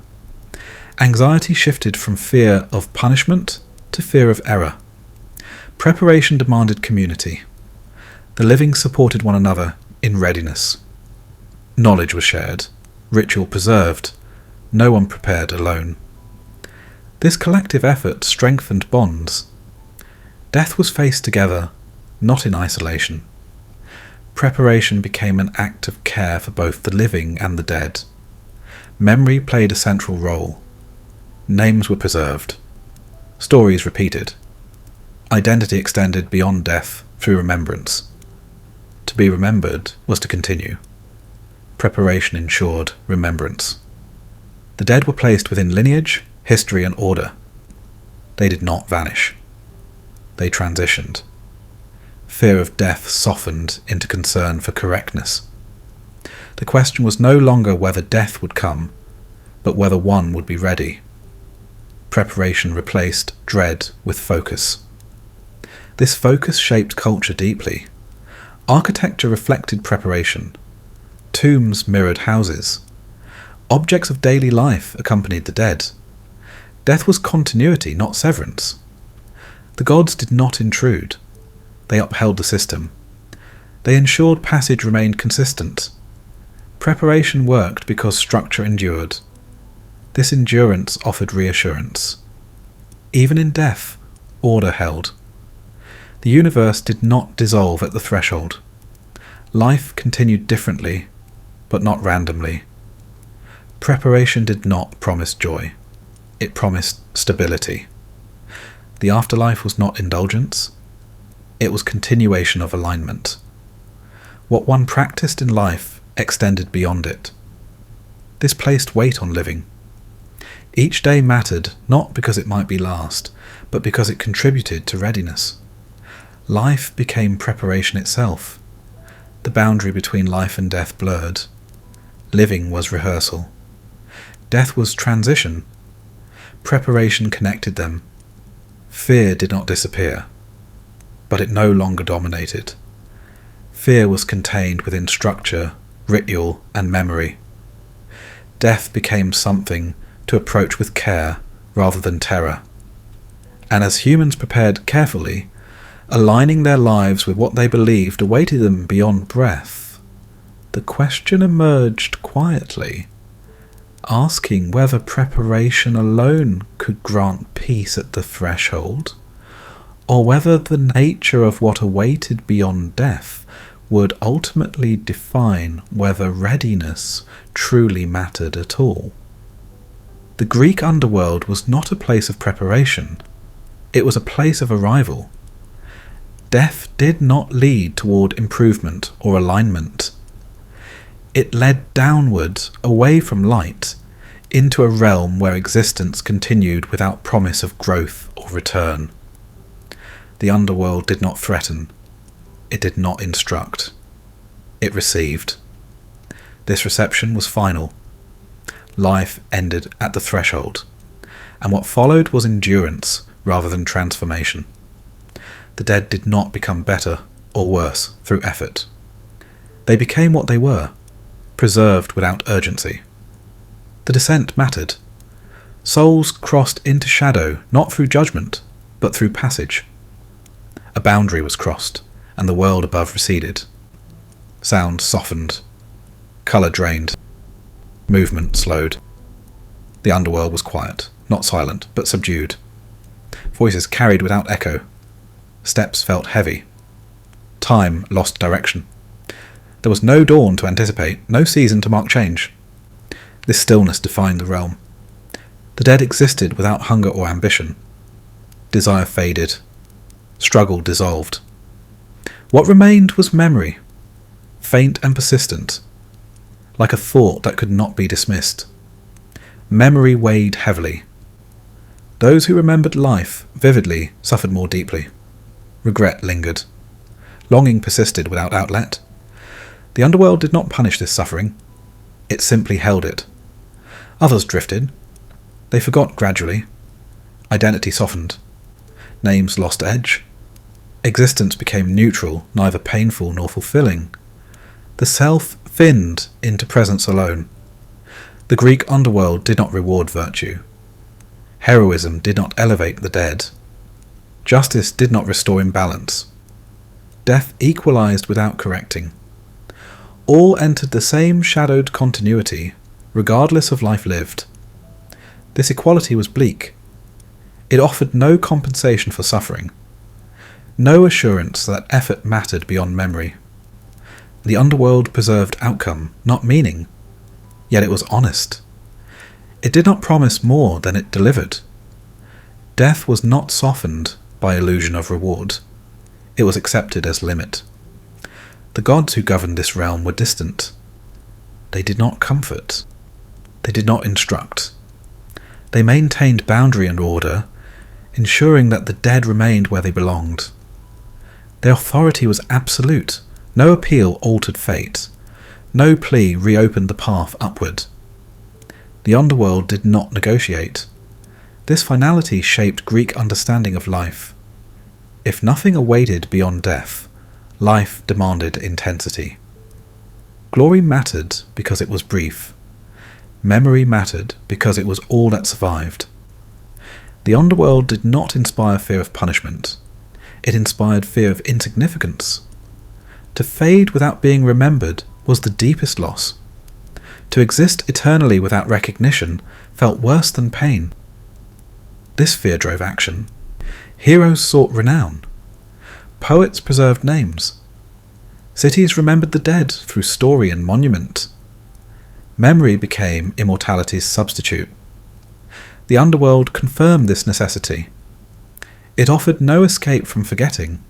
Anxiety shifted from fear of punishment to fear of error. Preparation demanded community. The living supported one another in readiness. Knowledge was shared, ritual preserved, no one prepared alone. This collective effort strengthened bonds. Death was faced together, not in isolation. Preparation became an act of care for both the living and the dead. Memory played a central role. Names were preserved. Stories repeated. Identity extended beyond death through remembrance. To be remembered was to continue. Preparation ensured remembrance. The dead were placed within lineage, history, and order. They did not vanish. They transitioned. Fear of death softened into concern for correctness. The question was no longer whether death would come, but whether one would be ready. Preparation replaced dread with focus. This focus shaped culture deeply. Architecture reflected preparation. Tombs mirrored houses. Objects of daily life accompanied the dead. Death was continuity, not severance. The gods did not intrude. They upheld the system. They ensured passage remained consistent. Preparation worked because structure endured. This endurance offered reassurance. Even in death, order held. The universe did not dissolve at the threshold. Life continued differently, but not randomly. Preparation did not promise joy. It promised stability. The afterlife was not indulgence. It was continuation of alignment. What one practiced in life extended beyond it. This placed weight on living. Each day mattered not because it might be last, but because it contributed to readiness. Life became preparation itself. The boundary between life and death blurred. Living was rehearsal. Death was transition. Preparation connected them. Fear did not disappear, but it no longer dominated. Fear was contained within structure, ritual, and memory. Death became something to approach with care rather than terror. And as humans prepared carefully, aligning their lives with what they believed awaited them beyond breath, the question emerged quietly, asking whether preparation alone could grant peace at the threshold, or whether the nature of what awaited beyond death would ultimately define whether readiness truly mattered at all. The Greek underworld was not a place of preparation, it was a place of arrival. Death did not lead toward improvement or alignment. It led downward, away from light, into a realm where existence continued without promise of growth or return. The underworld did not threaten. It did not instruct. It received. This reception was final. Life ended at the threshold, and what followed was endurance rather than transformation. The dead did not become better or worse through effort. They became what they were, preserved without urgency. The descent mattered. Souls crossed into shadow not through judgment, but through passage. A boundary was crossed, and the world above receded. Sound softened. Colour drained. Movement slowed. The underworld was quiet, not silent, but subdued. Voices carried without echo. Steps felt heavy. Time lost direction. There was no dawn to anticipate, no season to mark change. This stillness defined the realm. The dead existed without hunger or ambition. Desire faded. Struggle dissolved. What remained was memory, faint and persistent, like a thought that could not be dismissed. Memory weighed heavily. Those who remembered life vividly suffered more deeply. Regret lingered. Longing persisted without outlet. The underworld did not punish this suffering. It simply held it. Others drifted. They forgot gradually. Identity softened. Names lost edge. Existence became neutral, neither painful nor fulfilling. The self thinned into presence alone. The Greek underworld did not reward virtue. Heroism did not elevate the dead. Justice did not restore imbalance. Death equalized without correcting. All entered the same shadowed continuity, regardless of life lived. This equality was bleak. It offered no compensation for suffering, no assurance that effort mattered beyond memory. The underworld preserved outcome, not meaning, yet it was honest. It did not promise more than it delivered. Death was not softened by illusion of reward. It was accepted as limit. The gods who governed this realm were distant. They did not comfort. They did not instruct. They maintained boundary and order, ensuring that the dead remained where they belonged. Their authority was absolute. No appeal altered fate. No plea reopened the path upward. The underworld did not negotiate. This finality shaped Greek understanding of life. If nothing awaited beyond death, life demanded intensity. Glory mattered because it was brief. Memory mattered because it was all that survived. The underworld did not inspire fear of punishment. It inspired fear of insignificance. To fade without being remembered was the deepest loss. To exist eternally without recognition felt worse than pain. This fear drove action. Heroes sought renown. Poets preserved names. Cities remembered the dead through story and monument. Memory became immortality's substitute. The underworld confirmed this necessity. It offered no escape from forgetting.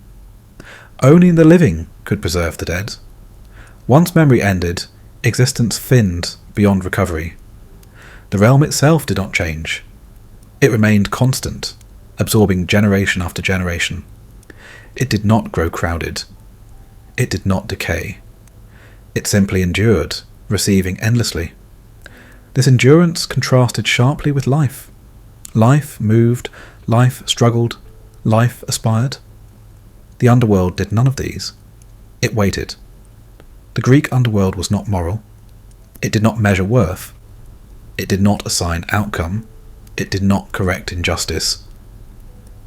Only the living could preserve the dead. Once memory ended, existence thinned beyond recovery. The realm itself did not change. It remained constant, absorbing generation after generation. It did not grow crowded. It did not decay. It simply endured, receiving endlessly. This endurance contrasted sharply with life. Life moved, life struggled, life aspired. The underworld did none of these. It waited. The Greek underworld was not moral. It did not measure worth. It did not assign outcome. It did not correct injustice.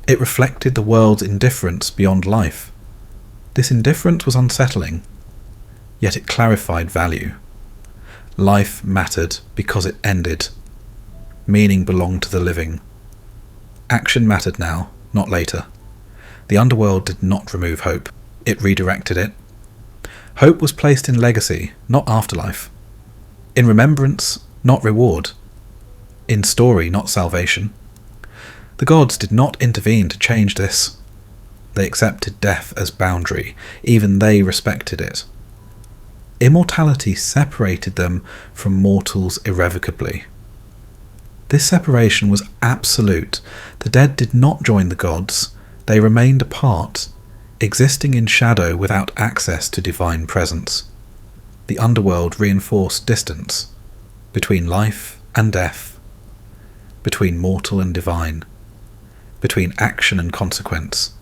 It reflected the world's indifference beyond life. This indifference was unsettling, yet it clarified value. Life mattered because it ended. Meaning belonged to the living. Action mattered now, not later. The underworld did not remove hope. It redirected it. Hope was placed in legacy, not afterlife. In remembrance, not reward. In story, not salvation. The gods did not intervene to change this. They accepted death as boundary. Even they respected it. Immortality separated them from mortals irrevocably. This separation was absolute. The dead did not join the gods. They remained apart, existing in shadow without access to divine presence. The underworld reinforced distance between life and death, between mortal and divine, between action and consequence.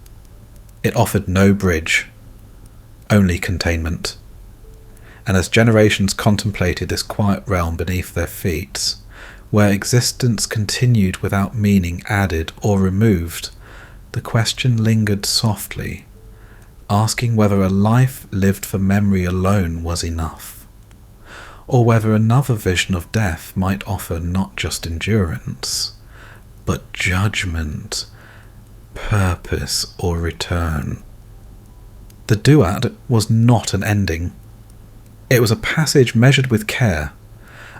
It offered no bridge, only containment. And as generations contemplated this quiet realm beneath their feet, where existence continued without meaning added or removed, the question lingered softly, asking whether a life lived for memory alone was enough, or whether another vision of death might offer not just endurance, but judgment, purpose, or return. The Duat was not an ending. It was a passage measured with care,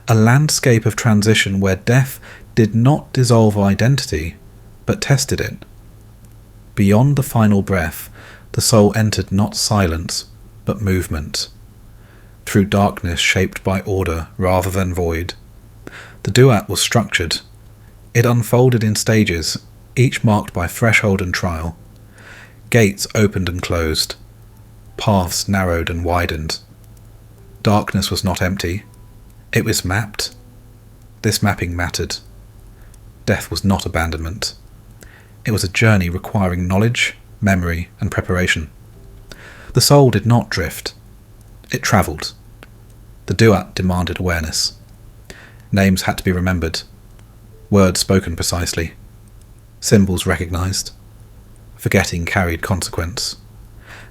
a landscape of transition where death did not dissolve identity, but tested it. Beyond the final breath, the soul entered not silence, but movement, through darkness shaped by order rather than void. The Duat was structured. It unfolded in stages, each marked by threshold and trial. Gates opened and closed. Paths narrowed and widened. Darkness was not empty. It was mapped. This mapping mattered. Death was not abandonment. It was a journey requiring knowledge, memory, and preparation. The soul did not drift. It travelled. The Duat demanded awareness. Names had to be remembered. Words spoken precisely. Symbols recognised. Forgetting carried consequence.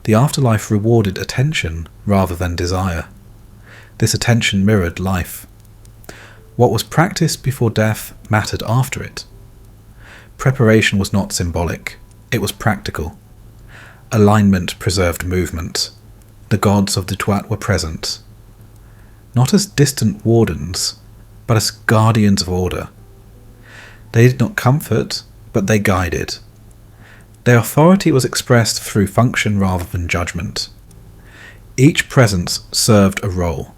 The afterlife rewarded attention rather than desire. This attention mirrored life. What was practiced before death mattered after it. Preparation was not symbolic, it was practical. Alignment preserved movement. The gods of the Duat were present, not as distant wardens, but as guardians of order. They did not comfort, but they guided. Their authority was expressed through function rather than judgment. Each presence served a role.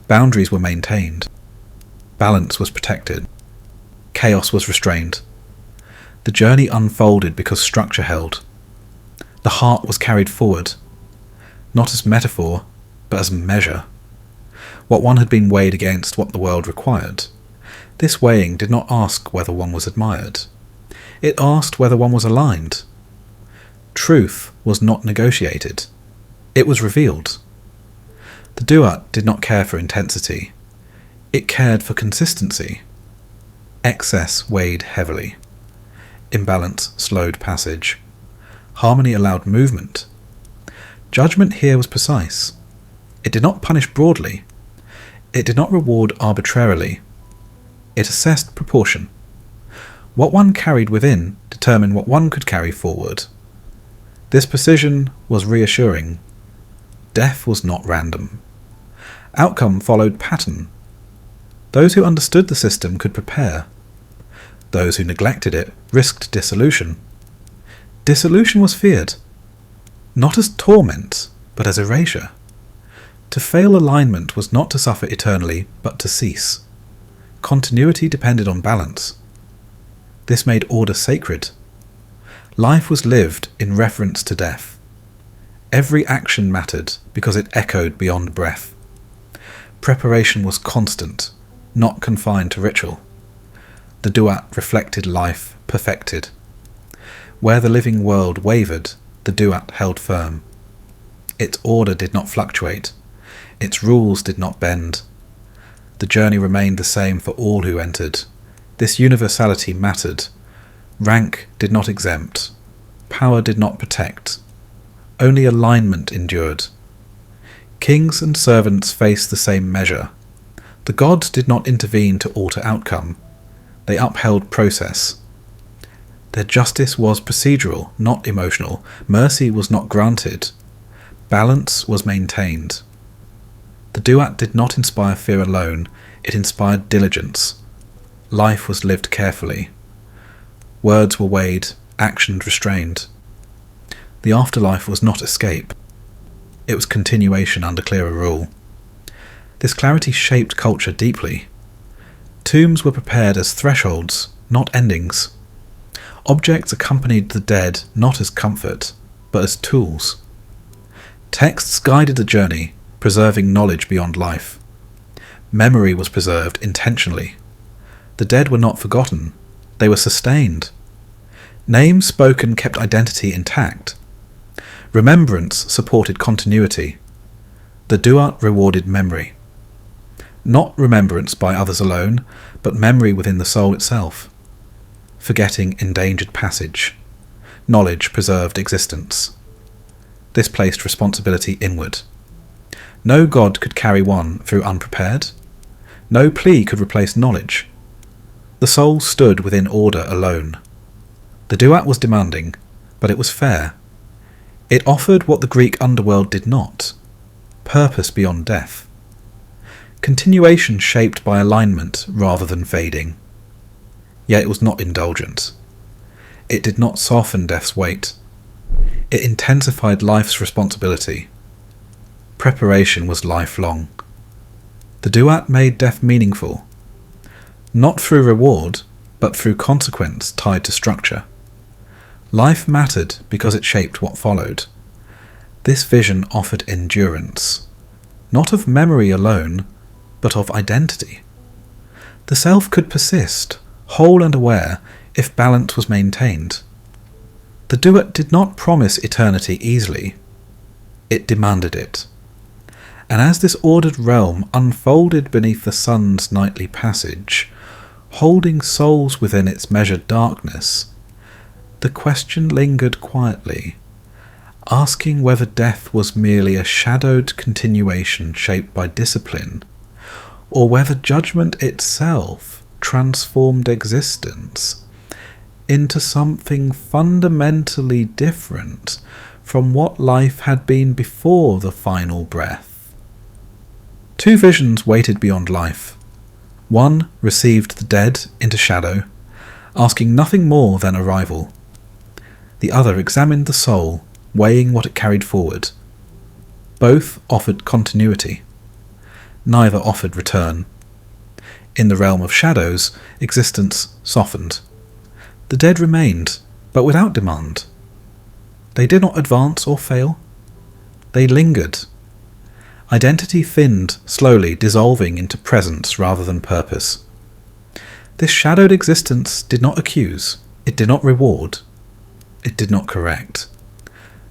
Boundaries were maintained. Balance was protected. Chaos was restrained. The journey unfolded because structure held. The heart was carried forward, not as metaphor, but as measure. What one had been weighed against what the world required. This weighing did not ask whether one was admired. It asked whether one was aligned. Truth was not negotiated. It was revealed. The Duat did not care for intensity. It cared for consistency. Excess weighed heavily. Imbalance slowed passage. Harmony allowed movement. Judgment here was precise. It did not punish broadly. It did not reward arbitrarily. It assessed proportion. What one carried within determined what one could carry forward. This precision was reassuring. Death was not random. Outcome followed pattern. Those who understood the system could prepare. Those who neglected it risked dissolution. Dissolution was feared, not as torment, but as erasure. To fail alignment was not to suffer eternally, but to cease. Continuity depended on balance. This made order sacred. Life was lived in reference to death. Every action mattered because it echoed beyond breath. Preparation was constant, not confined to ritual. The Duat reflected life perfected. Where the living world wavered, the Duat held firm. Its order did not fluctuate. Its rules did not bend. The journey remained the same for all who entered. This universality mattered. Rank did not exempt. Power did not protect. Only alignment endured. Kings and servants faced the same measure. The gods did not intervene to alter outcome. They upheld process. Their justice was procedural, not emotional. Mercy was not granted. Balance was maintained. The Duat did not inspire fear alone, it inspired diligence. Life was lived carefully. Words were weighed, actions restrained. The afterlife was not escape. It was continuation under clearer rule. This clarity shaped culture deeply. Tombs were prepared as thresholds, not endings. Objects accompanied the dead not as comfort, but as tools. Texts guided the journey, preserving knowledge beyond life. Memory was preserved intentionally. The dead were not forgotten, they were sustained. Names spoken kept identity intact. Remembrance supported continuity. The Duat rewarded memory. Not remembrance by others alone, but memory within the soul itself. Forgetting endangered passage. Knowledge preserved existence. This placed responsibility inward. No god could carry one through unprepared. No plea could replace knowledge. The soul stood within order alone. The Duat was demanding, but it was fair. It offered what the Greek underworld did not: purpose beyond death. Continuation shaped by alignment rather than fading. Yet it was not indulgent. It did not soften death's weight. It intensified life's responsibility. Preparation was lifelong. The Duat made death meaningful, not through reward, but through consequence tied to structure. Life mattered because it shaped what followed. This vision offered endurance, not of memory alone, but of identity. The self could persist, whole and aware, if balance was maintained. The Duat did not promise eternity easily. It demanded it. And as this ordered realm unfolded beneath the sun's nightly passage, holding souls within its measured darkness, the question lingered quietly, asking whether death was merely a shadowed continuation shaped by discipline, or whether judgment itself transformed existence into something fundamentally different from what life had been before the final breath. Two visions waited beyond life. One received the dead into shadow, asking nothing more than arrival. The other examined the soul, weighing what it carried forward. Both offered continuity. Neither offered return. In the realm of shadows, existence softened. The dead remained, but without demand. They did not advance or fail. They lingered. Identity thinned, slowly dissolving into presence rather than purpose. This shadowed existence did not accuse, it did not reward, it did not correct.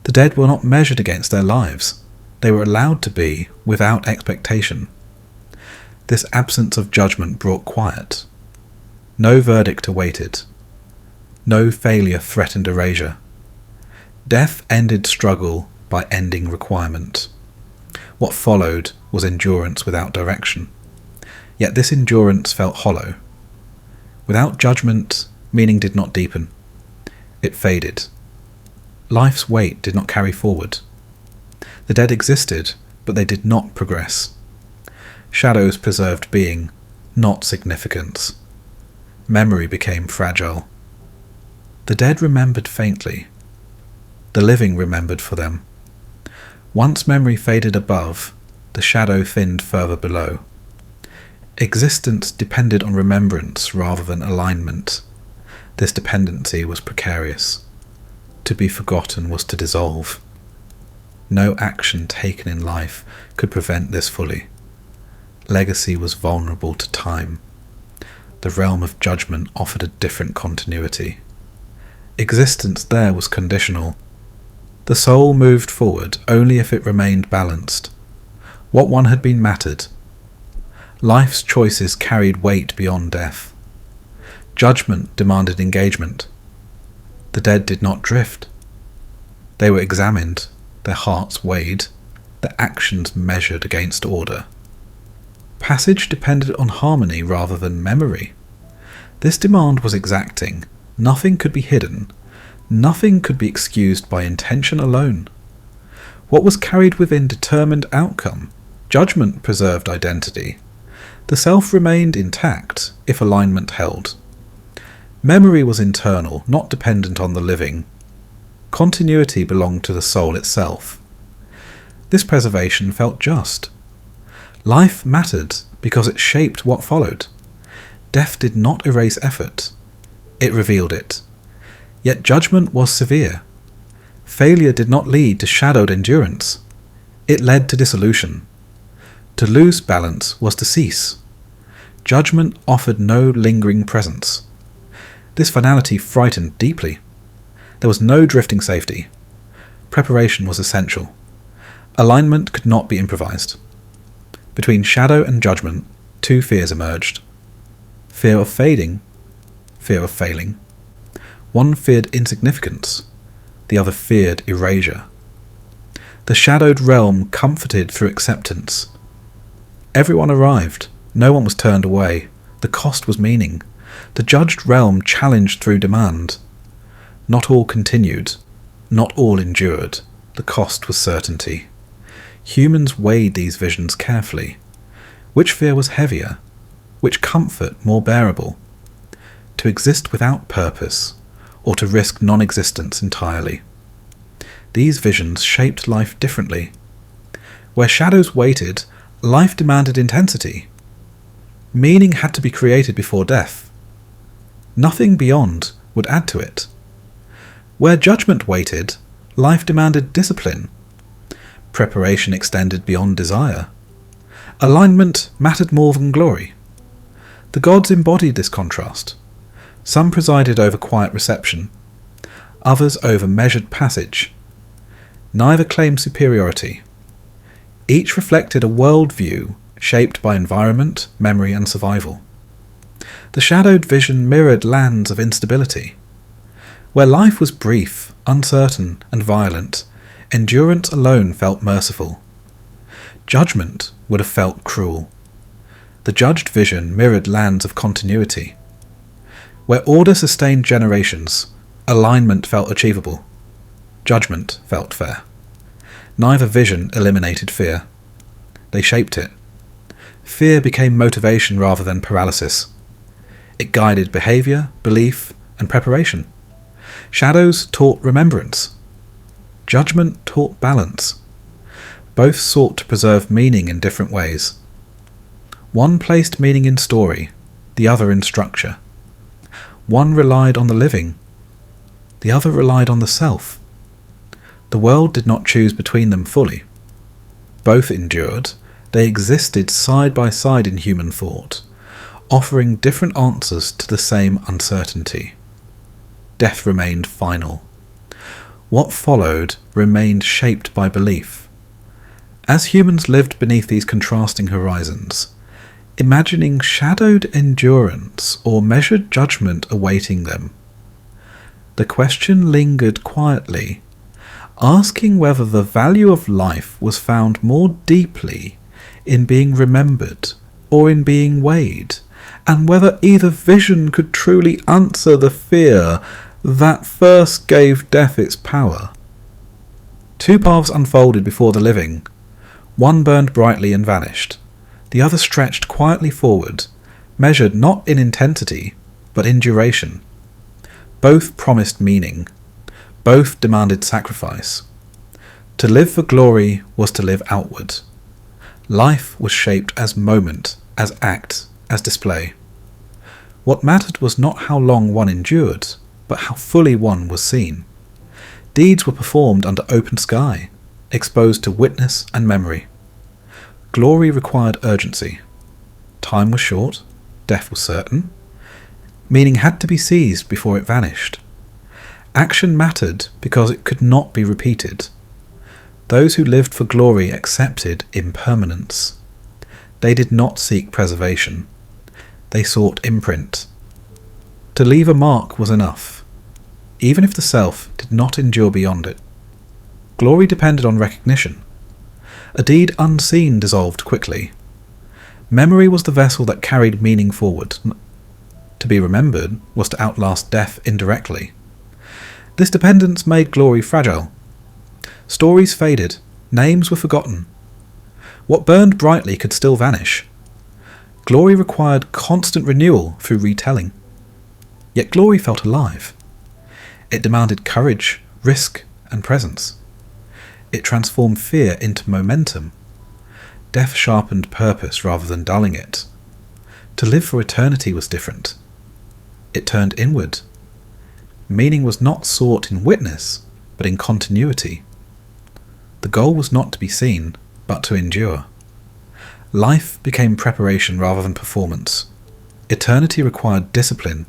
The dead were not measured against their lives. They were allowed to be, without expectation. This absence of judgment brought quiet. No verdict awaited. No failure threatened erasure. Death ended struggle by ending requirement. What followed was endurance without direction. Yet this endurance felt hollow. Without judgment, meaning did not deepen. It faded. Life's weight did not carry forward. The dead existed, but they did not progress. Shadows preserved being, not significance. Memory became fragile. The dead remembered faintly. The living remembered for them. Once memory faded above, the shadow thinned further below. Existence depended on remembrance rather than alignment. This dependency was precarious. To be forgotten was to dissolve. No action taken in life could prevent this fully. Legacy was vulnerable to time. The realm of judgment offered a different continuity. Existence there was conditional. The soul moved forward only if it remained balanced. What one had been mattered. Life's choices carried weight beyond death. Judgment demanded engagement. The dead did not drift. They were examined, their hearts weighed, their actions measured against order. Passage depended on harmony rather than memory. This demand was exacting. Nothing could be hidden. Nothing could be excused by intention alone. What was carried within determined outcome. Judgment preserved identity. The self remained intact if alignment held. Memory was internal, not dependent on the living. Continuity belonged to the soul itself. This preservation felt just. Life mattered because it shaped what followed. Death did not erase effort. It revealed it. Yet judgment was severe. Failure did not lead to shadowed endurance. It led to dissolution. To lose balance was to cease. Judgment offered no lingering presence. This finality frightened deeply. There was no drifting safety. Preparation was essential. Alignment could not be improvised. Between shadow and judgment, two fears emerged. Fear of fading, fear of failing. One feared insignificance, the other feared erasure. The shadowed realm comforted through acceptance. Everyone arrived, no one was turned away. The cost was meaning. The judged realm challenged through demand. Not all continued, not all endured. The cost was certainty. Humans weighed these visions carefully. Which fear was heavier? Which comfort more bearable? To exist without purpose, or to risk non-existence entirely? These visions shaped life differently. Where shadows waited, life demanded intensity. Meaning had to be created before death. Nothing beyond would add to it. Where judgment waited, life demanded discipline. Preparation extended beyond desire. Alignment mattered more than glory. The gods embodied this contrast. Some presided over quiet reception, others over measured passage. Neither claimed superiority. Each reflected a worldview shaped by environment, memory, and survival. The shadowed vision mirrored lands of instability. Where life was brief, uncertain, and violent, endurance alone felt merciful. Judgment would have felt cruel. The judged vision mirrored lands of continuity. Where order sustained generations, alignment felt achievable. Judgment felt fair. Neither vision eliminated fear. They shaped it. Fear became motivation rather than paralysis. It guided behavior, belief, and preparation. Shadows taught remembrance. Judgment taught balance. Both sought to preserve meaning in different ways. One placed meaning in story, the other in structure. One relied on the living, the other relied on the self. The world did not choose between them fully. Both endured. They existed side by side in human thought, offering different answers to the same uncertainty. Death remained final. What followed remained shaped by belief. As humans lived beneath these contrasting horizons, imagining shadowed endurance or measured judgment awaiting them, the question lingered quietly, asking whether the value of life was found more deeply in being remembered or in being weighed, and whether either vision could truly answer the fear that first gave death its power. Two paths unfolded before the living. One burned brightly and vanished. The other stretched quietly forward, measured not in intensity, but in duration. Both promised meaning. Both demanded sacrifice. To live for glory was to live outward. Life was shaped as moment, as act, as display. What mattered was not how long one endured, but how fully one was seen. Deeds were performed under open sky, exposed to witness and memory. Glory required urgency. Time was short, death was certain. Meaning had to be seized before it vanished. Action mattered because it could not be repeated. Those who lived for glory accepted impermanence. They did not seek preservation. They sought imprint. To leave a mark was enough, even if the self did not endure beyond it. Glory depended on recognition. A deed unseen dissolved quickly. Memory was the vessel that carried meaning forward. To be remembered was to outlast death indirectly. This dependence made glory fragile. Stories faded, names were forgotten. What burned brightly could still vanish. Glory required constant renewal through retelling. Yet glory felt alive. It demanded courage, risk, and presence. It transformed fear into momentum. Death sharpened purpose rather than dulling it. To live for eternity was different. It turned inward. Meaning was not sought in witness, but in continuity. The goal was not to be seen, but to endure. Life became preparation rather than performance. Eternity required discipline.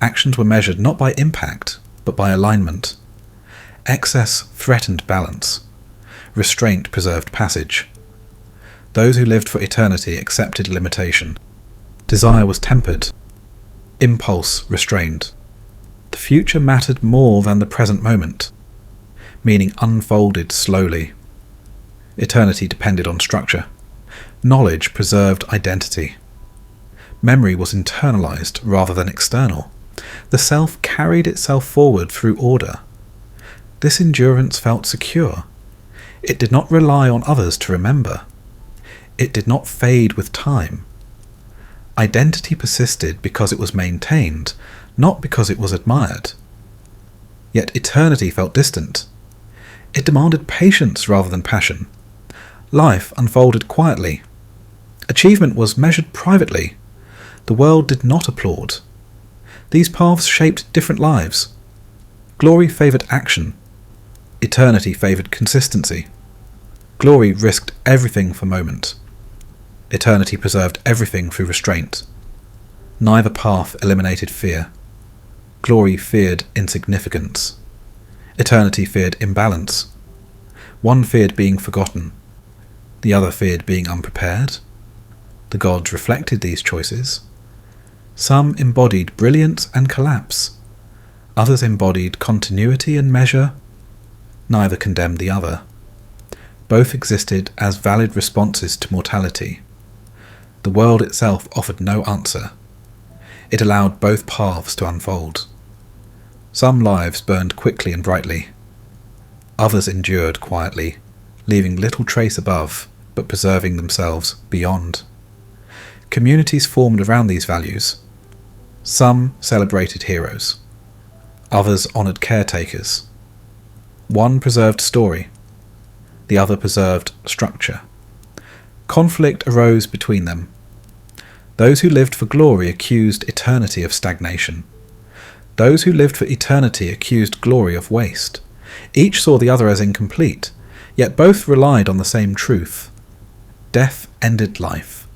Actions were measured not by impact, but by alignment. Excess threatened balance. Restraint preserved passage. Those who lived for eternity accepted limitation. Desire was tempered. Impulse restrained. The future mattered more than the present moment. Meaning unfolded slowly. Eternity depended on structure. Knowledge preserved identity. Memory was internalized rather than external. The self carried itself forward through order. This endurance felt secure. It did not rely on others to remember. It did not fade with time. Identity persisted because it was maintained, not because it was admired. Yet eternity felt distant. It demanded patience rather than passion. Life unfolded quietly. Achievement was measured privately. The world did not applaud. These paths shaped different lives. Glory favoured action. Eternity favoured consistency. Glory risked everything for moment. Eternity preserved everything through restraint. Neither path eliminated fear. Glory feared insignificance. Eternity feared imbalance. One feared being forgotten. The other feared being unprepared. The gods reflected these choices. Some embodied brilliance and collapse. Others embodied continuity and measure. Neither condemned the other. Both existed as valid responses to mortality. The world itself offered no answer. It allowed both paths to unfold. Some lives burned quickly and brightly. Others endured quietly, leaving little trace above, but preserving themselves beyond. Communities formed around these values. Some celebrated heroes. Others honoured caretakers. One preserved story. The other preserved structure. Conflict arose between them. Those who lived for glory accused eternity of stagnation. Those who lived for eternity accused glory of waste. Each saw the other as incomplete, yet both relied on the same truth. Death ended life.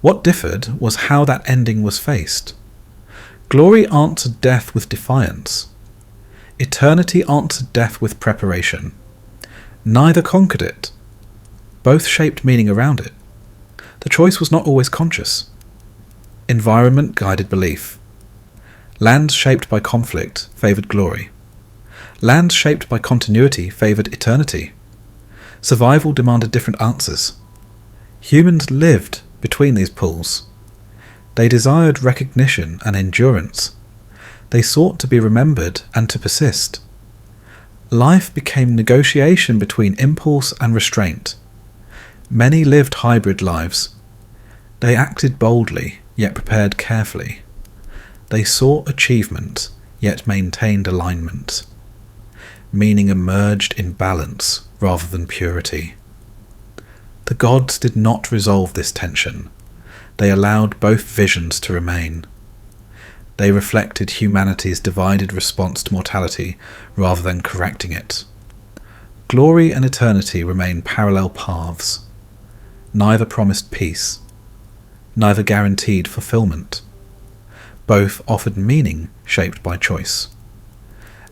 What differed was how that ending was faced. Glory answered death with defiance. Eternity answered death with preparation. Neither conquered it. Both shaped meaning around it. The choice was not always conscious. Environment guided belief. Lands shaped by conflict favoured glory. Lands shaped by continuity favoured eternity. Survival demanded different answers. Humans lived between these poles. They desired recognition and endurance. They sought to be remembered and to persist. Life became negotiation between impulse and restraint. Many lived hybrid lives. They acted boldly, yet prepared carefully. They sought achievement, yet maintained alignment. Meaning emerged in balance rather than purity. The gods did not resolve this tension. They allowed both visions to remain. They reflected humanity's divided response to mortality rather than correcting it. Glory and eternity remain parallel paths. Neither promised peace. Neither guaranteed fulfillment. Both offered meaning shaped by choice.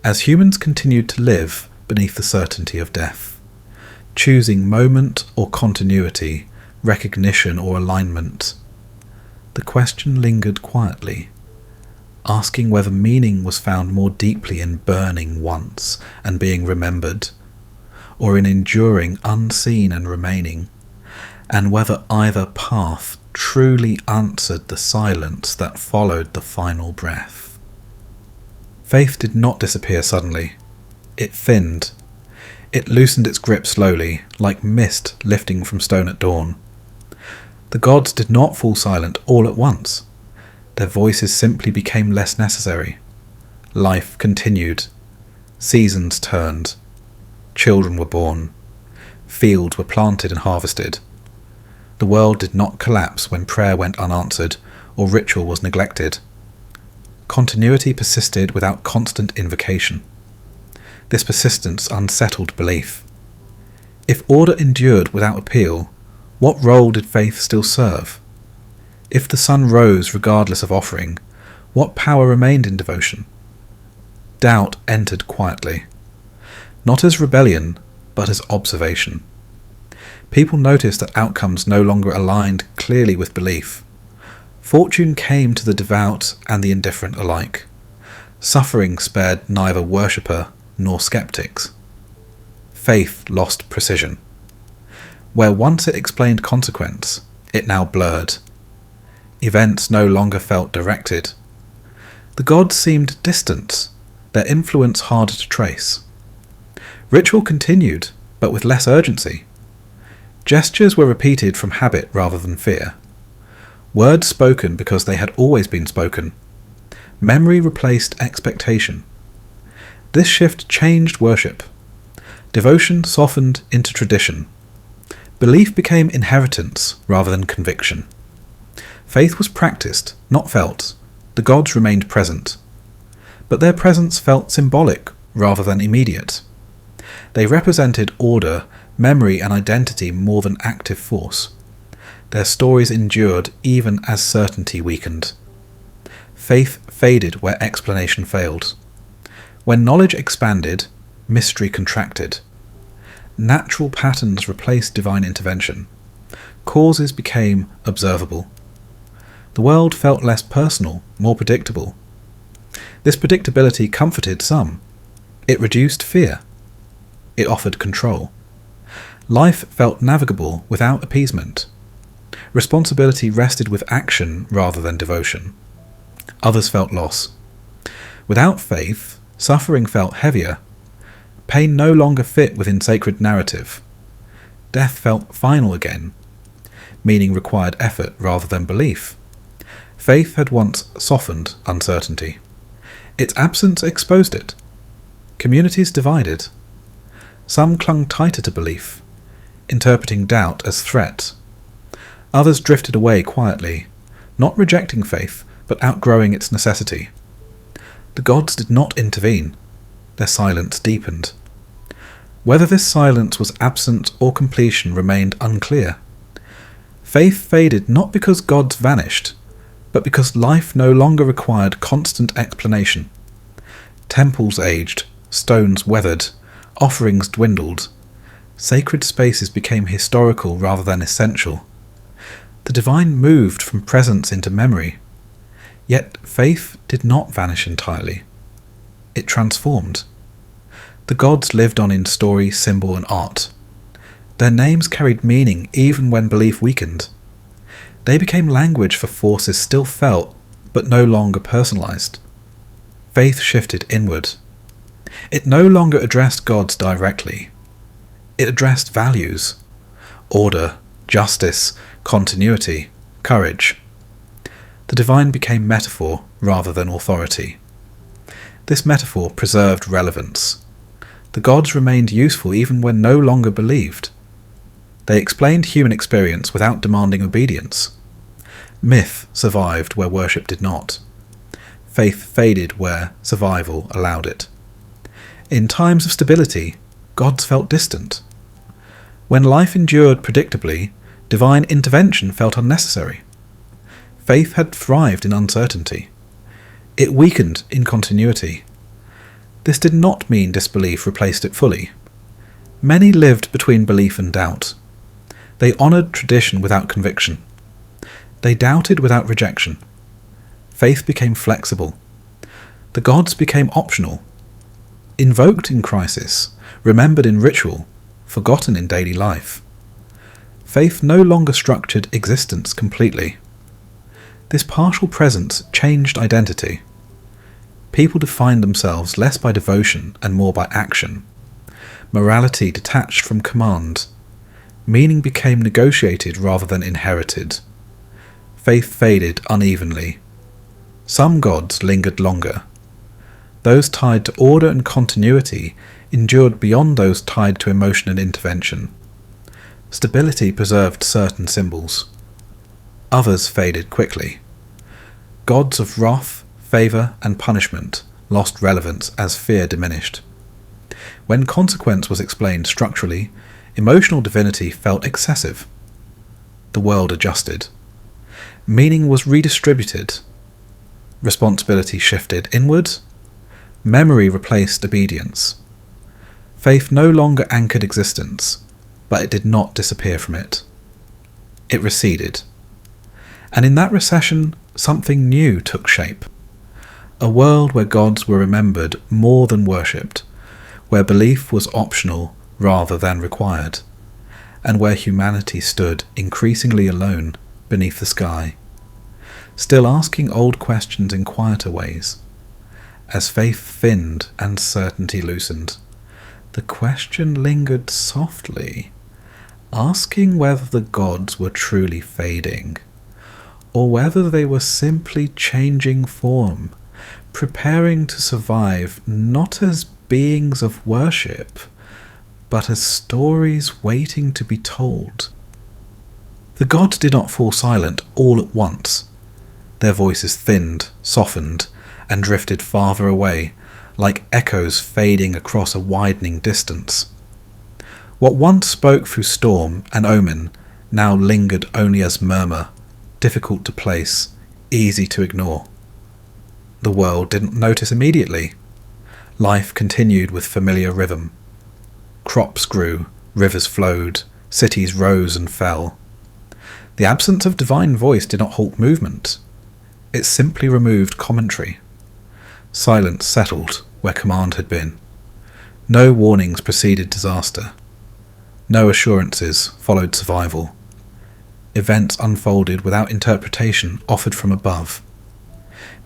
As humans continued to live beneath the certainty of death, choosing moment or continuity, recognition or alignment, the question lingered quietly, asking whether meaning was found more deeply in burning once and being remembered, or in enduring unseen and remaining, and whether either path truly answered the silence that followed the final breath. Faith did not disappear suddenly. It thinned. It loosened its grip slowly, like mist lifting from stone at dawn. The gods did not fall silent all at once. Their voices simply became less necessary. Life continued. Seasons turned. Children were born. Fields were planted and harvested. The world did not collapse when prayer went unanswered or ritual was neglected. Continuity persisted without constant invocation. This persistence unsettled belief. If order endured without appeal, what role did faith still serve? If the sun rose regardless of offering, what power remained in devotion? Doubt entered quietly, not as rebellion, but as observation. People noticed that outcomes no longer aligned clearly with belief. Fortune came to the devout and the indifferent alike. Suffering spared neither worshipper nor skeptics. Faith lost precision. Where once it explained consequence, it now blurred. Events no longer felt directed. The gods seemed distant, their influence harder to trace. Ritual continued, but with less urgency. Gestures were repeated from habit rather than fear. Words spoken because they had always been spoken. Memory replaced expectation. This shift changed worship. Devotion softened into tradition. Belief became inheritance rather than conviction. Faith was practiced, not felt. The gods remained present. But their presence felt symbolic rather than immediate. They represented order, memory and identity more than active force. Their stories endured even as certainty weakened. Faith faded where explanation failed. When knowledge expanded, mystery contracted. Natural patterns replaced divine intervention. Causes became observable. The world felt less personal, more predictable. This predictability comforted some. It reduced fear. It offered control. Life felt navigable without appeasement. Responsibility rested with action rather than devotion. Others felt loss. Without faith, suffering felt heavier. Pain no longer fit within sacred narrative. Death felt final again. Meaning required effort rather than belief. Faith had once softened uncertainty. Its absence exposed it. Communities divided. Some clung tighter to belief, interpreting doubt as threat. Others drifted away quietly, not rejecting faith, but outgrowing its necessity. The gods did not intervene. Their silence deepened. Whether this silence was absent or completion remained unclear. Faith faded not because gods vanished, but because life no longer required constant explanation. Temples aged, stones weathered, offerings dwindled. Sacred spaces became historical rather than essential. The divine moved from presence into memory. Yet faith did not vanish entirely. It transformed. The gods lived on in story, symbol and art. Their names carried meaning even when belief weakened. They became language for forces still felt, but no longer personalized. Faith shifted inward. It no longer addressed gods directly. It addressed values. Order, justice, continuity, courage. the divine became metaphor rather than authority. This metaphor preserved relevance. The gods remained useful even when no longer believed. They explained human experience without demanding obedience. Myth survived where worship did not. Faith faded where survival allowed it. In times of stability, gods felt distant. When life endured predictably, divine intervention felt unnecessary. Faith had thrived in uncertainty. It weakened in continuity. This did not mean disbelief replaced it fully. Many lived between belief and doubt. They honoured tradition without conviction. They doubted without rejection. Faith became flexible. The gods became optional. Invoked in crisis, remembered in ritual, forgotten in daily life. Faith no longer structured existence completely. This partial presence changed identity. People defined themselves less by devotion and more by action. Morality detached from command. Meaning became negotiated rather than inherited. Faith faded unevenly. Some gods lingered longer. Those tied to order and continuity endured beyond those tied to emotion and intervention. Stability preserved certain symbols. Others faded quickly. Gods of wrath, favour and punishment lost relevance as fear diminished. When consequence was explained structurally, emotional divinity felt excessive. The world adjusted. Meaning was redistributed. Responsibility shifted inward. Memory replaced obedience. Faith no longer anchored existence, but it did not disappear from it. It receded. And in that recession, something new took shape. A world where gods were remembered more than worshipped, where belief was optional rather than required, and where humanity stood increasingly alone beneath the sky, still asking old questions in quieter ways. As faith thinned and certainty loosened, the question lingered softly, asking whether the gods were truly fading, or whether they were simply changing form, preparing to survive not as beings of worship, but as stories waiting to be told. The gods did not fall silent all at once. Their voices thinned, softened, and drifted farther away, like echoes fading across a widening distance. What once spoke through storm and omen now lingered only as murmur, difficult to place, easy to ignore. The world didn't notice immediately. Life continued with familiar rhythm. Crops grew, rivers flowed, cities rose and fell. The absence of divine voice did not halt movement. It simply removed commentary. Silence settled where command had been. No warnings preceded disaster. No assurances followed survival. Events unfolded without interpretation offered from above.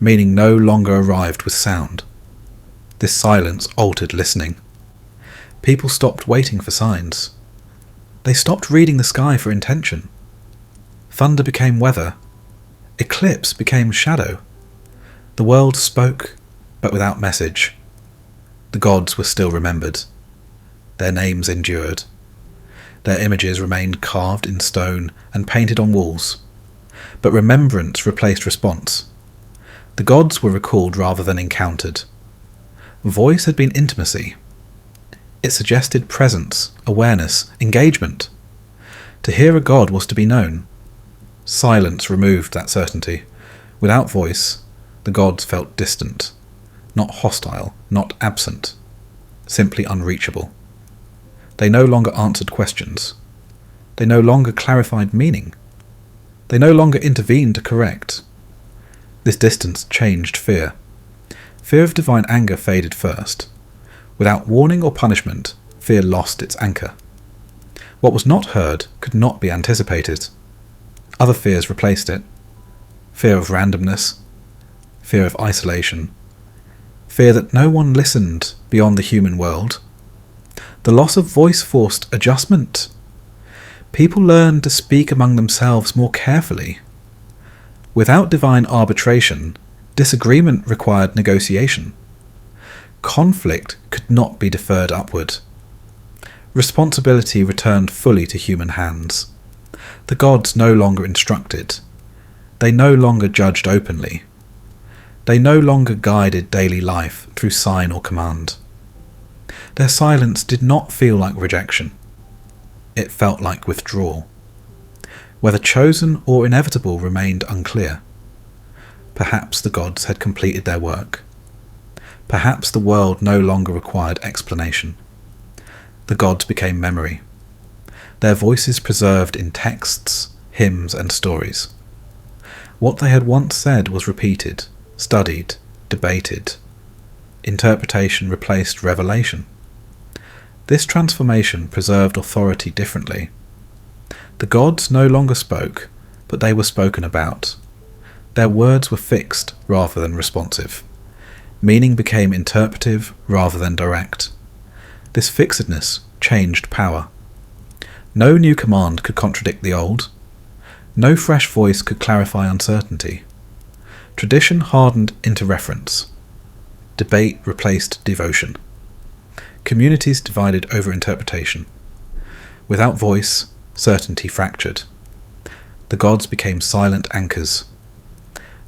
Meaning no longer arrived with sound. This silence altered listening. People stopped waiting for signs. They stopped reading the sky for intention. Thunder became weather. Eclipse became shadow. The world spoke, but without message. The gods were still remembered. Their names endured. Their images remained carved in stone and painted on walls. But remembrance replaced response. The gods were recalled rather than encountered. Voice had been intimacy. It suggested presence, awareness, engagement. To hear a god was to be known. Silence removed that certainty. Without voice, the gods felt distant. Not hostile, not absent. Simply unreachable. They no longer answered questions. They no longer clarified meaning. They no longer intervened to correct. This distance changed fear. Fear of divine anger faded first. Without warning or punishment, fear lost its anchor. What was not heard could not be anticipated. Other fears replaced it. Fear of randomness. Fear of isolation. Fear that no one listened beyond the human world. The loss of voice forced adjustment. People learned to speak among themselves more carefully. Without divine arbitration, disagreement required negotiation. Conflict could not be deferred upward. Responsibility returned fully to human hands. The gods no longer instructed. They no longer judged openly. They no longer guided daily life through sign or command. Their silence did not feel like rejection. It felt like withdrawal. Whether chosen or inevitable remained unclear. Perhaps the gods had completed their work. Perhaps the world no longer required explanation. The gods became memory. Their voices preserved in texts, hymns, and stories. What they had once said was repeated, studied, debated. Interpretation replaced revelation. This transformation preserved authority differently. The gods no longer spoke, but they were spoken about. Their words were fixed rather than responsive. Meaning became interpretive rather than direct. This fixedness changed power. No new command could contradict the old. No fresh voice could clarify uncertainty. Tradition hardened into reference. Debate replaced devotion. Communities divided over interpretation. Without voice, certainty fractured. The gods became silent anchors.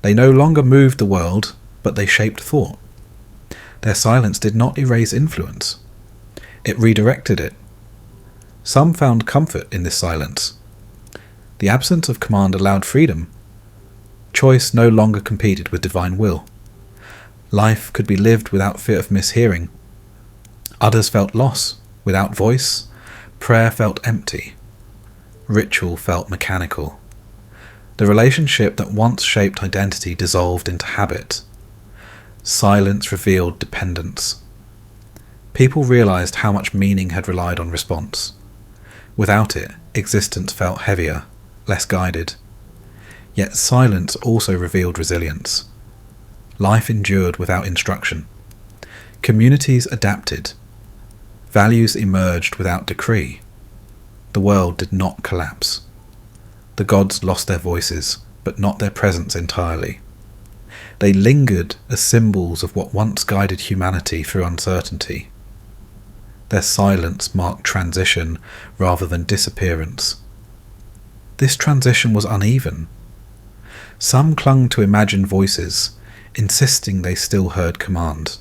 They no longer moved the world, but they shaped thought. Their silence did not erase influence. It redirected it. Some found comfort in this silence. The absence of command allowed freedom. Choice no longer competed with divine will. Life could be lived without fear of mishearing. Others felt loss. Without voice, prayer felt empty. Ritual felt mechanical. The relationship that once shaped identity dissolved into habit. Silence revealed dependence. People realized how much meaning had relied on response. Without it, existence felt heavier, less guided. Yet silence also revealed resilience. Life endured without instruction. Communities adapted. Values emerged without decree. The world did not collapse. The gods lost their voices, but not their presence entirely. They lingered as symbols of what once guided humanity through uncertainty. Their silence marked transition rather than disappearance. This transition was uneven. Some clung to imagined voices, insisting they still heard command.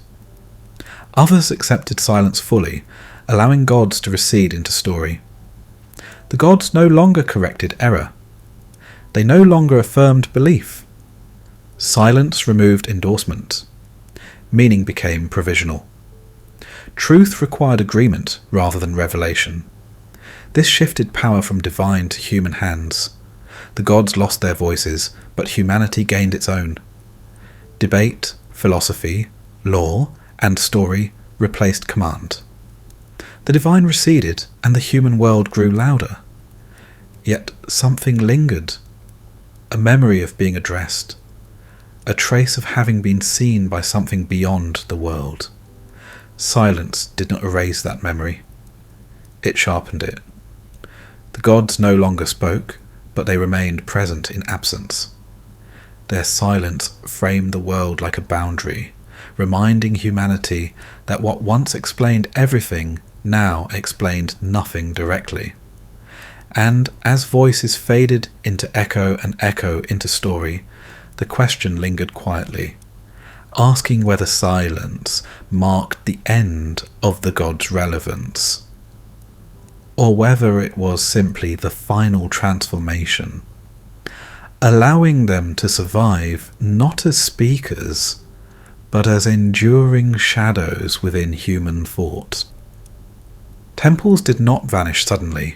Others accepted silence fully, allowing gods to recede into story. The gods no longer corrected error. They no longer affirmed belief. Silence removed endorsement. Meaning became provisional. Truth required agreement rather than revelation. This shifted power from divine to human hands. The gods lost their voices, but humanity gained its own. Debate, philosophy, law, and story replaced command. The divine receded, and the human world grew louder. Yet something lingered. A memory of being addressed. A trace of having been seen by something beyond the world. Silence did not erase that memory. It sharpened it. The gods no longer spoke, but they remained present in absence. Their silence framed the world like a boundary, reminding humanity that what once explained everything now explained nothing directly. And as voices faded into echo and echo into story, the question lingered quietly, asking whether silence marked the end of the gods' relevance, or whether it was simply the final transformation, allowing them to survive not as speakers, but as enduring shadows within human thought. Temples did not vanish suddenly.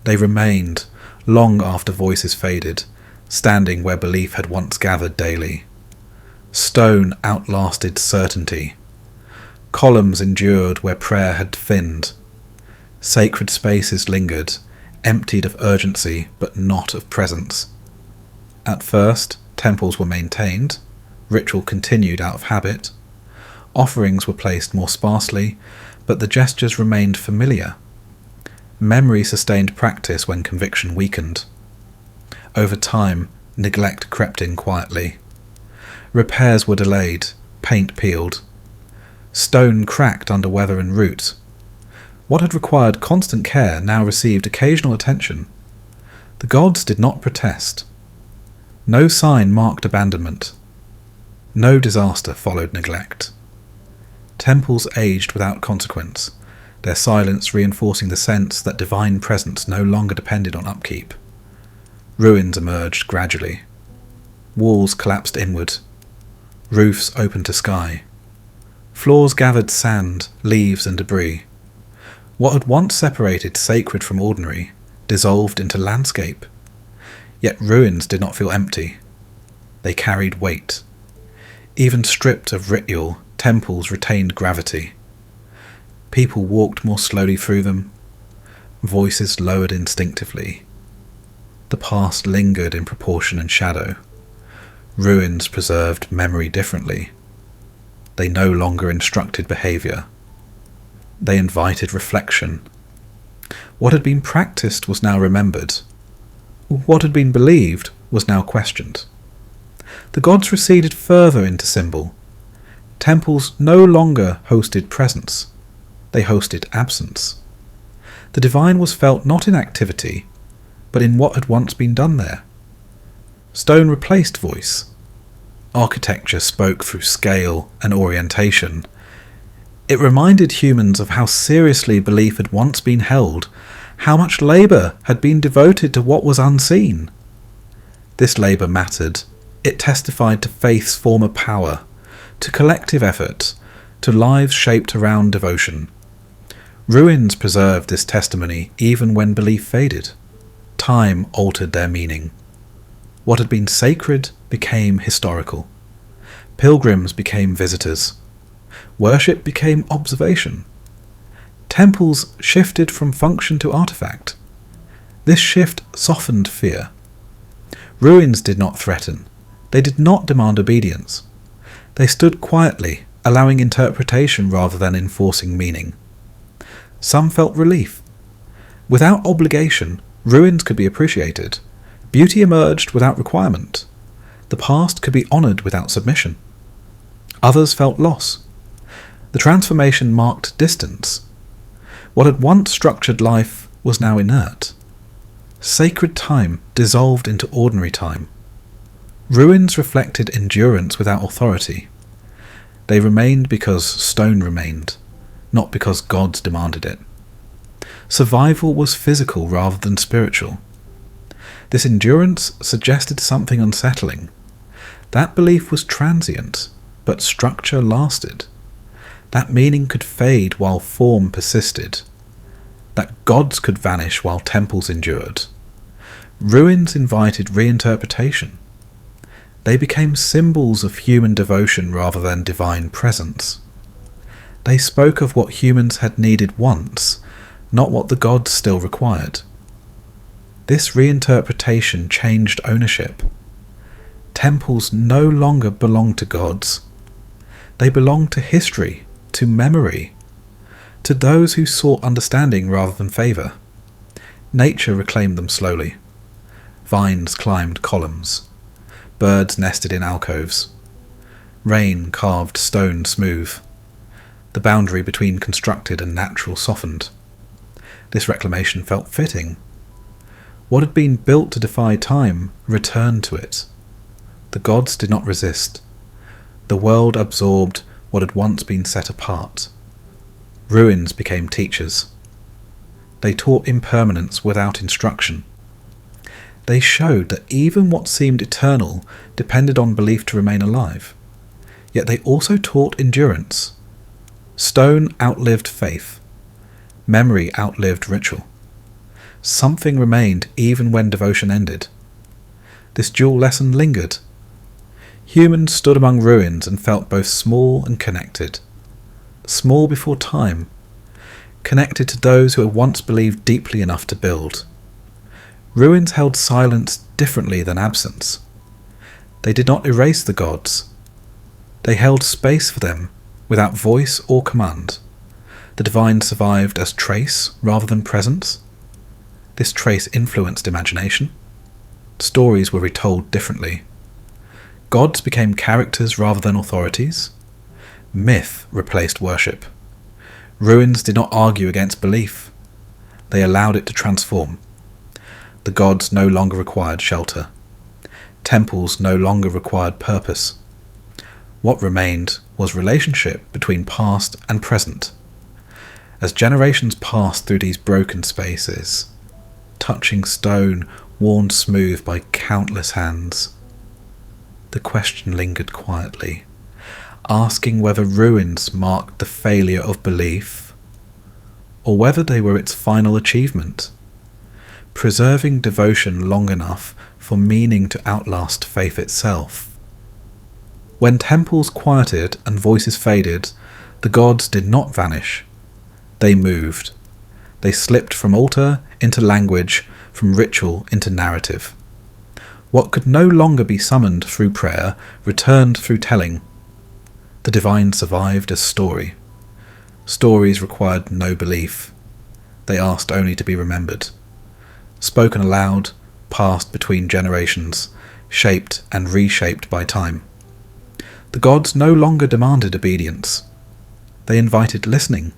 They remained, long after voices faded, standing where belief had once gathered daily. Stone outlasted certainty. Columns endured where prayer had thinned. Sacred spaces lingered, emptied of urgency but not of presence. At first, temples were maintained, ritual continued out of habit, offerings were placed more sparsely, but the gestures remained familiar. Memory sustained practice when conviction weakened. Over time, neglect crept in quietly. Repairs were delayed, paint peeled. Stone cracked under weather and root. What had required constant care now received occasional attention. The gods did not protest. No sign marked abandonment. No disaster followed neglect. Temples aged without consequence, their silence reinforcing the sense that divine presence no longer depended on upkeep. Ruins emerged gradually. Walls collapsed inward. Roofs opened to sky. Floors gathered sand, leaves and debris. What had once separated sacred from ordinary dissolved into landscape. Yet ruins did not feel empty. They carried weight. Even stripped of ritual, temples retained gravity. People walked more slowly through them. Voices lowered instinctively. The past lingered in proportion and shadow. Ruins preserved memory differently. They no longer instructed behaviour. They invited reflection. What had been practiced was now remembered. What had been believed was now questioned. The gods receded further into symbol. Temples no longer hosted presence. They hosted absence. The divine was felt not in activity, but in what had once been done there. Stone replaced voice. Architecture spoke through scale and orientation. It reminded humans of how seriously belief had once been held, how much labour had been devoted to what was unseen. This labour mattered. It testified to faith's former power, to collective effort, to lives shaped around devotion. Ruins preserved this testimony even when belief faded. Time altered their meaning. What had been sacred became historical. Pilgrims became visitors. Worship became observation. Temples shifted from function to artifact. This shift softened fear. Ruins did not threaten. They did not demand obedience. They stood quietly, allowing interpretation rather than enforcing meaning. Some felt relief. Without obligation, ruins could be appreciated. Beauty emerged without requirement. The past could be honoured without submission. Others felt loss. The transformation marked distance. What had once structured life was now inert. Sacred time dissolved into ordinary time. Ruins reflected endurance without authority. They remained because stone remained, not because gods demanded it. Survival was physical rather than spiritual. This endurance suggested something unsettling. That belief was transient, but structure lasted. That meaning could fade while form persisted. That gods could vanish while temples endured. Ruins invited reinterpretation. They became symbols of human devotion rather than divine presence. They spoke of what humans had needed once, not what the gods still required. This reinterpretation changed ownership. Temples no longer belonged to gods. They belonged to history, to memory, to those who sought understanding rather than favour. Nature reclaimed them slowly. Vines climbed columns. Birds nested in alcoves. Rain carved stone smooth. The boundary between constructed and natural softened. This reclamation felt fitting. What had been built to defy time returned to it. The gods did not resist. The world absorbed what had once been set apart. Ruins became teachers. They taught impermanence without instruction. They showed that even what seemed eternal depended on belief to remain alive. Yet they also taught endurance. Stone outlived faith. Memory outlived ritual. Something remained even when devotion ended. This dual lesson lingered. Humans stood among ruins and felt both small and connected. Small before time, connected to those who had once believed deeply enough to build. Ruins held silence differently than absence. They did not erase the gods. They held space for them without voice or command. The divine survived as trace rather than presence. This trace influenced imagination. stories were retold differently. Gods became characters rather than authorities. Myth replaced worship. Ruins did not argue against belief. They allowed it to transform. The gods no longer required shelter. Temples no longer required purpose. What remained was relationship between past and present. As generations passed through these broken spaces, touching stone worn smooth by countless hands, the question lingered quietly, asking whether ruins marked the failure of belief, or whether they were its final achievement, preserving devotion long enough for meaning to outlast faith itself. When temples quieted and voices faded, the gods did not vanish. They moved. They slipped from altar into language, from ritual into narrative. What could no longer be summoned through prayer returned through telling. The divine survived as story. Stories required no belief. They asked only to be remembered. Spoken aloud, passed between generations, shaped and reshaped by time. The gods no longer demanded obedience. They invited listening.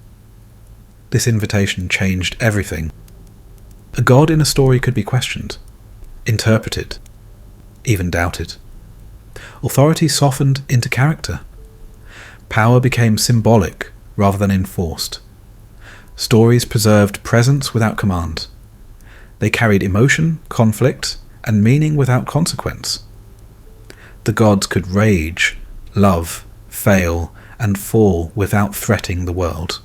This invitation changed everything. A god in a story could be questioned, interpreted, even doubted. Authority softened into character. Power became symbolic rather than enforced. Stories preserved presence without command. They carried emotion, conflict, and meaning without consequence. The gods could rage, love, fail, and fall without threatening the world.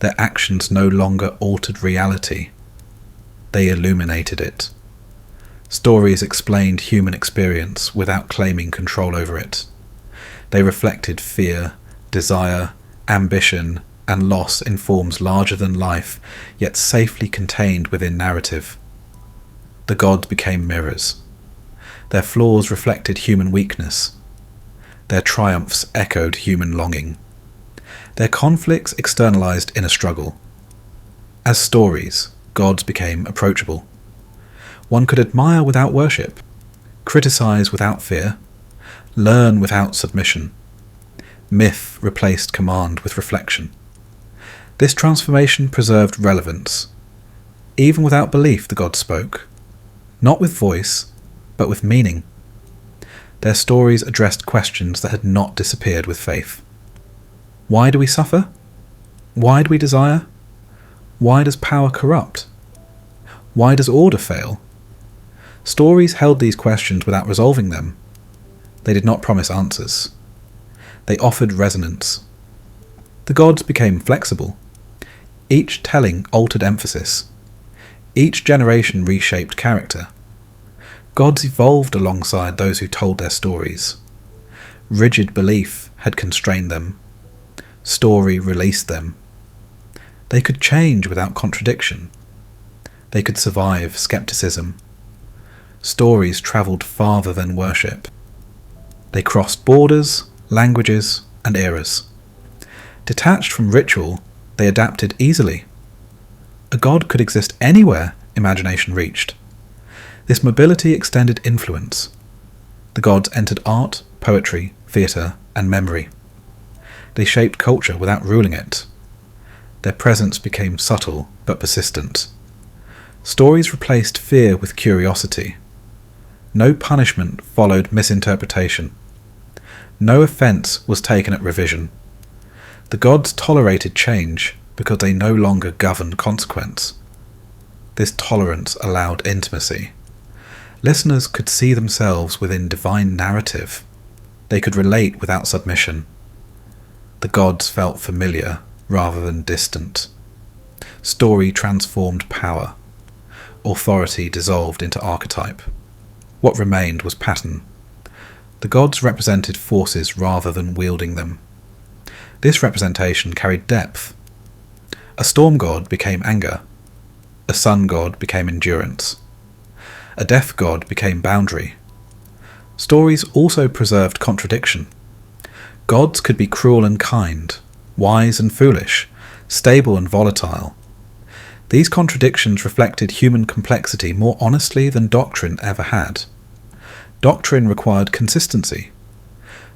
Their actions no longer altered reality. They illuminated it. Stories explained human experience without claiming control over it. They reflected fear, desire, ambition, and loss in forms larger than life, yet safely contained within narrative. The gods became mirrors. Their flaws reflected human weakness. Their triumphs echoed human longing. Their conflicts externalized inner struggle. As stories, gods became approachable. One could admire without worship, criticize without fear, learn without submission. Myth replaced command with reflection. This transformation preserved relevance. Even without belief, the gods spoke, not with voice, but with meaning. Their stories addressed questions that had not disappeared with faith. Why do we suffer? Why do we desire? Why does power corrupt? Why does order fail? Stories held these questions without resolving them. They did not promise answers. They offered resonance. The gods became flexible. Each telling altered emphasis. Each generation reshaped character. Gods evolved alongside those who told their stories. Rigid belief had constrained them. Story released them. They could change without contradiction. They could survive skepticism. Stories travelled farther than worship. They crossed borders, languages, and eras. Detached from ritual, they adapted easily. A god could exist anywhere imagination reached. This mobility extended influence. The gods entered art, poetry, theatre, and memory. They shaped culture without ruling it. Their presence became subtle but persistent. Stories replaced fear with curiosity. No punishment followed misinterpretation. No offence was taken at revision. The gods tolerated change because they no longer governed consequence. This tolerance allowed intimacy. Listeners could see themselves within divine narrative. They could relate without submission. The gods felt familiar rather than distant. Story transformed power. Authority dissolved into archetype. What remained was pattern. The gods represented forces rather than wielding them. This representation carried depth. A storm god became anger. A sun god became endurance. A death god became boundary. Stories also preserved contradiction. Gods could be cruel and kind, wise and foolish, stable and volatile. These contradictions reflected human complexity more honestly than doctrine ever had. Doctrine required consistency.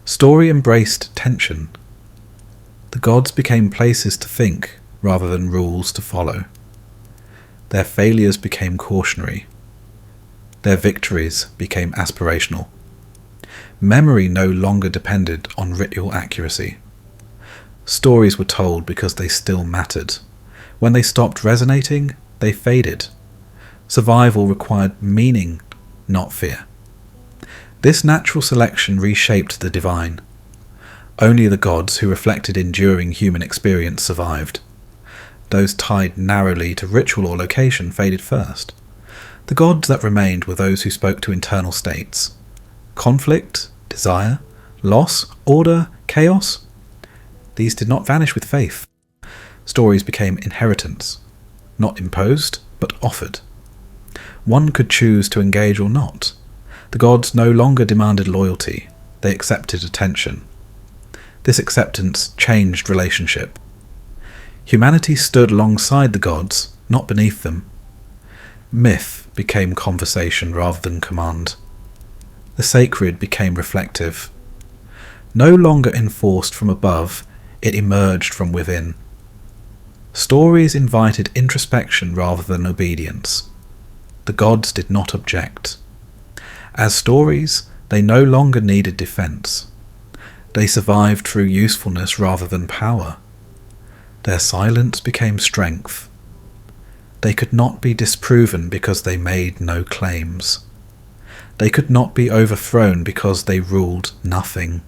Story embraced tension. The gods became places to think rather than rules to follow. Their failures became cautionary. Their victories became aspirational. Memory no longer depended on ritual accuracy. Stories were told because they still mattered. When they stopped resonating, they faded. Survival required meaning, not fear. This natural selection reshaped the divine. Only the gods who reflected enduring human experience survived. Those tied narrowly to ritual or location faded first. The gods that remained were those who spoke to internal states. Conflict, desire, loss, order, chaos. These did not vanish with faith. Stories became inheritance, not imposed, but offered. One could choose to engage or not. The gods no longer demanded loyalty, they accepted attention. This acceptance changed relationship. Humanity stood alongside the gods, not beneath them. Myth became conversation rather than command. The sacred became reflective. No longer enforced from above, it emerged from within. Stories invited introspection rather than obedience. The gods did not object. As stories, they no longer needed defense. They survived through usefulness rather than power. Their silence became strength. They could not be disproven because they made no claims. They could not be overthrown because they ruled nothing.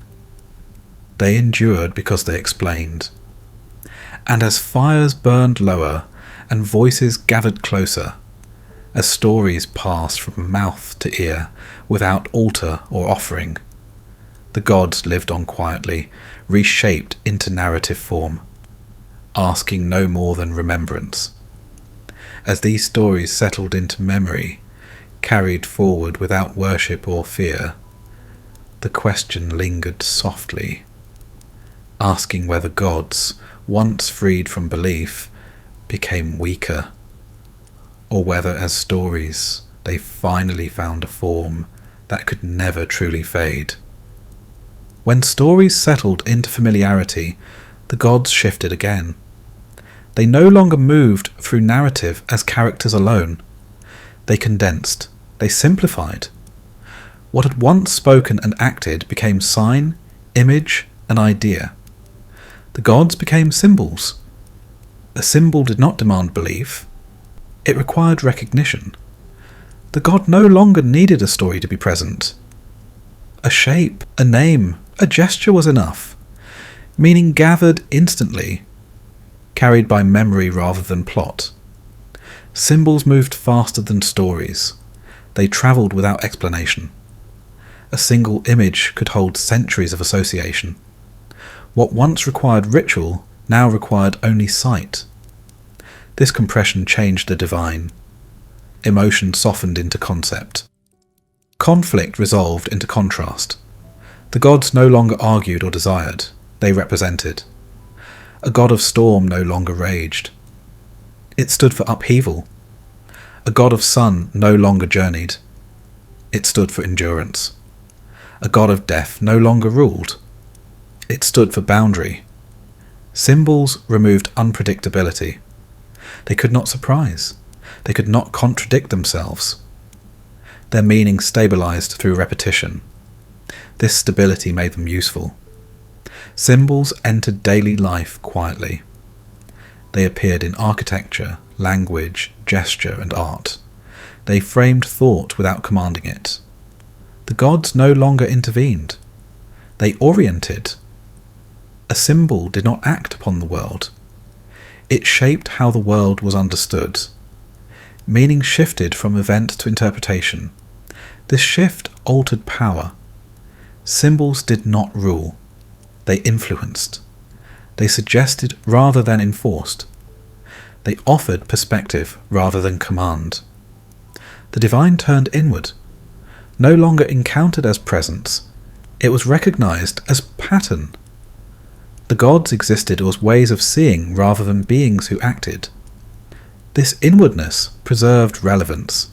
They endured because they explained. And as fires burned lower and voices gathered closer, as stories passed from mouth to ear without altar or offering, the gods lived on quietly, reshaped into narrative form, asking no more than remembrance. As these stories settled into memory, carried forward without worship or fear, the question lingered softly, asking whether gods, once freed from belief, became weaker, or whether as stories they finally found a form that could never truly fade. When stories settled into familiarity, the gods shifted again. They no longer moved through narrative as characters alone. They condensed, they simplified. What had once spoken and acted became sign, image, and idea. The gods became symbols. A symbol did not demand belief. It required recognition. The god no longer needed a story to be present. A shape, a name, a gesture was enough. Meaning gathered instantly, carried by memory rather than plot. Symbols moved faster than stories. They travelled without explanation. A single image could hold centuries of association. What once required ritual now required only sight. This compression changed the divine. Emotion softened into concept. Conflict resolved into contrast. The gods no longer argued or desired, they represented. A god of storm no longer raged. It stood for upheaval. A god of sun no longer journeyed. It stood for endurance. A god of death no longer ruled. It stood for boundary. Symbols removed unpredictability. They could not surprise. They could not contradict themselves. Their meaning stabilized through repetition. This stability made them useful. Symbols entered daily life quietly. They appeared in architecture, language, gesture, and art. They framed thought without commanding it. The gods no longer intervened. They oriented. A symbol did not act upon the world. It shaped how the world was understood. Meaning shifted from event to interpretation. This shift altered power. Symbols did not rule. They influenced. They suggested rather than enforced. They offered perspective rather than command. The divine turned inward. No longer encountered as presence, it was recognized as pattern. The gods existed as ways of seeing rather than beings who acted. This inwardness preserved relevance.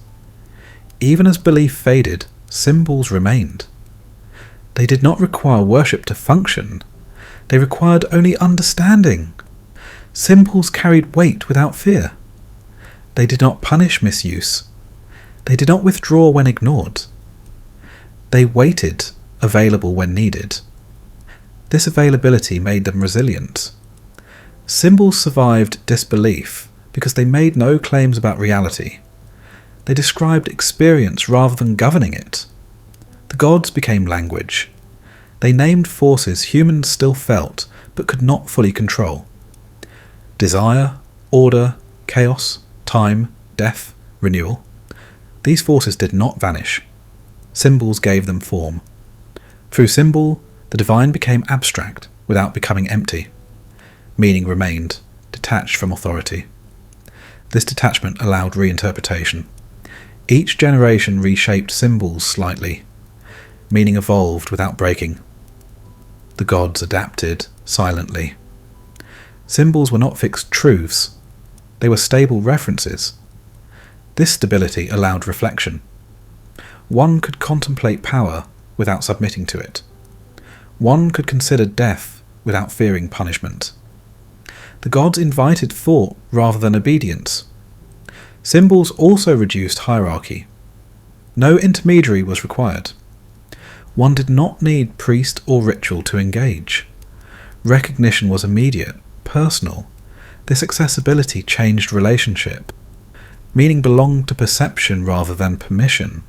Even as belief faded, symbols remained. They did not require worship to function. They required only understanding. Symbols carried weight without fear. They did not punish misuse. They did not withdraw when ignored. They waited, available when needed. This availability made them resilient. Symbols survived disbelief because they made no claims about reality. They described experience rather than governing it. The gods became language. They named forces humans still felt but could not fully control. Desire, order, chaos, time, death, renewal. These forces did not vanish. Symbols gave them form. Through symbol, the divine became abstract without becoming empty. Meaning remained, detached from authority. This detachment allowed reinterpretation. Each generation reshaped symbols slightly. Meaning evolved without breaking. The gods adapted silently. Symbols were not fixed truths. They were stable references. This stability allowed reflection. One could contemplate power without submitting to it. One could consider death without fearing punishment. The gods invited thought rather than obedience. Symbols also reduced hierarchy. No intermediary was required. One did not need priest or ritual to engage. Recognition was immediate, personal. This accessibility changed relationship. Meaning belonged to perception rather than permission.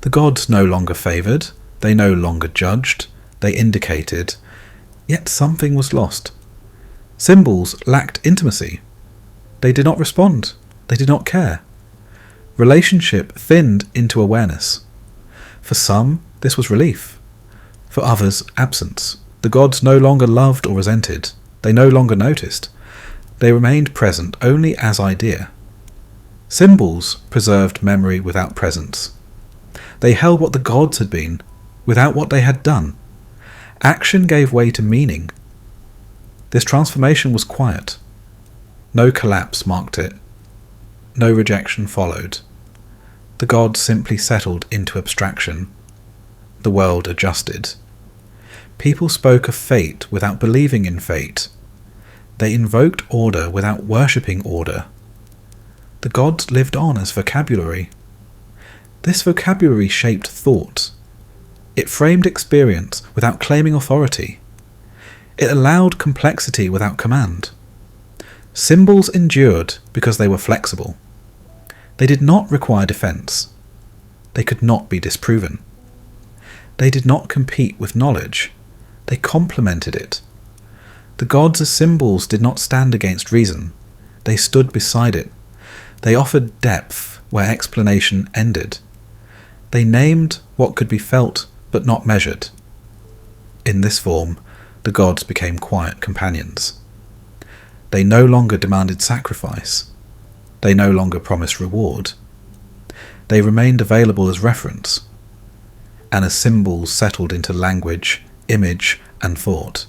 The gods no longer favoured, they no longer judged, they indicated, yet something was lost. Symbols lacked intimacy. They did not respond, they did not care. Relationship thinned into awareness. For some, this was relief. For others, absence. The gods no longer loved or resented. They no longer noticed. They remained present only as idea. Symbols preserved memory without presence. They held what the gods had been, without what they had done. Action gave way to meaning. This transformation was quiet. No collapse marked it. No rejection followed. The gods simply settled into abstraction. The world adjusted. People spoke of fate without believing in fate. They invoked order without worshipping order. The gods lived on as vocabulary. This vocabulary shaped thought. It framed experience without claiming authority. It allowed complexity without command. Symbols endured because they were flexible. They did not require defense. They could not be disproven. They did not compete with knowledge. They complemented it. The gods as symbols did not stand against reason. They stood beside it. They offered depth where explanation ended. They named what could be felt but not measured. In this form, the gods became quiet companions. They no longer demanded sacrifice. They no longer promised reward. They remained available as reference, and as symbols settled into language, image, and thought,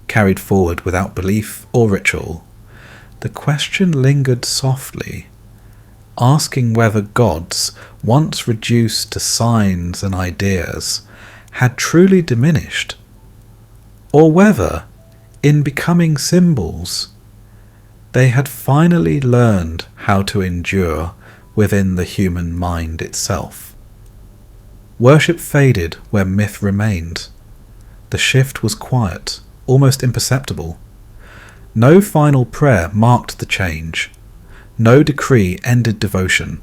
carried forward without belief or ritual, the question lingered softly, asking whether gods, once reduced to signs and ideas, had truly diminished, or whether, in becoming symbols, they had finally learned how to endure within the human mind itself. Worship faded where myth remained. The shift was quiet, almost imperceptible. No final prayer marked the change. No decree ended devotion.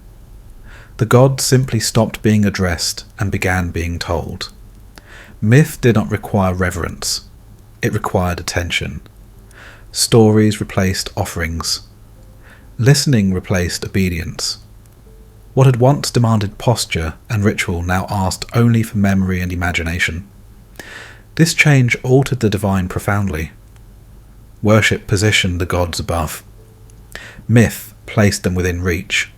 The gods simply stopped being addressed and began being told. Myth did not require reverence. It required attention. Stories replaced offerings. Listening replaced obedience. What had once demanded posture and ritual now asked only for memory and imagination. This change altered the divine profoundly. Worship positioned the gods above. Myth placed them within reach.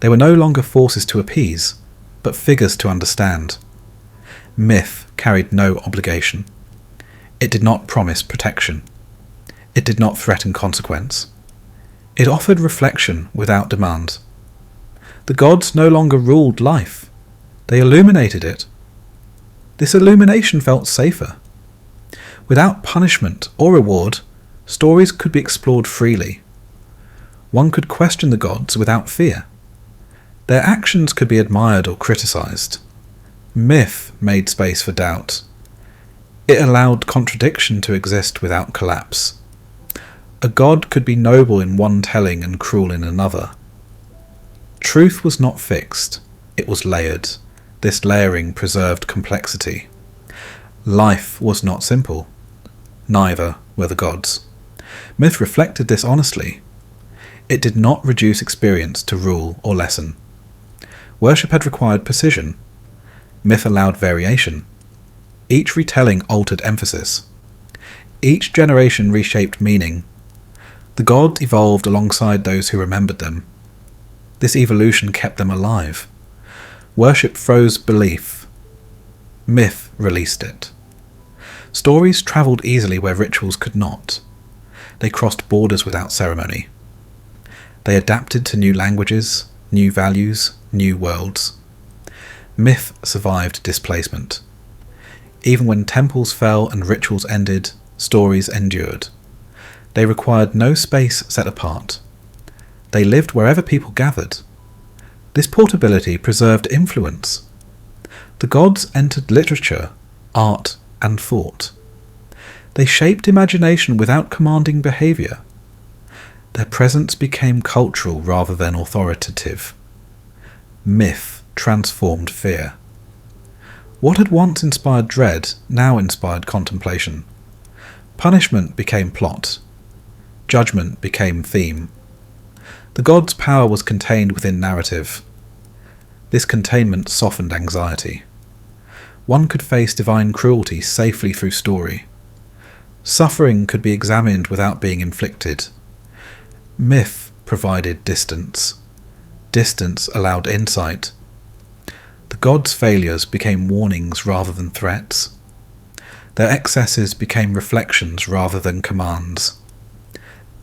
They were no longer forces to appease, but figures to understand. Myth carried no obligation. It did not promise protection. It did not threaten consequence. It offered reflection without demand. The gods no longer ruled life. They illuminated it. This illumination felt safer. Without punishment or reward, stories could be explored freely. One could question the gods without fear. Their actions could be admired or criticised. Myth made space for doubt. It allowed contradiction to exist without collapse. A god could be noble in one telling and cruel in another. Truth was not fixed, it was layered. This layering preserved complexity. Life was not simple. Neither were the gods. Myth reflected this honestly. It did not reduce experience to rule or lesson. Worship had required precision. Myth allowed variation. Each retelling altered emphasis. Each generation reshaped meaning. The gods evolved alongside those who remembered them. This evolution kept them alive. Worship froze belief. Myth released it. Stories travelled easily where rituals could not. They crossed borders without ceremony. They adapted to new languages, new values, new worlds. Myth survived displacement. Even when temples fell and rituals ended, stories endured. They required no space set apart. They lived wherever people gathered. This portability preserved influence. The gods entered literature, art, and thought. They shaped imagination without commanding behaviour. Their presence became cultural rather than authoritative. Myth transformed fear. What had once inspired dread now inspired contemplation. Punishment became plot. Judgment became theme. The gods' power was contained within narrative. This containment softened anxiety. One could face divine cruelty safely through story. Suffering could be examined without being inflicted. Myth provided distance. Distance allowed insight. The gods' failures became warnings rather than threats. Their excesses became reflections rather than commands.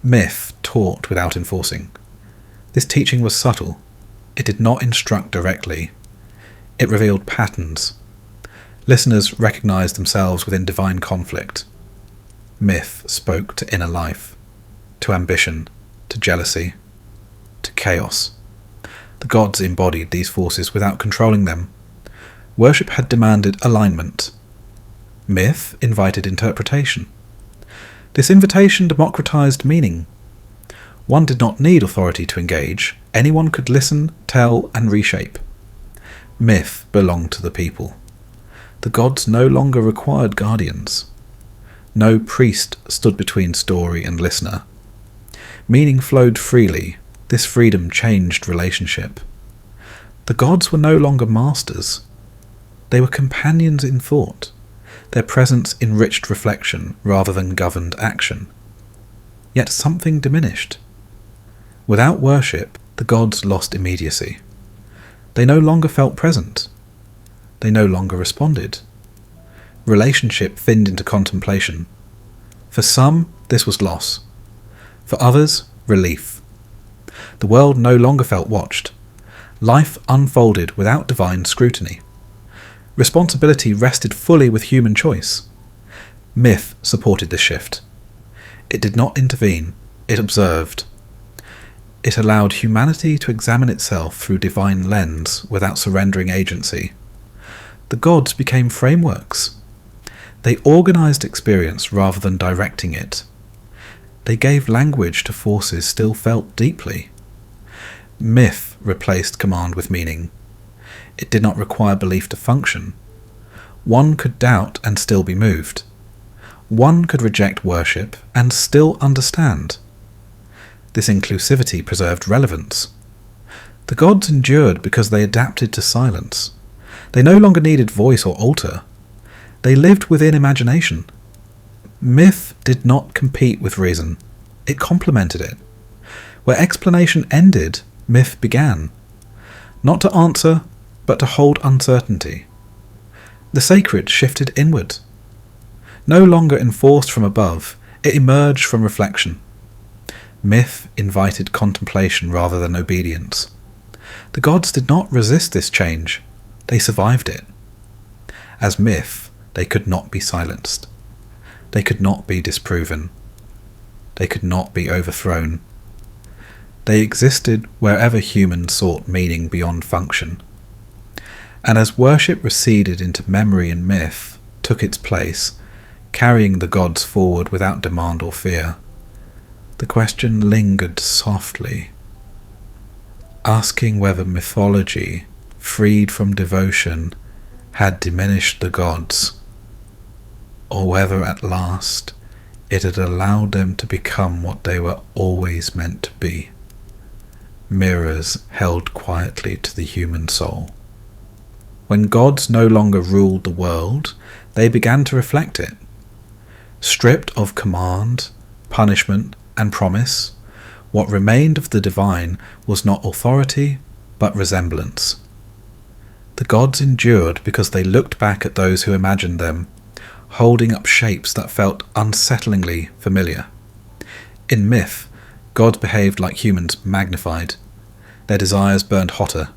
Myth taught without enforcing. This teaching was subtle. It did not instruct directly. It revealed patterns. Listeners recognized themselves within divine conflict. Myth spoke to inner life, to ambition, to jealousy, to chaos. The gods embodied these forces without controlling them. Worship had demanded alignment. Myth invited interpretation. This invitation democratized meaning. One did not need authority to engage. Anyone could listen, tell, and reshape. Myth belonged to the people. The gods no longer required guardians. No priest stood between story and listener. Meaning flowed freely. This freedom changed relationship. The gods were no longer masters. They were companions in thought. Their presence enriched reflection rather than governed action. Yet something diminished. Without worship, the gods lost immediacy. They no longer felt present. They no longer responded. Relationship thinned into contemplation. For some, this was loss. For others, relief. The world no longer felt watched. Life unfolded without divine scrutiny. Responsibility rested fully with human choice. Myth supported this shift. It did not intervene, it observed. It allowed humanity to examine itself through divine lens without surrendering agency. The gods became frameworks. They organized experience rather than directing it. They gave language to forces still felt deeply. Myth replaced command with meaning. It did not require belief to function. One could doubt and still be moved. One could reject worship and still understand. This inclusivity preserved relevance. The gods endured because they adapted to silence. They no longer needed voice or altar. They lived within imagination. Myth did not compete with reason. It complemented it. Where explanation ended, myth began. Not to answer, but to hold uncertainty. The sacred shifted inward. No longer enforced from above, it emerged from reflection. Myth invited contemplation rather than obedience. The gods did not resist this change, they survived it. As myth, they could not be silenced. They could not be disproven. They could not be overthrown. They existed wherever humans sought meaning beyond function. And as worship receded into memory and myth took its place, carrying the gods forward without demand or fear, the question lingered softly, asking whether mythology, freed from devotion, had diminished the gods, or whether at last it had allowed them to become what they were always meant to be, mirrors held quietly to the human soul. When gods no longer ruled the world, they began to reflect it. Stripped of command, punishment, and promise, what remained of the divine was not authority, but resemblance. The gods endured because they looked back at those who imagined them, holding up shapes that felt unsettlingly familiar. In myth, gods behaved like humans magnified. Their desires burned hotter.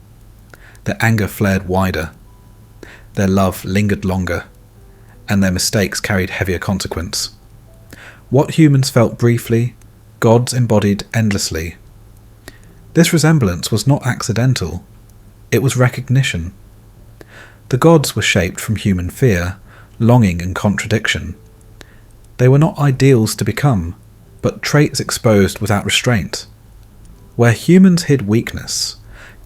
Their anger flared wider. Their love lingered longer, and their mistakes carried heavier consequence. What humans felt briefly, gods embodied endlessly. This resemblance was not accidental, it was recognition. The gods were shaped from human fear, longing and contradiction. They were not ideals to become, but traits exposed without restraint. Where humans hid weakness,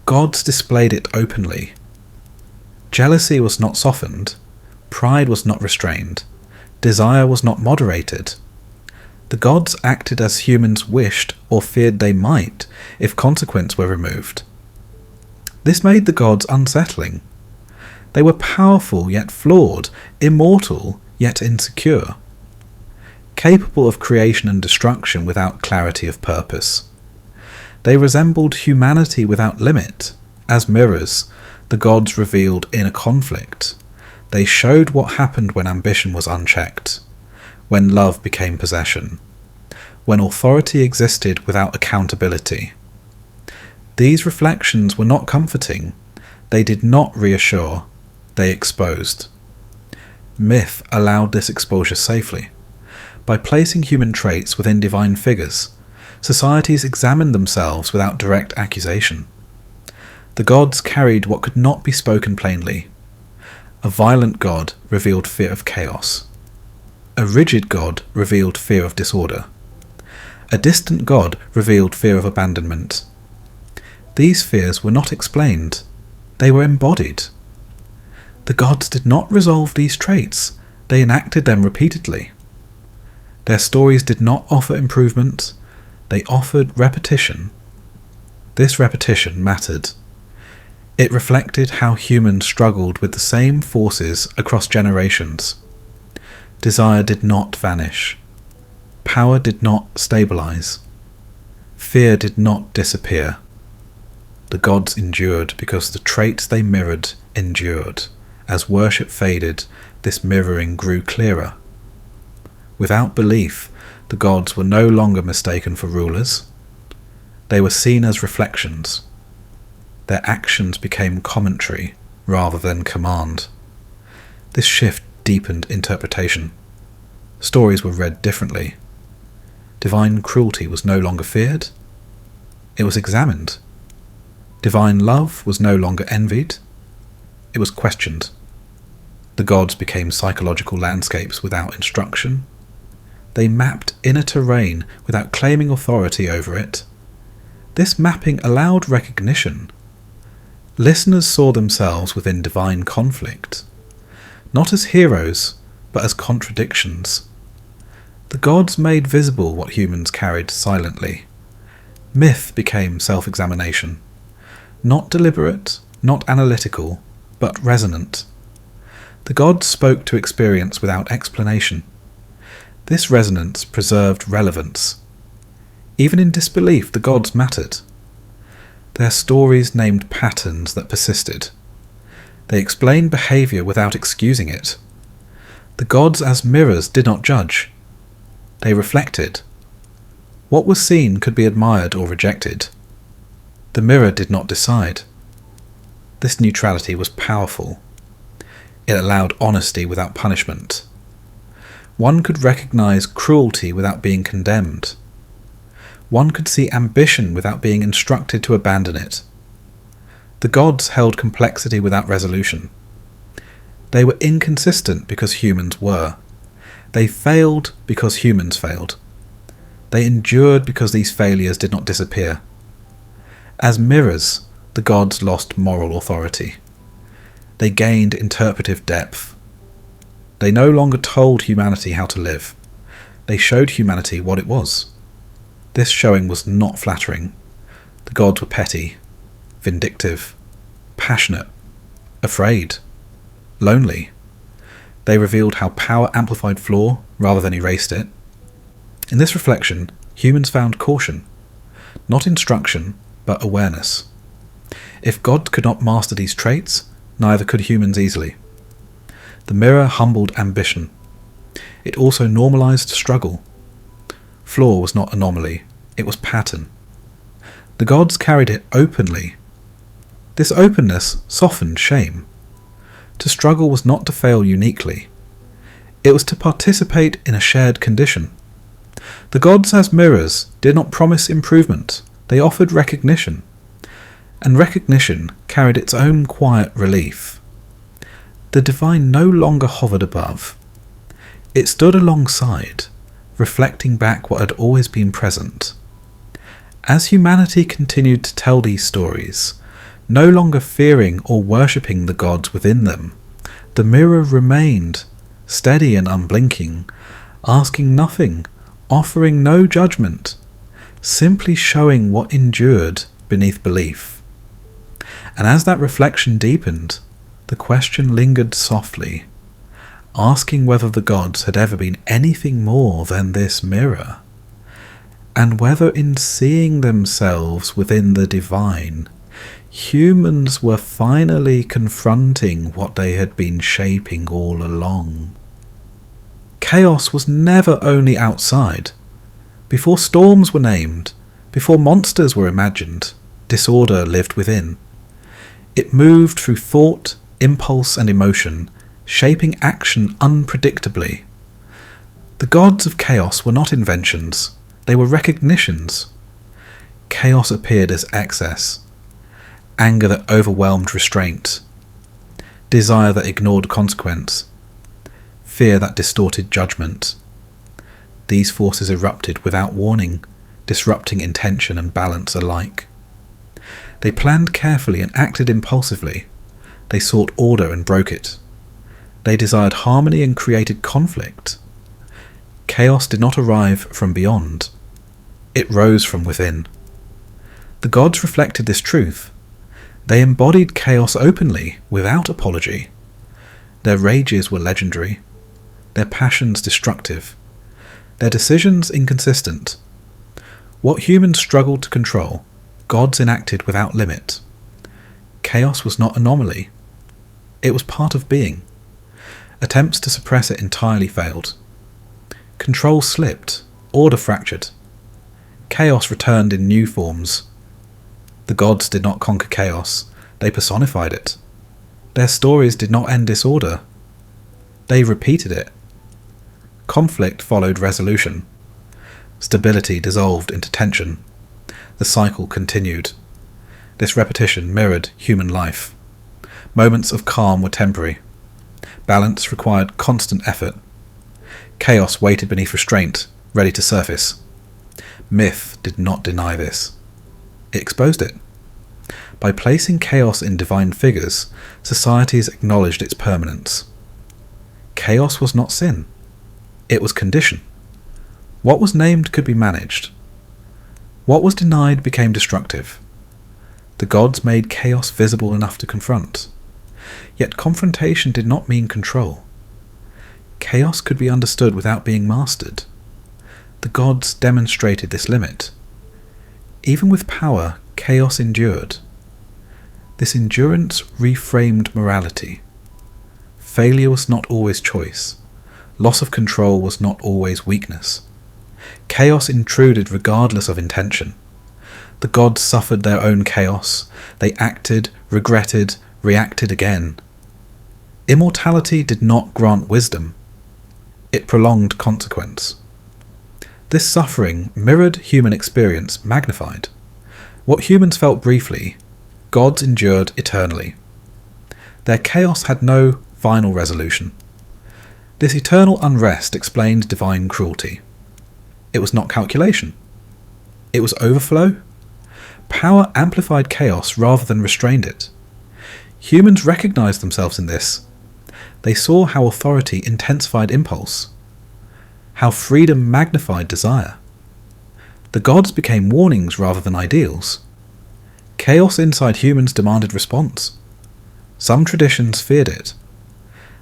gods displayed it openly. Jealousy was not softened, pride was not restrained, desire was not moderated. The gods acted as humans wished or feared they might if consequence were removed. This made the gods unsettling. They were powerful yet flawed, immortal yet insecure, capable of creation and destruction without clarity of purpose. They resembled humanity without limit. As mirrors, the gods revealed inner conflict. They showed what happened when ambition was unchecked, when love became possession, when authority existed without accountability. These reflections were not comforting. They did not reassure. They exposed. Myth allowed this exposure safely. By placing human traits within divine figures, societies examined themselves without direct accusation. The gods carried what could not be spoken plainly. A violent god revealed fear of chaos. A rigid god revealed fear of disorder. A distant god revealed fear of abandonment. These fears were not explained. They were embodied. The gods did not resolve these traits. They enacted them repeatedly. Their stories did not offer improvement. They offered repetition. This repetition mattered. It reflected how humans struggled with the same forces across generations. Desire did not vanish. Power did not stabilize. Fear did not disappear. The gods endured because the traits they mirrored endured. As worship faded, this mirroring grew clearer. Without belief, the gods were no longer mistaken for rulers. They were seen as reflections. Their actions became commentary rather than command. This shift deepened interpretation. Stories were read differently. Divine cruelty was no longer feared. It was examined. Divine love was no longer envied. It was questioned. The gods became psychological landscapes without instruction. They mapped inner terrain without claiming authority over it. This mapping allowed recognition. Listeners saw themselves within divine conflict, not as heroes, but as contradictions. The gods made visible what humans carried silently. Myth became self-examination, not deliberate, not analytical, but resonant. The gods spoke to experience without explanation. This resonance preserved relevance. Even in disbelief, the gods mattered. Their stories named patterns that persisted. They explained behaviour without excusing it. The gods as mirrors did not judge. They reflected. What was seen could be admired or rejected. The mirror did not decide. This neutrality was powerful. It allowed honesty without punishment. One could recognize cruelty without being condemned. One could see ambition without being instructed to abandon it. The gods held complexity without resolution. They were inconsistent because humans were. They failed because humans failed. They endured because these failures did not disappear. As mirrors, the gods lost moral authority. They gained interpretive depth. They no longer told humanity how to live. They showed humanity what it was. This showing was not flattering. The gods were petty, vindictive, passionate, afraid, lonely. They revealed how power amplified flaw rather than erased it. In this reflection, humans found caution, not instruction, but awareness. If God could not master these traits, neither could humans easily. The mirror humbled ambition. It also normalized struggle. Flaw was not anomaly, it was pattern. The gods carried it openly. This openness softened shame. To struggle was not to fail uniquely. It was to participate in a shared condition. The gods as mirrors did not promise improvement, they offered recognition. And recognition carried its own quiet relief. The divine no longer hovered above. It stood alongside, reflecting back what had always been present. As humanity continued to tell these stories, no longer fearing or worshipping the gods within them, the mirror remained, steady and unblinking, asking nothing, offering no judgment, simply showing what endured beneath belief. And as that reflection deepened, the question lingered softly, asking whether the gods had ever been anything more than this mirror, and whether in seeing themselves within the divine, humans were finally confronting what they had been shaping all along. Chaos was never only outside. Before storms were named, before monsters were imagined, disorder lived within. It moved through thought, impulse and emotion, shaping action unpredictably. The gods of chaos were not inventions, they were recognitions. Chaos appeared as excess, anger that overwhelmed restraint, desire that ignored consequence, fear that distorted judgment. These forces erupted without warning, disrupting intention and balance alike. They planned carefully and acted impulsively. They sought order and broke it. They desired harmony and created conflict. Chaos did not arrive from beyond. It rose from within. The gods reflected this truth. They embodied chaos openly, without apology. Their rages were legendary, their passions destructive, their decisions inconsistent. What humans struggled to control, gods enacted without limit. Chaos was not anomaly. It was part of being. Attempts to suppress it entirely failed. Control slipped, order fractured. Chaos returned in new forms. The gods did not conquer chaos, they personified it. Their stories did not end disorder. They repeated it. Conflict followed resolution. Stability dissolved into tension. The cycle continued. This repetition mirrored human life. Moments of calm were temporary. Balance required constant effort. Chaos waited beneath restraint, ready to surface. Myth did not deny this. It exposed it. By placing chaos in divine figures, societies acknowledged its permanence. Chaos was not sin. It was condition. What was named could be managed. What was denied became destructive. The gods made chaos visible enough to confront. Yet confrontation did not mean control. Chaos could be understood without being mastered. The gods demonstrated this limit. Even with power, chaos endured. This endurance reframed morality. Failure was not always choice. Loss of control was not always weakness. Chaos intruded regardless of intention. The gods suffered their own chaos. They acted, regretted, reacted again. Immortality did not grant wisdom. It prolonged consequence. This suffering mirrored human experience magnified. What humans felt briefly, gods endured eternally. Their chaos had no final resolution. This eternal unrest explained divine cruelty. It was not calculation. It was overflow. Power amplified chaos rather than restrained it. Humans recognized themselves in this. They saw how authority intensified impulse, how freedom magnified desire. The gods became warnings rather than ideals. Chaos inside humans demanded response. Some traditions feared it.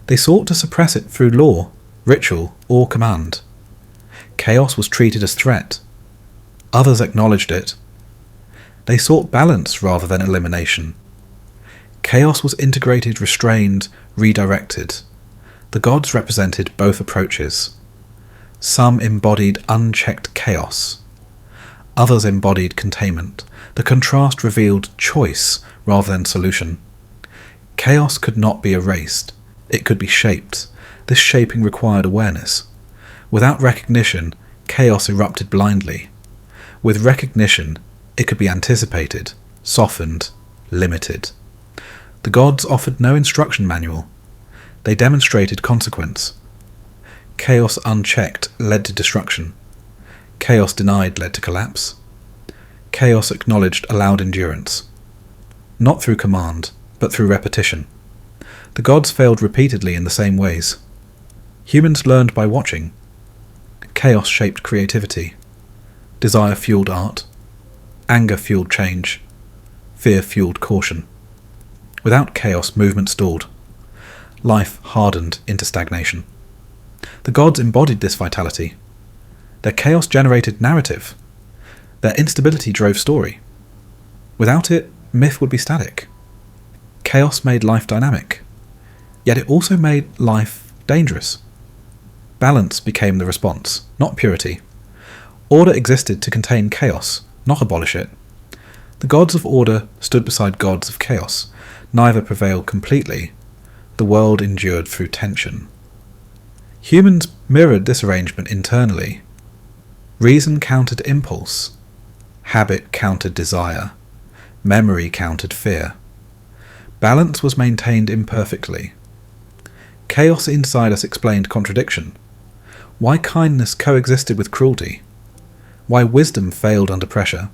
They sought to suppress it through law, ritual, or command. Chaos was treated as threat. Others acknowledged it. They sought balance rather than elimination. Chaos was integrated, restrained, redirected. The gods represented both approaches. Some embodied unchecked chaos. Others embodied containment. The contrast revealed choice rather than solution. Chaos could not be erased. It could be shaped. This shaping required awareness. Without recognition, chaos erupted blindly. With recognition, it could be anticipated, softened, limited. The gods offered no instruction manual. They demonstrated consequence. Chaos unchecked led to destruction. Chaos denied led to collapse. Chaos acknowledged allowed endurance. Not through command, but through repetition. The gods failed repeatedly in the same ways. Humans learned by watching. Chaos shaped creativity. Desire fueled art. Anger fueled change. Fear fueled caution. Without chaos, movement stalled. Life hardened into stagnation. The gods embodied this vitality. Their chaos generated narrative. Their instability drove story. Without it, myth would be static. Chaos made life dynamic. Yet it also made life dangerous. Balance became the response, not purity. Order existed to contain chaos, not abolish it. The gods of order stood beside gods of chaos. Neither prevailed completely. The world endured through tension. Humans mirrored this arrangement internally. Reason countered impulse. Habit countered desire. Memory countered fear. Balance was maintained imperfectly. Chaos inside us explained contradiction. Why kindness coexisted with cruelty. Why wisdom failed under pressure.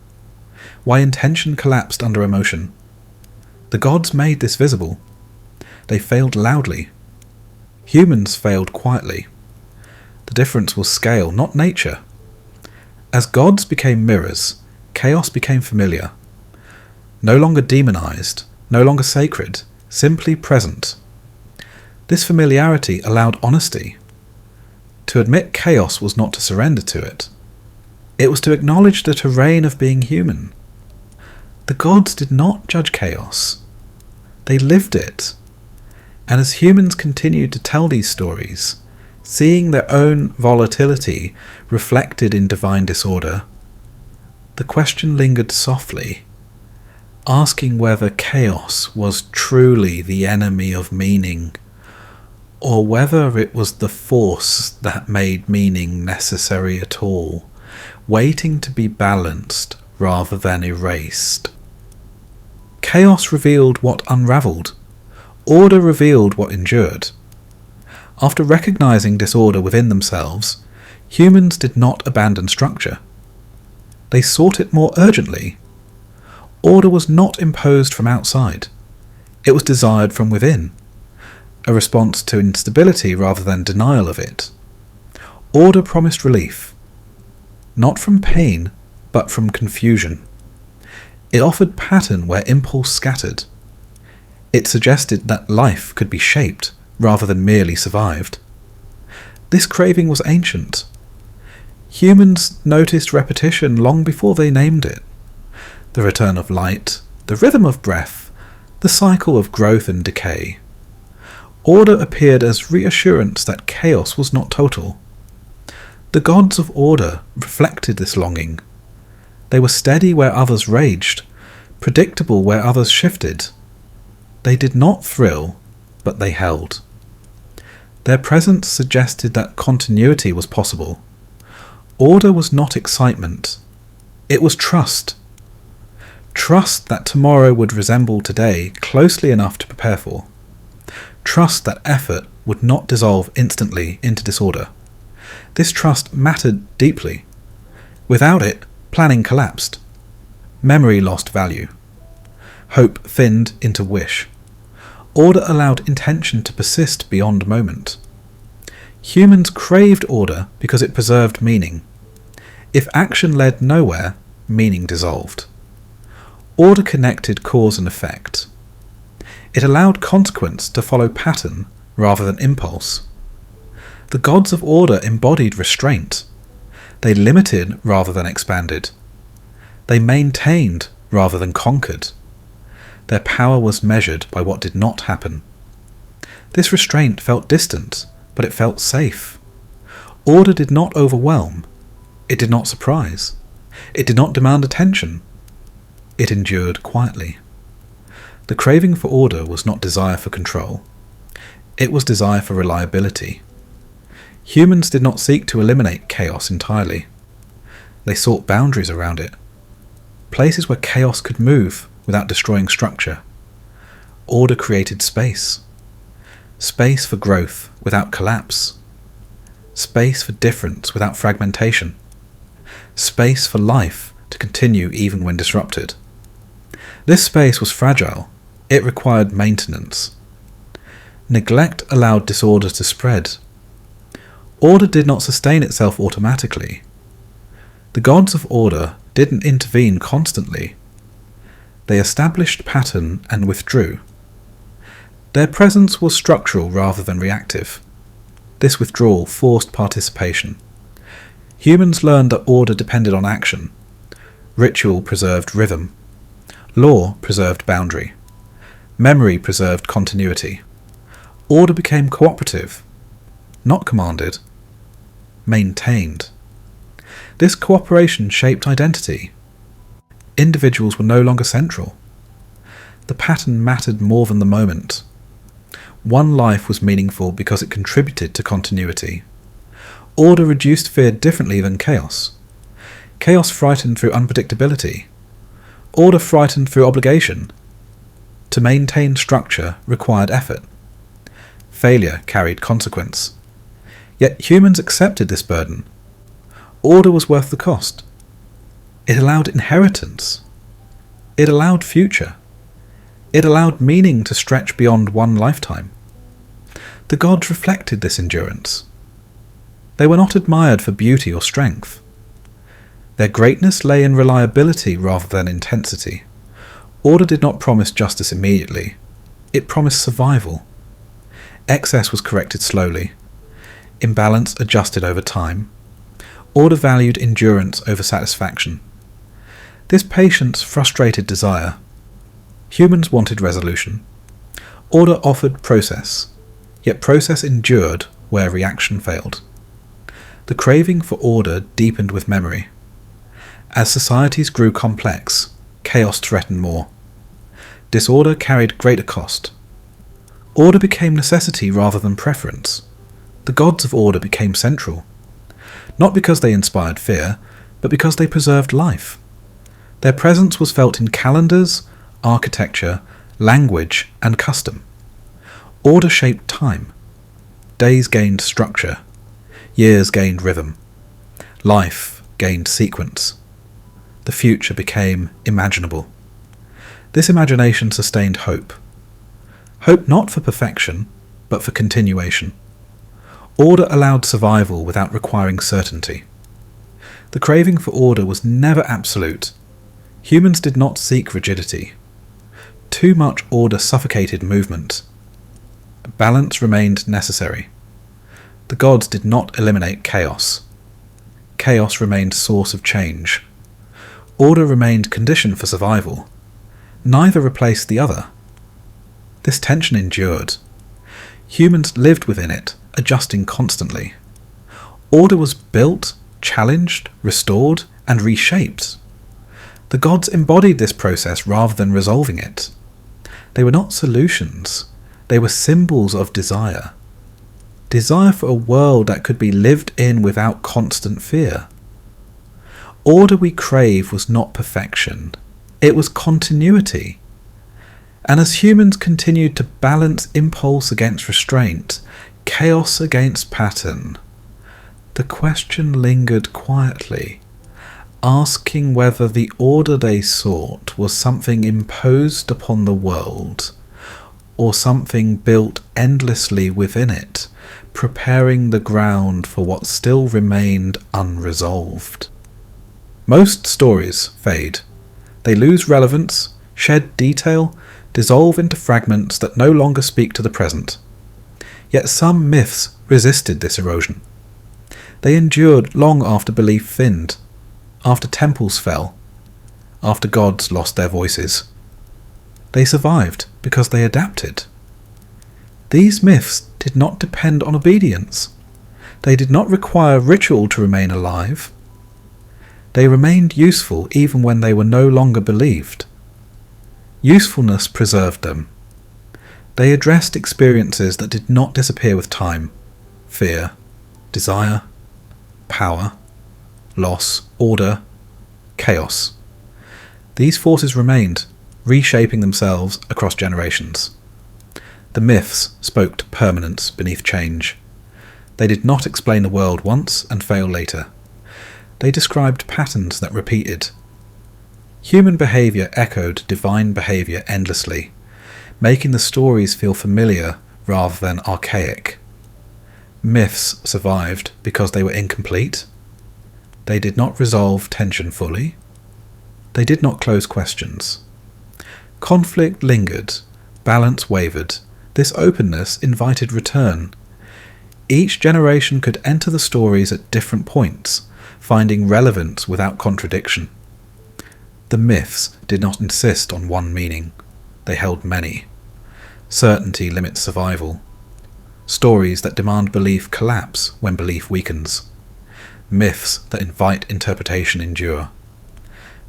Why intention collapsed under emotion. The gods made this visible. They failed loudly. Humans failed quietly. The difference was scale, not nature. As gods became mirrors, chaos became familiar. No longer demonized, no longer sacred, simply present. This familiarity allowed honesty. To admit chaos was not to surrender to it. It was to acknowledge the terrain of being human. The gods did not judge chaos. They lived it. And as humans continued to tell these stories, seeing their own volatility reflected in divine disorder, the question lingered softly, asking whether chaos was truly the enemy of meaning, or whether it was the force that made meaning necessary at all, waiting to be balanced rather than erased. Chaos revealed what unravelled. Order revealed what endured. After recognizing disorder within themselves, humans did not abandon structure. They sought it more urgently. Order was not imposed from outside. It was desired from within, a response to instability rather than denial of it. Order promised relief, not from pain, but from confusion. It offered pattern where impulse scattered. It suggested that life could be shaped rather than merely survived. This craving was ancient. Humans noticed repetition long before they named it. The return of light, the rhythm of breath, the cycle of growth and decay. Order appeared as reassurance that chaos was not total. The gods of order reflected this longing. They were steady where others raged, predictable where others shifted. They did not thrill, but they held. Their presence suggested that continuity was possible. Order was not excitement. It was trust. Trust that tomorrow would resemble today closely enough to prepare for. Trust that effort would not dissolve instantly into disorder. This trust mattered deeply. Without it, planning collapsed. Memory lost value. Hope thinned into wish. Order allowed intention to persist beyond moment. Humans craved order because it preserved meaning. If action led nowhere, meaning dissolved. Order connected cause and effect. It allowed consequence to follow pattern rather than impulse. The gods of order embodied restraint. They limited rather than expanded. They maintained rather than conquered. Their power was measured by what did not happen. This restraint felt distant, but it felt safe. Order did not overwhelm. It did not surprise. It did not demand attention. It endured quietly. The craving for order was not desire for control. It was desire for reliability. Humans did not seek to eliminate chaos entirely. They sought boundaries around it. Places where chaos could move without destroying structure. Order created space. Space for growth without collapse. Space for difference without fragmentation. Space for life to continue even when disrupted. This space was fragile. It required maintenance. Neglect allowed disorder to spread. Order did not sustain itself automatically. The gods of order didn't intervene constantly. They established pattern and withdrew. Their presence was structural rather than reactive. This withdrawal forced participation. Humans learned that order depended on action. Ritual preserved rhythm. Law preserved boundary. Memory preserved continuity. Order became cooperative, not commanded, maintained. This cooperation shaped identity. Individuals were no longer central. The pattern mattered more than the moment. One life was meaningful because it contributed to continuity. Order reduced fear differently than chaos. Chaos frightened through unpredictability. Order frightened through obligation. To maintain structure required effort. Failure carried consequence. Yet humans accepted this burden. Order was worth the cost. It allowed inheritance. It allowed future. It allowed meaning to stretch beyond one lifetime. The gods reflected this endurance. They were not admired for beauty or strength. Their greatness lay in reliability rather than intensity. Order did not promise justice immediately. It promised survival. Excess was corrected slowly. Imbalance adjusted over time. Order valued endurance over satisfaction. This patience frustrated desire. Humans wanted resolution. Order offered process, yet process endured where reaction failed. The craving for order deepened with memory. As societies grew complex, chaos threatened more. Disorder carried greater cost. Order became necessity rather than preference. The gods of order became central, not because they inspired fear, but because they preserved life. Their presence was felt in calendars, architecture, language, and custom. Order shaped time. Days gained structure. Years gained rhythm. Life gained sequence. The future became imaginable. This imagination sustained hope. Hope not for perfection, but for continuation. Order allowed survival without requiring certainty. The craving for order was never absolute. Humans did not seek rigidity. Too much order suffocated movement. Balance remained necessary. The gods did not eliminate chaos. Chaos remained source of change. Order remained condition for survival. Neither replaced the other. This tension endured. Humans lived within it, adjusting constantly. Order was built, challenged, restored, and reshaped. The gods embodied this process rather than resolving it. They were not solutions, they were symbols of desire. Desire for a world that could be lived in without constant fear. Order we crave was not perfection, it was continuity. And as humans continued to balance impulse against restraint, chaos against pattern, the question lingered quietly, asking whether the order they sought was something imposed upon the world, or something built endlessly within it, preparing the ground for what still remained unresolved. Most stories fade. They lose relevance, shed detail, dissolve into fragments that no longer speak to the present. Yet some myths resisted this erosion. They endured long after belief thinned, after temples fell, after gods lost their voices. They survived because they adapted. These myths did not depend on obedience. They did not require ritual to remain alive. They remained useful even when they were no longer believed. Usefulness preserved them. They addressed experiences that did not disappear with time: fear, desire, power, loss, order, chaos. These forces remained, reshaping themselves across generations. The myths spoke to permanence beneath change. They did not explain the world once and fail later. They described patterns that repeated. Human behaviour echoed divine behaviour endlessly, making the stories feel familiar rather than archaic. Myths survived because they were incomplete. They did not resolve tension fully. They did not close questions. Conflict lingered, balance wavered. This openness invited return. Each generation could enter the stories at different points, finding relevance without contradiction. The myths did not insist on one meaning. They held many. Certainty limits survival. Stories that demand belief collapse when belief weakens. Myths that invite interpretation endure.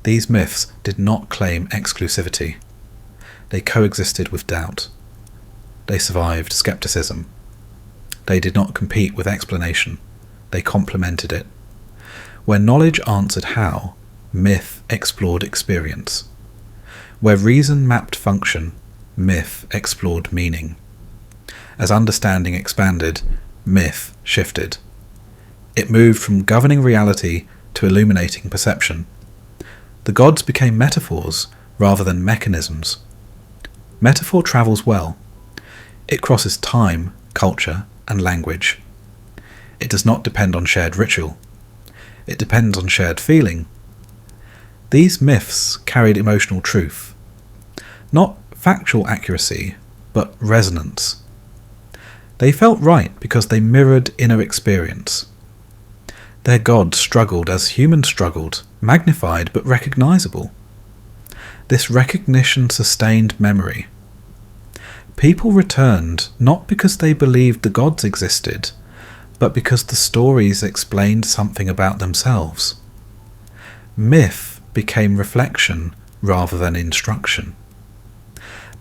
These myths did not claim exclusivity. They coexisted with doubt. They survived skepticism. They did not compete with explanation. They complemented it. Where knowledge answered how, myth explored experience. Where reason mapped function, myth explored meaning. As understanding expanded, myth shifted. It moved from governing reality to illuminating perception. The gods became metaphors rather than mechanisms. Metaphor travels well. It crosses time, culture, and language. It does not depend on shared ritual. It depends on shared feeling. These myths carried emotional truth. Not factual accuracy, but resonance. They felt right because they mirrored inner experience. Their gods struggled as humans struggled, magnified but recognizable. This recognition sustained memory. People returned not because they believed the gods existed, but because the stories explained something about themselves. Myth became reflection rather than instruction.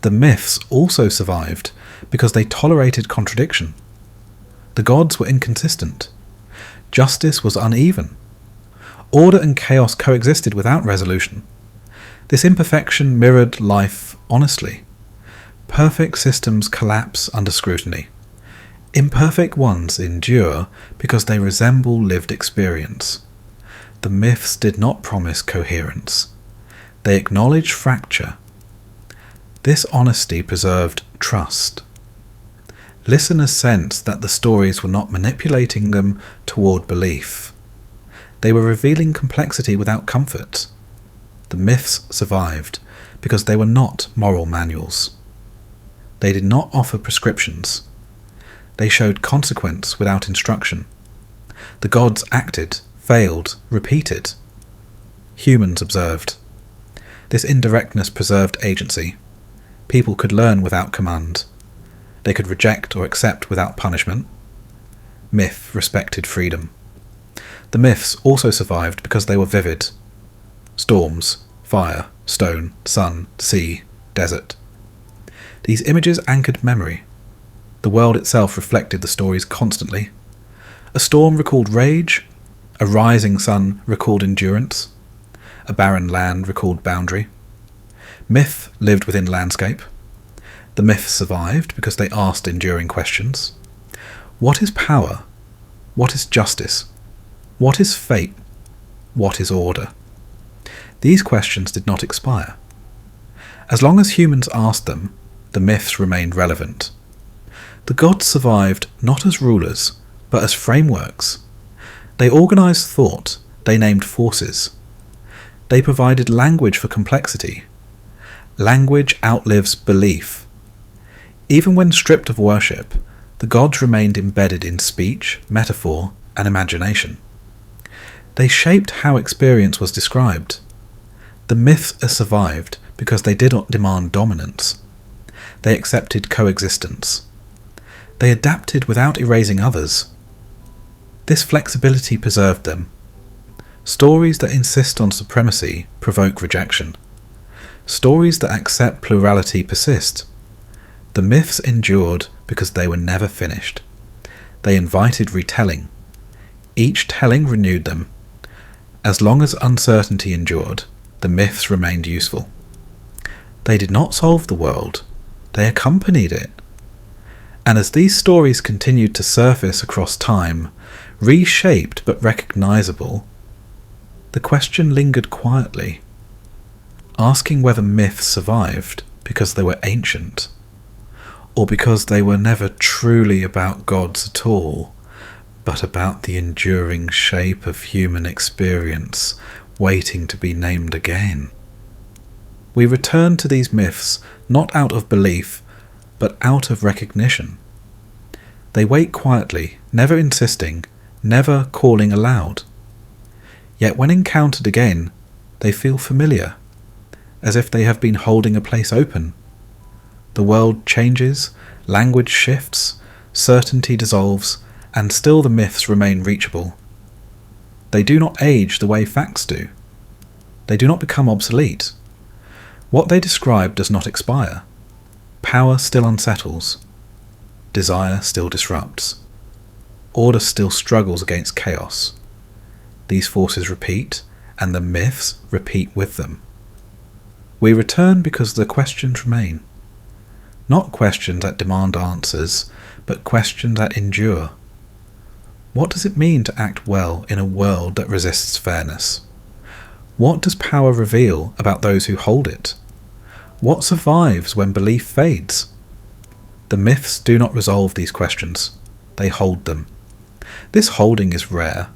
The myths also survived because they tolerated contradiction. The gods were inconsistent. Justice was uneven. Order and chaos coexisted without resolution. This imperfection mirrored life honestly. Perfect systems collapse under scrutiny. Imperfect ones endure because they resemble lived experience. The myths did not promise coherence. They acknowledged fracture. This honesty preserved trust. Listeners sensed that the stories were not manipulating them toward belief. They were revealing complexity without comfort. The myths survived because they were not moral manuals. They did not offer prescriptions. They showed consequence without instruction. The gods acted, failed, repeated. Humans observed. This indirectness preserved agency. People could learn without command. They could reject or accept without punishment. Myth respected freedom. The myths also survived because they were vivid. Storms, fire, stone, sun, sea, desert. These images anchored memory. The world itself reflected the stories constantly. A storm recalled rage, a rising sun recalled endurance, a barren land recalled boundary. Myth lived within landscape. The myths survived because they asked enduring questions. What is power? What is justice? What is fate? What is order? These questions did not expire. As long as humans asked them, the myths remained relevant. The gods survived not as rulers, but as frameworks. They organized thought, they named forces. They provided language for complexity. Language outlives belief. Even when stripped of worship, the gods remained embedded in speech, metaphor, and imagination. They shaped how experience was described. The myths survived because they did not demand dominance. They accepted coexistence. They adapted without erasing others. This flexibility preserved them. Stories that insist on supremacy provoke rejection. Stories that accept plurality persist. The myths endured because they were never finished. They invited retelling. Each telling renewed them. As long as uncertainty endured, the myths remained useful. They did not solve the world, they accompanied it. And as these stories continued to surface across time, reshaped but recognizable, the question lingered quietly, asking whether myths survived because they were ancient, or because they were never truly about gods at all, but about the enduring shape of human experience waiting to be named again. We return to these myths not out of belief, but out of recognition. They wait quietly, never insisting, never calling aloud. Yet when encountered again, they feel familiar, as if they have been holding a place open. The world changes, language shifts, certainty dissolves, and still the myths remain reachable. They do not age the way facts do. They do not become obsolete. What they describe does not expire. Power still unsettles. Desire still disrupts. Order still struggles against chaos. These forces repeat, and the myths repeat with them. We return because the questions remain. Not questions that demand answers, but questions that endure. What does it mean to act well in a world that resists fairness? What does power reveal about those who hold it? What survives when belief fades? The myths do not resolve these questions. They hold them. This holding is rare.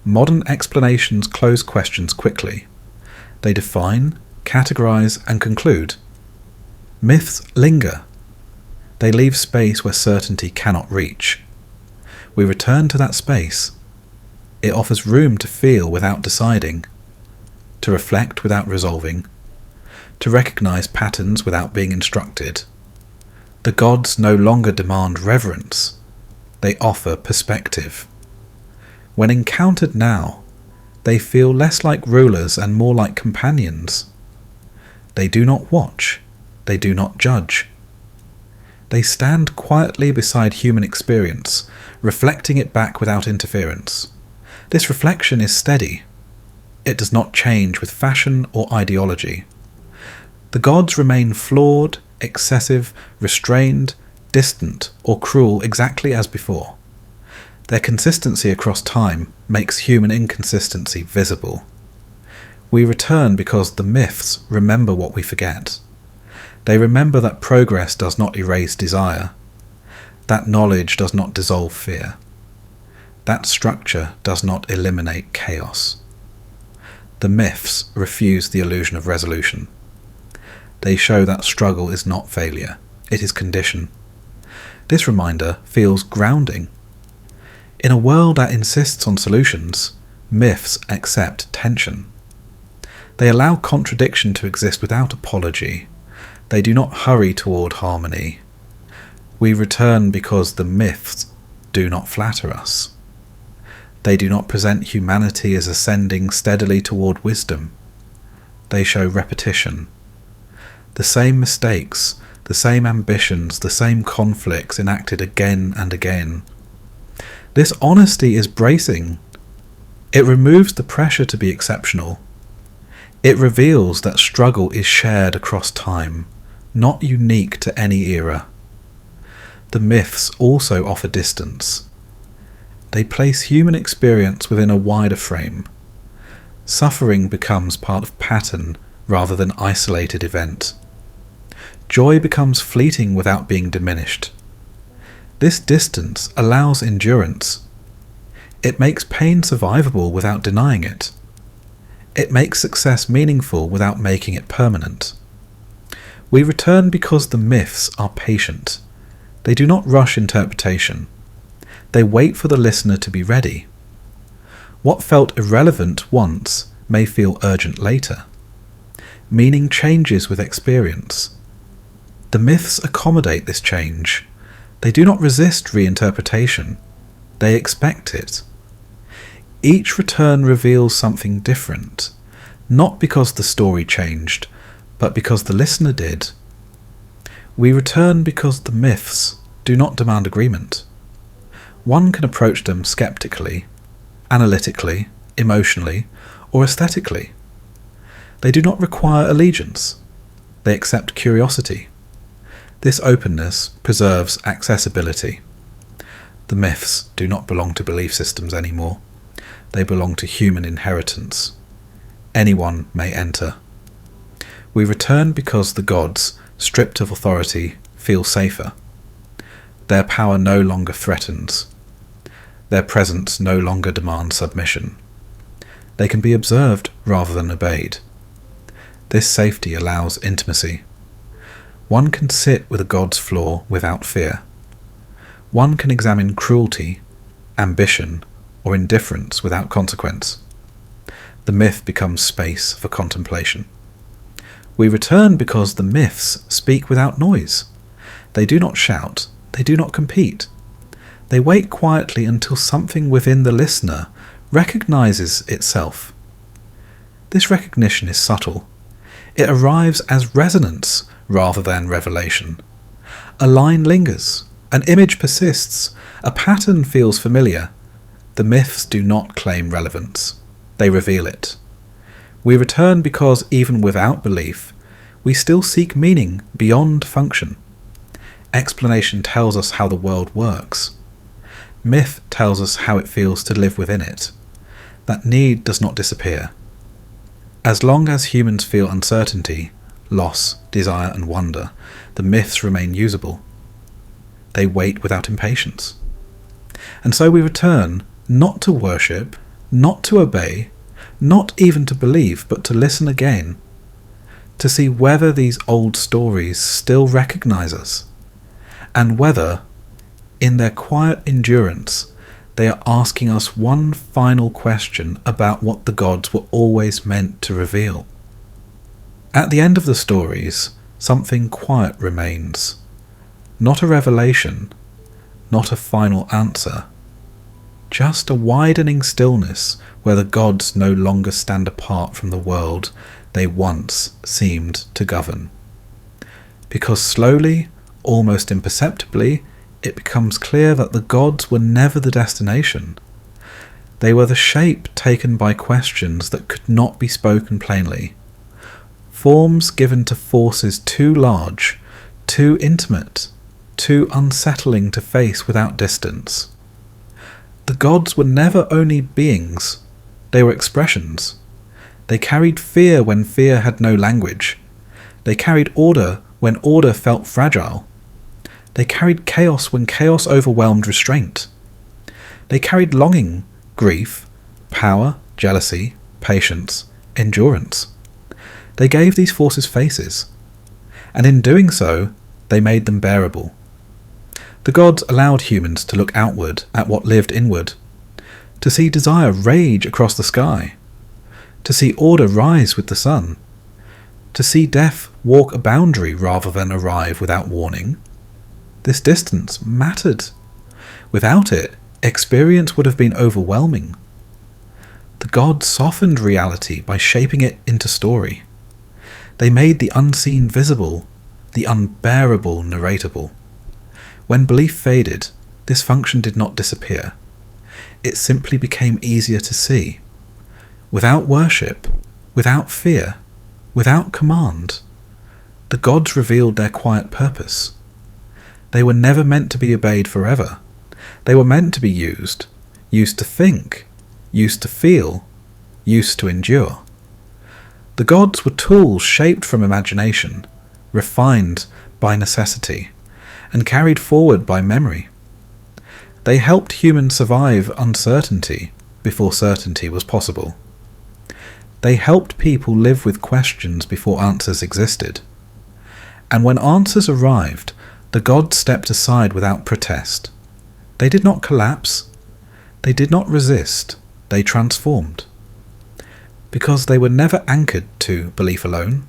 Modern explanations close questions quickly. They define, categorize, and conclude. Myths linger. They leave space where certainty cannot reach. We return to that space. It offers room to feel without deciding, to reflect without resolving, to recognize patterns without being instructed. The gods no longer demand reverence. They offer perspective. When encountered now, they feel less like rulers and more like companions. They do not watch. They do not judge. They stand quietly beside human experience, reflecting it back without interference. This reflection is steady. It does not change with fashion or ideology. The gods remain flawed, excessive, restrained, distant, or cruel exactly as before. Their consistency across time makes human inconsistency visible. We return because the myths remember what we forget. They remember that progress does not erase desire, that knowledge does not dissolve fear, that structure does not eliminate chaos. The myths refuse the illusion of resolution. They show that struggle is not failure, it is condition. This reminder feels grounding. In a world that insists on solutions, myths accept tension. They allow contradiction to exist without apology. They do not hurry toward harmony. We return because the myths do not flatter us. They do not present humanity as ascending steadily toward wisdom. They show repetition. The same mistakes, the same ambitions, the same conflicts enacted again and again. This honesty is bracing. It removes the pressure to be exceptional. It reveals that struggle is shared across time, not unique to any era. The myths also offer distance. They place human experience within a wider frame. Suffering becomes part of pattern rather than isolated event. Joy becomes fleeting without being diminished. This distance allows endurance. It makes pain survivable without denying it. It makes success meaningful without making it permanent. We return because the myths are patient. They do not rush interpretation. They wait for the listener to be ready. What felt irrelevant once may feel urgent later. Meaning changes with experience. The myths accommodate this change. They do not resist reinterpretation. They expect it. Each return reveals something different, not because the story changed, but because the listener did. We return because the myths do not demand agreement. One can approach them skeptically, analytically, emotionally, or aesthetically. They do not require allegiance. They accept curiosity. This openness preserves accessibility. The myths do not belong to belief systems anymore. They belong to human inheritance. Anyone may enter. We return because the gods, stripped of authority, feel safer. Their power no longer threatens. Their presence no longer demands submission. They can be observed rather than obeyed. This safety allows intimacy. One can sit with a god's floor without fear. One can examine cruelty, ambition, or indifference without consequence. The myth becomes space for contemplation. We return because the myths speak without noise. They do not shout. They do not compete. They wait quietly until something within the listener recognizes itself. This recognition is subtle. It arrives as resonance rather than revelation. A line lingers. An image persists. A pattern feels familiar. The myths do not claim relevance. They reveal it. We return because even without belief, we still seek meaning beyond function. Explanation tells us how the world works. Myth tells us how it feels to live within it. That need does not disappear. As long as humans feel uncertainty, loss, desire and wonder, the myths remain usable. They wait without impatience. And so we return, not to worship, not to obey, not even to believe, but to listen again, to see whether these old stories still recognize us, and whether, in their quiet endurance, they are asking us one final question about what the gods were always meant to reveal. At the end of the stories, something quiet remains. Not a revelation, not a final answer, just a widening stillness where the gods no longer stand apart from the world they once seemed to govern. Because slowly, almost imperceptibly, it becomes clear that the gods were never the destination. They were the shape taken by questions that could not be spoken plainly. Forms given to forces too large, too intimate, too unsettling to face without distance. The gods were never only beings, they were expressions. They carried fear when fear had no language. They carried order when order felt fragile. They carried chaos when chaos overwhelmed restraint. They carried longing, grief, power, jealousy, patience, endurance. They gave these forces faces, and in doing so, they made them bearable. The gods allowed humans to look outward at what lived inward, to see desire rage across the sky, to see order rise with the sun, to see death walk a boundary rather than arrive without warning. This distance mattered. Without it, experience would have been overwhelming. The gods softened reality by shaping it into story. They made the unseen visible, the unbearable narratable. When belief faded, this function did not disappear. It simply became easier to see. Without worship, without fear, without command, the gods revealed their quiet purpose. They were never meant to be obeyed forever. They were meant to be used to think, used to feel, used to endure. The gods were tools shaped from imagination, refined by necessity, and carried forward by memory. They helped humans survive uncertainty before certainty was possible. They helped people live with questions before answers existed. And when answers arrived, the gods stepped aside without protest. They did not collapse. They did not resist. They transformed. Because they were never anchored to belief alone.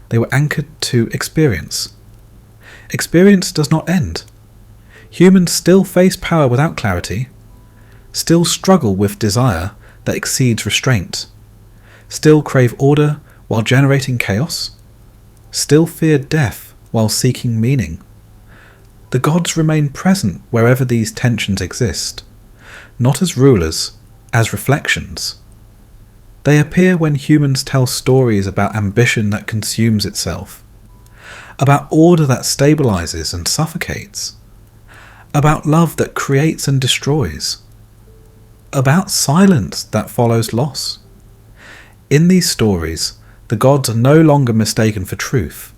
They were anchored to experience. Experience does not end. Humans still face power without clarity, still struggle with desire that exceeds restraint, still crave order while generating chaos, still fear death while seeking meaning. The gods remain present wherever these tensions exist, not as rulers, as reflections. They appear when humans tell stories about ambition that consumes itself, about order that stabilizes and suffocates, about love that creates and destroys, about silence that follows loss. In these stories, the gods are no longer mistaken for truth.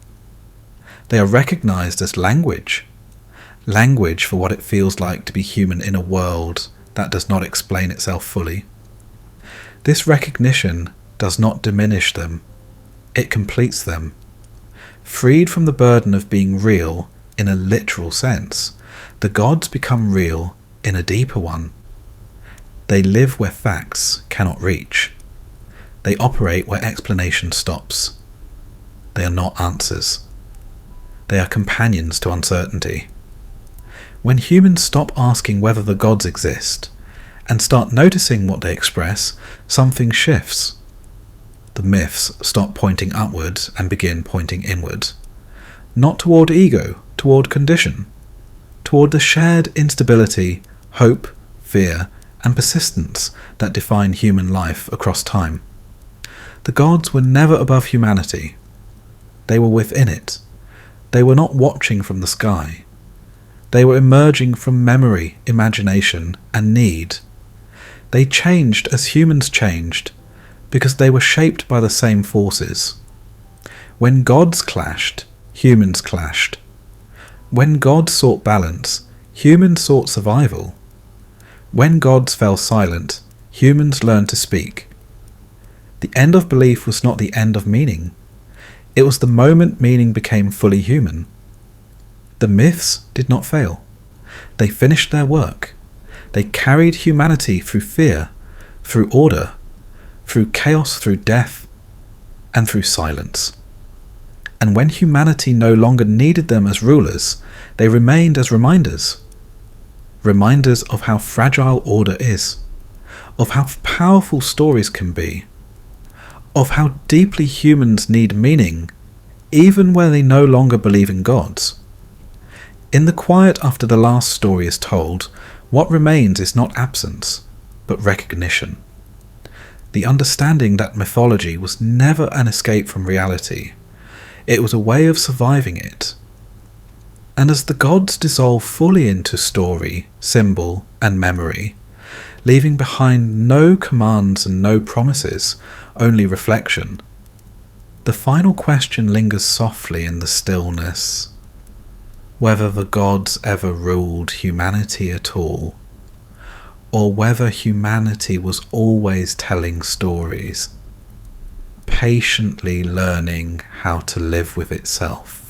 They are recognized as language for what it feels like to be human in a world that does not explain itself fully. This recognition does not diminish them, it completes them. Freed from the burden of being real in a literal sense, the gods become real in a deeper one. They live where facts cannot reach. They operate where explanation stops. They are not answers. They are companions to uncertainty. When humans stop asking whether the gods exist and start noticing what they express, something shifts. The myths stop pointing upward and begin pointing inward. Not toward ego, toward condition. Toward the shared instability, hope, fear, and persistence that define human life across time. The gods were never above humanity. They were within it. They were not watching from the sky. They were emerging from memory, imagination, and need. They changed as humans changed, because they were shaped by the same forces. When gods clashed, humans clashed. When gods sought balance, humans sought survival. When gods fell silent, humans learned to speak. The end of belief was not the end of meaning. It was the moment meaning became fully human. The myths did not fail. They finished their work. They carried humanity through fear, through order, through chaos, through death, and through silence. And when humanity no longer needed them as rulers, they remained as reminders. Reminders of how fragile order is, of how powerful stories can be, of how deeply humans need meaning, even where they no longer believe in gods. In the quiet after the last story is told, what remains is not absence, but recognition. The understanding that mythology was never an escape from reality. It was a way of surviving it. And as the gods dissolve fully into story, symbol, and memory, leaving behind no commands and no promises, only reflection, the final question lingers softly in the stillness. Whether the gods ever ruled humanity at all, or whether humanity was always telling stories, patiently learning how to live with itself.